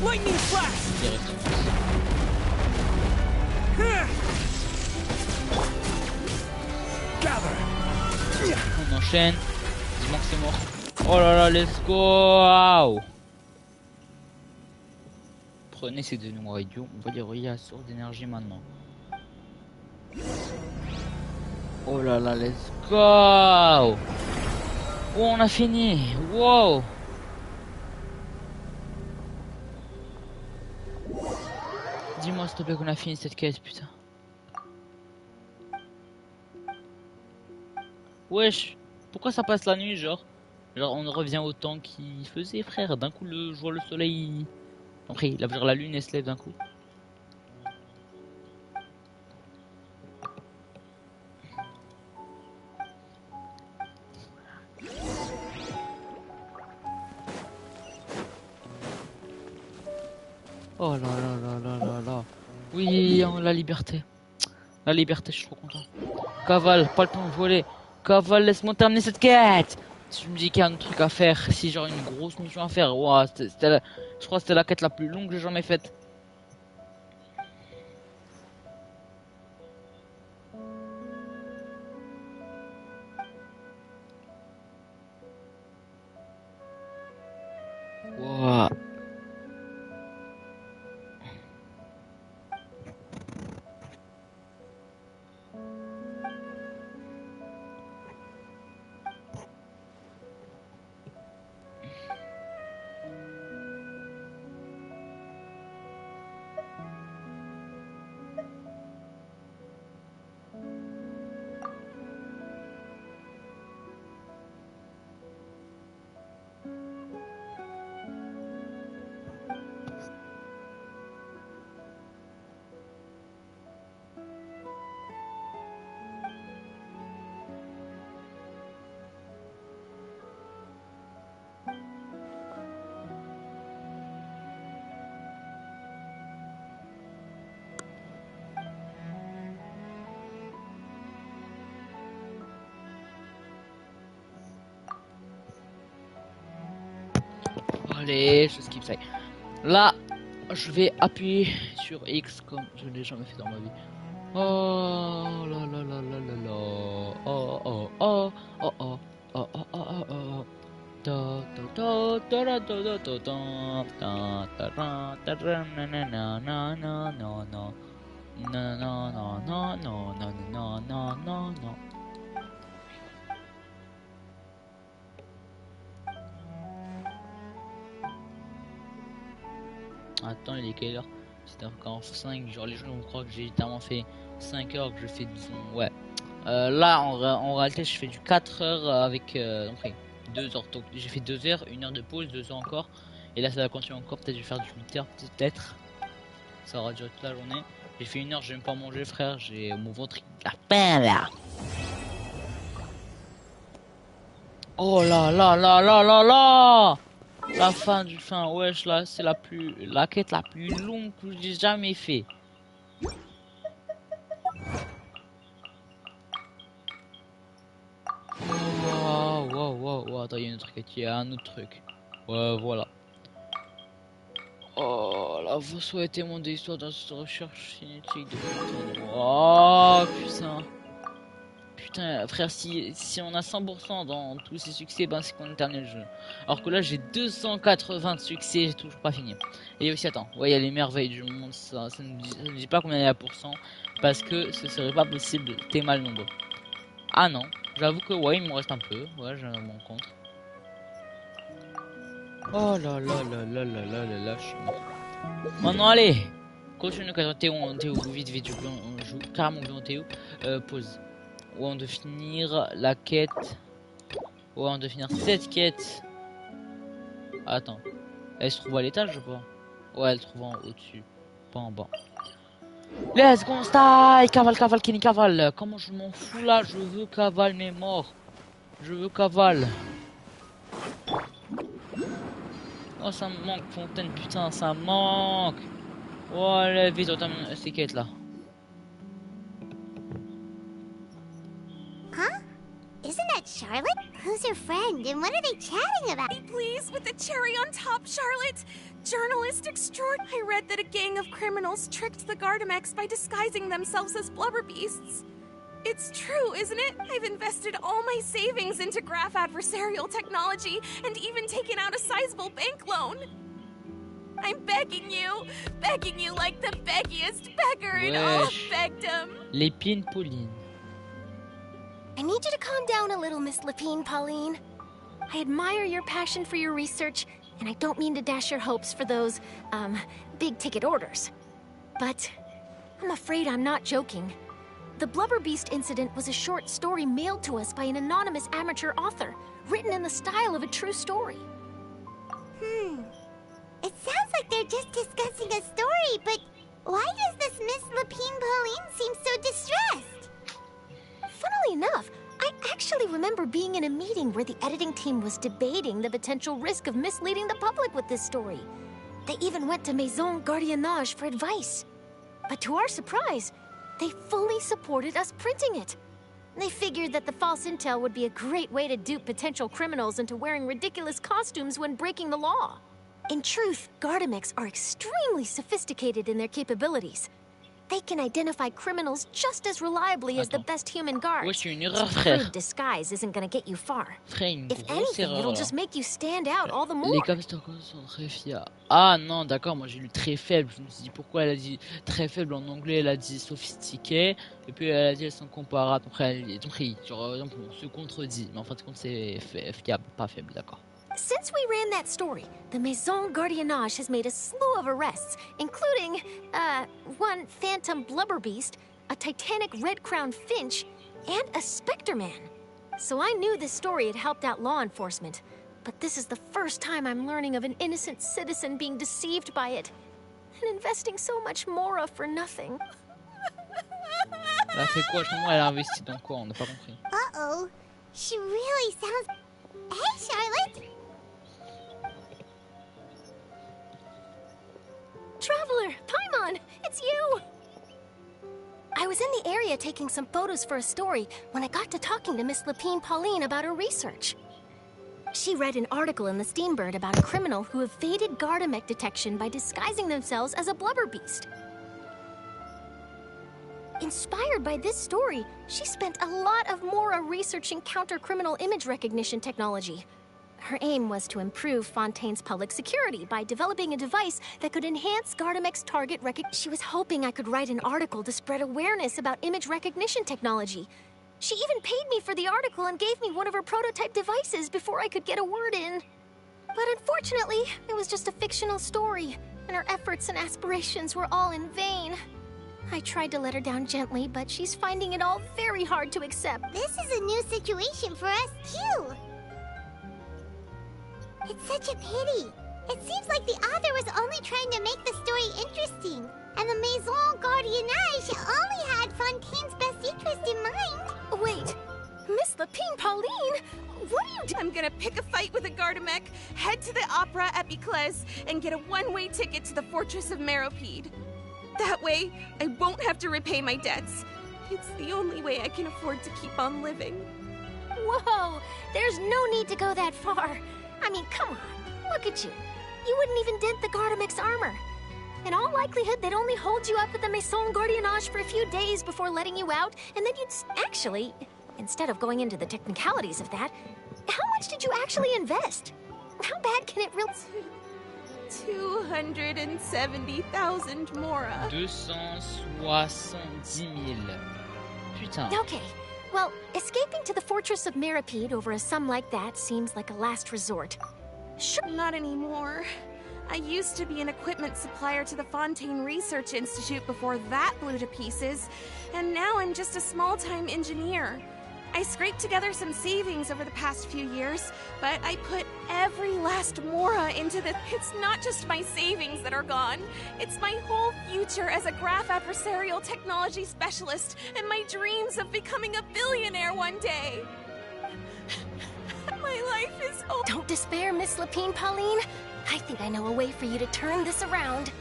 Lightning flash! On enchaîne. Dis-moi que c'est mort. Oh là là, let's go! Wow. Prenez ces deux noirs idiots. On va les relier à la source d'énergie maintenant. Oh là là, let's go! Oh, on a fini! Wow! Dis-moi s'il te plaît qu'on a fini cette quête, putain. Wesh, pourquoi ça passe la nuit, genre on revient au temps qu'il faisait, frère. D'un coup, le jour, le soleil... Après, genre, la lune, elle se lève d'un coup. Oh là là là là là là. Oui, la liberté. La liberté, je suis trop content. Cavale, pas le temps de voler. Cavale, laisse-moi terminer cette quête. Si je me dis qu'il y a un truc à faire, si genre une grosse mission à faire, wow, je crois que c'était la quête la plus longue que j'ai jamais faite. Wow. Allez, je skip ça. Là, je vais appuyer sur X comme je l'ai jamais fait dans ma vie. Oh là là là là là là. Oh oh oh oh oh oh oh oh oh. Da da da da da da da da da da da da da na na na na na na na na na na na na na na na. Attends, il est quelle heure? C'est encore 5, genre les gens vont croire que j'ai littéralement fait 5 heures, que je fais disons, ouais. Là en réalité je fais du 4 heures avec enfin, 2 heures, donc j'ai fait 2 heures, 1 heure de pause, 2 heures encore. Et là ça va continuer encore, peut-être je vais faire du 8 heures, peut-être. Ça aura duré toute la journée. J'ai fait 1 heure, j'ai même pas mangé frère, j'ai mon ventre il a faim là. Oh là là là là là là. La fin du fin, wesh, là c'est la quête la plus longue que j'ai jamais fait. Wow, attends, il y a un autre quête, il y a un autre truc. Ouais, voilà. Oh, là, vous souhaitez mon histoire dans cette recherche cinétique de fontaine. Oh, putain. Putain, frère, si on a 100% dans tous ces succès, ben c'est qu'on a terminé le jeu. Alors que là, j'ai 280 succès, j'ai toujours pas fini. Et aussi, attends, ouais, il y a les merveilles du monde, ça ne dit pas combien il y a pourcent, parce que ce serait pas possible, t'es mal nombreux. Ah non, j'avoue que ouais, il me reste un peu, ouais, je m'en compte. Oh là là là là là là là là, je suis mort. Maintenant, allez, continue quand Théo, vite, on joue carrément bien Théo, pause. Ouais, on doit finir la quête. Ouais, on doit finir cette quête. Attends. Elle se trouve à l'étage ou pas? Ouais, elle se trouve au-dessus. Pas en bas. Let's go style. Cavale, Kenny, cavale. Comment je m'en fous là? Je veux cavale mes morts. Je veux cavale. Oh, ça me manque, fontaine, putain, ça me manque. Oh, allez, vite, on termine ces quêtes là. Huh? Isn't that Charlotte? Who's her friend and what are they chatting about? Please, with the cherry on top, Charlotte! Journalist extraordinary. I read that a gang of criminals tricked the Gardamex by disguising themselves as blubber beasts. It's true, isn't it? I've invested all my savings into graph adversarial technology and even taken out a sizable bank loan. I'm begging you like the beggiest beggar in all of Begdom. L'épine Pauline. I need you to calm down a little, Miss Lapine, Pauline. I admire your passion for your research, and I don't mean to dash your hopes for those, big-ticket orders. But I'm afraid I'm not joking. The Blubber Beast incident was a short story mailed to us by an anonymous amateur author, written in the style of a true story. It sounds like they're just discussing a story, but why does this Miss Lapine Pauline seem so distressed? Funnily enough, I actually remember being in a meeting where the editing team was debating the potential risk of misleading the public with this story. They even went to Maison Gardiennage for advice. But to our surprise, they fully supported us printing it. They figured that the false intel would be a great way to dupe potential criminals into wearing ridiculous costumes when breaking the law. In truth, Gardamex are extremely sophisticated in their capabilities. They can identify criminals just as reliably as the best human guards. C'est une erreur, frère. Disguise isn't gonna get you far. Frère, une If grosse anything, erreur, it'll là. just make you stand out all the more. Les capteurs sont très fiables. Ah non, d'accord, moi j'ai lu très faible. Je me suis dit pourquoi elle a dit très faible en anglais, elle a dit sophistiqué. Et puis elle a dit elles sont comparables. Après, elle genre, on se contredit. Mais en fin de compte, c'est fiable, pas faible, d'accord. Since we ran that story, the Maison Gardiennage has made a slew of arrests, including, one phantom blubber beast, a titanic red-crowned finch, and a specter man. So I knew this story had helped out law enforcement, but this is the first time I'm learning of an innocent citizen being deceived by it, and investing so much mora for nothing. Elle a fait quoi? À ce moment, elle a investi dans quoi? On n'a pas compris. Uh-oh. She really sounds... Hey, Charlotte! Traveler, Paimon, it's you! I was in the area taking some photos for a story when I got to talking to Miss Lapine Pauline about her research. She read an article in the Steambird about a criminal who evaded Gardamex detection by disguising themselves as a blubber beast. Inspired by this story, she spent a lot of Mora researching counter-criminal image recognition technology. Her aim was to improve Fontaine's public security by developing a device that could enhance Gardamex target recognition. She was hoping I could write an article to spread awareness about image recognition technology. She even paid me for the article and gave me one of her prototype devices before I could get a word in. But unfortunately, it was just a fictional story, and her efforts and aspirations were all in vain. I tried to let her down gently, but she's finding it all very hard to accept. This is a new situation for us, too. It's such a pity. It seems like the author was only trying to make the story interesting, and the Maison Gardiennage only had Fontaine's best interest in mind. Wait, Miss Lapine Pauline? What are you doing? I'm gonna pick a fight with a Gardamex, head to the Opera at Biclès, and get a one-way ticket to the Fortress of Meropide. That way, I won't have to repay my debts. It's the only way I can afford to keep on living. Whoa, there's no need to go that far. I mean, come on, look at you. You wouldn't even dent the Gardamex armor. In all likelihood, they'd only hold you up at the Maison Gardiennage for a few days before letting you out, and then you'd... Actually, instead of going into the technicalities of that, how much did you actually invest? How bad can it really... 270,000 mora. 270,000. Putain. Okay, well, escaping to the Fortress of Meropide over a sum like that seems like a last resort. Sure. Not anymore. I used to be an equipment supplier to the Fontaine Research Institute before that blew to pieces, and now I'm just a small-time engineer. I scraped together some savings over the past few years, but I put every last mora into this. It's not just my savings that are gone. It's my whole future as a graph adversarial technology specialist and my dreams of becoming a billionaire one day. My life is over. Don't despair, Miss Lapine Pauline. I think I know a way for you to turn this around.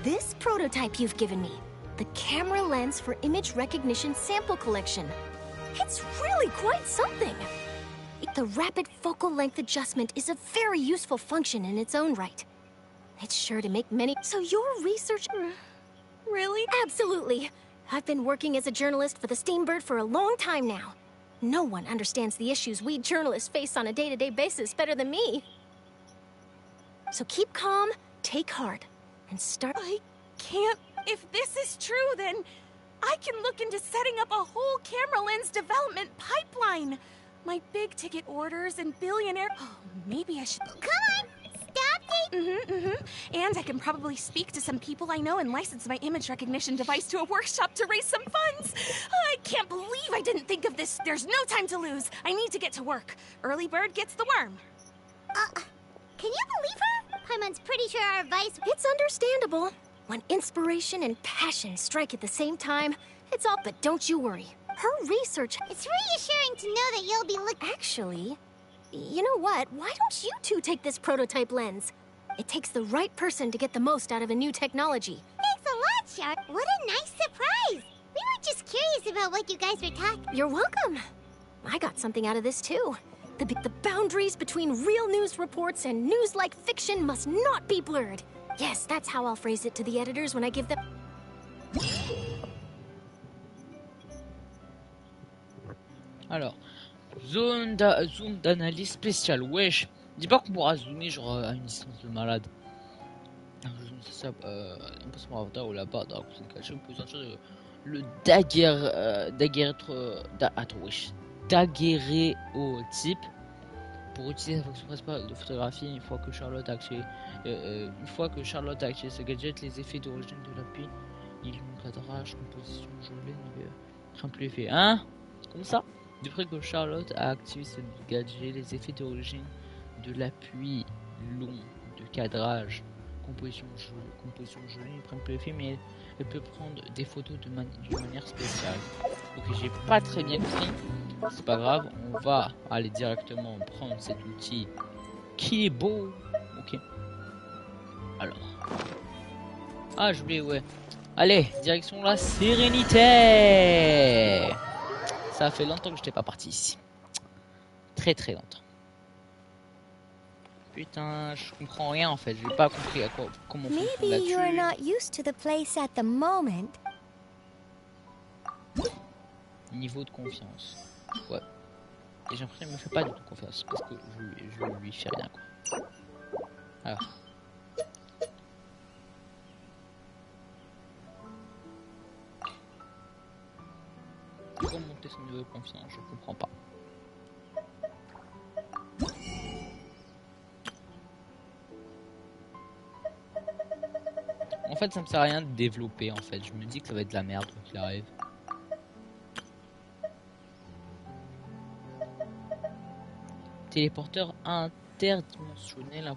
This prototype you've given me, the camera lens for image recognition sample collection. It's really quite something. The rapid focal length adjustment is a very useful function in its own right. It's sure to make many... So your research... Really? Absolutely. I've been working as a journalist for the Steambird for a long time now. No one understands the issues we journalists face on a day-to-day basis better than me. So keep calm, take heart, and start... I can't... If this is true, then I can look into setting up a whole camera lens development pipeline. My big-ticket orders and billionaire... Oh, maybe I should... Come on! Stop it! And I can probably speak to some people I know and license my image recognition device to a workshop to raise some funds. I can't believe I didn't think of this. There's no time to lose. I need to get to work. Early bird gets the worm. Can you believe her? Paimon's pretty sure our advice... It's understandable. When inspiration and passion strike at the same time, it's all... But don't you worry. Her research... It's reassuring to know that you'll be Actually, you know what? Why don't you two take this prototype lens? It takes the right person to get the most out of a new technology. Thanks a lot, Shark. What a nice surprise. We were just curious about what you guys were talking... You're welcome. I got something out of this, too. The boundaries between real news reports and news-like fiction must not be blurred. Yes, that's how I'll phrase it to the editors when I give them... Alors, zoom d'analyse spéciale. Wesh, dis pas qu'on pourra zoomer genre à une distance de malade. C'est ça, on peut se voir ou là-bas dans la cuisine cachée. On peut sentir le daguerréotype pour utiliser la fonction principale de photographie. Une fois que Charlotte a activé ce gadget, les effets d'origine de l'appui, cadrage, composition gelée, ne sont plus effet. Hein? Comme ça? Depuis que Charlotte a activé ce gadget, les effets d'origine de l'appui long de cadrage, composition gelée ne prennent plus effet, mais elle peut prendre des photos d'une manière spéciale. Ok, j'ai pas très bien compris. C'est pas grave, on va aller directement prendre cet outil qui est beau. Ok. Alors. Ah, j'oubliais, ouais. Allez, direction la sérénité. Ça fait longtemps que je n'étais pas parti ici. Très très longtemps. Putain, je comprends rien en fait. Je n'ai pas compris comment on fait Maybe you're not used to the place at the moment. Niveau de confiance. Ouais. Et j'ai l'impression qu'il me fait pas du tout confiance parce que je lui fais rien quoi. Alors. Comment monter son niveau de confiance? Je comprends pas. En fait, ça me sert à rien de développer en fait. Je me dis que ça va être de la merde quand il arrive. Téléporteur interdimensionnel.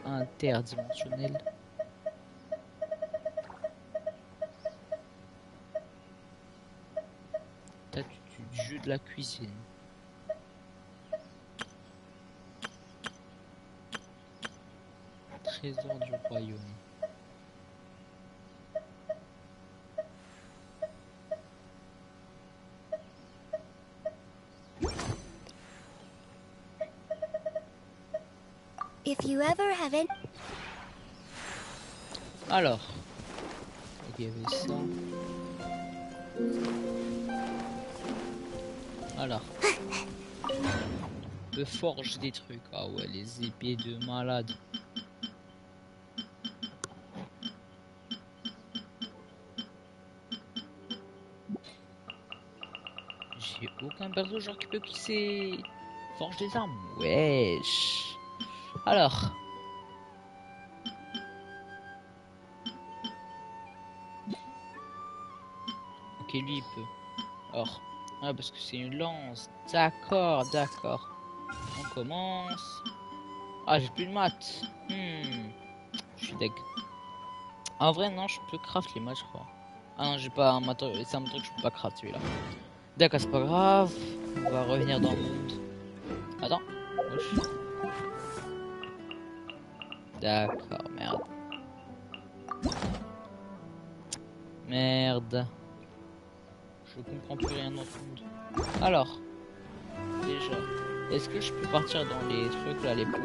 Interdimensionnel. T'as du jeu de la cuisine. Trésor du royaume. If you ever have it. Alors, il y avait ça. Alors, on peut forger des trucs. Ah ouais, les épées de malade. J'ai aucun perso genre qui peut pousser forge des armes. Wesh. Alors, Ok, lui il peut. Or, ah, parce que c'est une lance. D'accord, d'accord. On commence. Ah, j'ai plus de maths. Je suis deg. En vrai, non, je peux craft les maths, je crois. Ah non, j'ai pas un matériau. C'est un truc que je peux pas craft celui-là. D'accord, c'est pas grave. On va revenir dans le monde. Attends. Wesh. D'accord, merde. Merde. Je comprends plus rien dans ce monde. Alors, déjà, est-ce que je peux partir dans les trucs là, les pots?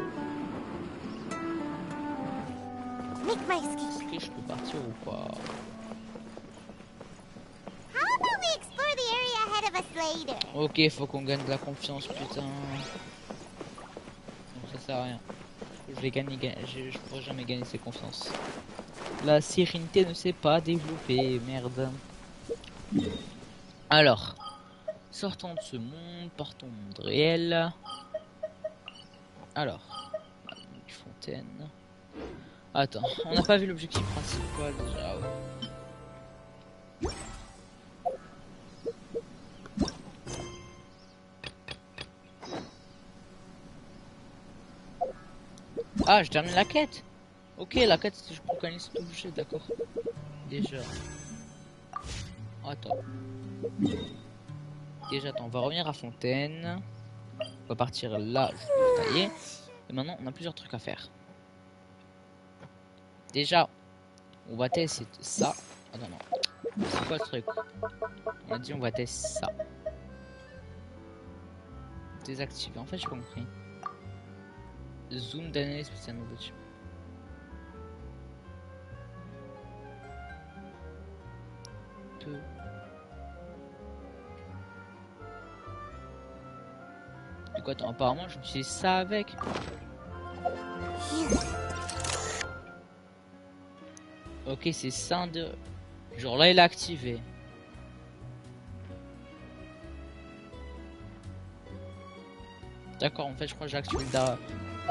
Est-ce que je peux partir ou pas? Ok, faut qu'on gagne de la confiance, putain. Non, ça sert à rien. Je vais gagner, je pourrai jamais gagner ses confiances. La sérénité ne s'est pas développée, merde. Alors, sortons de ce monde, partons au monde réel. Alors, une fontaine. Attends, on n'a pas vu l'objectif principal déjà. Ouais. Ah, je termine la quête. Ok, la quête, c'est je peux gagner cet objet, d'accord. Déjà. Attends. Déjà, attends, on va revenir à Fontaine. On va partir là, je vais tailler. Et maintenant, on a plusieurs trucs à faire. Déjà, on va tester ça. Attends, non. C'est quoi ce truc? On a dit on va tester ça. Désactiver. En fait, j'ai pas compris. Zoom d'analyse spécial nouveau type. Du coup, attends, apparemment, j'utilise ça avec. Ok, c'est ça de. Genre là, il est activé. D'accord, en fait, je crois que j'ai activé le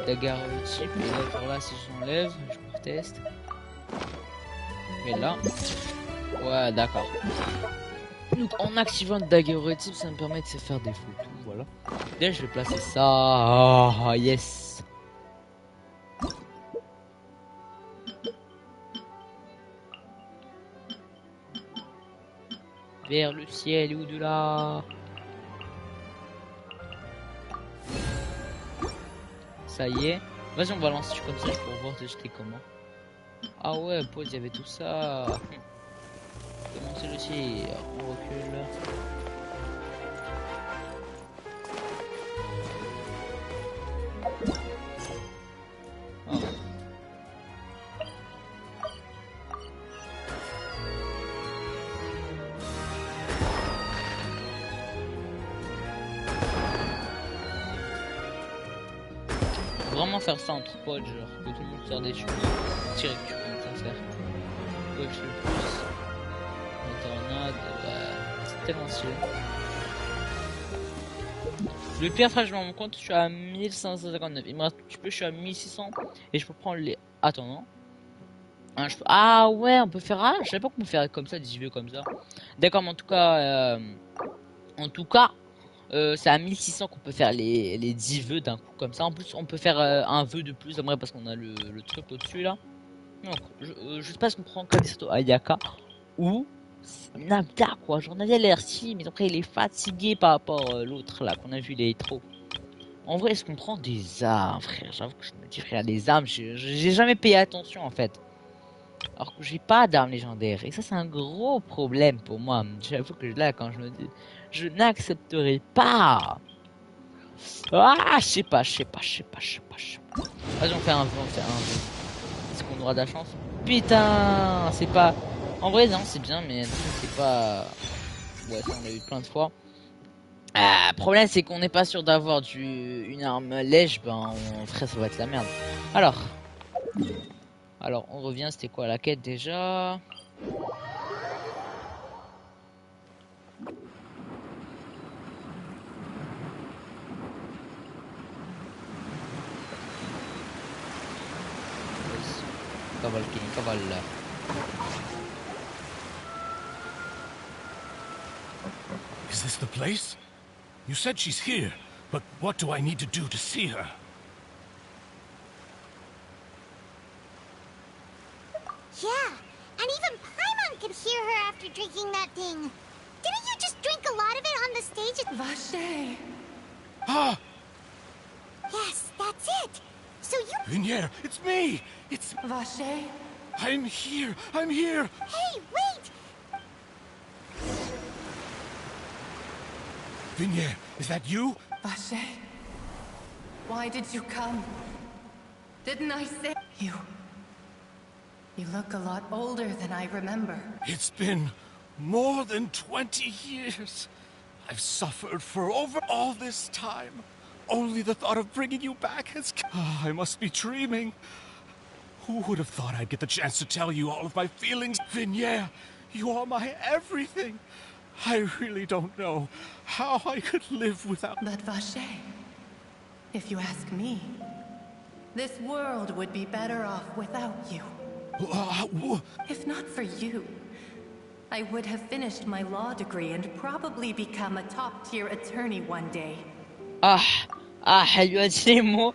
daguerreotype. Et là, genre là, si j'enlève, je teste. Et là. Ouais, d'accord. Donc, en activant le daguerreotype, ça me permet de se faire des photos. Voilà. Déjà, je vais placer ça. Oh, yes. Vers le ciel et au-delà. Ça y est. Vas-y, on va lancer comme ça pour voir j'étais comment. Ah ouais, pause, il y avait tout ça. Commencer le tir. On recule. Oh. Vraiment faire ça entre potes, genre que tout le monde sort des choses, tirer que tu commences à faire. Ouais, je le plus. La tornade, c'est tellement stylé. Le pire, frère, je me rends compte, je suis à 1559. Il me reste un petit peu, je suis à 1600 et je peux prendre les. Attends, non. Hein, ah ouais, on peut faire. Ah, je savais pas qu'on peut faire comme ça, des IV comme ça. D'accord, mais en tout cas. C'est à 1600 qu'on peut faire les 10 vœux d'un coup comme ça. En plus, on peut faire un vœu de plus, vrai, parce qu'on a le truc au-dessus là. Donc, je sais pas ce qu'on prend comme ça Ayaka ou Nabda quoi. Genre, Nadia a l'air si, mais après il est fatigué par rapport à l'autre là qu'on a vu, il est trop. En vrai, est-ce qu'on prend des armes, frère? J'avoue que je me dis, frère, les armes, j'ai jamais payé attention en fait. Alors que j'ai pas d'armes légendaires. Et ça, c'est un gros problème pour moi. J'avoue que là, quand je me dis, je n'accepterai pas. Ah, je sais pas. Vas-y, on fait un vœu, Est-ce qu'on aura de la chance? Putain, c'est pas. En vrai, non, c'est bien, mais c'est pas. Ouais, ça, on l'a eu plein de fois. Ah, problème, c'est qu'on n'est pas sûr d'avoir une arme lèche. Ben, frère, ça va être la merde. Alors, on revient, c'était quoi la quête déjà? Cavale. this the place? You said she's here, but what do I need to do to see her? Yeah, and even Paimon could hear her after drinking that thing. Didn't you just drink a lot of it on the stage? Vache. Ah! Yes, that's it. So you... Vinier, it's me! It's... Vache? I'm here! I'm here! Hey, wait! Vinier, is that you? Vache? Why did you come? Didn't I say... You look a lot older than I remember. It's been more than 20 years. I've suffered for over all this time. Only the thought of bringing you back has... I must be dreaming. Who would have thought I'd get the chance to tell you all of my feelings? Vinier, you are my everything. I really don't know how I could live without... But Vache, if you ask me, this world would be better off without you. If not for you, I would have finished my law degree and probably become a top-tier attorney one day. Elle lui a dit les mots.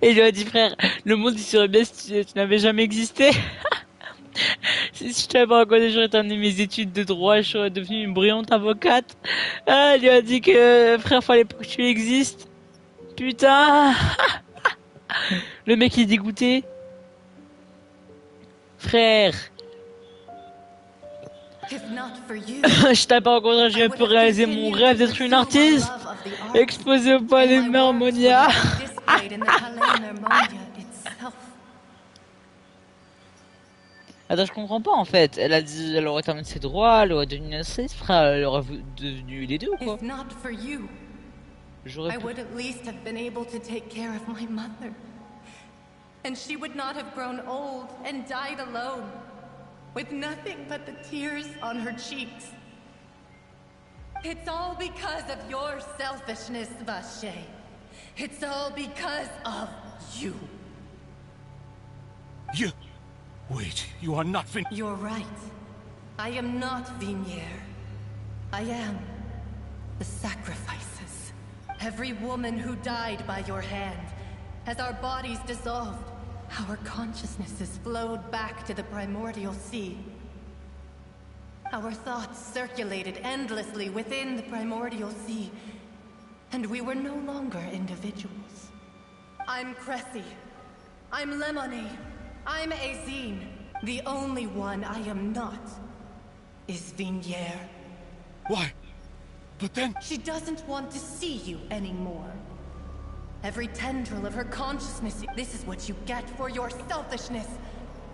Et il lui a dit, frère, le monde il serait bien si tu n'avais jamais existé. Si je t'avais pas rencontré, j'aurais terminé mes études de droit, je serais devenue une brillante avocate. Elle lui a dit que, frère, fallait pas que tu existes. Putain. Le mec il est dégoûté. Frère. Je t'avais pas rencontré, j'ai pu réaliser mon rêve d'être une artiste. Exposé au palais Mermonia. Attends, je comprends pas en fait. Elle a dit elle aurait terminé ses droits, elle aurait devenu une actrice, frère, elle aurait devenu les deux ou quoi? J'aurais pu... And she would not have grown old and died alone, with nothing but the tears on her cheeks. It's all because of your selfishness, Vache. It's all because of you. You... Wait, you are not Vin... You're right. I am not Vinier. I am the sacrifices. Every woman who died by your hand. As our bodies dissolved, our consciousnesses flowed back to the primordial sea. Our thoughts circulated endlessly within the primordial sea, and we were no longer individuals. I'm Cressy. I'm Lemonade. I'm Azine. The only one I am not is Vinier. Why? But then... She doesn't want to see you anymore. Every tendril of her consciousness. This is what you get for your selfishness.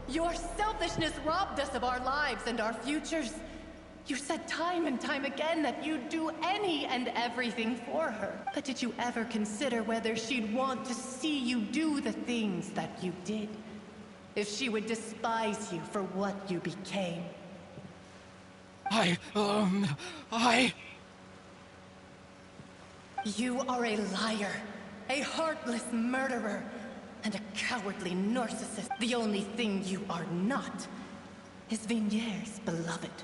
Your selfishness robbed us of our lives and our futures. You said time and time again that you'd do any and everything for her. But did you ever consider whether she'd want to see you do the things that you did? If she would despise you for what you became? You are a liar. A heartless murderer, and a cowardly narcissist. The only thing you are not is Vinier's beloved.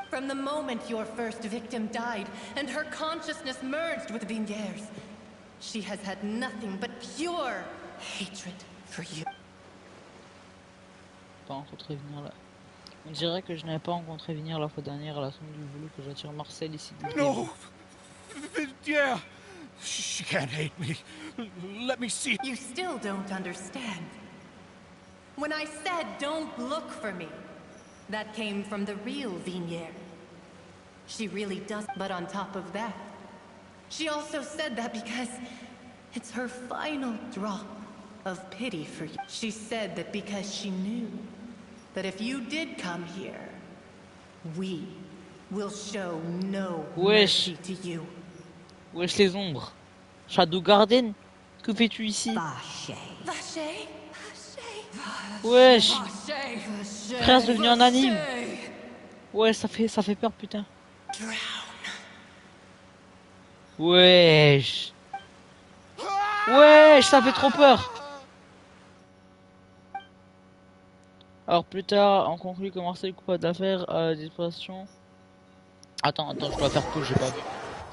From the moment your first victim died, and her consciousness merged with Vinier's, she has had nothing but pure hatred for you. Pas rencontré venir là. On dirait que je n'avais pas rencontré venir la fois dernière à la somme du boulot que j'attire Marcel ici. No! Yeah! She can't hate me. Let me see. You still don't understand. When I said don't look for me, that came from the real Vinier. She really does. But on top of that, she also said that because it's her final drop of pity for you. She said that because she knew that if you did come here, we will show no mercy to you. Wesh les ombres. Shadow Garden, que fais-tu ici? Wesh. Frère, c'est devenu un anime. Ouais, ça fait peur, putain. Wesh. Wesh, ça fait trop peur. Alors plus tard, on conclut que Marcel est coupable d'affaires à la disposition Attends, je dois faire tout, j'ai pas vu.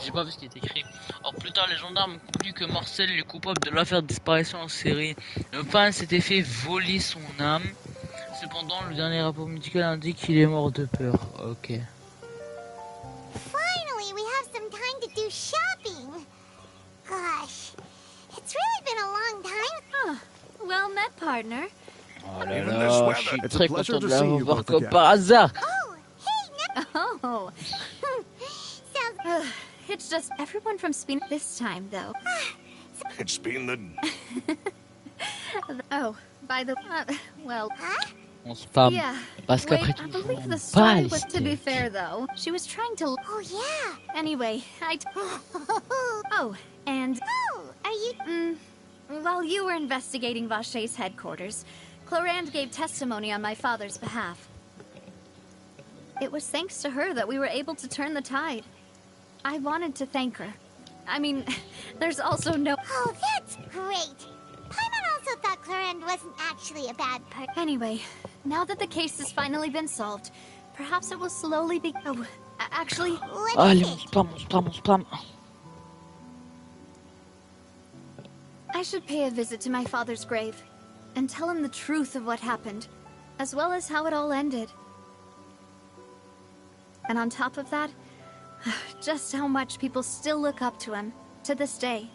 J'ai pas vu ce qui est écrit. Or plus tard, les gendarmes ont conclu que Marcel est coupable de l'affaire de disparition en série. Le peintre s'était fait voler son âme. Cependant, le dernier rapport médical indique qu'il est mort de peur. Ok. Finally, we have some time to do shopping. Gosh, it's really been a long time. Huh. Well met, partner. Oh là là, je suis très content de la revoir comme par hasard. Oh. It's just everyone from Spain this time, though. It's been the... Oh, by the... well... On spam. Yeah. Parce qu'après I tout, believe the pas story les was, to be steaks. fair, though. She was trying to... Oh, yeah. Anyway, Oh, and... Oh, are you... While you were investigating Vachey's headquarters, Clorand gave testimony on my father's behalf. It was thanks to her that we were able to turn the tide. I wanted to thank her. I mean, there's also no... Oh, that's great. Paimon also thought Clorand wasn't actually a bad person. Anyway, now that the case has finally been solved, perhaps it will slowly be... Oh, actually... Allez, on spam. I should pay a visit to my father's grave, and tell him the truth of what happened, as well as how it all ended. And on top of that, just how much people still look up to him, to this day.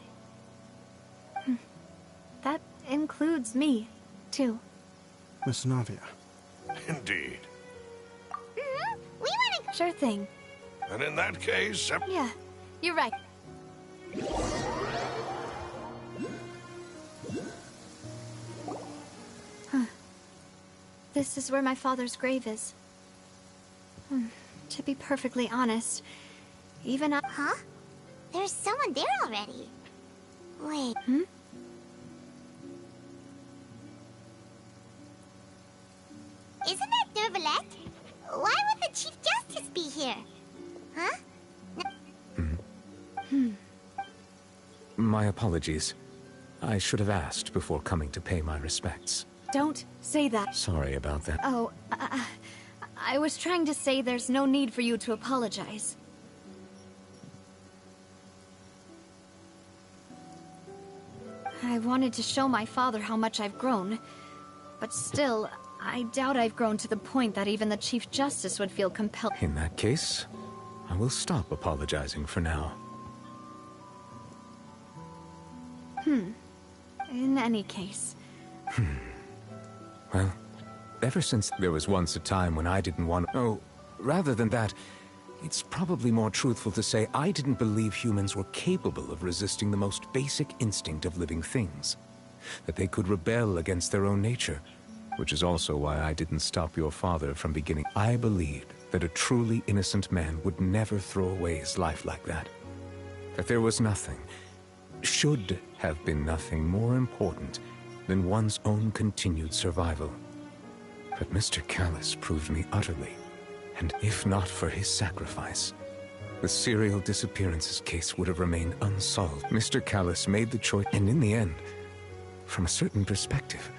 That includes me, too. Miss Navia. Indeed. We want to... Sure thing. And in that case... Yeah, you're right. This is where my father's grave is. To be perfectly honest, even I... Huh? There's someone there already. Wait. Isn't that Nervalette? Why would the Chief Justice be here? Huh? My apologies. I should have asked before coming to pay my respects. Don't say that. Sorry about that. Oh, I was trying to say there's no need for you to apologize. I wanted to show my father how much I've grown, but still, I doubt I've grown to the point that even the Chief Justice would feel compelled. In that case, I will stop apologizing for now. In any case. Well, ever since there was once a time when I didn't want... Oh, rather than that, it's probably more truthful to say I didn't believe humans were capable of resisting the most basic instinct of living things. That they could rebel against their own nature. Which is also why I didn't stop your father from beginning. I believed that a truly innocent man would never throw away his life like that. That there was nothing, should have been nothing more important than one's own continued survival. But Mr. Callis proved me utterly, and if not for his sacrifice, the serial disappearances case would have remained unsolved. Mr. Callis made the choice, and in the end, from a certain perspective,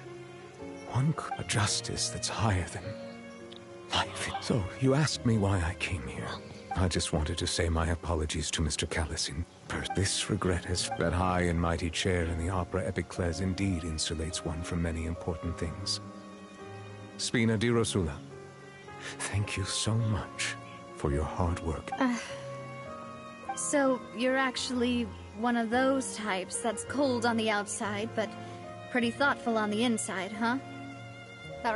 a justice that's higher than life. So, you asked me why I came here. I just wanted to say my apologies to Mr. Callis in person. This regret is that high and mighty chair in the Opera Epiclese indeed insulates one from many important things. Spina di Rosula, thank you so much for your hard work. So, you're actually one of those types that's cold on the outside, but pretty thoughtful on the inside, huh?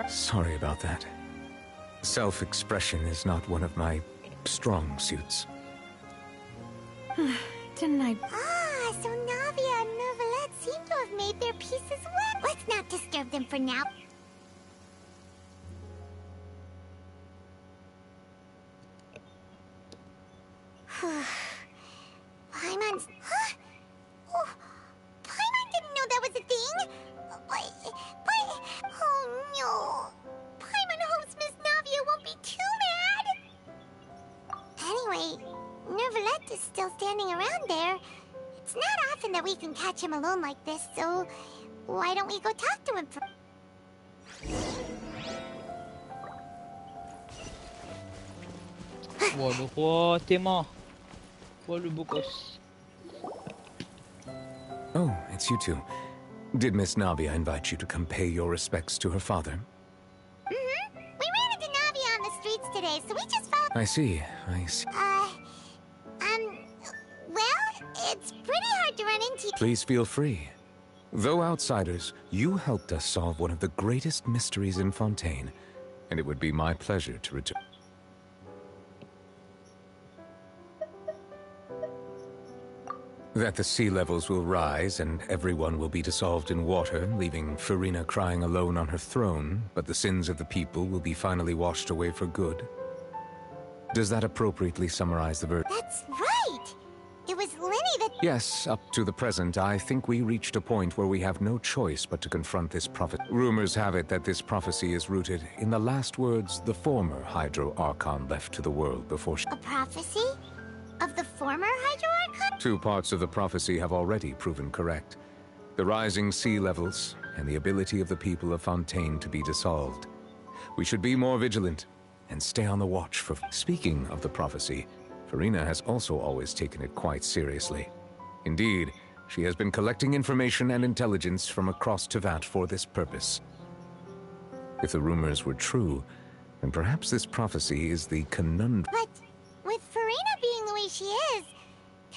Sorry about that. Self-expression is not one of my strong suits. Didn't I... Ah, so Navia and Nervalette seem to have made their peace as well. Let's not disturb them for now. Paimon's... Huh? Oh, Paimon didn't know that was a thing. Oh no. Paimon hopes Miss Navia won't be too mad. Anyway, Nervalette is still standing around there. It's not often that we can catch him alone like this, so why don't we go talk to him for... Oh le roi, t'es mort. Oh le beau gosse. Oh, it's you two. Did Miss Navia invite you to come pay your respects to her father? Mm-hmm. We ran into Navi on the streets today, so we just followed. I see. Well, it's pretty hard to run into. Please feel free. Though outsiders, you helped us solve one of the greatest mysteries in Fontaine, and it would be my pleasure to return. That the sea levels will rise and everyone will be dissolved in water, leaving Farina crying alone on her throne, but the sins of the people will be finally washed away for good. Does that appropriately summarize the verse? That's right! It was Linny that... Yes, up to the present, I think we reached a point where we have no choice but to confront this prophet. Rumors have it that this prophecy is rooted in the last words the former Hydro Archon left to the world before she... A prophecy? Of the former Hydro Archon? 2 parts of the prophecy have already proven correct. The rising sea levels, and the ability of the people of Fontaine to be dissolved. We should be more vigilant, and stay on the watch for... Speaking of the prophecy, Farina has also always taken it quite seriously. Indeed, she has been collecting information and intelligence from across Tevat for this purpose. If the rumors were true, then perhaps this prophecy is the conundrum... But with Farina being the way she is...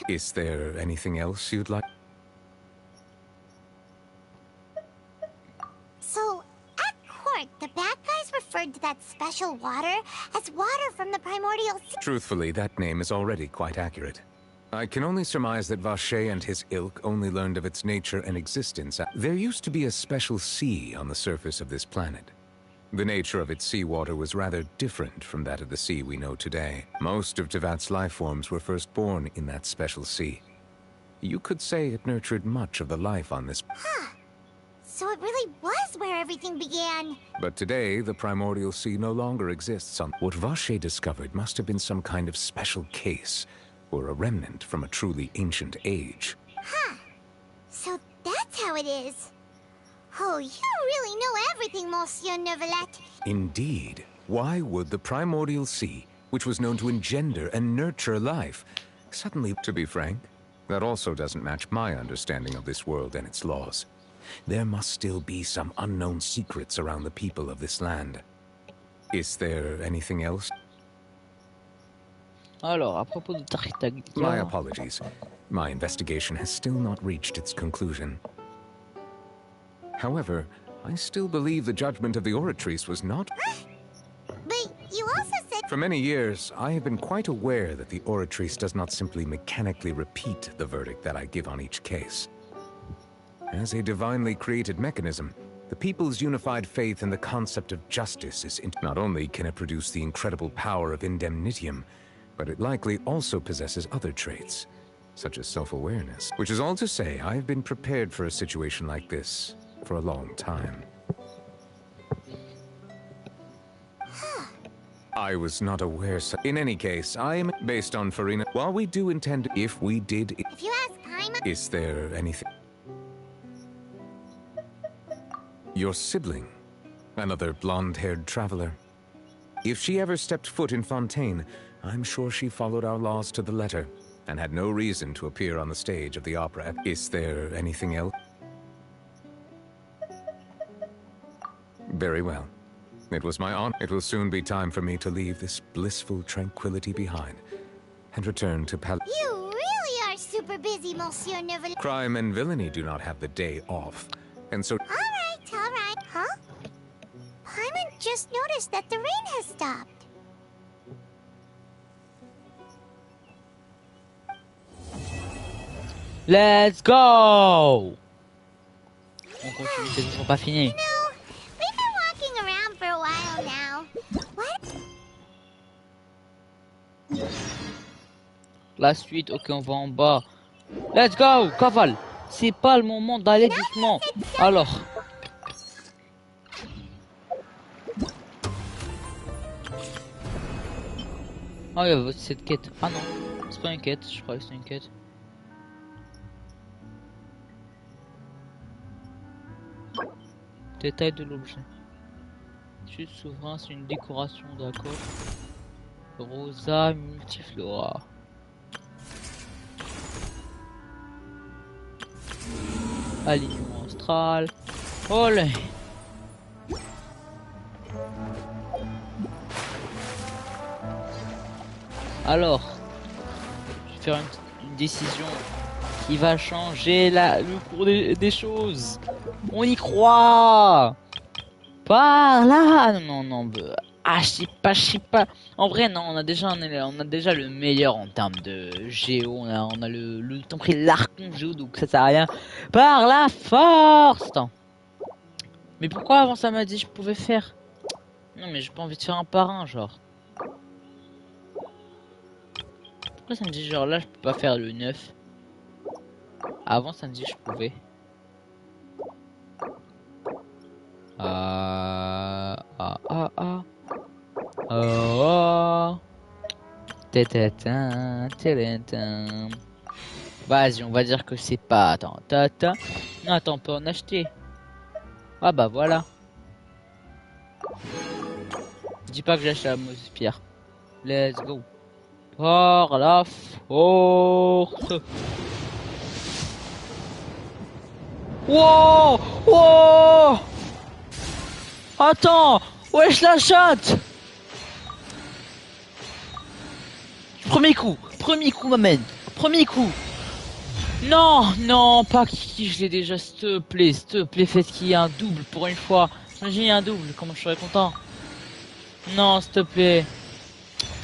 Is there anything else you'd like? So, at court, the bad guys referred to that special water as water from the primordial sea. Truthfully, that name is already quite accurate. I can only surmise that Vache and his ilk only learned of its nature and existence. There used to be a special sea on the surface of this planet. The nature of its seawater was rather different from that of the sea we know today. Most of Tevat's life forms were first born in that special sea. You could say it nurtured much of the life on this... Huh. So it really was where everything began. But today, the primordial sea no longer exists on... What Vache discovered must have been some kind of special case, or a remnant from a truly ancient age. Huh. So that's how it is. Oh, you really know everything, Monsieur Neuvillette. Indeed. Why would the primordial sea, which was known to engender and nurture life, suddenly... To be frank, that also doesn't match my understanding of this world and its laws. There must still be some unknown secrets around the people of this land. Is there anything else? Alors, à propos de Tartaglia... My apologies. My investigation has still not reached its conclusion. However, I still believe the judgment of the Oratrice was not... But you also said... For many years, I have been quite aware that the Oratrice does not simply mechanically repeat the verdict that I give on each case. As a divinely created mechanism, the people's unified faith in the concept of justice is... Not only can it produce the incredible power of indemnitium, but it likely also possesses other traits, such as self-awareness. Which is all to say, I have been prepared for a situation like this for a long time. I was not aware so... In any case, I am based on Farina. While we do intend... If we did... If you ask Paimon... Is there anything... Your sibling, another blonde-haired traveler. If she ever stepped foot in Fontaine, I'm sure she followed our laws to the letter, and had no reason to appear on the stage of the opera. Is there anything else? Very well. It was my honor. It will soon be time for me to leave this blissful tranquility behind, and return to Pal... You really are super busy, Monsieur Neuvillette. Crime and villainy do not have the day off, and so... All right. Huh? Paimon just noticed that the rain has stopped. Let's go! On continue, c'est toujours pas fini. You know, we've been walking around for a while now. What? La suite, ok, on va en bas. Let's go, cavale. C'est pas le moment d'aller doucement. Alors. Ah, il y a cette quête. Ah non, c'est pas une quête, je croyais que c'était une quête. Détail de l'objet. Chute souverain, c'est une décoration, d'accord. Rosa multiflora. Alignement astral. Olé. Alors, je vais faire une décision qui va changer le cours des choses. On y croit. Par là. Non. Ah, je sais pas. En vrai, non, on a déjà le meilleur en termes de géo. On a le temps pris l'archon géo, donc ça sert à rien. Par la force. Attends. Mais pourquoi avant ça m'a dit je pouvais faire? Non, mais j'ai pas envie de faire un par un, genre. Pourquoi ça me dit genre là je peux pas faire le 9? Avant ça me dit je pouvais. Vas-y, on va dire que c'est pas. Attends, non, attends, on peut en acheter. Ah bah voilà. Dis pas que j'achète la mauvaise pierre. Let's go. Par la force. Wow! Wow! Attends! Wesh la chatte! Premier coup, m'amène. Premier coup. Non, pas qui, je l'ai déjà, s'il te plaît, faites qu'il y ait un double pour une fois. Imagine un double, comment je serais content. Non, s'il te plaît.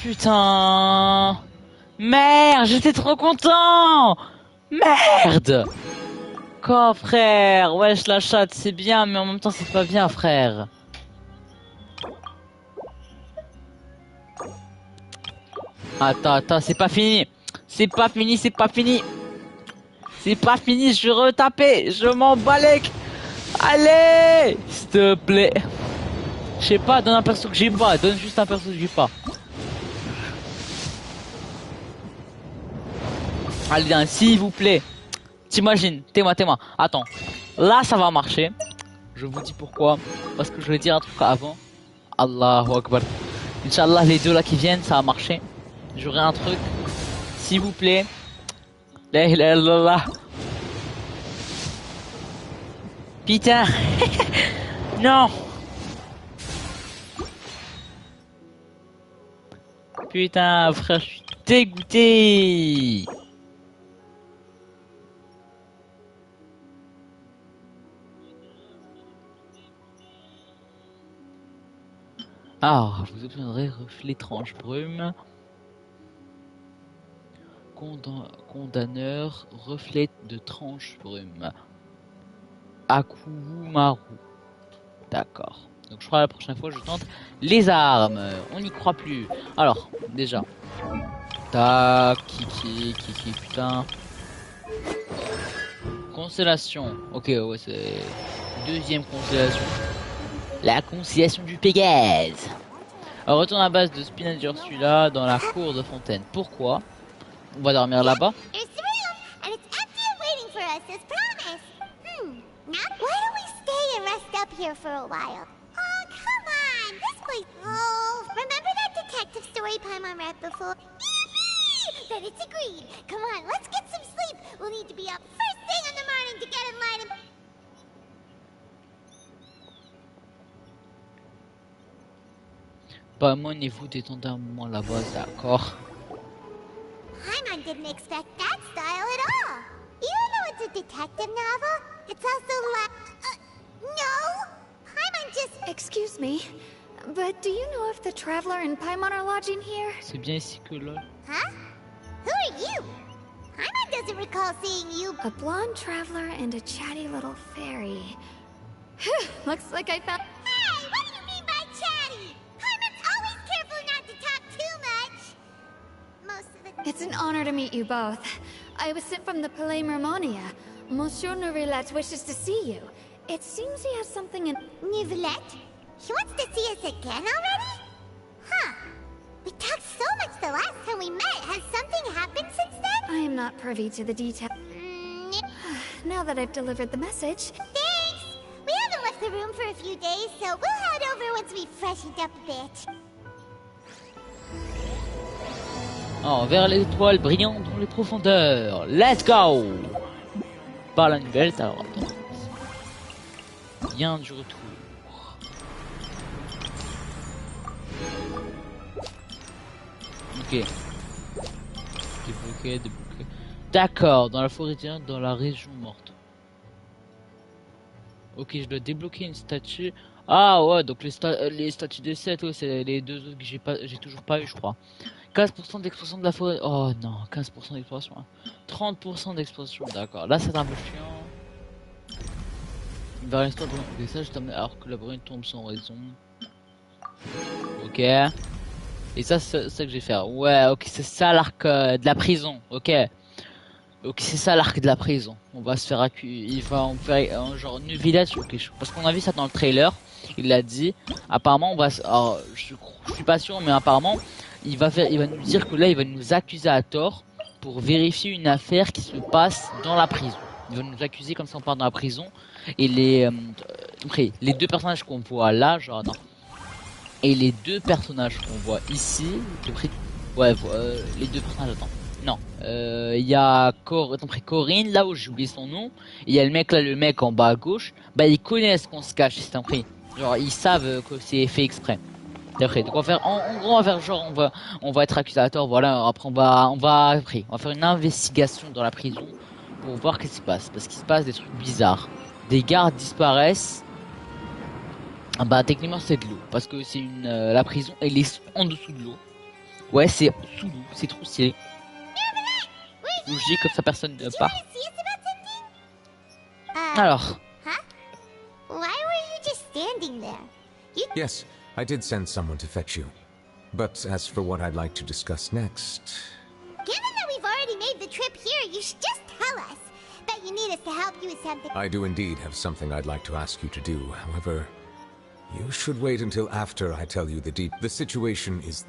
Putain. Merde, j'étais trop content. Merde. Quoi, frère? Wesh la chatte, c'est bien, mais en même temps c'est pas bien, frère. Attends, c'est pas fini. C'est pas fini, je vais retaper, je m'en balèque. Allez, s'il te plaît. Je sais pas, donne un perso que j'ai pas, donne juste un perso que j'ai pas. Allez, s'il vous plaît. T'imagines, témoin. Attends, là ça va marcher. Je vous dis pourquoi. Parce que je vais dire un truc avant. Allahu Akbar. Inch'Allah, les deux là qui viennent, ça va marcher. J'aurai un truc. S'il vous plaît. La ilaha illallah. Putain. Non. Putain, frère, je suis dégoûté. Alors, vous obtiendrez reflet tranche brume. Condamneur, reflet de tranche brume. Akumaru. D'accord. Donc je crois la prochaine fois je tente les armes. On n'y croit plus. Alors, déjà. Tac, kiki, putain. Constellation. Ok, ouais, c'est deuxième constellation. La conciliation du Pégase. Alors, retourne à la base de Spinach Ursula dans la cour de fontaine. Pourquoi? On va dormir là-bas. Then it's agreed. Come on, let's get some sleep. We'll need to be up first thing in the morning to get in line and... Bah, moi, vous détendez un moment là-bas, d'accord. Paimon didn't expect that style at all. Even though it's a detective novel, it's also no! Paimon just... Excuse me, but do you know if the Traveler and Paimon are lodging here? C'est bien ici que là. Huh? Who are you? Paimon doesn't recall seeing you. A blonde traveler and a chatty little fairy. Looks like I found... Hey, what do you mean by chatty? Paimon's always careful not to talk too much. Most of the... It's an honor to meet you both. I was sent from the Palais Mermonia. Monsieur Neuvillette wishes to see you. It seems he has something in... Neuvillette? He wants to see us again already? Huh. We talked so much the last time we met. Has something happened since then? I am not privy to the details. Now that I've delivered the message... Thanks! We haven't left the room for a few days, so we'll head over once we've freshened up a bit. Oh, vers l'étoile brillante dans les profondeurs. Let's go. Par la nouvelle, alors attends. Bien du retour. Ok. Débloqué. D'accord, dans la forêt éternelle, dans la région morte. Ok, je dois débloquer une statue. Ah ouais, donc les statues des 7, ouais, c'est les deux autres que j'ai toujours pas eu, je crois. 15% d'explosion de la forêt. Oh non, 15% d'explosion. 30% d'explosion, d'accord. Là, c'est un peu chiant. Vers l'histoire de l'apprentissage, alors que la brume tombe sans raison. Ok. Et ça, c'est ça que je vais faire. Ouais, ok, c'est ça l'arc de la prison. Ok. Ok, c'est ça l'arc de la prison. On va se faire il va en faire un genre une village ou quelque chose. Parce qu'on a vu ça dans le trailer. Il l'a dit. Apparemment, on va. Alors, je suis pas sûr, mais apparemment, il va nous dire que là, il va nous accuser à tort pour vérifier une affaire qui se passe dans la prison. Il va nous accuser comme ça on part dans la prison. Et les deux personnages qu'on voit là, genre non. Et les deux personnages qu'on voit ici, ouais, les deux personnages, attends. Non, il y a Corinne, là où j'ai oublié son nom. Il y a le mec là, le mec en bas à gauche. Bah ils connaissent qu'on se cache, c'est un prix. Genre ils savent que c'est fait exprès. D'après, donc on va faire, en gros on va faire genre on va être accusateur, voilà. Après on va faire une investigation dans la prison pour voir ce qui se passe, parce qu'il se passe des trucs bizarres. Des gardes disparaissent. Bah techniquement c'est de l'eau, parce que c'est la prison elle est en dessous de l'eau. Ouais, c'est sous l'eau, c'est trop stylé. Logique, comme ça personne ne part. Alors. Huh? Why were you just standing there? Yes, I did send someone to fetch you. But as for what I'd like to discuss next... Given that we've already made the trip here, you should just tell us. Bet you need us to help you with something. I do indeed have something I'd like to ask you to do. However, you should wait until after I tell you the situation is...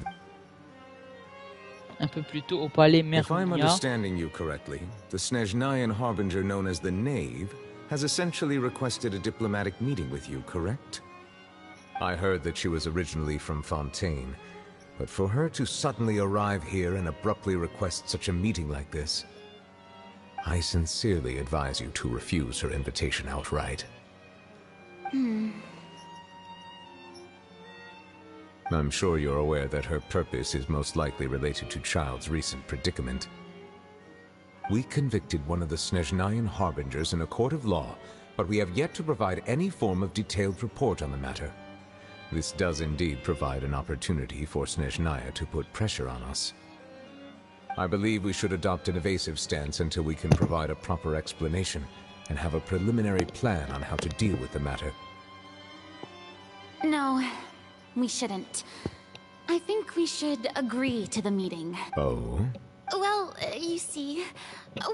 Un peu plus tôt au palais Mernia. If I'm understanding you correctly, the Snezhnayan harbinger known as the Knave has essentially requested a diplomatic meeting with you, correct? I heard that she was originally from Fontaine, but for her to suddenly arrive here and abruptly request such a meeting like this, I sincerely advise you to refuse her invitation outright. I'm sure you're aware that her purpose is most likely related to Child's recent predicament. We convicted one of the Snezhnayan harbingers in a court of law, but we have yet to provide any form of detailed report on the matter. This does indeed provide an opportunity for Snezhnaya to put pressure on us. I believe we should adopt an evasive stance until we can provide a proper explanation and have a preliminary plan on how to deal with the matter. No. We shouldn't. I think we should agree to the meeting. Oh? Well, you see,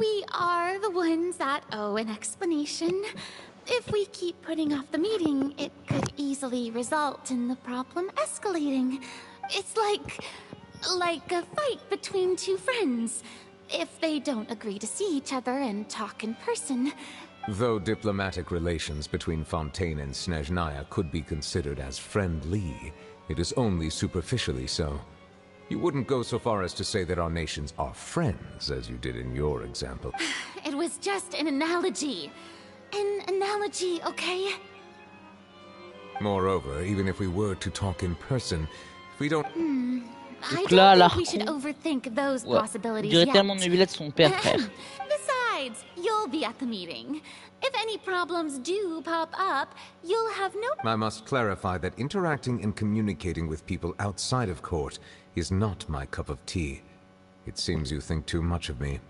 we are the ones that owe an explanation. If we keep putting off the meeting, it could easily result in the problem escalating. It's like a fight between two friends. If they don't agree to see each other and talk in person. Though diplomatic relations between Fontaine and Snezhnaya could be considered as friendly, it is only superficially so. You wouldn't go so far as to say that our nations are friends, as you did in your example. It was just an analogy. An analogy, okay? Moreover, even if we were to talk in person, if we don't... I don't think we should overthink those possibilities yet. Besides, you'll be at the meeting. If any problems do pop up, you'll have no... I must clarify that interacting and communicating with people outside of court is not my cup of tea. It seems you think too much of me.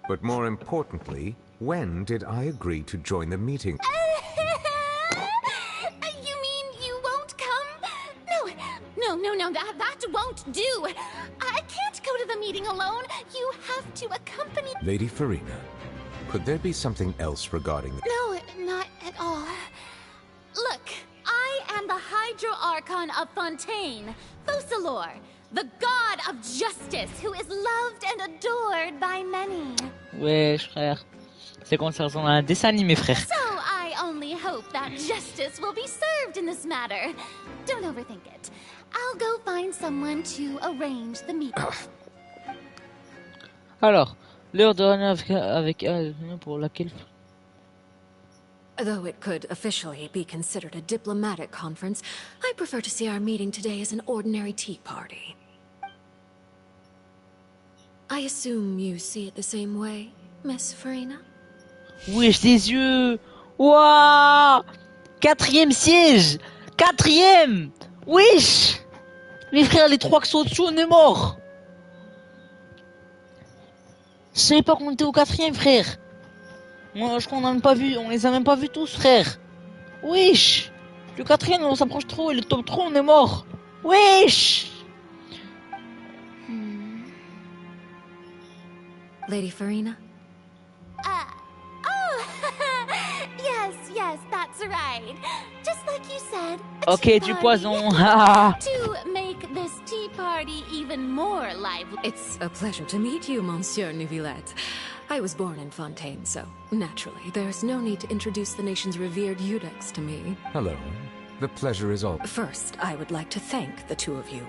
But more importantly, when did I agree to join the meeting? You mean you won't come? No, that won't do. I can't go to the meeting alone. You have to accompany... Lady Farina, could there be something else regarding the... No, not at all. Look, I am the Hydro Archon of Fontaine, Focalor, the god of justice who is loved and adored by many. Wesh, frère. C'est comme ça ressemble à un dessin animé, frère. So I only hope that justice will be served in this matter. Don't overthink it. I'll go find someone to arrange the meeting. Alors, l'heure de réunion avec pour laquelle... Though it could officially be considered a diplomatic conference, I prefer to see our meeting today as an ordinary tea party. I assume you see it the same way, Miss Farina? Wesh, tes yeux! Waouh! 4e siège! 4e! Wesh! Mes frères, les 3 qui sont au-dessus, on est morts! Je savais pas qu'on était au 4e, frère! Moi, je crois qu'on a même pas vu, on les a même pas vus tous, frère! Wesh! Le 4e, on s'approche trop, et le top 3, on est mort! Wesh! Lady Farina? Yes, that's right. Just like you said. Ok, du poison. To make this tea party even more lively. It's a pleasure to meet you, Monsieur Neuvillette. I was born in Fontaine, so naturally, there's no need to introduce the nation's revered Eudex to me. Hello. The pleasure is all. First, I would like to thank the two of you.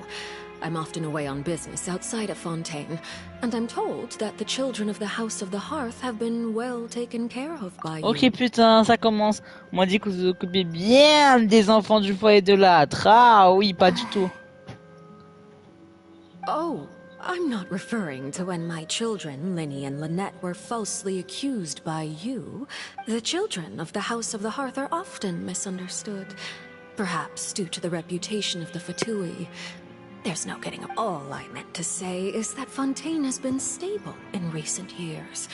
I'm often away on business outside of Fontaine, and I'm told that the children of the House of the Hearth have been well taken care of by you. Ok, putain, ça commence. On m'a dit que vous vous occupez bien des enfants du foyer de l'âtre. Ah oui, pas du tout. Oh, I'm not referring to when my children, Linny and Lynette, were falsely accused by you. The children of the House of the Hearth are often misunderstood, perhaps due to the reputation of the Fatui. There's no getting up. All I meant to say is that Fontaine has been stable in recent years.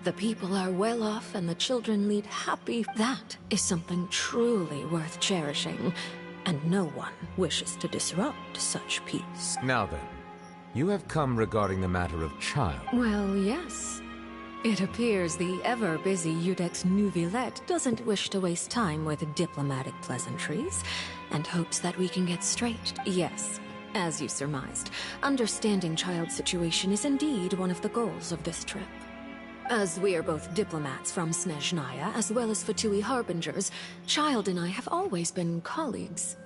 The people are well off and the children lead happy. That is something truly worth cherishing, and no one wishes to disrupt such peace. Now then, you have come regarding the matter of child. Well, yes. It appears the ever-busy Eudex Neuvillette doesn't wish to waste time with diplomatic pleasantries, and hopes that we can get straight. Yes. As you surmised, understanding child's situation is indeed one of the goals of this trip. As we are both diplomats from Snezhnaya, as well as Fatui harbingers, Child and I have always been colleagues.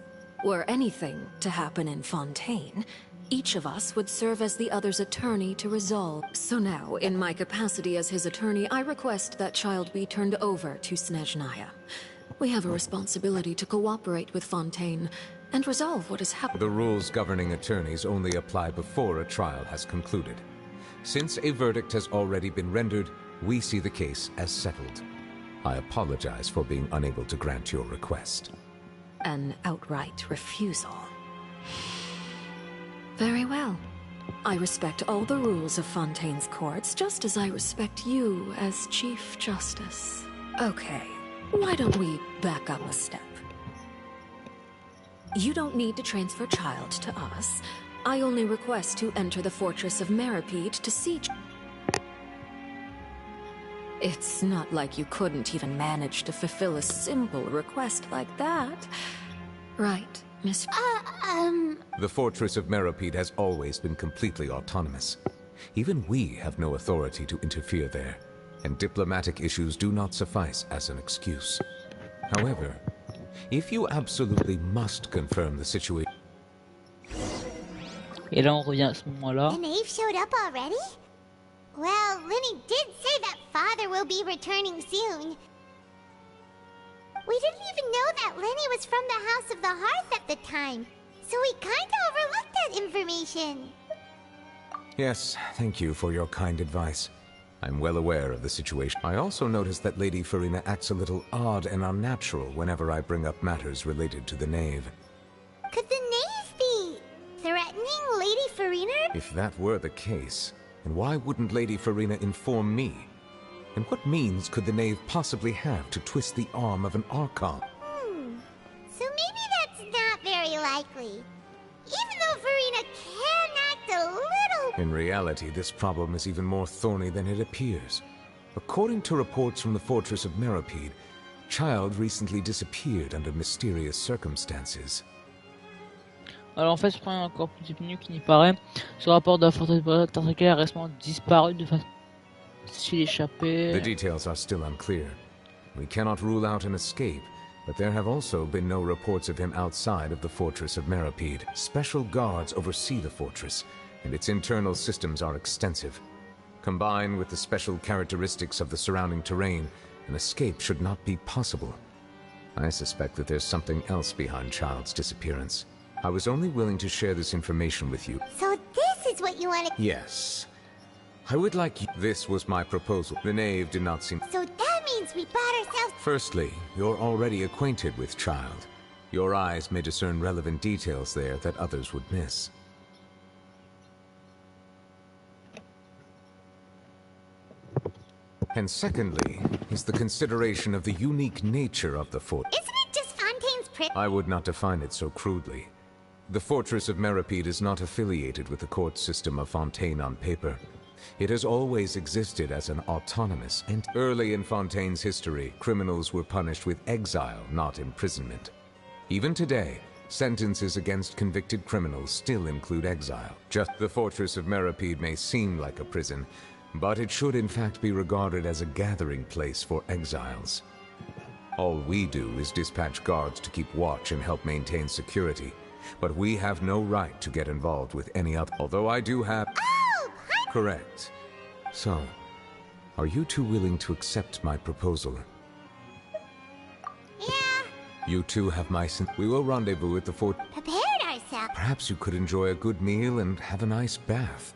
Were anything to happen in Fontaine, each of us would serve as the other's attorney to resolve. So now, in my capacity as his attorney, I request that Child be turned over to Snezhnaya. We have a responsibility to cooperate with Fontaine, and resolve what has happened. The rules governing attorneys only apply before a trial has concluded. Since a verdict has already been rendered, we see the case as settled. I apologize for being unable to grant your request. An outright refusal. Very well. I respect all the rules of Fontaine's courts, just as I respect you as Chief Justice. Okay, why don't we back up a step? You don't need to transfer Child to us. I only request to enter the fortress of Meripede to see... It's not like you couldn't even manage to fulfill a simple request like that. Right, Miss... The fortress of Meripede has always been completely autonomous. Even we have no authority to interfere there, and diplomatic issues do not suffice as an excuse. However, if you absolutely must confirm the situation... Et là, on revient à ce moment-là. The knave showed up already? Well, Linny did say that father will be returning soon. We didn't even know that Linny was from the House of the Hearth at the time, so we kinda overlooked that information. Yes, thank you for your kind advice. I'm well aware of the situation. I also noticed that Lady Farina acts a little odd and unnatural whenever I bring up matters related to the knave. Could the knave be threatening Lady Farina? If that were the case, then why wouldn't Lady Farina inform me? And what means could the knave possibly have to twist the arm of an Archon? So maybe that's not very likely. Even though Farina can act a little... In reality, this problem is even more thorny than it appears. According to reports from the fortress of Meripede, Child recently disappeared under mysterious circumstances. Alors en fait, je prends encore plus mieux qu'il n'y paraît. Ce rapport de la forteresse de a récemment disparu de façon s'il échappait. The details are still unclear. We cannot rule out an escape, but there have also been no reports of him outside of the fortress of Meripede. Special guards oversee the fortress, and its internal systems are extensive. Combined with the special characteristics of the surrounding terrain, an escape should not be possible. I suspect that there's something else behind Child's disappearance. I was only willing to share this information with you. So this is what you want to... Yes. I would like you... This was my proposal. The knave did not seem... So that means we bought ourselves... Firstly, you're already acquainted with Child. Your eyes may discern relevant details there that others would miss. And secondly, is the consideration of the unique nature of the fort. Isn't it just Fontaine's prison? I would not define it so crudely. The Fortress of Meripede is not affiliated with the court system of Fontaine on paper. It has always existed as an autonomous entity. Early in Fontaine's history, criminals were punished with exile, not imprisonment. Even today, sentences against convicted criminals still include exile. Just the Fortress of Meripede may seem like a prison, but it should in fact be regarded as a gathering place for exiles. All we do is dispatch guards to keep watch and help maintain security, but we have no right to get involved with any other. Although I do have... Oh! Correct. So, are you two willing to accept my proposal? Yeah. You two have my We will rendezvous at the fort. Prepared ourselves. Perhaps you could enjoy a good meal and have a nice bath.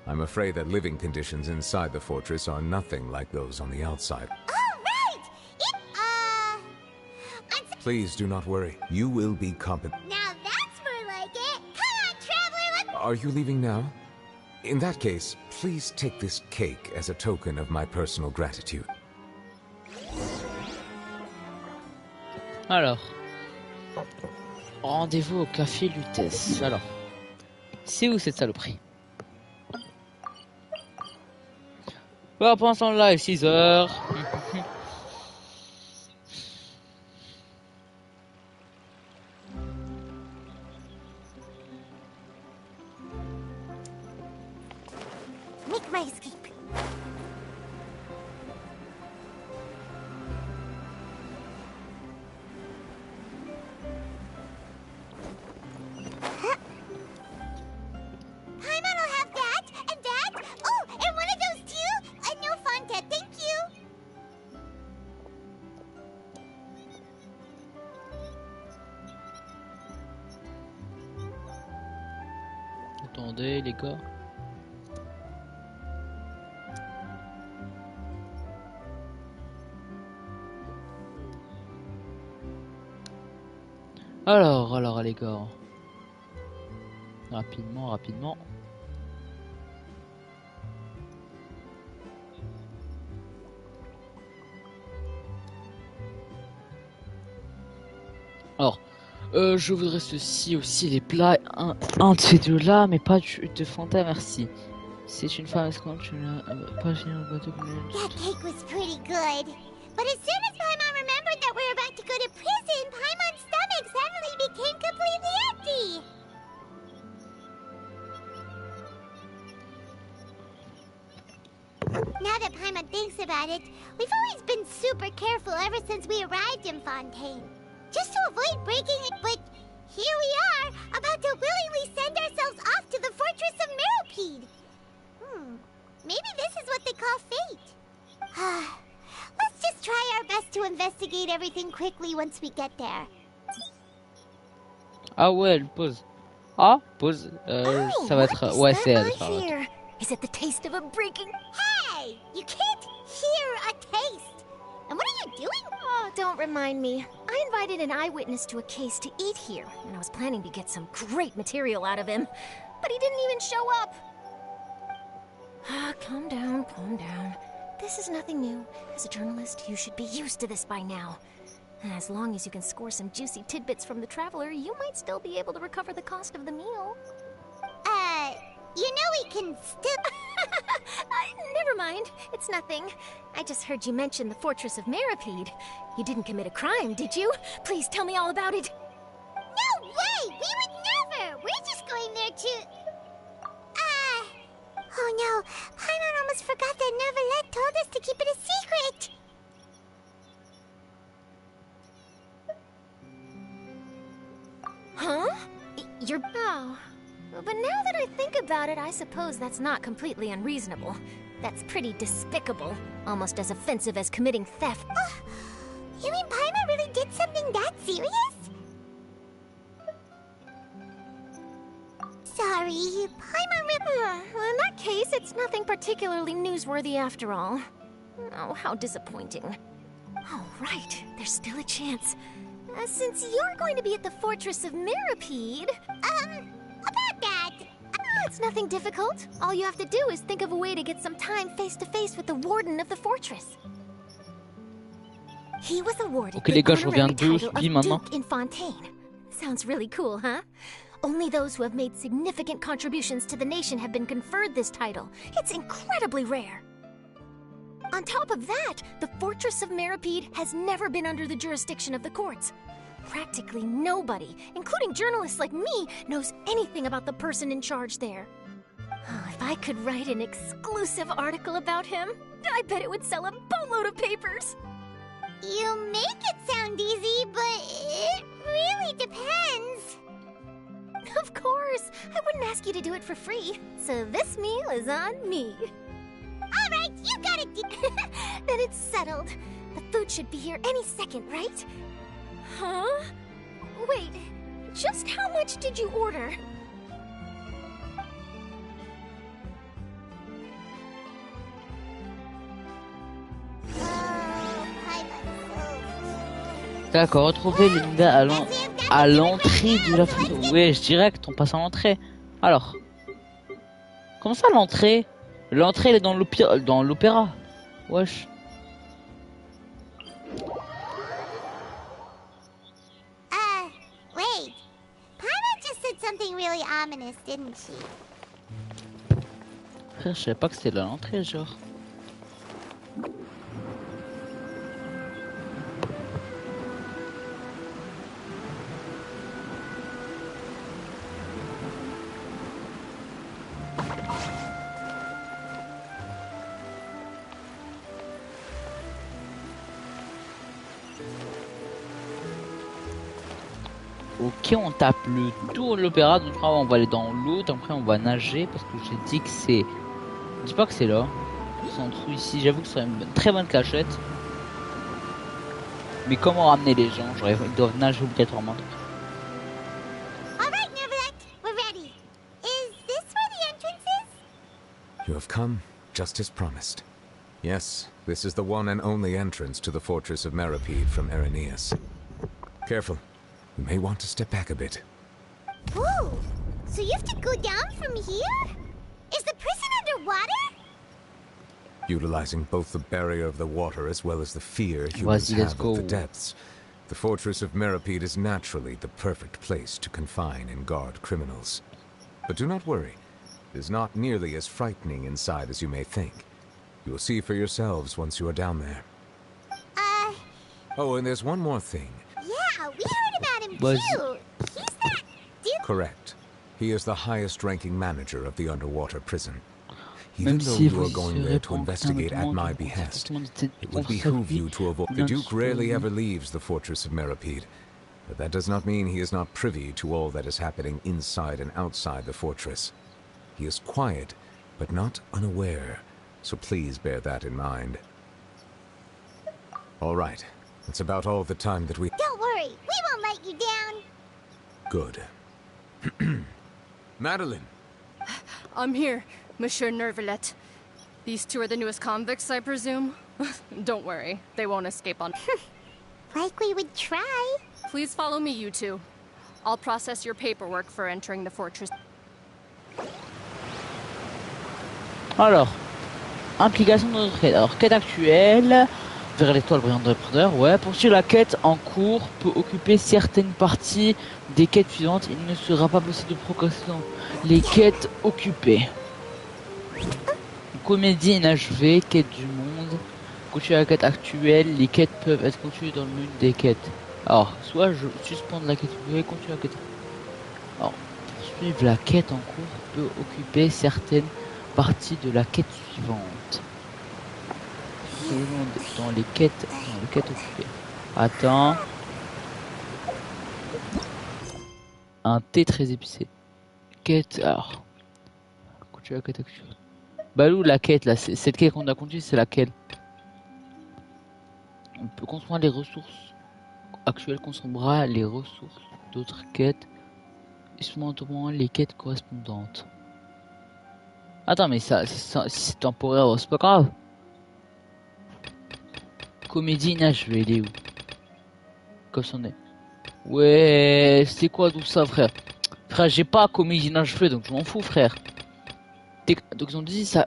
I'm afraid that living conditions inside the fortress are nothing like those on the outside. Oh, right! Please do not worry. You will be competent. Now that's more like it. Come on, traveler, let's... Are you leaving now? In that case, please take this cake as a token of my personal gratitude. Alors, rendez-vous au café Lutèce. Alors, c'est où cette saloperie? Voilà, pour l'instant, live 6 heures. Make my escape. Attendez les gars. Alors les gars. Rapidement. Alors, je voudrais ceci aussi, les plats, un de ces deux-là, mais pas de fontaine, merci. C'est une femme esclave, tu n'as pas fini le bateau. That cake was pretty good. But as soon as Paimon remembered that we were about to go to prison, Paimon's stomach suddenly became completely empty. Now that Paimon thinks about it, we've always been super careful ever since we arrived in Fontaine. Just to avoid breaking it, but here we are, about to willingly send ourselves off to the Fortress of Meripede. Maybe this is what they call fate. Let's just try our best to investigate everything quickly once we get there. Ah ouais, elle pose. Ah, pose. Ça va être... Ouais, c'est elle. Here? Is it the taste of a breaking... Hey! You can't hear a taste! And what are you doing? Oh, don't remind me. I invited an eyewitness to a case to eat here, and I was planning to get some great material out of him. But he didn't even show up. Calm down. This is nothing new. As a journalist, you should be used to this by now. As long as you can score some juicy tidbits from the traveler, you might still be able to recover the cost of the meal. You know we can still... Never mind. It's nothing. I just heard you mention the Fortress of Meripede. You didn't commit a crime, did you? Please tell me all about it. No way! We would never! We're just going there to... Oh no, Paimon almost forgot that Neverlet told us to keep it a secret! Huh? You're... Oh. But now that I think about it, I suppose that's not completely unreasonable. That's pretty despicable. Almost as offensive as committing theft. You mean Paimon really did something that serious? Sorry, Paimon In that case, it's nothing particularly newsworthy after all. Oh, how disappointing. Oh, right. There's still a chance. Since you're going to be at the Fortress of Mirapede... about that... It's nothing difficult. All you have to do is think of a way to get some time face-to-face with the Warden of the Fortress. He was awarded Ok les gars, je the reviens honorary d'où title je vis of maintenant. Duke in Fontaine. Sounds really cool, huh? Only those who have made significant contributions to the nation have been conferred this title. It's incredibly rare. On top of that, the Fortress of Mirapede has never been under the jurisdiction of the courts. Practically nobody, including journalists like me, knows anything about the person in charge there. Oh, if I could write an exclusive article about him, I bet it would sell a boatload of papers. You make it sound easy, but it really depends. Of course, I wouldn't ask you to do it for free, so this meal is on me. All right, you got it. Then it's settled. The food should be here any second, right? Huh? Wait, just how much did you order? D'accord, retrouver Linda à l'entrée de la prison. Ouais, je direct, on passe à l'entrée. Alors, comment ça l'entrée? L'entrée elle est dans l'opéra. Wesh. Wait. Paimon just said something really ominous, didn't she? Frère, je savais pas que c'était là l'entrée, genre. Ok, on tape le tour de l'opéra, donc on va aller dans l'eau, après on va nager, parce que j'ai dit que c'est... Je dis pas que c'est là, c'est en dessous ici, j'avoue que ce serait une très bonne cachette. Mais comment ramener les gens? Genre, ils doivent nager obligatoirement. All right, Neverland, we're ready. Is this where the entrance is? You have come, just as promised. Yes, this is the one and only entrance to the Fortress of Mirapede from Irenaeus. Careful. You may want to step back a bit. Whoa! So you have to go down from here? Is the prison underwater? Utilizing both the barrier of the water as well as the fear humans have of the depths, the Fortress of Mirapede is naturally the perfect place to confine and guard criminals. But do not worry. It is not nearly as frightening inside as you may think. You will see for yourselves once you are down there. Oh, and there's one more thing. Yeah, we heard about him too. He's that dude. Correct. He is the highest-ranking manager of the underwater prison. Even though you are going there to investigate at my behest, it would behoove you to avoid... The Duke rarely ever leaves the Fortress of Mirapede, but that does not mean he is not privy to all that is happening inside and outside the fortress. He is quiet, but not unaware, so please bear that in mind. All right. That's about all the time that we... Don't worry, we won't let you down. Good. Madeline! I'm here, Monsieur Nervalet. These two are the newest convicts, I presume? Don't worry, they won't escape on... Like we would try. Please follow me, you two. I'll process your paperwork for entering the fortress. Alors, implication de notre quête. Alors, quête actuelle... Vers l'étoile brillante de l'empereur, ouais. Poursuivre la quête en cours peut occuper certaines parties des quêtes suivantes. Il ne sera pas possible de progresser dans les quêtes occupées. Comédie inachevée, quête du monde. Continuer la quête actuelle, les quêtes peuvent être continuées dans l'une des quêtes. Alors, soit je suspends la quête occupée, continuer la quête. Alors, poursuivre la quête en cours peut occuper certaines parties de la quête suivante. Dans les quêtes occupées. Attends. Un thé très épicé. Quête. Alors. Continuer la quête actuelle. Balou, la quête là, cette quête qu'on a conduite, c'est laquelle? On peut construire les ressources actuelles, consommera les ressources d'autres quêtes, instrumentement les quêtes correspondantes. Attends, mais ça, si c'est temporaire, c'est pas grave. Comédie inachevée, elle est où? Comme ça on est. Ouais, c'est quoi tout ça, frère? Frère, j'ai pas comédie inachevée, donc je m'en fous, frère. Donc ils ont dit ça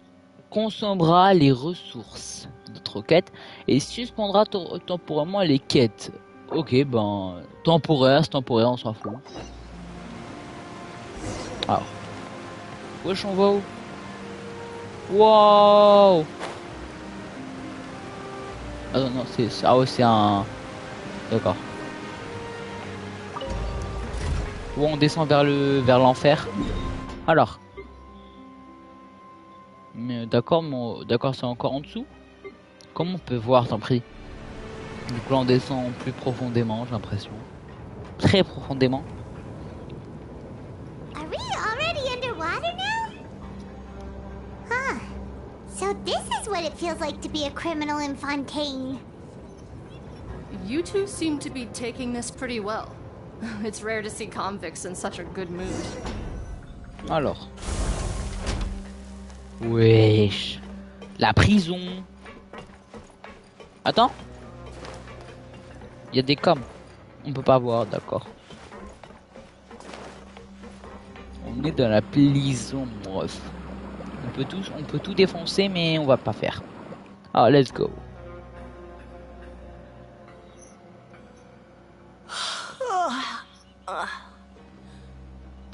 consommera les ressources de notre quête et suspendra temporairement les quêtes. Ok, ben temporaire, c'est temporaire, on s'en fout. Alors, wesh, on va où? Wow! Ah non, non, ah ouais, c'est un. D'accord. Où on descend vers l'enfer. Alors. Mais d'accord, d'accord, c'est encore en dessous. Comment on peut voir, t'en prie? Du coup, là, on descend plus profondément, j'ai l'impression. Très profondément. Are we already underwater now? Huh. So this is what it feels like to be a criminal in Fontaine. You two seem to be taking this pretty well. It's rare to see convicts in such a good mood. Alors. Wesh. La prison. Attends. Il y a des cams. On peut pas voir, d'accord. On est dans la prison, bref. On peut tout défoncer, mais on va pas faire. Ah, let's go.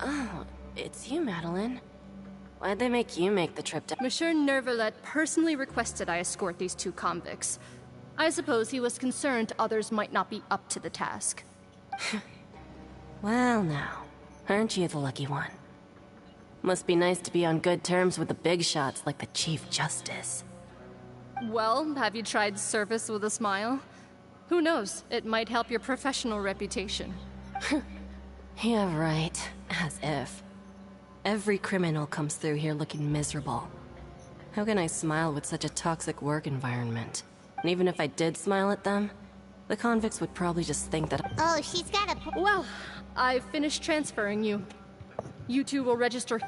Oh, it's you, Madeline. Why'd they make you make the trip down? Monsieur Nervalet personally requested I escort these two convicts. I suppose he was concerned others might not be up to the task. Well now, aren't you the lucky one? Must be nice to be on good terms with the big shots like the Chief Justice. Well, have you tried service with a smile? Who knows, it might help your professional reputation. Yeah, right. As if. Every criminal comes through here looking miserable. How can I smile with such a toxic work environment? And even if I did smile at them, the convicts would probably just think that— Oh, she's got a— Well, I've finished transferring you. You two will register—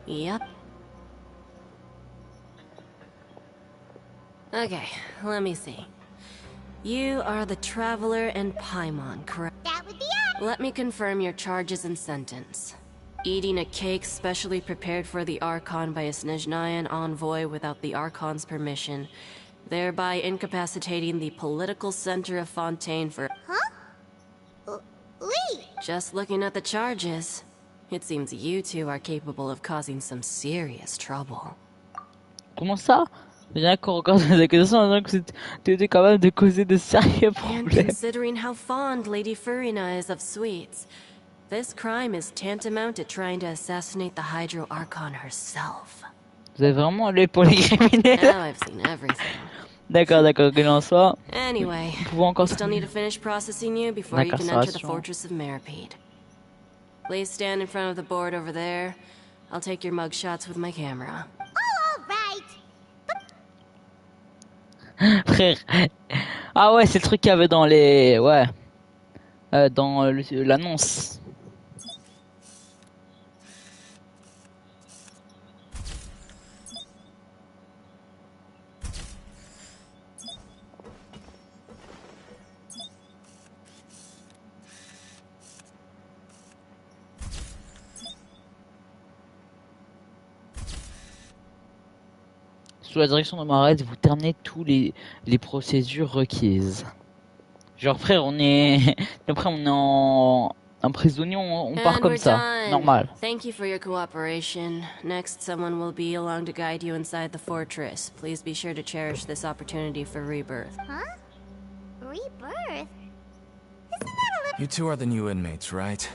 Yep. Okay, let me see. You are the Traveler and Paimon, correct? That would be it! Let me confirm your charges and sentence. Eating a cake specially prepared for the Archon by a Snezhnayan envoy without the Archon's permission, thereby incapacitating the political center of Fontaine for— Huh? Lee! Just looking at the charges, it seems you two are capable of causing some serious trouble. Comment ça? Bien qu'on regarde les accusations, donc tu étais capable de causer de sérieux And problèmes. considering how fond Lady Furina is of sweets, this crime is tantamount to trying to assassinate the Hydro Archon herself. Vous avez vraiment allé pour les criminels? Now I've seen everything. D'accord, d'accord, qu'il en soit. Anyway, Vous pouvez encore still need to finish processing you before you can enter the L'incarcération. fortress of Meripede. Please stand in front of the board over there. I'll take your mug shots with my camera. Oh, all right! Frère. Ah ouais, c'est le truc qu'il y avait dans les... Ouais. Dans l'annonce. Sous la direction de Marais, vous terminez tous les procédures requises. Genre frère, on est après on est en prisonnier, on part And comme we're ça, done. normal. Thank you for your cooperation. Next, someone will be along to guide you inside the fortress. Please be sure to cherish this opportunity for rebirth. Huh? Rebirth? You two are the new inmates, right?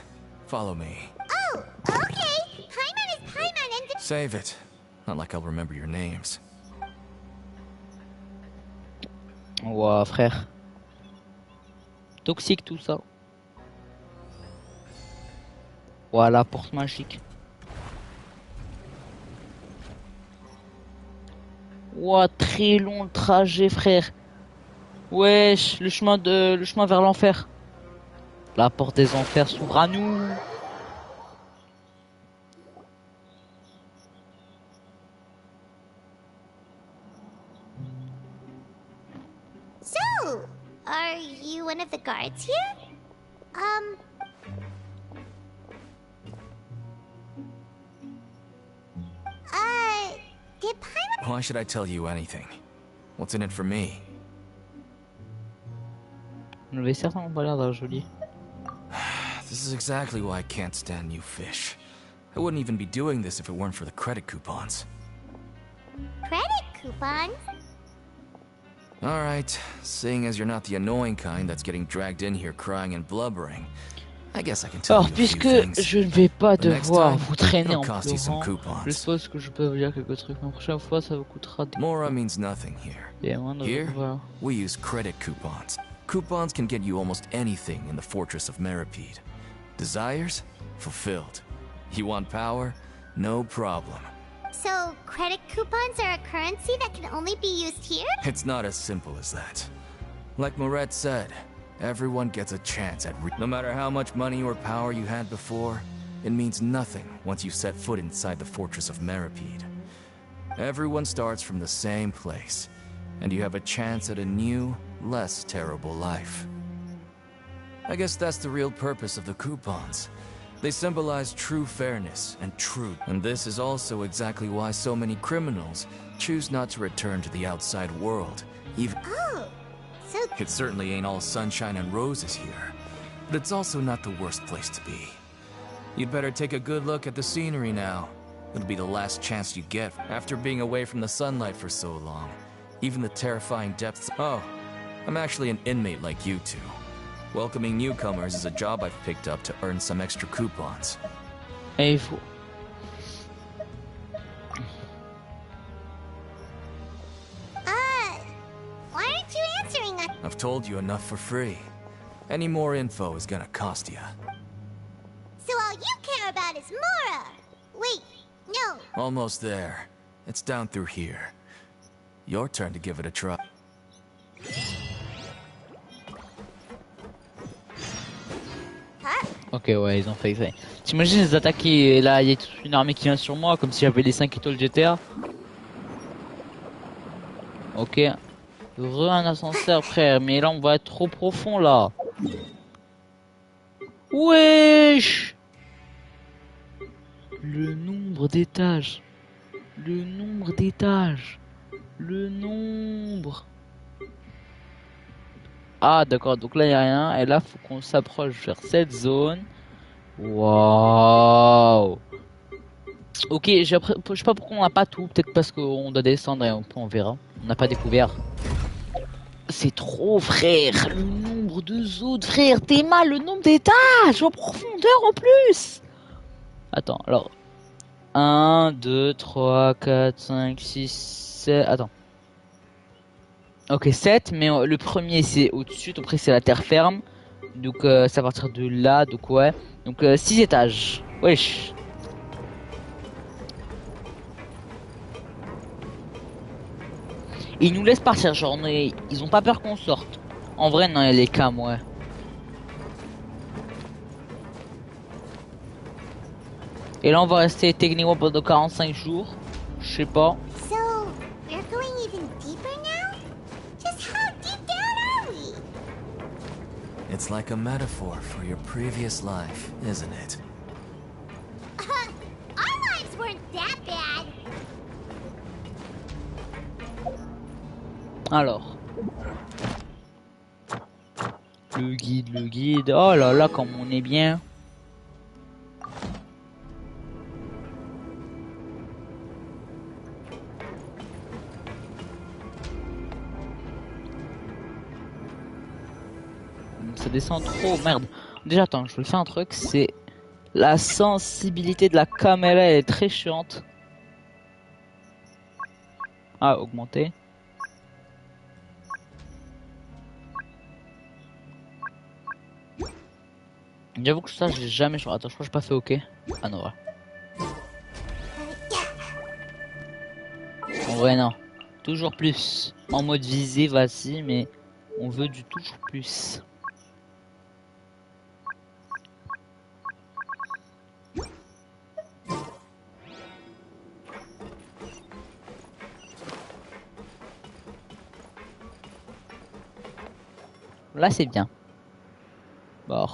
Follow me. Oh, okay! Paimon is Paimon and the— Save it. Not like I'll remember your names. Ouah frère. Toxique tout ça. Voilà, porte magique. Ouah, très long le trajet, frère. Wesh, le chemin vers l'enfer. La porte des enfers s'ouvre à nous. So, are you one of the guards here? Did Paimon... Why should I tell you anything? What's in it for me? Le vaisseau n'a pas l'air d'un joli. This is exactly why I can't stand you fish. I wouldn't even be doing this if it weren't for the credit coupons. Credit coupons? Alright, seeing as you're not the annoying kind that's getting dragged in here crying and blubbering, I guess I can tell Alors, you a few puisque things. je ne vais pas The next devoir time, vous traîner en it'll cost you some pleurant, coupons. je suppose que je peux vous dire quelques trucs. Mais la prochaine fois, ça vous coûtera des... Mora means nothing here. des moindres... Here, voilà. we use credit coupons. Coupons can get you almost anything in the Fortress of Meripede. Desires? Fulfilled. You want power? No problem. So, credit coupons are a currency that can only be used here? It's not as simple as that. Like Moret said, everyone gets a chance at no matter how much money or power you had before, it means nothing once you set foot inside the Fortress of Meripede. Everyone starts from the same place, and you have a chance at a new, less terrible life. I guess that's the real purpose of the coupons. They symbolize true fairness and truth. And this is also exactly why so many criminals choose not to return to the outside world, even... Oh, so... It certainly ain't all sunshine and roses here, but it's also not the worst place to be. You'd better take a good look at the scenery now. It'll be the last chance you get after being away from the sunlight for so long. Even the terrifying depths... Oh, I'm actually an inmate like you two. Welcoming newcomers is a job I've picked up to earn some extra coupons. Et il faut... Why aren't you answering us? I've told you enough for free. Any more info is gonna cost you. So all you care about is Mora! Wait, no. Almost there. It's down through here. Your turn to give it a try. Ok, ouais, ils ont fait exprès. T'imagines les attaques et là, il y a toute une armée qui vient sur moi, comme si j'avais les 5 étoiles GTA. Ok. Un ascenseur, frère, mais là, on va être trop profond, là. Wesh! Le nombre d'étages. Le nombre d'étages. Le nombre. Ah d'accord, donc là il n'y a rien, et là faut qu'on s'approche vers cette zone. Waouh. Ok, je sais pas pourquoi on n'a pas tout, peut-être parce qu'on doit descendre et on verra. On n'a pas découvert. C'est trop frère, le nombre de zones, frère, t'es mal, le nombre d'étages en profondeur en plus. Attends, alors 1, 2, 3, 4, 5, 6, 7, attends. Ok, 7, mais le premier c'est au-dessus, après c'est la terre ferme. Donc c'est à partir de là, donc ouais. Donc 6 étages. Wesh. Et ils nous laissent partir, genre ils ont pas peur qu'on sorte. En vrai non, il y a les cams, ouais. Et là on va rester techniquement pendant 45 jours. Je sais pas. So, we're going even deeper now? Just how deep down are we? It's like a metaphor for your previous life, isn't it? Our lives weren't that bad. Alors. Le guide. Oh là là, comme on est bien. Ça descend trop, merde. Déjà, attends, je vais faire un truc, c'est... La sensibilité de la caméra, elle est très chiante. Ah, augmenter. J'avoue que ça, j'ai jamais... Attends, je crois que j'ai pas fait OK. Ah non, ouais. En vrai, non. Toujours plus. En mode visée, vas-y, mais on veut du toujours plus. Là, c'est bien. Bah,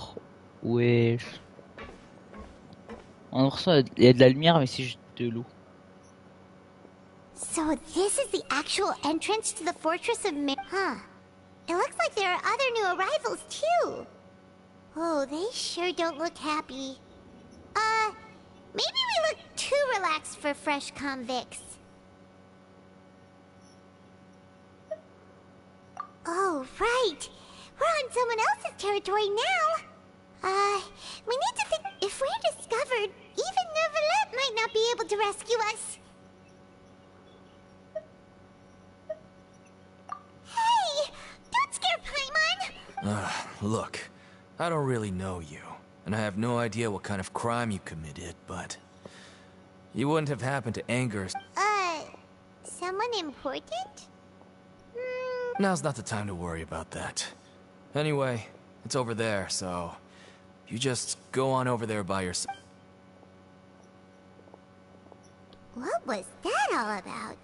wesh. En ressent, il y a de la lumière, mais c'est juste de l'eau. So this is the actual entrance to the Fortress of Huh. It looks like there are other new arrivals, too. Oh, they sure don't look happy. Maybe we look too relaxed for fresh convicts. Oh, right. We're on someone else's territory now. We need to think if we're discovered, even Neuvillette might not be able to rescue us. Hey! Don't scare Paimon! Look, I don't really know you, and I have no idea what kind of crime you committed, but you wouldn't have happened to anger. Someone important? Now's not the time to worry about that. Anyway, it's over there, so you just go on over there by yourself. What was that all about?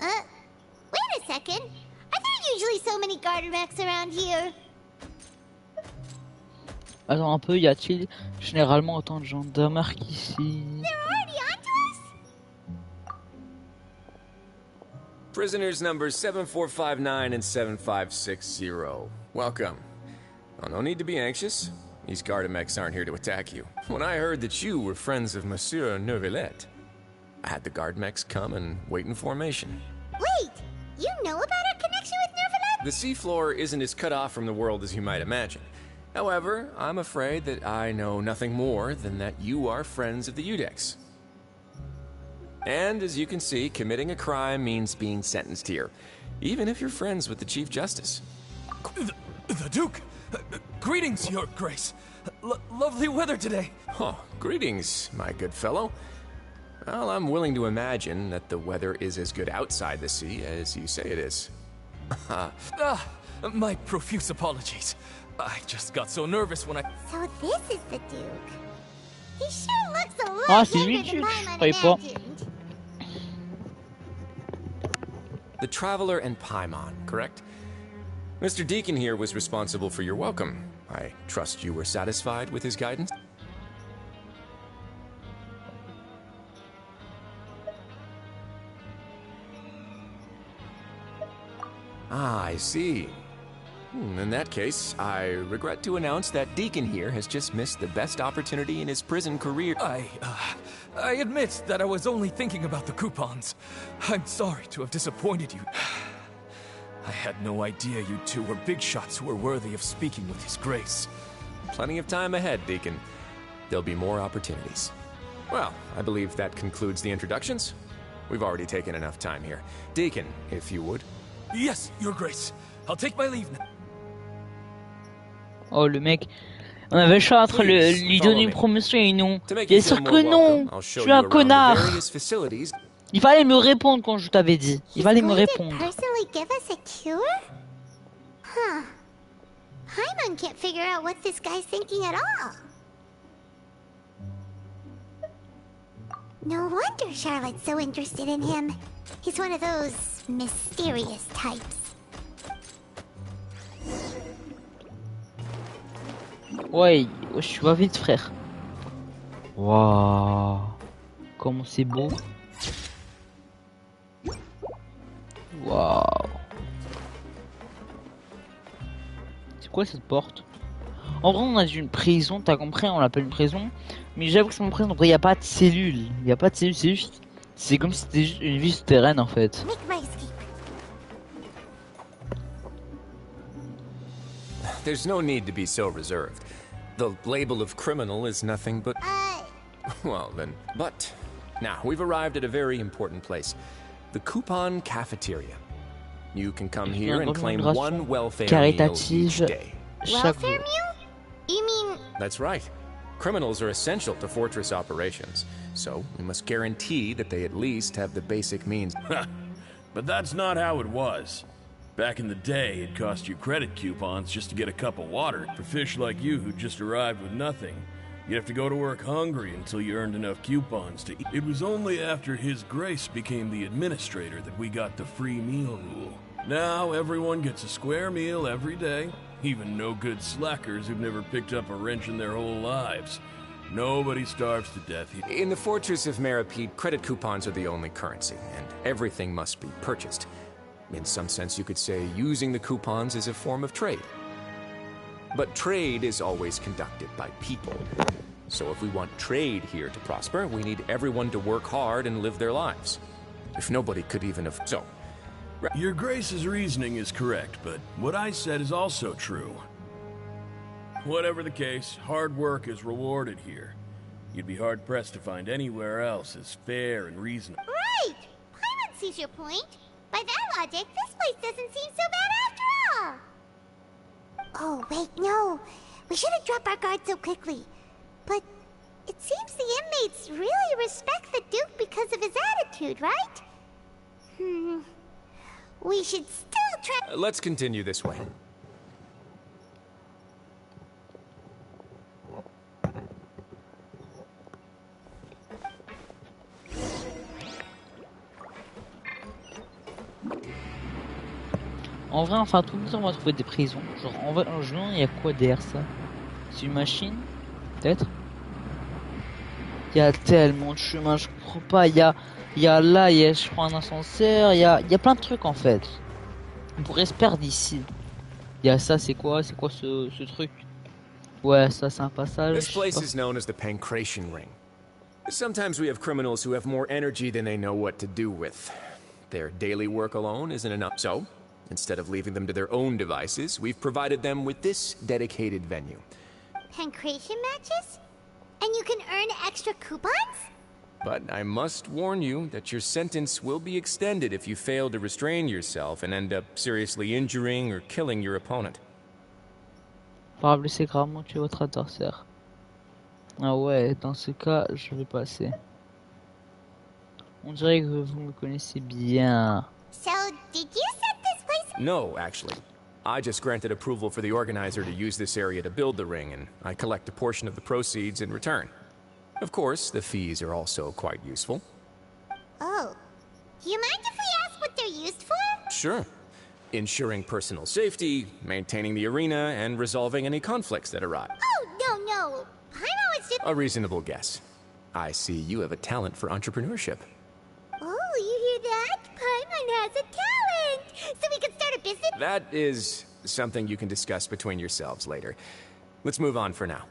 Wait a second. Are there usually so many Gardermax around here? Attends un peu, y a-t-il généralement autant de gendarmes qu'ici? They're already onto us? Prisoners numbers 7459 and 7560. Welcome. Well, no need to be anxious. These Gardamex aren't here to attack you. When I heard that you were friends of Monsieur Neuvillette, I had the Gardamex come and wait in formation. Wait! You know about our connection with Neuvillette? The seafloor isn't as cut off from the world as you might imagine. However, I'm afraid that I know nothing more than that you are friends of the Udex. And as you can see, committing a crime means being sentenced here, even if you're friends with the Chief Justice. The Duke! Greetings, Your Grace. Lovely weather today. Oh, greetings, my good fellow. Well, I'm willing to imagine that the weather is as good outside the sea as you say it is. My profuse apologies. I just got so nervous when I... So this is the Duke. He sure looks a lot Ah, c'est younger lui, than je Paimon croyais pas. imagined. The Traveler and Paimon, correct? Mr. Deacon here was responsible for your welcome. I trust you were satisfied with his guidance? Ah, I see. In that case, I regret to announce that Deacon here has just missed the best opportunity in his prison career. I admit that I was only thinking about the coupons. I'm sorry to have disappointed you. I had no idea you two were big shots who were worthy of speaking with His Grace. Plenty of time ahead, Deacon. There'll be more opportunities. Well, I believe that concludes the introductions. We've already taken enough time here. Deacon, if you would. Yes, Your Grace. I'll take my leave now. Oh, le mec. On avait le choix entre lui donner une promotion et non. Bien sûr que non. Je suis un connard. Il fallait me répondre quand je t'avais dit. Il fallait me répondre. Personally give us a cure? Huh. Paimon can't figure out what this guy's thinking at all. No wonder Charlotte's so interested in him. He's one of those mysterious types. Ouais, je suis pas vite, frère. Waouh. Comment c'est beau. Waouh. C'est quoi cette porte? En vrai, on a une prison, t'as compris, on l'appelle une prison. Mais j'avoue que c'est mon prison, il n'y a pas de cellules. Il n'y a pas de cellules, c'est juste... C'est comme si c'était juste une vie souterraine en fait. There's no need to be so reserved. The label of criminal is nothing but... Well then, but... Now, we've arrived at a very important place. The Coupon Cafeteria. You can come here and claim one welfare meal each day. Welfare meal? You mean... That's right. Criminals are essential to fortress operations, so we must guarantee that they at least have the basic means. But that's not how it was. Back in the day, it cost you credit coupons just to get a cup of water. For fish like you who just arrived with nothing, you'd have to go to work hungry until you earned enough coupons to eat. It was only after His Grace became the administrator that we got the free meal rule. Now everyone gets a square meal every day, even no-good slackers who've never picked up a wrench in their whole lives. Nobody starves to death here. In the Fortress of Meripede, credit coupons are the only currency, and everything must be purchased. In some sense, you could say using the coupons is a form of trade. But trade is always conducted by people. So if we want trade here to prosper, we need everyone to work hard and live their lives. If nobody could even have... So... Your Grace's reasoning is correct, but what I said is also true. Whatever the case, hard work is rewarded here. You'd be hard-pressed to find anywhere else as fair and reasonable. Right! Paimon sees your point. By that logic, this place doesn't seem so bad after all. Oh, wait, no. We shouldn't drop our guard so quickly. But it seems the inmates really respect the Duke because of his attitude, right? We should still try... Let's continue this way. En vrai, enfin, tout le temps, on va trouver des prisons. Genre, en vrai, en juin, il y a quoi derrière ça? C'est une machine? Peut-être? Il y a tellement de chemins, je comprends pas. Il y a là, il y a, je crois, un ascenseur. Il y a plein de trucs, en fait. On pourrait se perdre ici. Il y a ça, c'est quoi? C'est quoi ce truc? Ouais, ça, c'est un passage. This place is known as the Pancration Ring. Sometimes we have criminals who have more energy than they know what to do with. Their daily work alone isn't enough. So, instead of leaving them to their own devices, we've provided them with this dedicated venue. Pancration matches? And you can earn extra coupons? But I must warn you that your sentence will be extended if you fail to restrain yourself and end up seriously injuring or killing your opponent. Par blesser gravement tuer votre adversaire. Ah ouais, dans ce cas, je vais passer. On dirait que vous me connaissez bien. So, did you set this place? No, actually. I just granted approval for the organizer to use this area to build the ring, and I collect a portion of the proceeds in return. Of course, the fees are also quite useful. Oh. Do you mind if we ask what they're used for? Sure. Ensuring personal safety, maintaining the arena, and resolving any conflicts that arise. Oh, no. Paimon was just... A reasonable guess. I see you have a talent for entrepreneurship. Oh, you hear that? Paimon has a talent! So we can start a business? That is something you can discuss between yourselves later. Let's move on for now.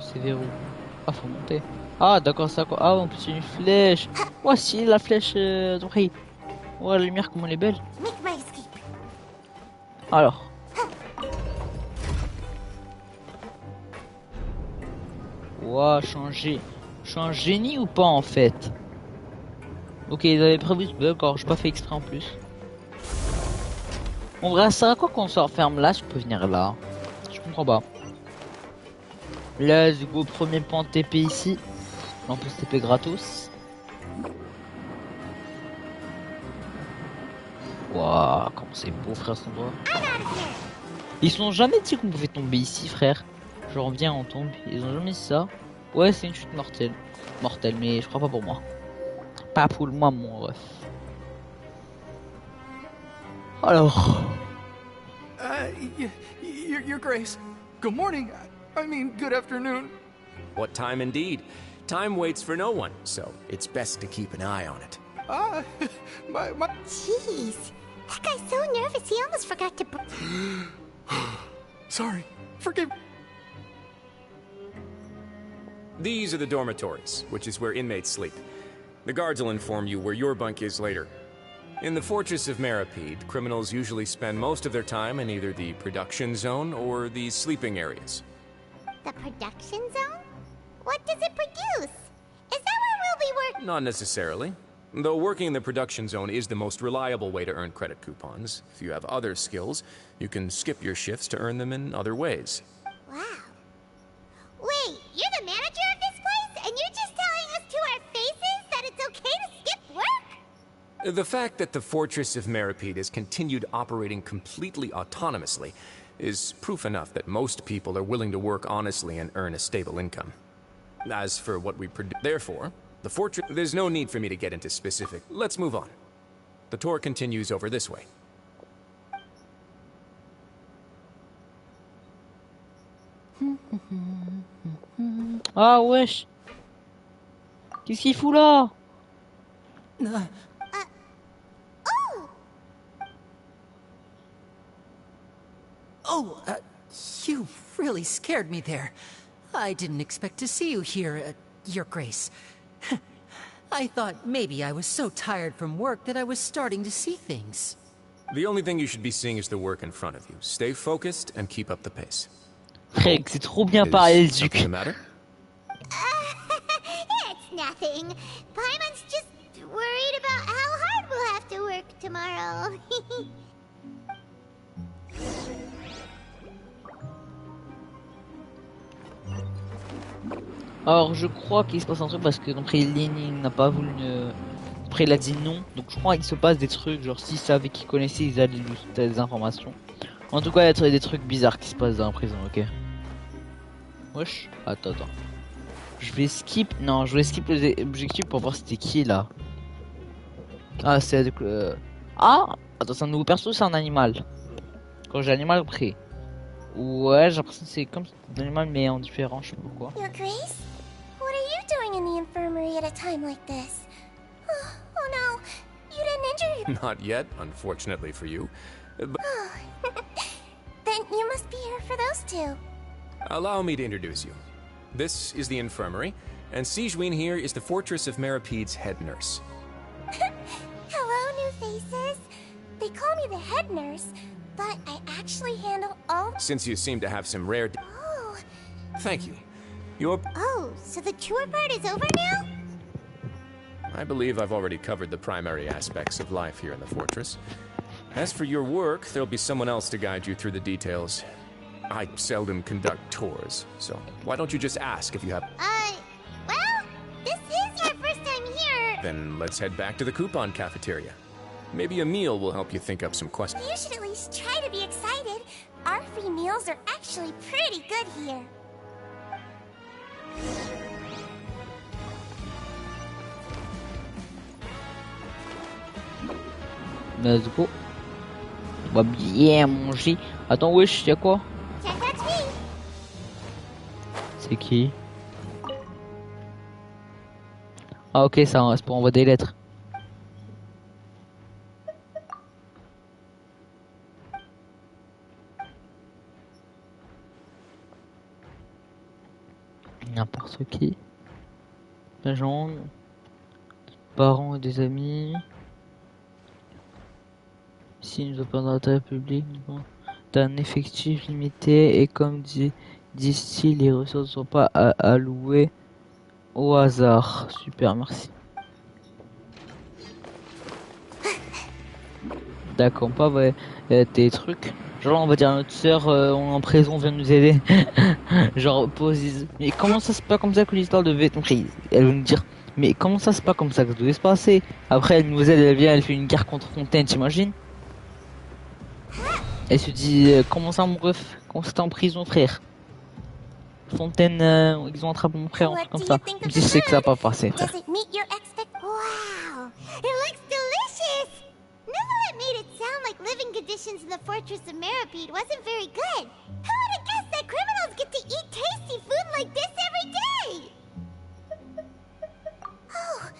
C'est vers où? Ah, faut monter. Ah, d'accord, ça quoi? Ah, en plus, c'est une flèche. Ouais, si, la flèche dorée. Ouais, la lumière, comment elle est belle. Alors. Ouah, changer. Je suis un génie ou pas en fait? Ok, ils avaient prévu ce bug, alors j'ai pas fait exprès en plus. On vrai, ça sert à quoi qu'on se referme là si on peut venir là? Je comprends pas. Let's go, premier point de TP ici. Là on peut se TP gratos. Waouh, comment c'est beau frère cet endroit. Ils sont jamais dit qu'on pouvait tomber ici frère. Je reviens, on tombe. Ils ont jamais dit ça. Ouais, c'est une chute mortelle. Mortelle, mais je crois pas pour moi. Pas pour moi, mon ref. Alors. Your Grace. Good morning. I mean, good afternoon. What time indeed? Time waits for no one, so it's best to keep an eye on it. My... Jeez. That guy's so nervous, he almost forgot to... Sorry. Forgive... These are the dormitories, which is where inmates sleep. The guards will inform you where your bunk is later. In the Fortress of Meripede, criminals usually spend most of their time in either the production zone or the sleeping areas. The production zone? What does it produce? Is that where we'll be working? Not necessarily. Though working in the production zone is the most reliable way to earn credit coupons, if you have other skills, you can skip your shifts to earn them in other ways. Wow. Wait, you're the manager of this place, and you're just telling us to our faces that it's okay to skip work? The fact that the Fortress of Meripede has continued operating completely autonomously is proof enough that most people are willing to work honestly and earn a stable income. As for what we produce, therefore, the fortress... There's no need for me to get into specific. Let's move on. The tour continues over this way. Ah wesh. Qu'est-ce qu'il fout là? Oh, you really scared me there. I didn't expect to see you here, Your Grace. I thought maybe I was so tired from work that I was starting to see things. The only thing you should be seeing is the work in front of you. Stay focused and keep up the pace. Frère, c'est trop bien parlé le duc. Something the matter? It's nothing. Paimon's just worried about how hard we'll have to work tomorrow. Alors je crois qu'il se passe un truc parce que après Lénine n'a pas voulu après il a dit non, donc je crois qu'il se passe des trucs, genre s'ils savaient qu'ils connaissaient ils allaient lui donner des informations. En tout cas il y a des trucs bizarres qui se passent dans la prison, ok. Wesh, attends. Je vais skip, non je vais skip les objectifs pour voir c'était qui là. Ah c'est ah attends c'est un nouveau perso, c'est un animal. Quand j'ai animal après. Ouais j'ai l'impression que c'est comme un animal mais en différent, je sais pas pourquoi. Your Grace? What are you doing in the infirmary at a time like this? Oh no, you didn't injure your... Not yet, unfortunately for you. But Then you must be here for those two. allow me to introduce you. This is the infirmary, and Sigewin here is the Fortress of Meripede's head nurse. Hello, new faces. They call me the head nurse, but I actually handle all... Since you seem to have some rare... Oh. Thank you. Your... Oh, so the chore part is over now? I believe I've already covered the primary aspects of life here in the fortress. As for your work, there'll be someone else to guide you through the details. I seldom conduct tours, so why don't you just ask if you have... Well, this is your first time here. Then let's head back to the coupon cafeteria. Maybe a meal will help you think up some questions. You should at least try to be excited. Our free meals are actually pretty good here. Let's go. On va bien manger. Attends, wesh, y'a quoi? C'est qui? Ah ok, ça c'est pour envoyer des lettres. N'importe qui. Agent, parents et des amis. Si nous avons un intérêt public d'un effectif limité et comme disent-ils, les ressources ne sont pas allouées au hasard. Super, merci. D'accord, pas vrai. Des trucs. Genre on va dire notre sœur en prison vient nous aider. Genre pose. Mais comment ça c'est pas comme ça que l'histoire devait être prise? Elle veut nous dire. Mais comment ça c'est pas comme ça que ça devait se passer? Après elle nous aide, elle vient, elle fait une guerre contre Fontaine, t'imagines? Elle se dit comment ça mon ref? Comment c'était en prison frère? Fontaine, ils ont attrapé mon frère, un truc comme ça. Même si je sais que ça va pas passer frère. Does it meet your Wow, it looks delicious. Never it made it sound like living conditions in the Fortress of Meripede wasn't very good. Who would have guessed that criminals get to eat tasty food like this every day? Oh,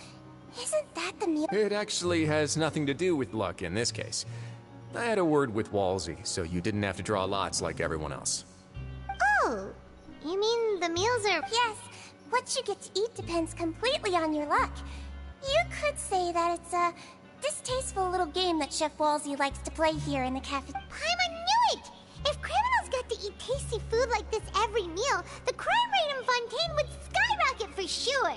isn't that the meal? It actually has nothing to do with luck in this case. I had a word with Walsey, so you didn't have to draw lots like everyone else. Oh, you mean the meals are... Yes, what you get to eat depends completely on your luck. You could say that it's a distasteful little game that Chef Walsey likes to play here in the cafe. Paimon knew it! If criminals got to eat tasty food like this every meal, the crime rate in Fontaine would skyrocket for sure.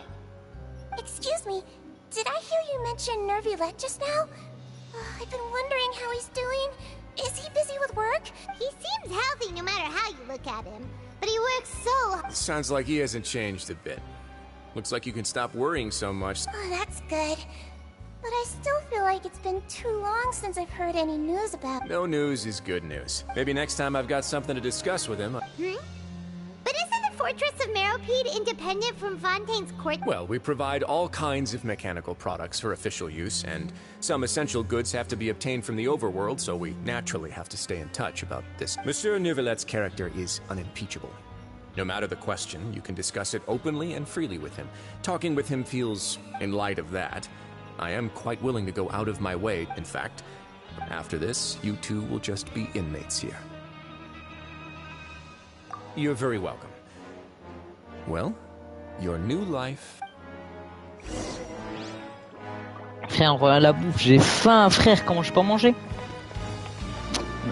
Excuse me, Did I hear you mention Nervulette just now? I've been wondering how he's doing. Is he busy with work? He seems healthy no matter how you look at him. But he works so... Sounds like he hasn't changed a bit. Looks like you can stop worrying so much. Oh, that's good. But I still feel like it's been too long since I've heard any news about... No news is good news. Maybe next time I've got something to discuss with him. But isn't the Fortress of Meropide independent from Fontaine's court? Well, we provide all kinds of mechanical products for official use, and some essential goods have to be obtained from the overworld, so we naturally have to stay in touch about this. Monsieur Nervulette's character is unimpeachable. No matter the question, you can discuss it openly and freely with him. Talking with him feels, in light of that, I am quite willing to go out of my way. In fact, after this, you two will just be inmates here. You're very welcome. Well, your new life... Frère, on revient à la bouffe. J'ai faim, frère. Comment je peux manger?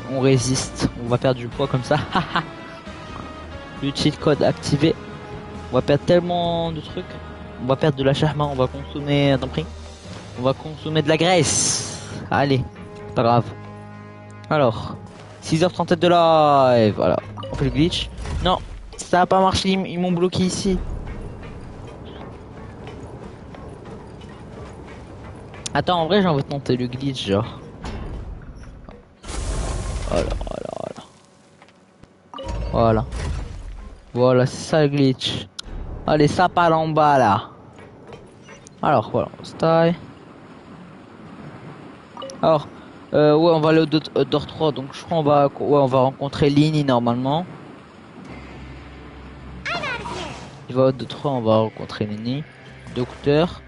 On résiste. On va perdre du poids comme ça. Le cheat code activé. On va perdre tellement de trucs. On va perdre de la charma. On va consommer... T'as compris? On va consommer de la graisse. Allez, pas grave. Alors, 6h37 de live. Voilà, on fait le glitch. Non, ça a pas marché. Ils m'ont bloqué ici. Attends, en vrai, j'ai envie de tenter le glitch, genre. Voilà. Voilà. Voilà, c'est ça le glitch. Allez, ça part en bas là. Alors, voilà, on se taille. Alors, ouais, on va aller au Dor 3, donc je crois on va rencontrer Lini normalement. Il va au Dor 3, on va rencontrer Lini. Docteur.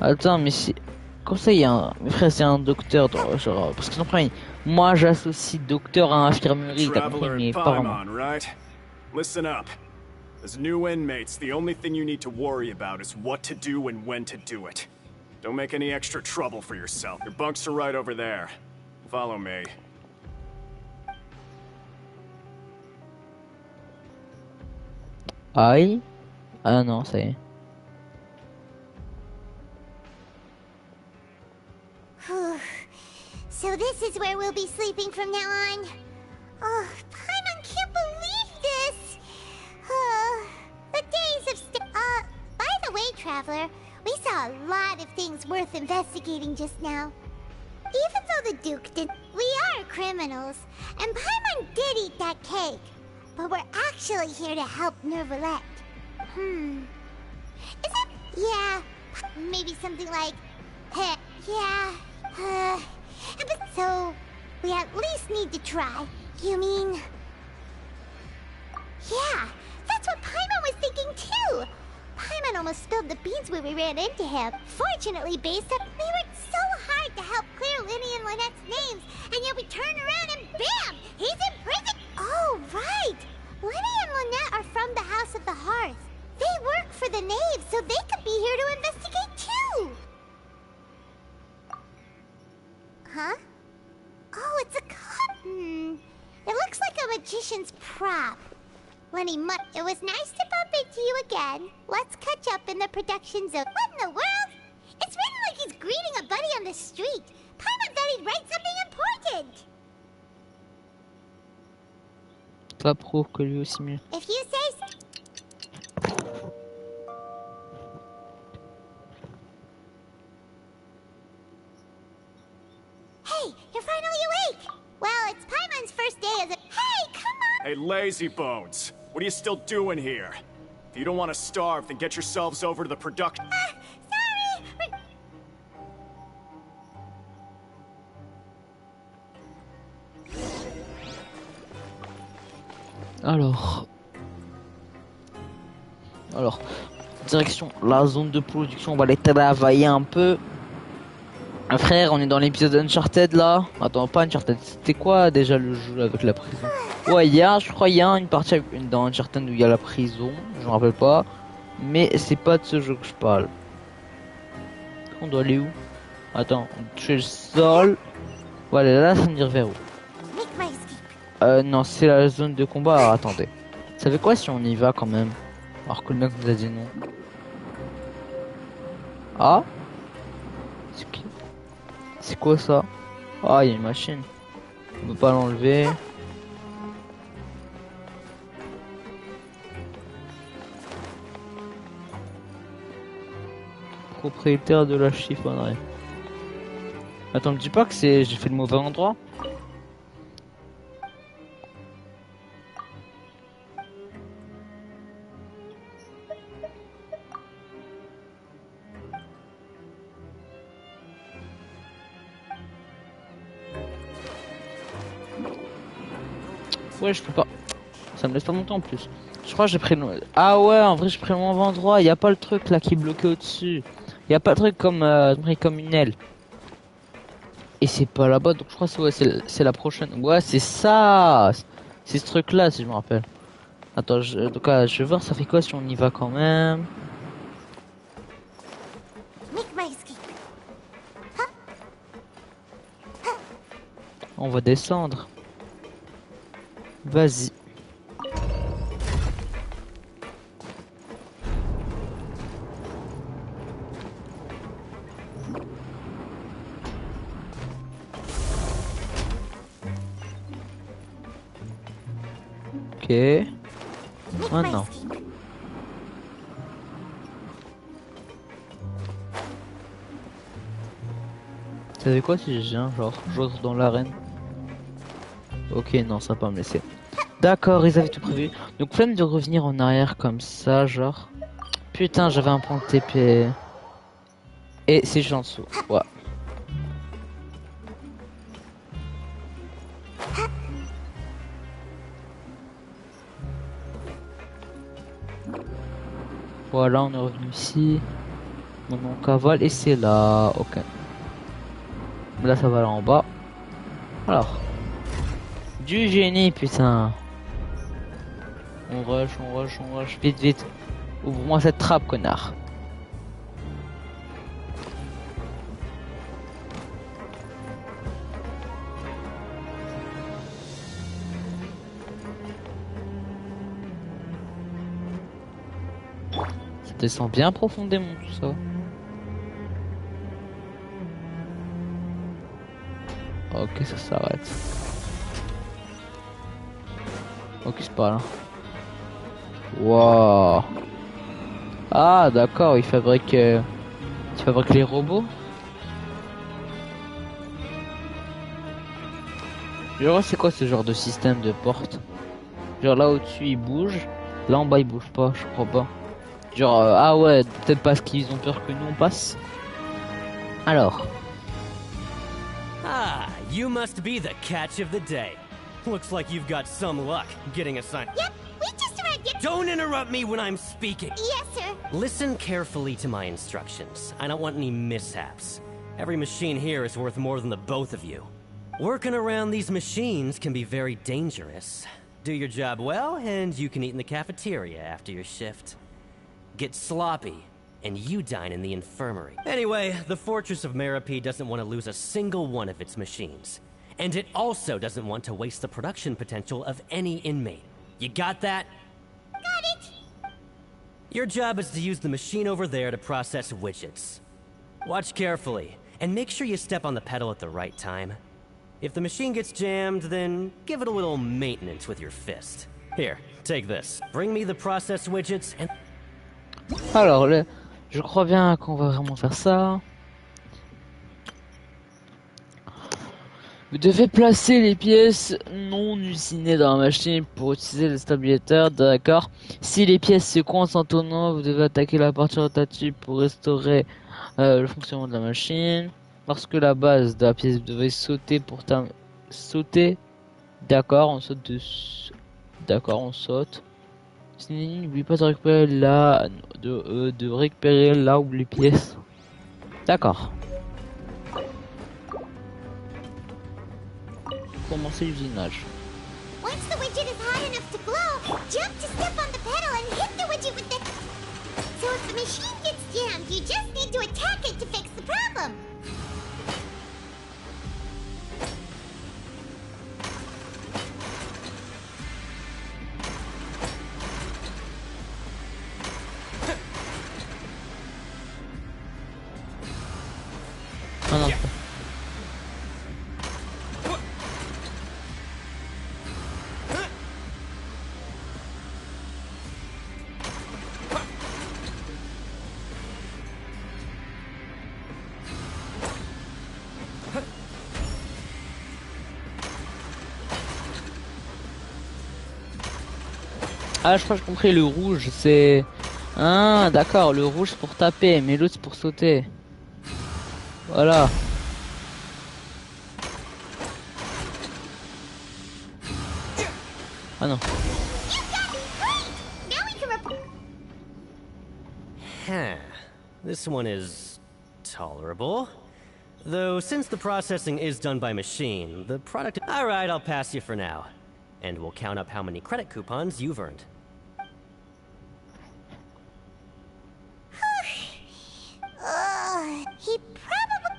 Attends, mais si... Comme ça, il y a un... Mes frères, c'est un docteur, genre... Parce que non, moi j'associe docteur à infirmerie, t'as compris, mais pas vraiment. Listen up. As new inmates, the only thing you need to worry about is what to do and when to do it. Don't make any extra trouble for yourself. Your bunks are right over there. Follow me. Aïe. Ah non, ça y est. So this is where we'll be sleeping from now on. Oh, Paimon can't believe this. The days of by the way, Traveler, we saw a lot of things worth investigating just now. Even though the Duke did, we are criminals, and Paimon did eat that cake. But we're actually here to help Nervulette. Is it? Yeah, maybe something like, yeah, but so, we at least need to try. You mean... Yeah, that's what Paimon was thinking too! Paimon almost spilled the beans when we ran into him. Fortunately, we worked so hard to help clear Linny and Lynette's names, and yet we turn around and bam! He's in prison! Oh, right! Linny and Lynette are from the House of the Hearth. They work for the Knave, so they could be here to investigate too! Huh? Oh, it's a cup. It looks like a magician's prop. Lenny it was nice to bump into you again. Let's catch up in the production zone. What in the world? It's written like he's greeting a buddy on the street. Paimon thought he'd write something important. Ça prouve que lui aussi mieux. If you say so. Hey, you're finally awake! Well, it's Paimon's first day as a... Hey, come on! Hey, lazy bones. What are you still doing here? If you don't want to starve, then get yourselves over to the production... Sorry! Alors, direction la zone de production, on va aller travailler un peu. Frère, on est dans l'épisode Uncharted là. Attends, pas Uncharted, c'était quoi déjà le jeu avec la prison? Ouais, je crois il y a une partie dans Uncharted où il y a la prison, je me rappelle pas. Mais c'est pas de ce jeu que je parle. On doit aller où? Attends, on touche le sol. Voilà, là ça me dit vers où? Non, c'est la zone de combat. Alors, attendez. Ça fait quoi si on y va quand même? Alors que le mec nous a dit non. Ah? C'est quoi ça? Ah, il y a une machine. On peut pas l'enlever. Propriétaire de la chiffonnerie. Attends, me dis pas que j'ai fait le mauvais endroit. Ouais, je peux pas. Ça me laisse pas monter en plus. Je crois que j'ai pris le... Ah ouais, en vrai, j'ai pris le mauvais endroit. Y a pas le truc là qui est bloqué au-dessus. Y a pas le truc comme une aile. Et c'est pas là-bas, donc je crois que c'est la prochaine. Ouais, c'est ça. C'est ce truc-là, si je me rappelle. Attends, donc, je vais voir ça fait quoi si on y va quand même. On va descendre. Vas-y. Ok. Maintenant. Ça fait quoi si j'ai un genre j'entre dans l'arène? Ok, non, ça va pas me laisser. D'accord, ils avaient tout prévu. Donc flemme de revenir en arrière comme ça, genre. Putain, j'avais un point de TP. Et c'est juste en dessous. Ouais. Voilà, on est revenu ici. Maintenant on cavale et c'est là. Ok. Là ça va là en bas. Alors. Du génie, putain. On rush, on rush, on rush. Vite, vite. Ouvre-moi cette trappe, connard. Ça descend bien profondément tout ça. Ok, ça s'arrête. Ok, c'est pas là. Wow. Ah, d'accord, il fabrique les robots. Genre, c'est quoi ce genre de système de porte? Genre là au-dessus il bouge, là en bas il bouge pas, je crois pas. Genre, ah ouais, peut-être parce qu'ils ont peur que nous on passe. Alors. Ah, you must be the catch of the day. Looks like you've got some luck getting assigned. Yep, we just arrived at... Don't interrupt me when I'm speaking. Yes, sir. Listen carefully to my instructions. I don't want any mishaps. Every machine here is worth more than the both of you. Working around these machines can be very dangerous. Do your job well, and you can eat in the cafeteria after your shift. Get sloppy, and you dine in the infirmary. Anyway, the Fortress of Merope doesn't want to lose a single one of its machines. And it also doesn't want to waste the production potential of any inmate. You got that? Got it! Your job is to use the machine over there to process widgets. Watch carefully, and make sure you step on the pedal at the right time. If the machine gets jammed, then give it a little maintenance with your fist. Here, take this. Bring me the process widgets and... Alors, je crois bien qu'on va vraiment faire ça. Vous devez placer les pièces non usinées dans la machine pour utiliser le stabilisateur, d'accord. Si les pièces se coincent en tournant, vous devez attaquer la partie rotative pour restaurer le fonctionnement de la machine. Lorsque la base de la pièce, vous devez sauter pour sauter. D'accord, on saute dessus. D'accord, on saute. N'oublie pas de récupérer de récupérer là où les pièces. D'accord. Commencer l'usinage. Once the widget is hot enough to glow, jump to step on the pedal and hit the widget with the... So if the machine gets jammed, you just need to attack it to fix the problem. Ah non. Ah, je crois que j'ai compris, le rouge c'est... Ah, d'accord, le rouge c'est pour taper, mais l'autre c'est pour sauter. Voilà. Ah non. Huh. This one is tolerable. Though since the processing is done by machine, the product... Alright, I'll pass you for now. And we'll count up how many credit coupons you've earned. He probably...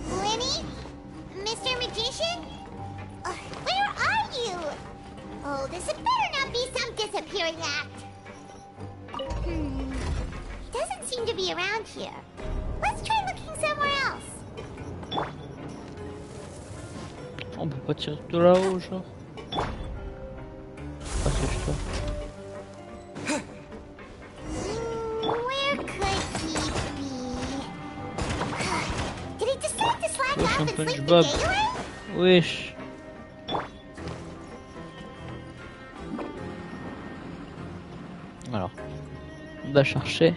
Lenny? Mr. Magician? Where are you? Oh, this had better not be some disappearing act. He doesn't seem to be around here. Let's try looking somewhere else. On peut pas tirer de là-haut, genre. Ah, cache-toi. Where could he be? Did he decide to slack off and sleep the Bob. day away? Wesh. Alors, on va chercher.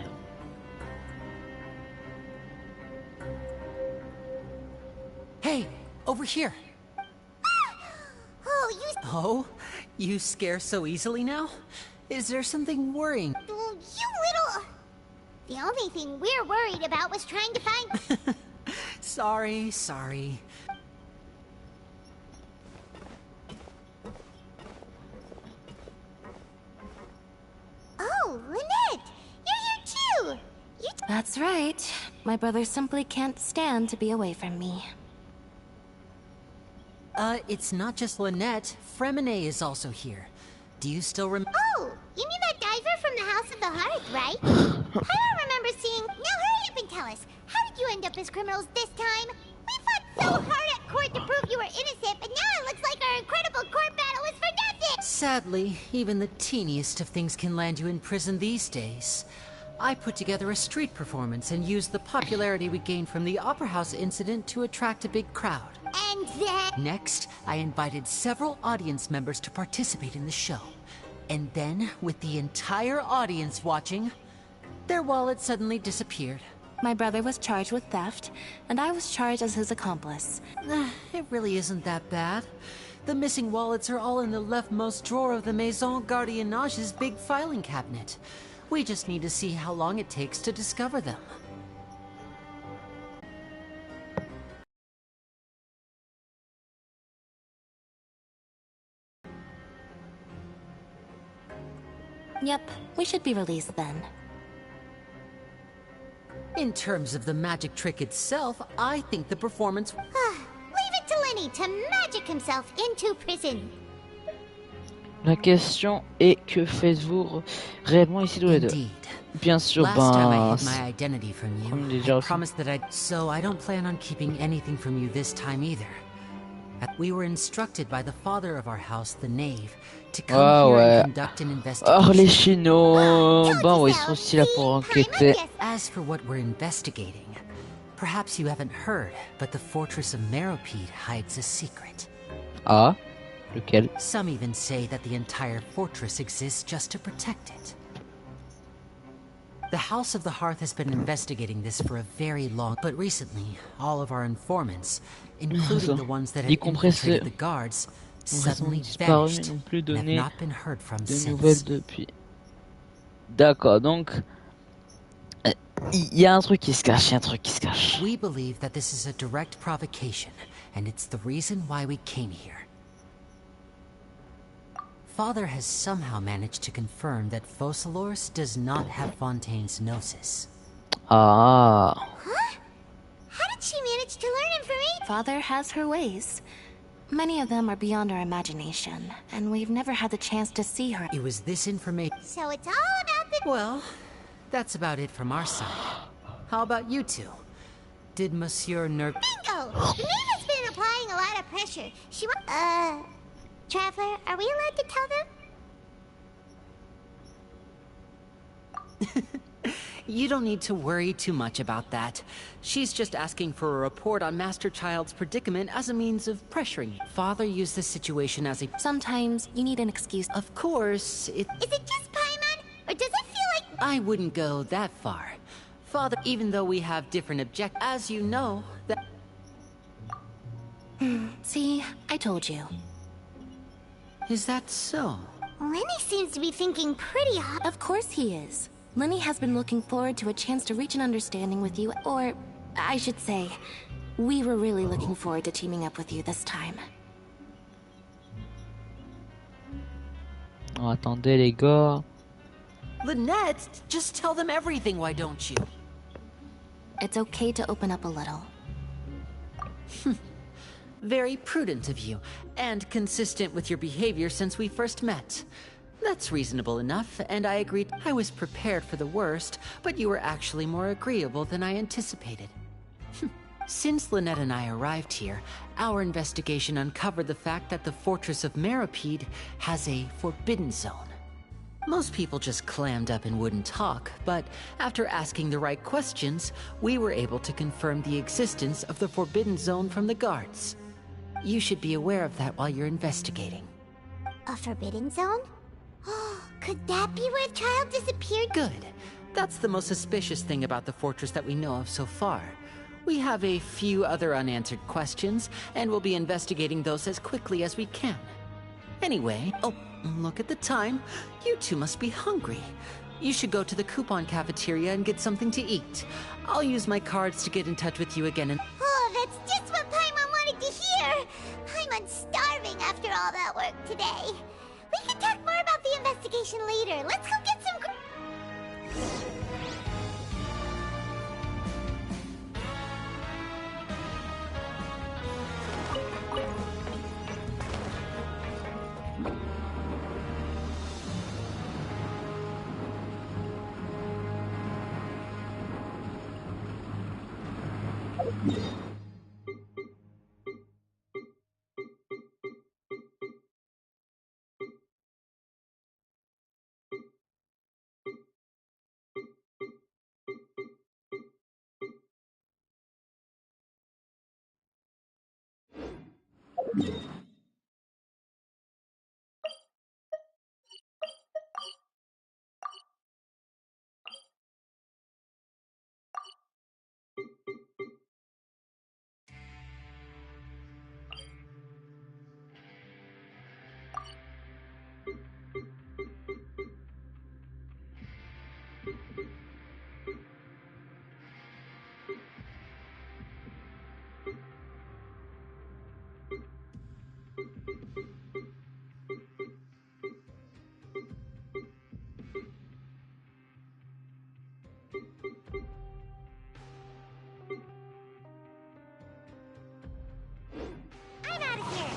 Hey, over here. Oh, you scare so easily now? Is there something worrying? You little... The only thing we're worried about was trying to find... Sorry. Oh, Lynette! You're here too! That's right. My brother simply can't stand to be away from me. It's not just Lynette. Fremine is also here. Do you still remember? Oh, you mean that diver from the House of the Hearth, right? I don't remember seeing... Now hurry up and tell us. How did you end up as criminals this time? We fought so hard at court to prove you were innocent, but now it looks like our incredible court battle was for nothing! Sadly, even the teeniest of things can land you in prison these days. I put together a street performance and used the popularity we gained from the Opera House incident to attract a big crowd. And then... Next, I invited several audience members to participate in the show. And then, with the entire audience watching, their wallet suddenly disappeared. My brother was charged with theft, and I was charged as his accomplice. It really isn't that bad. The missing wallets are all in the leftmost drawer of the Maison Gardiennage's big filing cabinet. We just need to see how long it takes to discover them. Yep, we should be released then. In terms of the magic trick itself, I think the performance... Leave it to Lenny to magic himself into prison. La question est, que faites-vous réellement ici tous les deux? Bien sûr, Last time I ben... hid my identity from comme you, déjà I promised that I'd... So I don't plan on keeping anything from you this time either. We were instructed by the father of our house, the knave, to come here and conduct an investigation. Oh, les Chinois! Ben oui, ils sont aussi là pour enquêter. As for what we're investigating, perhaps you haven't heard, but the fortress of Meropide hides a secret. Ah, lequel? Some even say that the entire fortress exists just to protect it. The House of the Hearth has been investigating this for a very long... But recently, all of our informants, including the ones that had infiltrated the guards, suddenly vanished and have not been heard from since. D'accord, donc... Il y a un truc qui se cache, il y a un truc qui se cache. We believe that this is a direct provocation, and it's the reason why we came here. Father has somehow managed to confirm that Focalors does not have Fontaine's gnosis. Ah. Huh? How did she manage to learn information? Father has her ways. Many of them are beyond our imagination, and we've never had the chance to see her. It was this information... So it's all about the... Well, that's about it from our side. How about you two? Did Monsieur Bingo! The knave has been applying a lot of pressure. She wa... Traveler, are we allowed to tell them? You don't need to worry too much about that. She's just asking for a report on Master Child's predicament as a means of pressuring you. Father used this situation as a... Sometimes you need an excuse. Of course, Is it just Paimon? Or does it feel like... I wouldn't go that far. Father, even though we have different objectives, as you know, that... See, I told you. Is that so? Lenny seems to be thinking pretty hard. Of course he is. Lenny has been looking forward to a chance to reach an understanding with you, or I should say, we were really looking forward to teaming up with you this time. Oh, attendez les gars. Lynette, just tell them everything, why don't you? It's okay to open up a little. Very prudent of you, and consistent with your behavior since we first met. That's reasonable enough, and I agreed. I was prepared for the worst, but you were actually more agreeable than I anticipated. Since Lynette and I arrived here, our investigation uncovered the fact that the Fortress of Meripede has a forbidden zone. Most people just clammed up and wouldn't talk, but after asking the right questions, we were able to confirm the existence of the forbidden zone from the guards. You should be aware of that while you're investigating. A forbidden zone? Could that be where the child disappeared? Good. That's the most suspicious thing about the fortress that we know of so far. We have a few other unanswered questions, and we'll be investigating those as quickly as we can. Anyway, oh, look at the time. You two must be hungry. You should go to the coupon cafeteria and get something to eat. I'll use my cards to get in touch with you again and... Oh, that's just what Paimon wanted to hear! Paimon's starving after all that work today. We can talk more about the investigation later. Let's go get some... I'm out of here!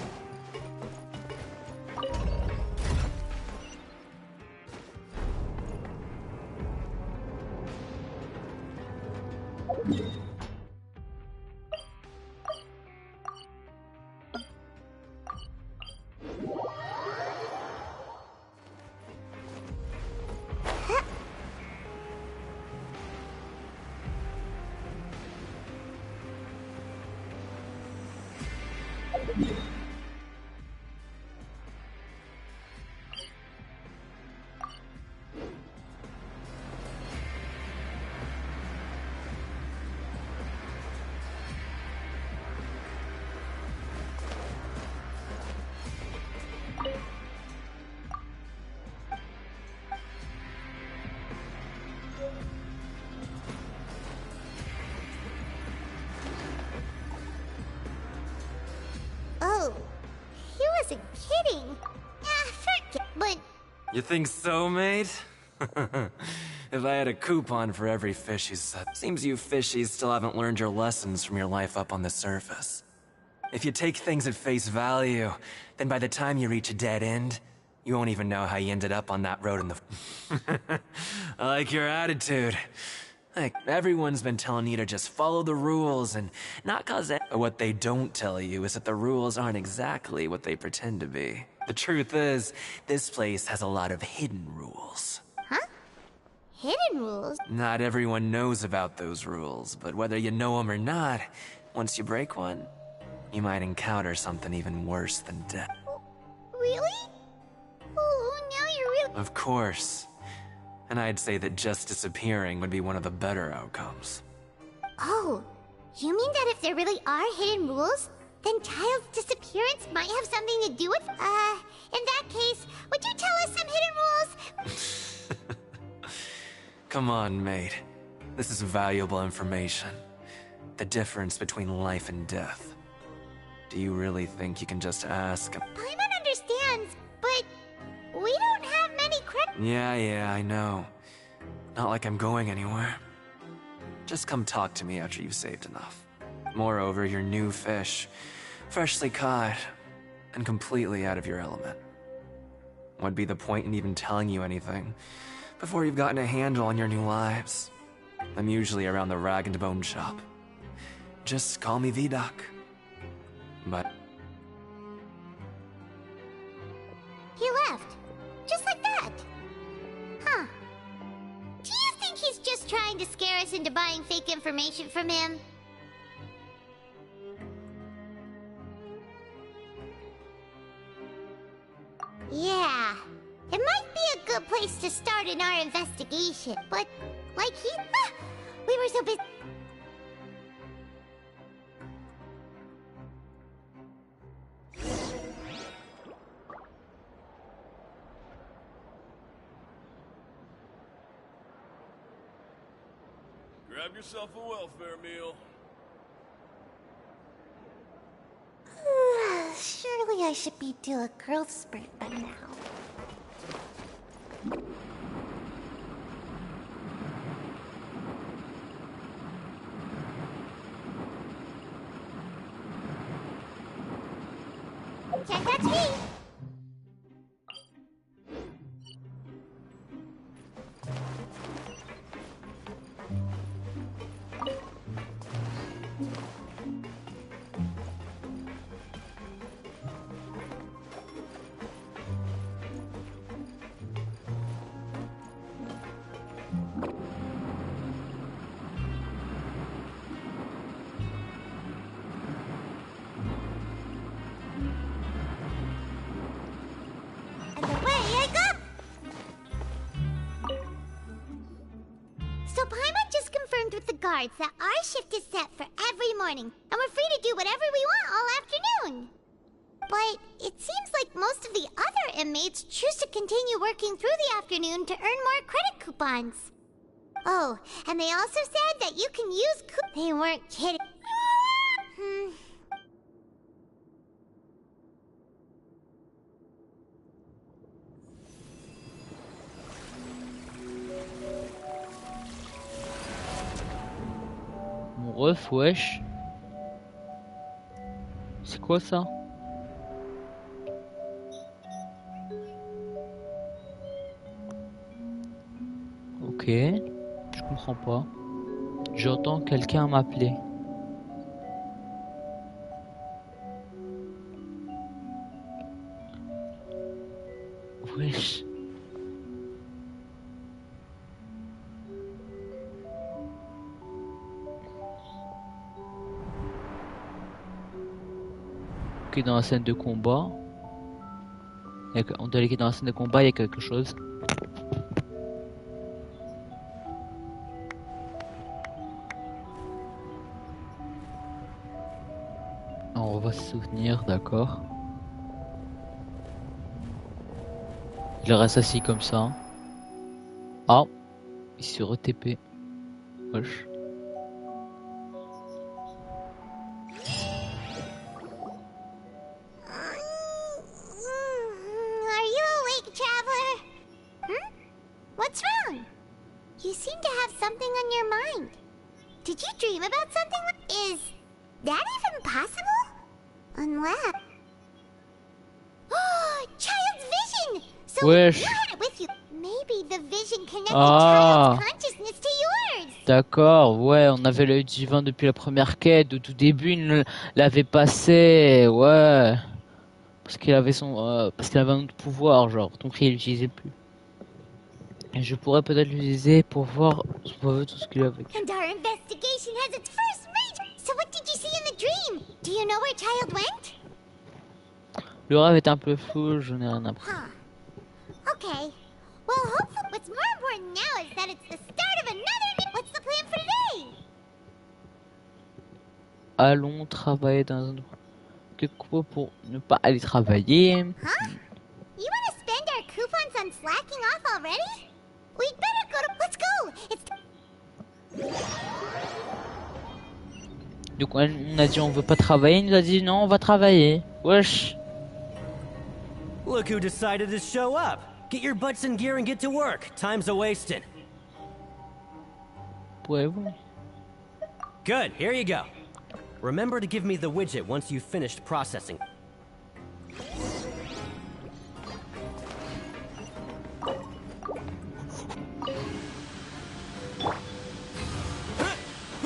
Oh, he wasn't kidding. Forget, but... You think so, mate? If I had a coupon for every fish you said. Seems you fishies still haven't learned your lessons from your life up on the surface. If you take things at face value, then by the time you reach a dead end, you won't even know how you ended up on that road in the... I like your attitude. Like, everyone's been telling you to just follow the rules and not cause it. What they don't tell you is that the rules aren't exactly what they pretend to be. The truth is, this place has a lot of hidden rules. Huh? Hidden rules? Not everyone knows about those rules, but whether you know them or not, once you break one, you might encounter something even worse than death. Really? Oh, now you're really... Of course. And I'd say that just disappearing would be one of the better outcomes. Oh, you mean that if there really are hidden rules, then Child's disappearance might have something to do with... in that case, would you tell us some hidden rules? Come on, mate. This is valuable information. The difference between life and death. Do you really think you can just ask? Paimon understands, but we don't have many credits. Yeah, I know. Not like I'm going anywhere. Just come talk to me after you've saved enough. Moreover, you're new fish, freshly caught, and completely out of your element. What'd be the point in even telling you anything before you've gotten a handle on your new lives? I'm usually around the rag and bone shop. Just call me V-Doc. But... He left. Just like that. Huh. Do you think he's just trying to scare us into buying fake information from him? Yeah. It might be a good place to start in our investigation, but like we were so busy. Grab yourself a welfare meal. Surely I should be due a growth spurt by now. Can't touch me! That our shift is set for every morning, and we're free to do whatever we want all afternoon. But it seems like most of the other inmates choose to continue working through the afternoon to earn more credit coupons. Oh, and they also said that you can use They weren't kidding. Ref, wesh. C'est quoi ça? Ok, je comprends pas. J'entends quelqu'un m'appeler. Wesh. Dans la scène de combat, on doit aller dans la scène de combat, il y a quelque chose. On va se souvenir, d'accord. Il reste assis comme ça. Ah, il se re-TP. Wesh. Wesh. Ah. D'accord, ouais, on avait l'œil divin depuis la première quête. Au tout début, il l'avait passé, ouais. Parce qu'il avait son, parce qu'il avait un autre pouvoir, genre, donc il l'utilisait plus. Et je pourrais peut-être l'utiliser pour voir tout ce qu'il a avec. And our investigation has its first major. So what did you see in the dream? Do you know where Child went? Le rêve est un peu flou, je n'ai rien appris. Okay. Well, hopefully what's more important now is that it's the start of another. What's the plan for today? Allons travailler dans un quelque chose pour ne pas aller travailler. Huh? You want to spend our coupons on slacking off already? We'd better go to. Let's go. It's. Donc on a dit on veut pas travailler, il nous a dit non on va travailler. Wesh. Look who decided to show up. Get your butts in gear and get to work. Time's a wasting. Pourrez-vous? Good, here you go. Remember to give me the widget once you've finished processing.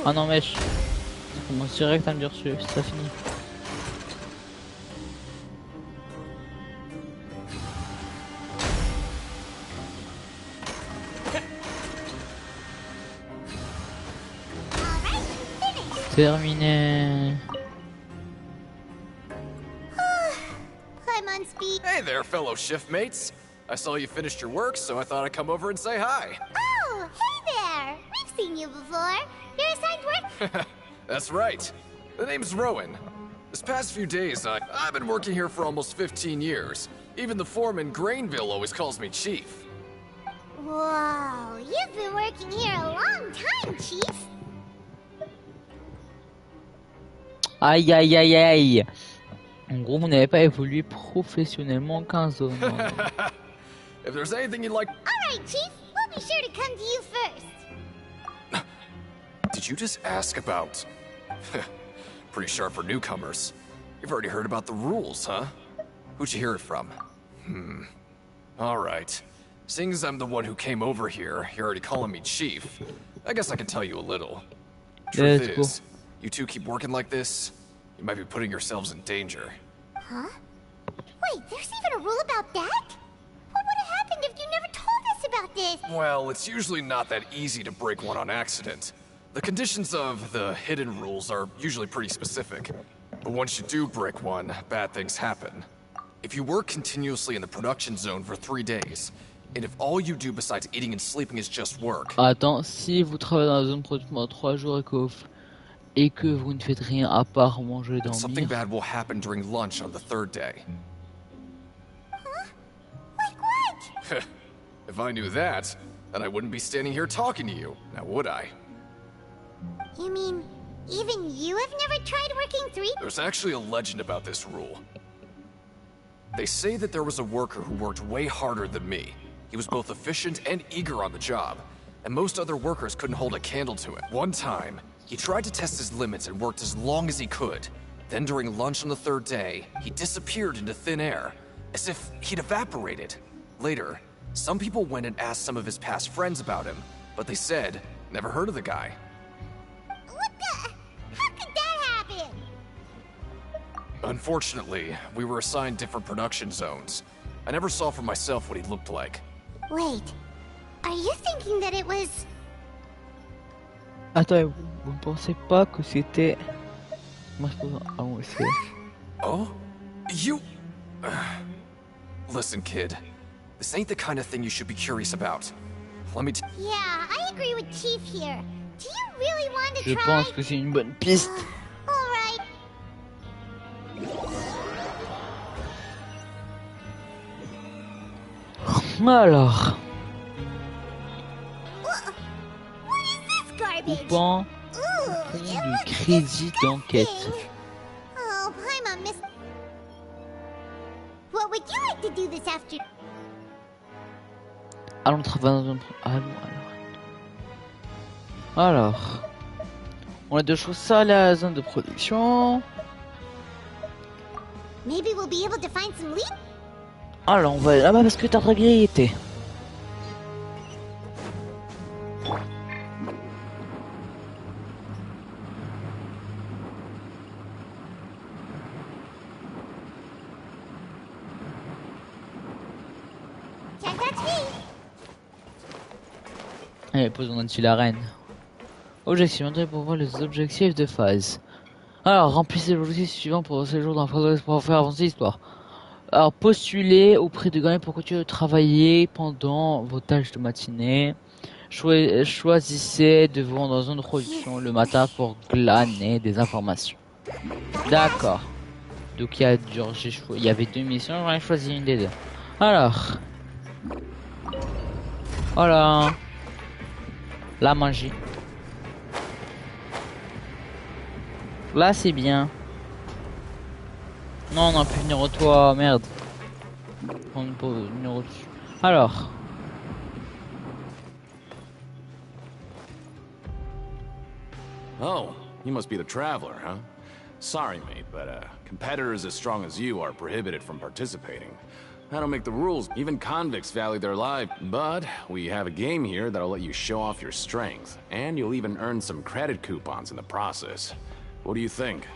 Ah non mec, ça commence direct à me dire dessus, c'est fini. Terminé. I'm on speed. Hey there, fellow shift mates. I saw you finished your work, so I thought I'd come over and say hi. Oh, hey there. We've seen you before. You're assigned work. That's right. The name's Rowan. This past few days, I've been working here for almost 15 years. Even the foreman, Grainville, always calls me Chief. Whoa, you've been working here a long time, Chief. Aïe aïe aïe aïe. En gros, vous n'avez pas évolué professionnellement 15 ans. If there's anything you'd like... Alright, Chief. We'll be sure to come to you first. Did you just ask about... Pretty sharp for newcomers. You've already heard about the rules, huh? Who'd you hear it from? Alright. Seeing as I'm the one who came over here, you're already calling me Chief. I guess I can tell you a little. Truth is, you two keep working like this, you might be putting yourselves in danger. Huh? Wait, there's even a rule about that? What would have happened if you never told us about this? Well, it's usually not that easy to break one on accident. The conditions of the hidden rules are usually pretty specific. But once you do break one, bad things happen. If you work continuously in the production zone for 3 days, and if all you do besides eating and sleeping is just work... Attends, si vous travaillez dans la zone production pendant 3 jours et que vous ne faites rien à part manger et dormir... Something bad will happen during lunch on the 3rd day. Huh? Like what? If I knew that, then I wouldn't be standing here talking to you, now would I? You mean, even you have never tried working 3? There's actually a legend about this rule. They say that there was a worker who worked way harder than me. He was both efficient and eager on the job, and most other workers couldn't hold a candle to it. One time, he tried to test his limits and worked as long as he could. Then during lunch on the 3rd day, he disappeared into thin air, as if he'd evaporated. Later, some people went and asked some of his past friends about him, but they said, never heard of the guy. What the? How could that happen? Unfortunately, we were assigned different production zones. I never saw for myself what he looked like. Wait, are you thinking that it was... Attends, vous ne pensez pas que c'était... Moi je pense... Ah ouais, c'est... Oh? You... Listen, kid. This ain't the kind of thing you should be curious about. Let me Yeah, I agree with Chief here. Do you really want to Je try? pense que c'est une bonne piste. Alright. Alors... What is this garbage? Coupon Ooh, du crédit d'enquête. Oh, I'm a miss... What would you like to do this afternoon? Allons travailler dans un... Alors... On a 2 choses, ça, la zone de production. Maybe we'll be able to find some leads? Alors, on va aller là-bas parce que t'as regretté. Can't touch me. Allez, posons dessus la reine. Objectif, entrez pour voir les objectifs de phase. Alors, remplissez l'objectif suivant pour ce séjour dans la phase pour faire avancer l'histoire. Alors, postulez auprès de gagnants pour continuer de travailler pendant vos tâches de matinée. Choisissez de vous rendre dans une production le matin pour glaner des informations. D'accord. Donc, il y avait 2 missions, j'en ai choisi une des 2. Alors. Voilà. La magie. Là, c'est bien. Non, on a pu venir au toit, merde. On peut venir au-dessus. Alors. Oh, you must be the traveler, huh? Sorry, mate, but competitors as strong as you are prohibited from participating. I don't make the rules. Even convicts value their life. But we have a game here that'll let you show off your strength. And you'll even earn some credit coupons in the process. What do you think?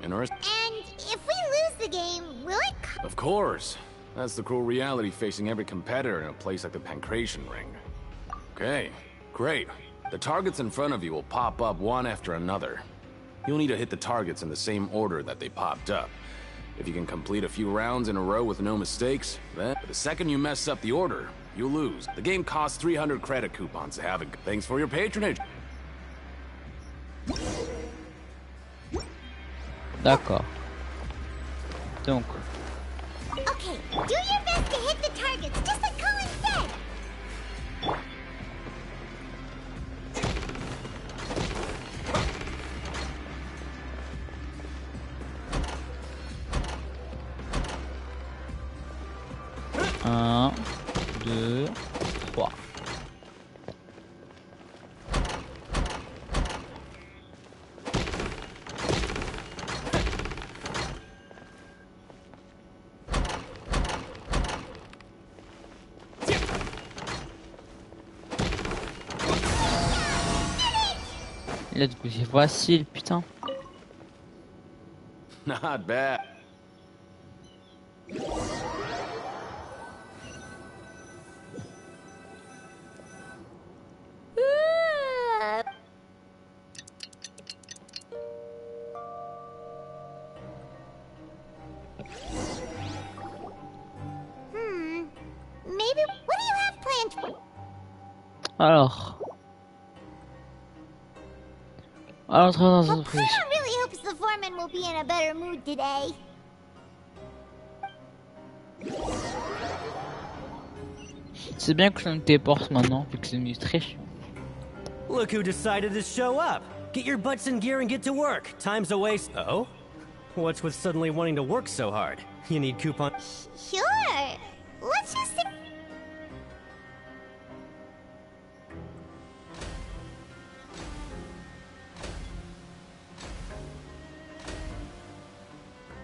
Interested? And if we lose the game, will it... Of course. That's the cruel reality facing every competitor in a place like the Pancration Ring. Okay, great. The targets in front of you will pop up one after another. You'll need to hit the targets in the same order that they popped up. If you can complete a few rounds in a row with no mistakes, then the second you mess up the order, you lose. The game costs 300 credit coupons to have it. Thanks for your patronage. D'accord. Donc. Okay, do your best to hit the targets, just like Colin said. Un, deux, trois. Let's go, c'est facile, putain. Not bad. Maybe... What do you have planned? Alors. Alors, on dans une prise. Paimon really hopes the foreman will be in a better mood today. C'est bien que je me téléporte maintenant, vu que c'est devenu très chiant. Look who decided to show up. Get your butts in gear and get to work. Time's a waste. Oh? What's with suddenly wanting to work so hard? You need coupons? Sure. Let's just...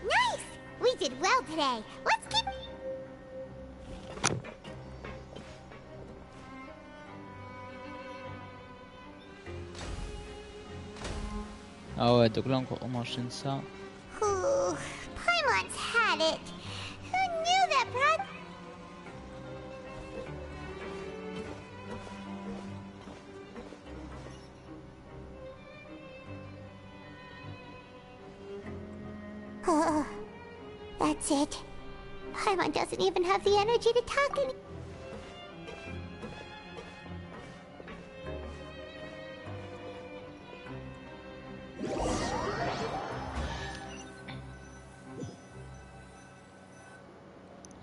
Nice! We did well today. Let's keep... Ah ouais, donc là on enchaîne ça. Ooh, Paimon's had it. Who knew that Brad... That's it. Paimon doesn't even have the energy to talk any...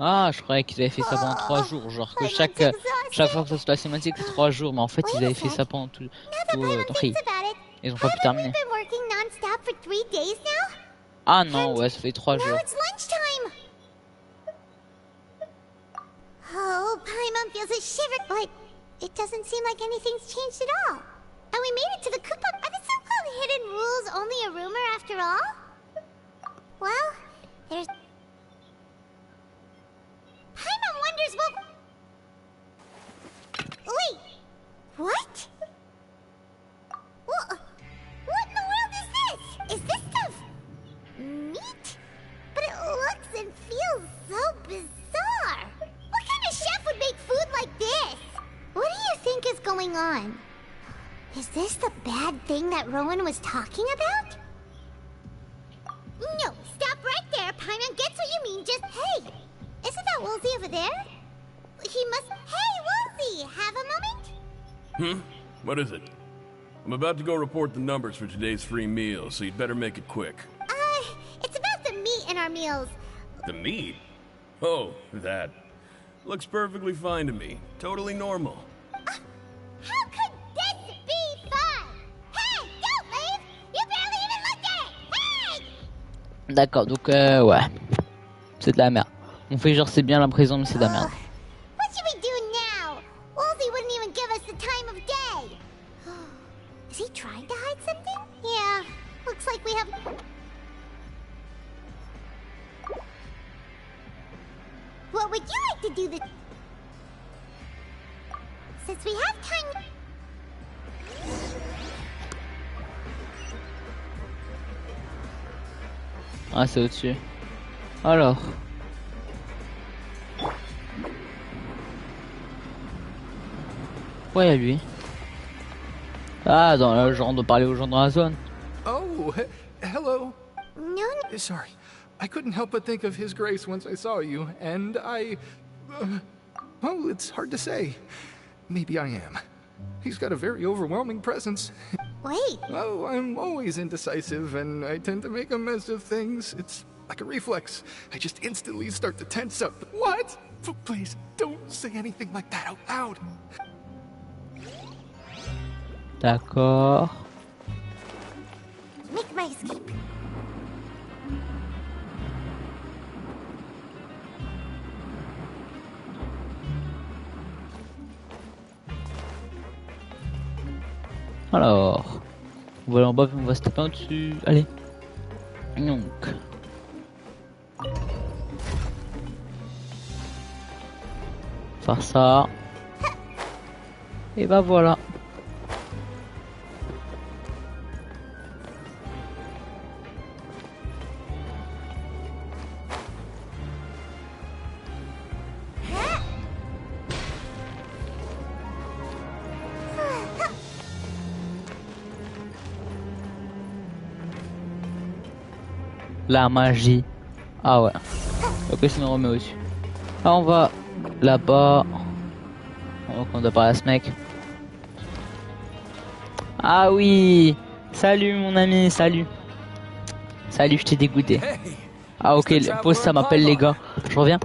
Ah, je croyais qu'ils avaient fait ça pendant 3 jours, genre que chaque fois que ça se passe cinématique c'est 3 jours, mais en fait ils avaient fait ça pendant tout ils ont pas pu terminer. Ah non, ouais, ça fait 3 jours. Oh, Paimon feels a shiver, but it doesn't seem like anything's changed at all. And we made it to the coupon. Are the so-called hidden rules only a rumor after all? Well, there's... Paimon wonders what... Wait, what? What in the world is this? Is this stuff... meat? But it looks and feels so bizarre. What kind of chef would make food like this? What do you think is going going on? Is this the bad thing that Rowan was talking about? No, stop right there, Paimon gets what you mean, just hey! Isn't that Woolsey over there? He must... Hey, Woolsey! Have a moment? What is it? I'm about to go report the numbers for today's free meal, so you'd better make it quick. It's about the meat in our meals. The meat? Oh, that. Looks perfectly fine to me. Totally normal. How could this be fun? Hey, don't leave! You barely even looked at it! Hey! D'accord, donc ouais. C'est de la merde. On fait genre c'est bien la prison, mais c'est de la merde. What should we do now? Woolsey wouldn't even give us the time of day. Is he trying to hide something? Yeah, looks like we have... What would you like to do this? Since we have time... Ah, c'est au-dessus. Alors. Ouais, lui. Ah, dans le genre de parler aux gens dans la zone. Oh, hello. No. Sorry. I couldn't help but think of His Grace once I saw you, and I... well, it's hard to say. Maybe I am. He's got a very overwhelming presence. Wait. Oh, I'm always indecisive, and I tend to make a mess of things. It's like a reflex. I just instantly start to tense up. What? Please, don't say anything like that out loud. D'accord. Make my escape. Alors, on va aller en bas, on va se taper en dessus. Allez. Donc. Faire ça. Et bah voilà. La magie. Ah ouais. Ok, sinon on remet au-dessus. Ah, on va là-bas. Donc on doit parler à ce mec. Ah oui. Salut mon ami, salut. Salut, je t'ai dégoûté. Ah ok, pause, ça m'appelle les gars. Je reviens.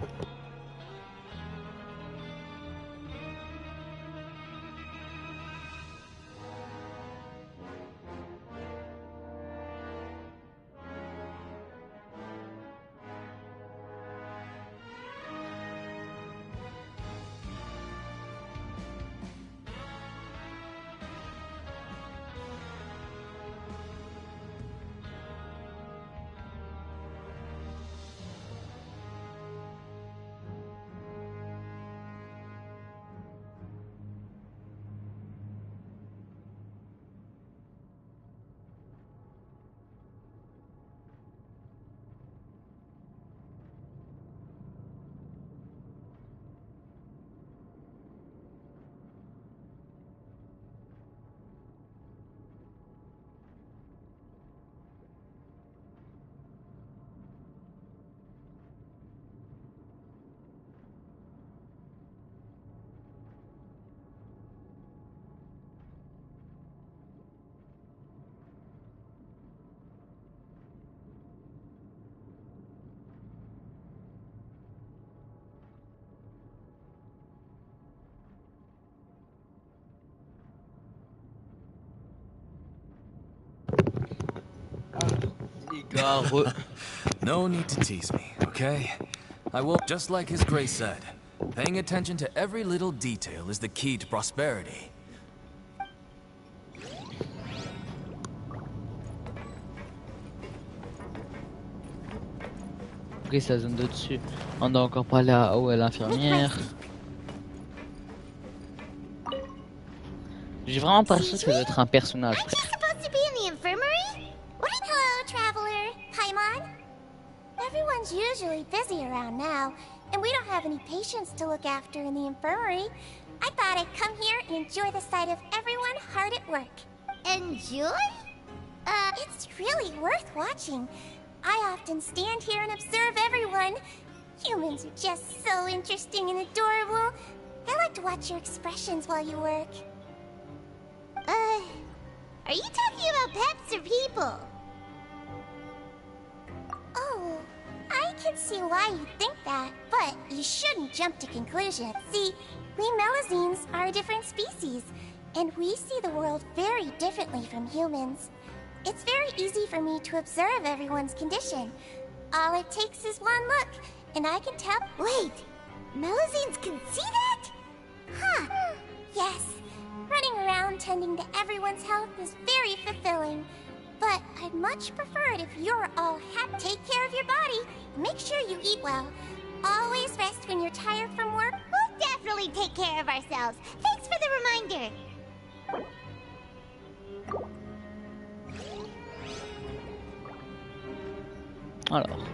No need to tease me, okay? I will, just like His Grace said, paying attention to every little detail is the key to prosperity. Ok, c'est la zone de dessus. On doit encore parler à l'infirmière. J'ai vraiment pas l'impression que ça doit être un personnage. Aren't you supposed to be in the infirmary? Hello, traveler. Paimon. Everyone's usually busy around now, and we don't have any patients to look after in the infirmary. I thought I'd come here and enjoy the sight of everyone hard at work. Enjoy? It's really worth watching. I often stand here and observe everyone. Humans are just so interesting and adorable. I like to watch your expressions while you work. Are you talking about pets or people? Oh, I can see why you think that, but you shouldn't jump to conclusions. See, we Melazines are a different species, and we see the world very differently from humans. It's very easy for me to observe everyone's condition. All it takes is one look, and I can tell— Wait! Melazines can see that? Huh. Yes. Running around tending to everyone's health is very fulfilling. But I'd much prefer it if you're all take care of your body. Make sure you eat well. Always rest when you're tired from work. We'll definitely take care of ourselves. Thanks for the reminder. Alors.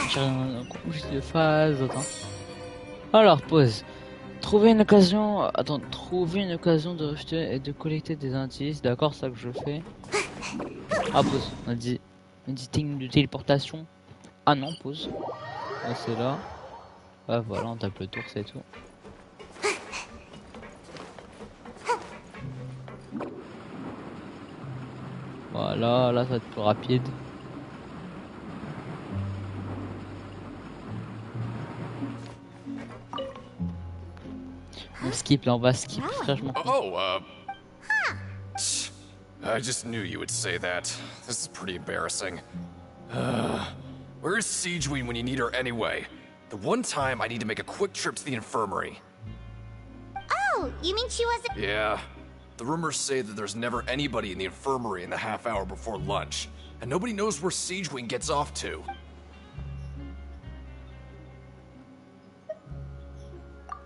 J'ai un couche de phase. Attends. Alors, pause. Trouver une occasion. Attends, trouver une occasion de rejeter et de collecter des indices. D'accord, ça que je fais. Ah, pause. On a dit. Editing de téléportation. Ah non, pause. Ah, c'est là. Ah, voilà, on tape le tour, c'est tout. Voilà, là ça va être plus rapide. On skip là, on va skip, franchement. I just knew you would say that. This is pretty embarrassing. Where is Siegeween when you need her anyway? The one time I need to make a quick trip to the infirmary. Oh, you mean she wasn't— Yeah. The rumors say that there's never anybody in the infirmary in the half hour before lunch, and nobody knows where Siegeween gets off to.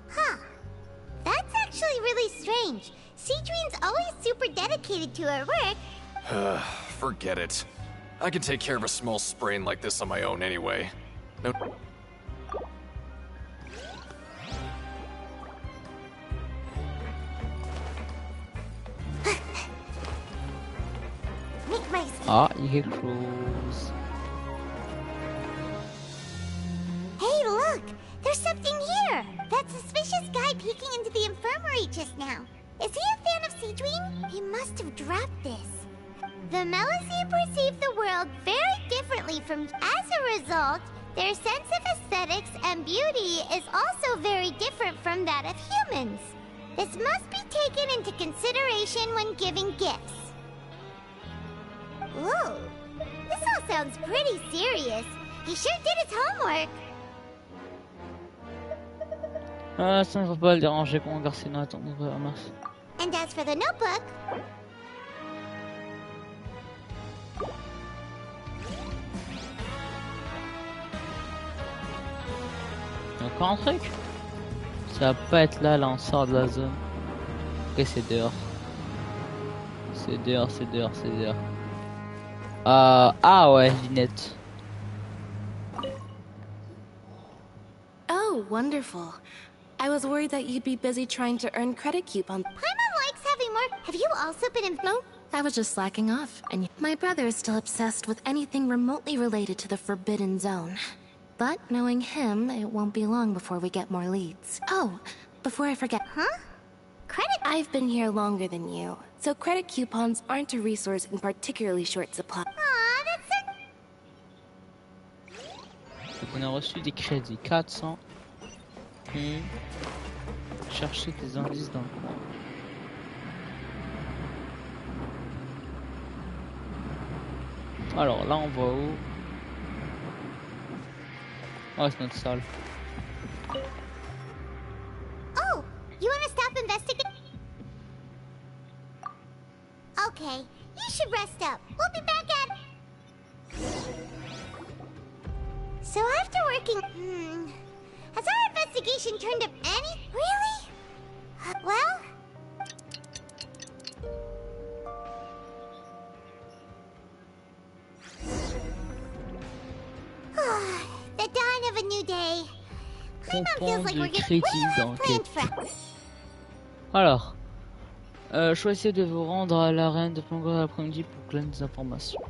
Huh. That's actually really strange. Siegeween's always super dedicated to her work. Forget it. I can take care of a small sprain like this on my own anyway. No. Ah, il y a quelque chose. Hey, look! There's something here! That suspicious guy peeking into the infirmary just now. Is he a fan of Siegeween? He must have dropped this. The Melazine perceive the world very differently from— As a result, their sense of aesthetics and beauty is also very different from that of humans. This must be taken into consideration when giving gifts. Whoa, this all sounds pretty serious. He sure did his homework. Ah, ça ne faut pas le déranger quand on regarde sinon attendre à mars. And as for the notebook... Encore un truc? Ça va pas être là, là on sort de la zone. Ok, c'est dehors. C'est dehors, c'est dehors, c'est dehors. Ah ouais, Linette. Oh, wonderful. I was worried that you'd be busy trying to earn credit coupons. Paimon likes having more— Have you also been in— No, I was just slacking off. And my brother is still obsessed with anything remotely related to the Forbidden Zone. But knowing him, it won't be long before we get more leads. Oh, before I forget. Huh? Credit— I've been here longer than you, so credit coupons aren't a resource in particularly short supply. Aw, that's so— Donc on a reçu des crédits 400. Chercher des indices dans le coin. Alors là on va où? Oh, c'est notre salle. Oh, you want to stop investigating? Okay, you should rest up. We'll be back at— So after working— Has our investigation turned up any— Really? Well— The dawn of a new day. comprend de crédit d'enquête. Alors, choisissez de vous rendre à l'arène de Pangor l'après-midi pour plein des informations.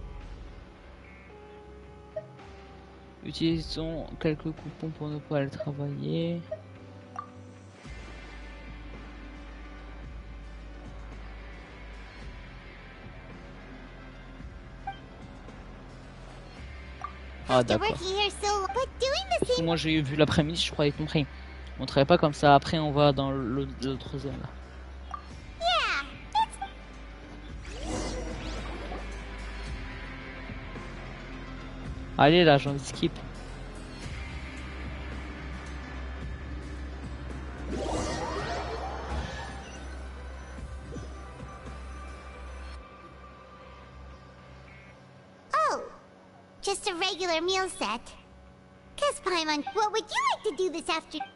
Utilisons quelques coupons pour ne pas aller travailler. Ah d'accord. Moi j'ai vu l'après-midi, je croyais compris. On travaille pas comme ça, après on va dans l'autre zone là. Allez là, j'ai envie de skip. Just a regular meal set. Guess Paimon, what would you like to do this afternoon?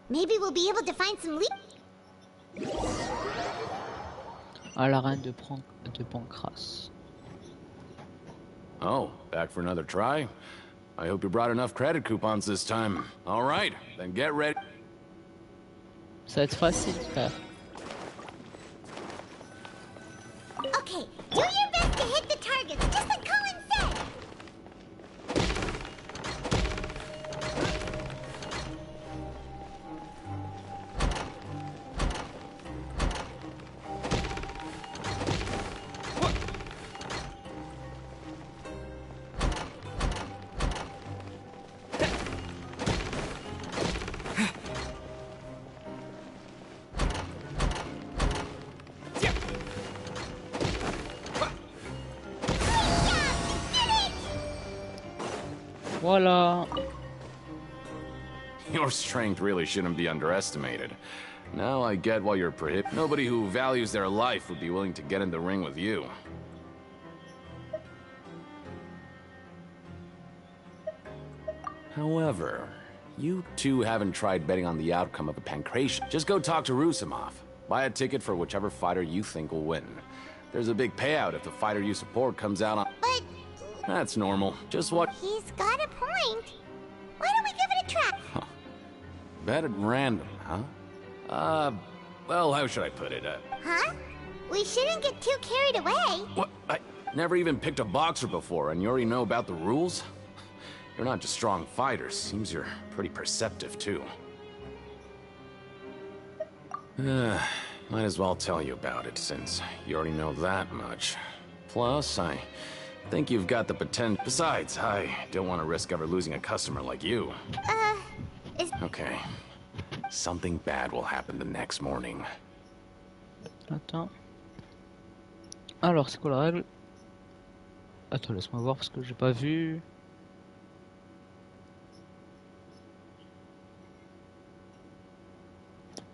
Maybe we'll be able to find some À l'arène de Pancras. Oh, back for another try? I hope you brought enough credit coupons this time. All right, then get ready. Ça va être facile, frère. Okay, do your best to hit the targets, just like Colin said. Voila. Your strength really shouldn't be underestimated. Now I get why you're prohibited. Nobody who values their life would be willing to get in the ring with you. However, you two haven't tried betting on the outcome of a pancration. Just go talk to Rusimov. Buy a ticket for whichever fighter you think will win. There's a big payout if the fighter you support comes out on... But... That's normal. Just what... He's got a point. Why don't we give it a try? Huh. Bet at random, huh? Well, how should I put it? Huh? We shouldn't get too carried away. What? I never even picked a boxer before, and you already know about the rules? You're not just strong fighters. Seems you're pretty perceptive, too. Might as well tell you about it, since you already know that much. Plus, I think you've got the potential. Besides, I don't want to risk ever losing a customer like you. Okay. Something bad will happen the next morning. Attends. Alors, c'est quoi la règle? Attends, laisse-moi voir parce que j'ai pas vu.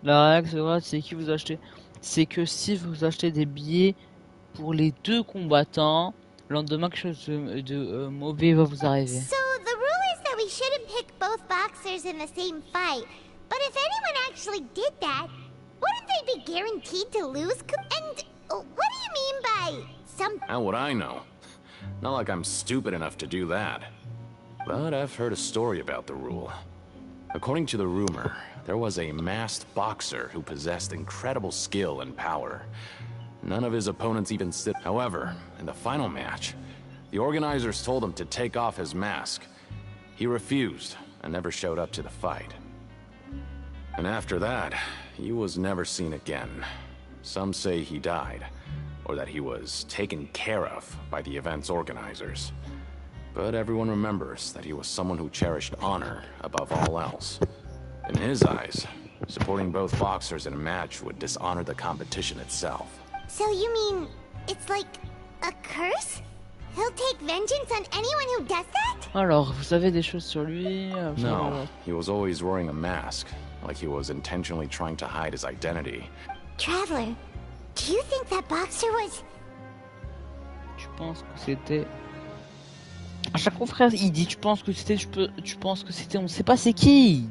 La règle, c'est qui vous achetez. C'est que si vous achetez des billets pour les deux combattants, le lendemain quelque chose de mauvais va vous arriver. So the rule is that we shouldn't pick both boxers in the same fight. But if anyone actually did that, wouldn't they be guaranteed to lose? And what do you mean by some... How would I know? Not like I'm stupid enough to do that. But I've heard a story about the rule. According to the rumor, there was a masked boxer who possessed incredible skill and power. None of his opponents even stood. However, in the final match, the organizers told him to take off his mask. He refused and never showed up to the fight. And after that, he was never seen again. Some say he died, or that he was taken care of by the event's organizers. But everyone remembers that he was someone who cherished honor above all else. In his eyes, supporting both boxers in a match would dishonor the competition itself. So you mean it's like a curse? He'll take vengeance on anyone who does that? Alors, vous savez des choses sur lui? No, he was always wearing a mask, like he was intentionally trying to hide his identity. Traveler, do you think that boxer was... Tu penses que c'était... À chaque fois, frère, il dit tu penses que c'était, tu penses que c'était, on sait pas c'est qui.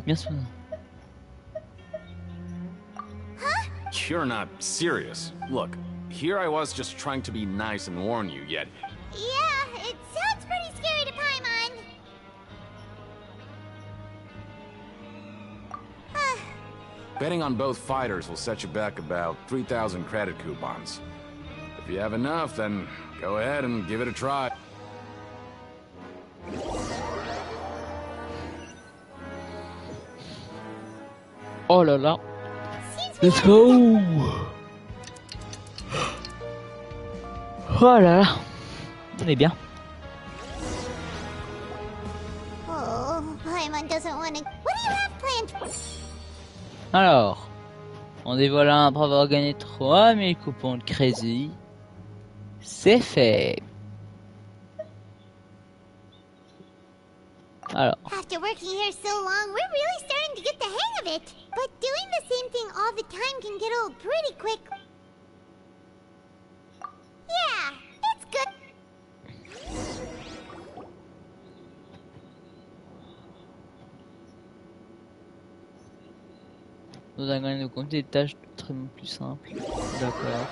Bien sûr. Huh? You're not serious. Look, here I was just trying to be nice and warn you, yet... Yeah, it sounds pretty scary to Paimon. Betting on both fighters will set you back about 3,000 credit coupons. If you have enough, then go ahead and give it a try. Oh là là. Let's go. Oh là là. On est bien. Oh, Paimon doesn't want to. What do you have planned? Alors, on dévoile un après avoir gagné 3000 coupons de crédit. C'est fait. Alors. After working here so long, we're really starting to get the hang of it. But doing the same thing all the time can get old pretty quick. Yeah, it's good. Nous avons gagné de compter des tâches très plus simples. D'accord.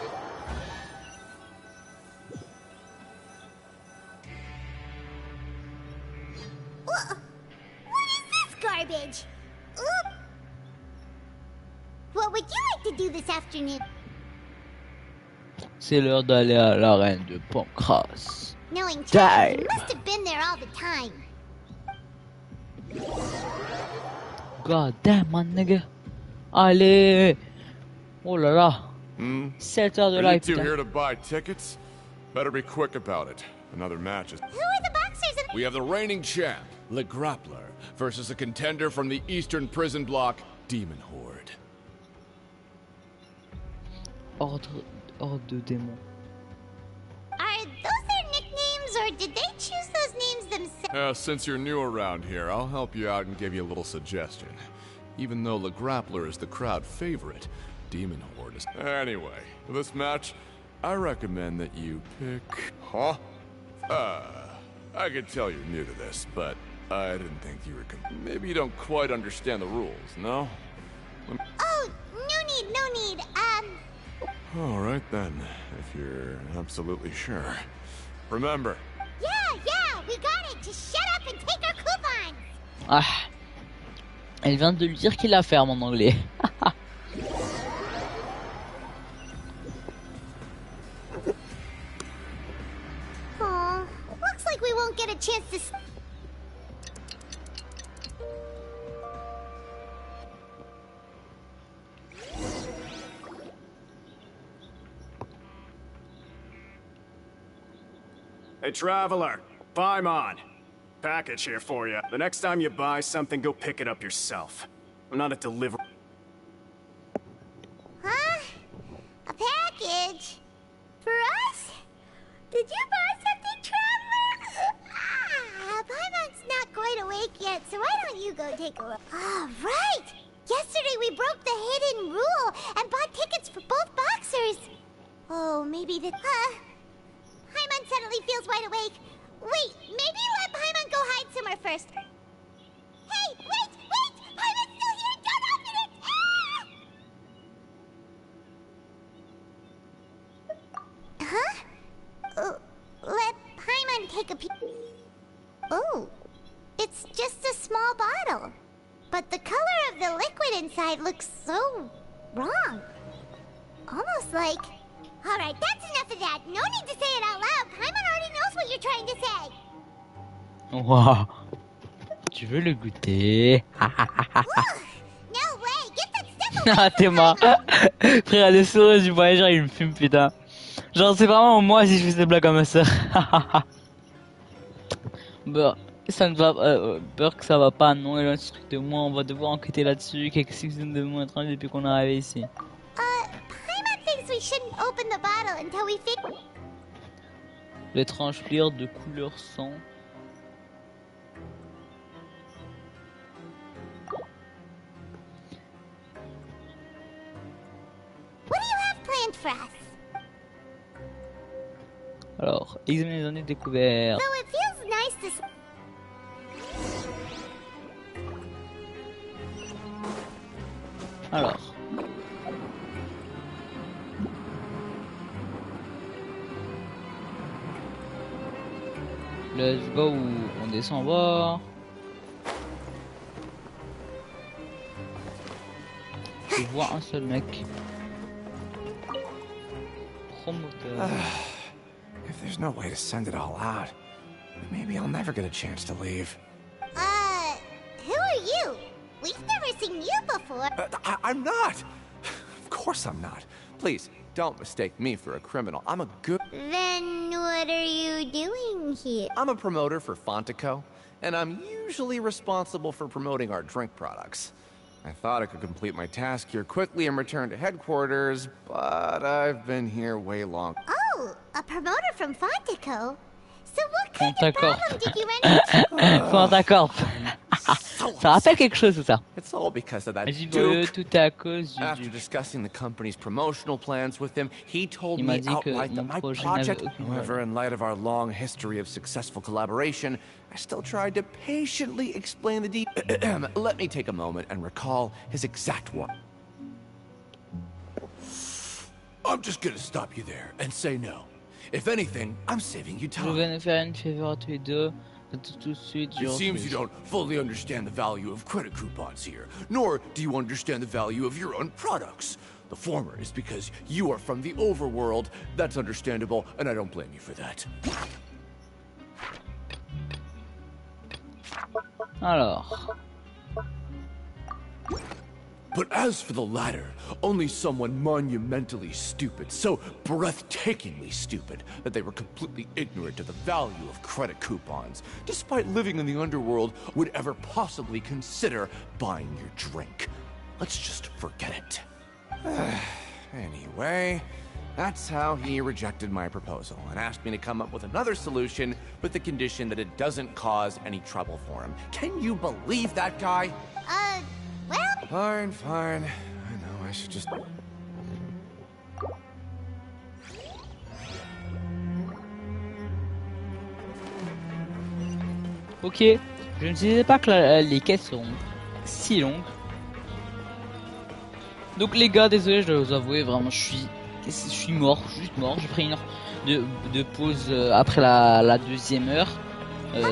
What is this garbage? Oop. What would you like to do this afternoon? C'est l'heure d'aller à l'arène de Pancras. Knowing Chad, you must have been there all the time. God damn, man, nigga. Allez. Oh là là. 7 heures de Are live, you two putain. here to buy tickets? Better be quick about it. Another match is... Who are the boxers and... We have the reigning champ, Le Grappler, versus a contender from the Eastern Prison Block, Demon Horde. Horde de démons. Are those their nicknames, or did they choose those names themselves? Since you're new around here, I'll help you out and give you a little suggestion. Even though Le Grappler is the crowd favorite, Demon Horde is... Anyway, for this match, I recommend that you pick... Huh? I could tell you're new to this, but I didn't think you were... Maybe you don't quite understand the rules, no? Oh, no need. All right then, if you're absolutely sure. Remember, Yeah, we got it. Just shut up and take our coupons. Ah. Elle vient de lui dire qu'il la ferme en anglais. Aw, looks like we won't get a chance to... Hey, Traveler. Paimon. Package here for you. The next time you buy something, go pick it up yourself. I'm not a delivery. Huh? A package? For us? Did you buy something, Traveler? Paimon's not quite awake yet, so why don't you go take a look? Oh, right! Yesterday we broke the hidden rule and bought tickets for both boxers. Oh, maybe the... Paimon suddenly feels wide awake. Wait, maybe let Paimon go hide somewhere first. Hey, wait! Paimon's still here! Don't open it! Ah! Huh? Let Paimon take a peek. Oh, it's just a small bottle. But the color of the liquid inside looks so wrong. Almost like... Alright, that's enough of that. No need to say it out loud. Paimon already knows what you're trying to say. Wow. Tu veux le goûter? No way, get that stuff away. Ah, t'es mort. Frère, les sourires du voyageur, il me fume, putain. Genre, c'est vraiment moi si je fais des blagues à ma soeur. Ça ne va peur que ça va pas, non, et truc de moi, on va devoir enquêter là-dessus. Quelques secondes de moins étranges depuis qu'on est arrivé ici. Paimon thinks we shouldn't open the bottle until we fix... L'étrange pliure de couleur sang. What do you have planned for us? Alors, examiner les données découvertes. So it feels nice to... Alors. Let's go, on descend voir. Je vois un seul mec. Promoteur. If there's no way to send it all out, maybe I'll never get a chance to leave. Who are you? We've never seen you before. I'm not! Of course I'm not. Please, don't mistake me for a criminal. I'm a good... Then what are you doing here? I'm a promoter for Fontico, and I'm usually responsible for promoting our drink products. I thought I could complete my task here quickly and return to headquarters, but I've been here way long. Oh, a promoter from Fontico? So what kind of problem did you run into? Fontacorp. Ça rappelle quelque chose tout ça. It's all because of that Duke. Tout à cause du After discussing the company's promotional plans with him, he told Il m'a me dit que outright that mon my projet project, n'avait aucune however, in light of our long history of successful collaboration, I still tried to patiently explain the Let me take a moment and recall his exact one. I'm just gonna stop you there and say no. If anything, I'm saving you Je time. vais faire une faveur à tous les deux. Tout de suite, It seems you don't fully understand the value of credit coupons here, nor do you understand the value of your own products. The former is because you are from the overworld. That's understandable, and I don't blame you for that. Alors. But as for the latter, only someone monumentally stupid, so breathtakingly stupid, that they were completely ignorant of the value of credit coupons, despite living in the underworld, would ever possibly consider buying your drink. Let's just forget it. Anyway, that's how he rejected my proposal and asked me to come up with another solution with the condition that it doesn't cause any trouble for him. Can you believe that guy? Well... Fine, fine. I know, I should just... Ok, je ne disais pas que les quêtes seront si longues. Donc les gars, désolé, je dois vous avouer, vraiment, je suis mort, juste mort. J'ai pris une heure de pause après la deuxième heure.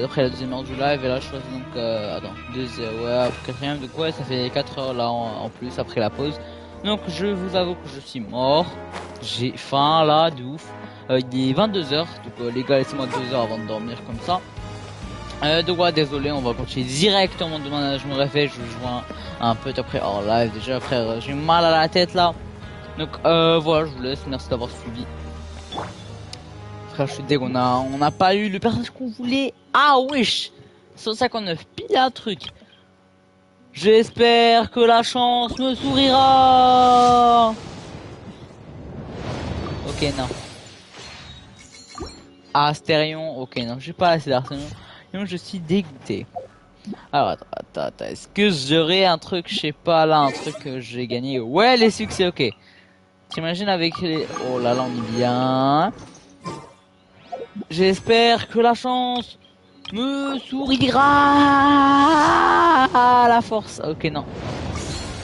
Après la deuxième heure du live, et là je choisis donc ouais, quatrième, donc ouais, ça fait 4 heures là en plus après la pause. Donc je vous avoue que je suis mort, j'ai faim là de ouf. Il est 22 heures, donc les gars, laissez-moi 2 heures avant de dormir comme ça. Donc ouais, désolé, on va continuer directement demain. Je me réveille, je joue un peu après hors live déjà, frère, j'ai mal à la tête là. Donc voilà, je vous laisse, merci d'avoir suivi. Frère, je suis dégueu, on n'a pas eu le personnage qu'on voulait. Ah wesh, 159, pile un truc. J'espère que la chance me sourira. Ok, non. Astérion, ok, non, j'ai pas assez d'Astérion. Donc je suis dégoûté. Alors attends, est-ce que j'aurais un truc, je sais pas là, un truc que j'ai gagné. Ouais, les succès, ok. T'imagines avec les... Oh là là, on est bien. J'espère que la chance me sourira à la force. Ok, non.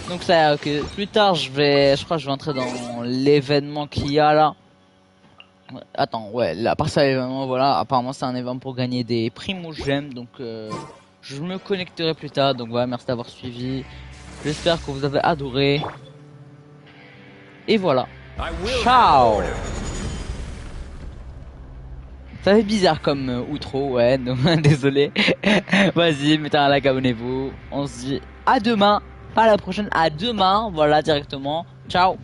Donc ça, ok. Plus tard, je crois que je vais entrer dans l'événement qu'il y a là. Attends, ouais, là, à part ça, l'événement, voilà. Apparemment, c'est un événement pour gagner des primo gemmes. Donc, je me connecterai plus tard. Donc, voilà, merci d'avoir suivi. J'espère que vous avez adoré. Et voilà. Ciao. Ça fait bizarre comme outro, ouais, donc désolé. Vas-y, mettez un like, abonnez-vous. On se dit à demain, pas à la prochaine, à demain, voilà, directement. Ciao.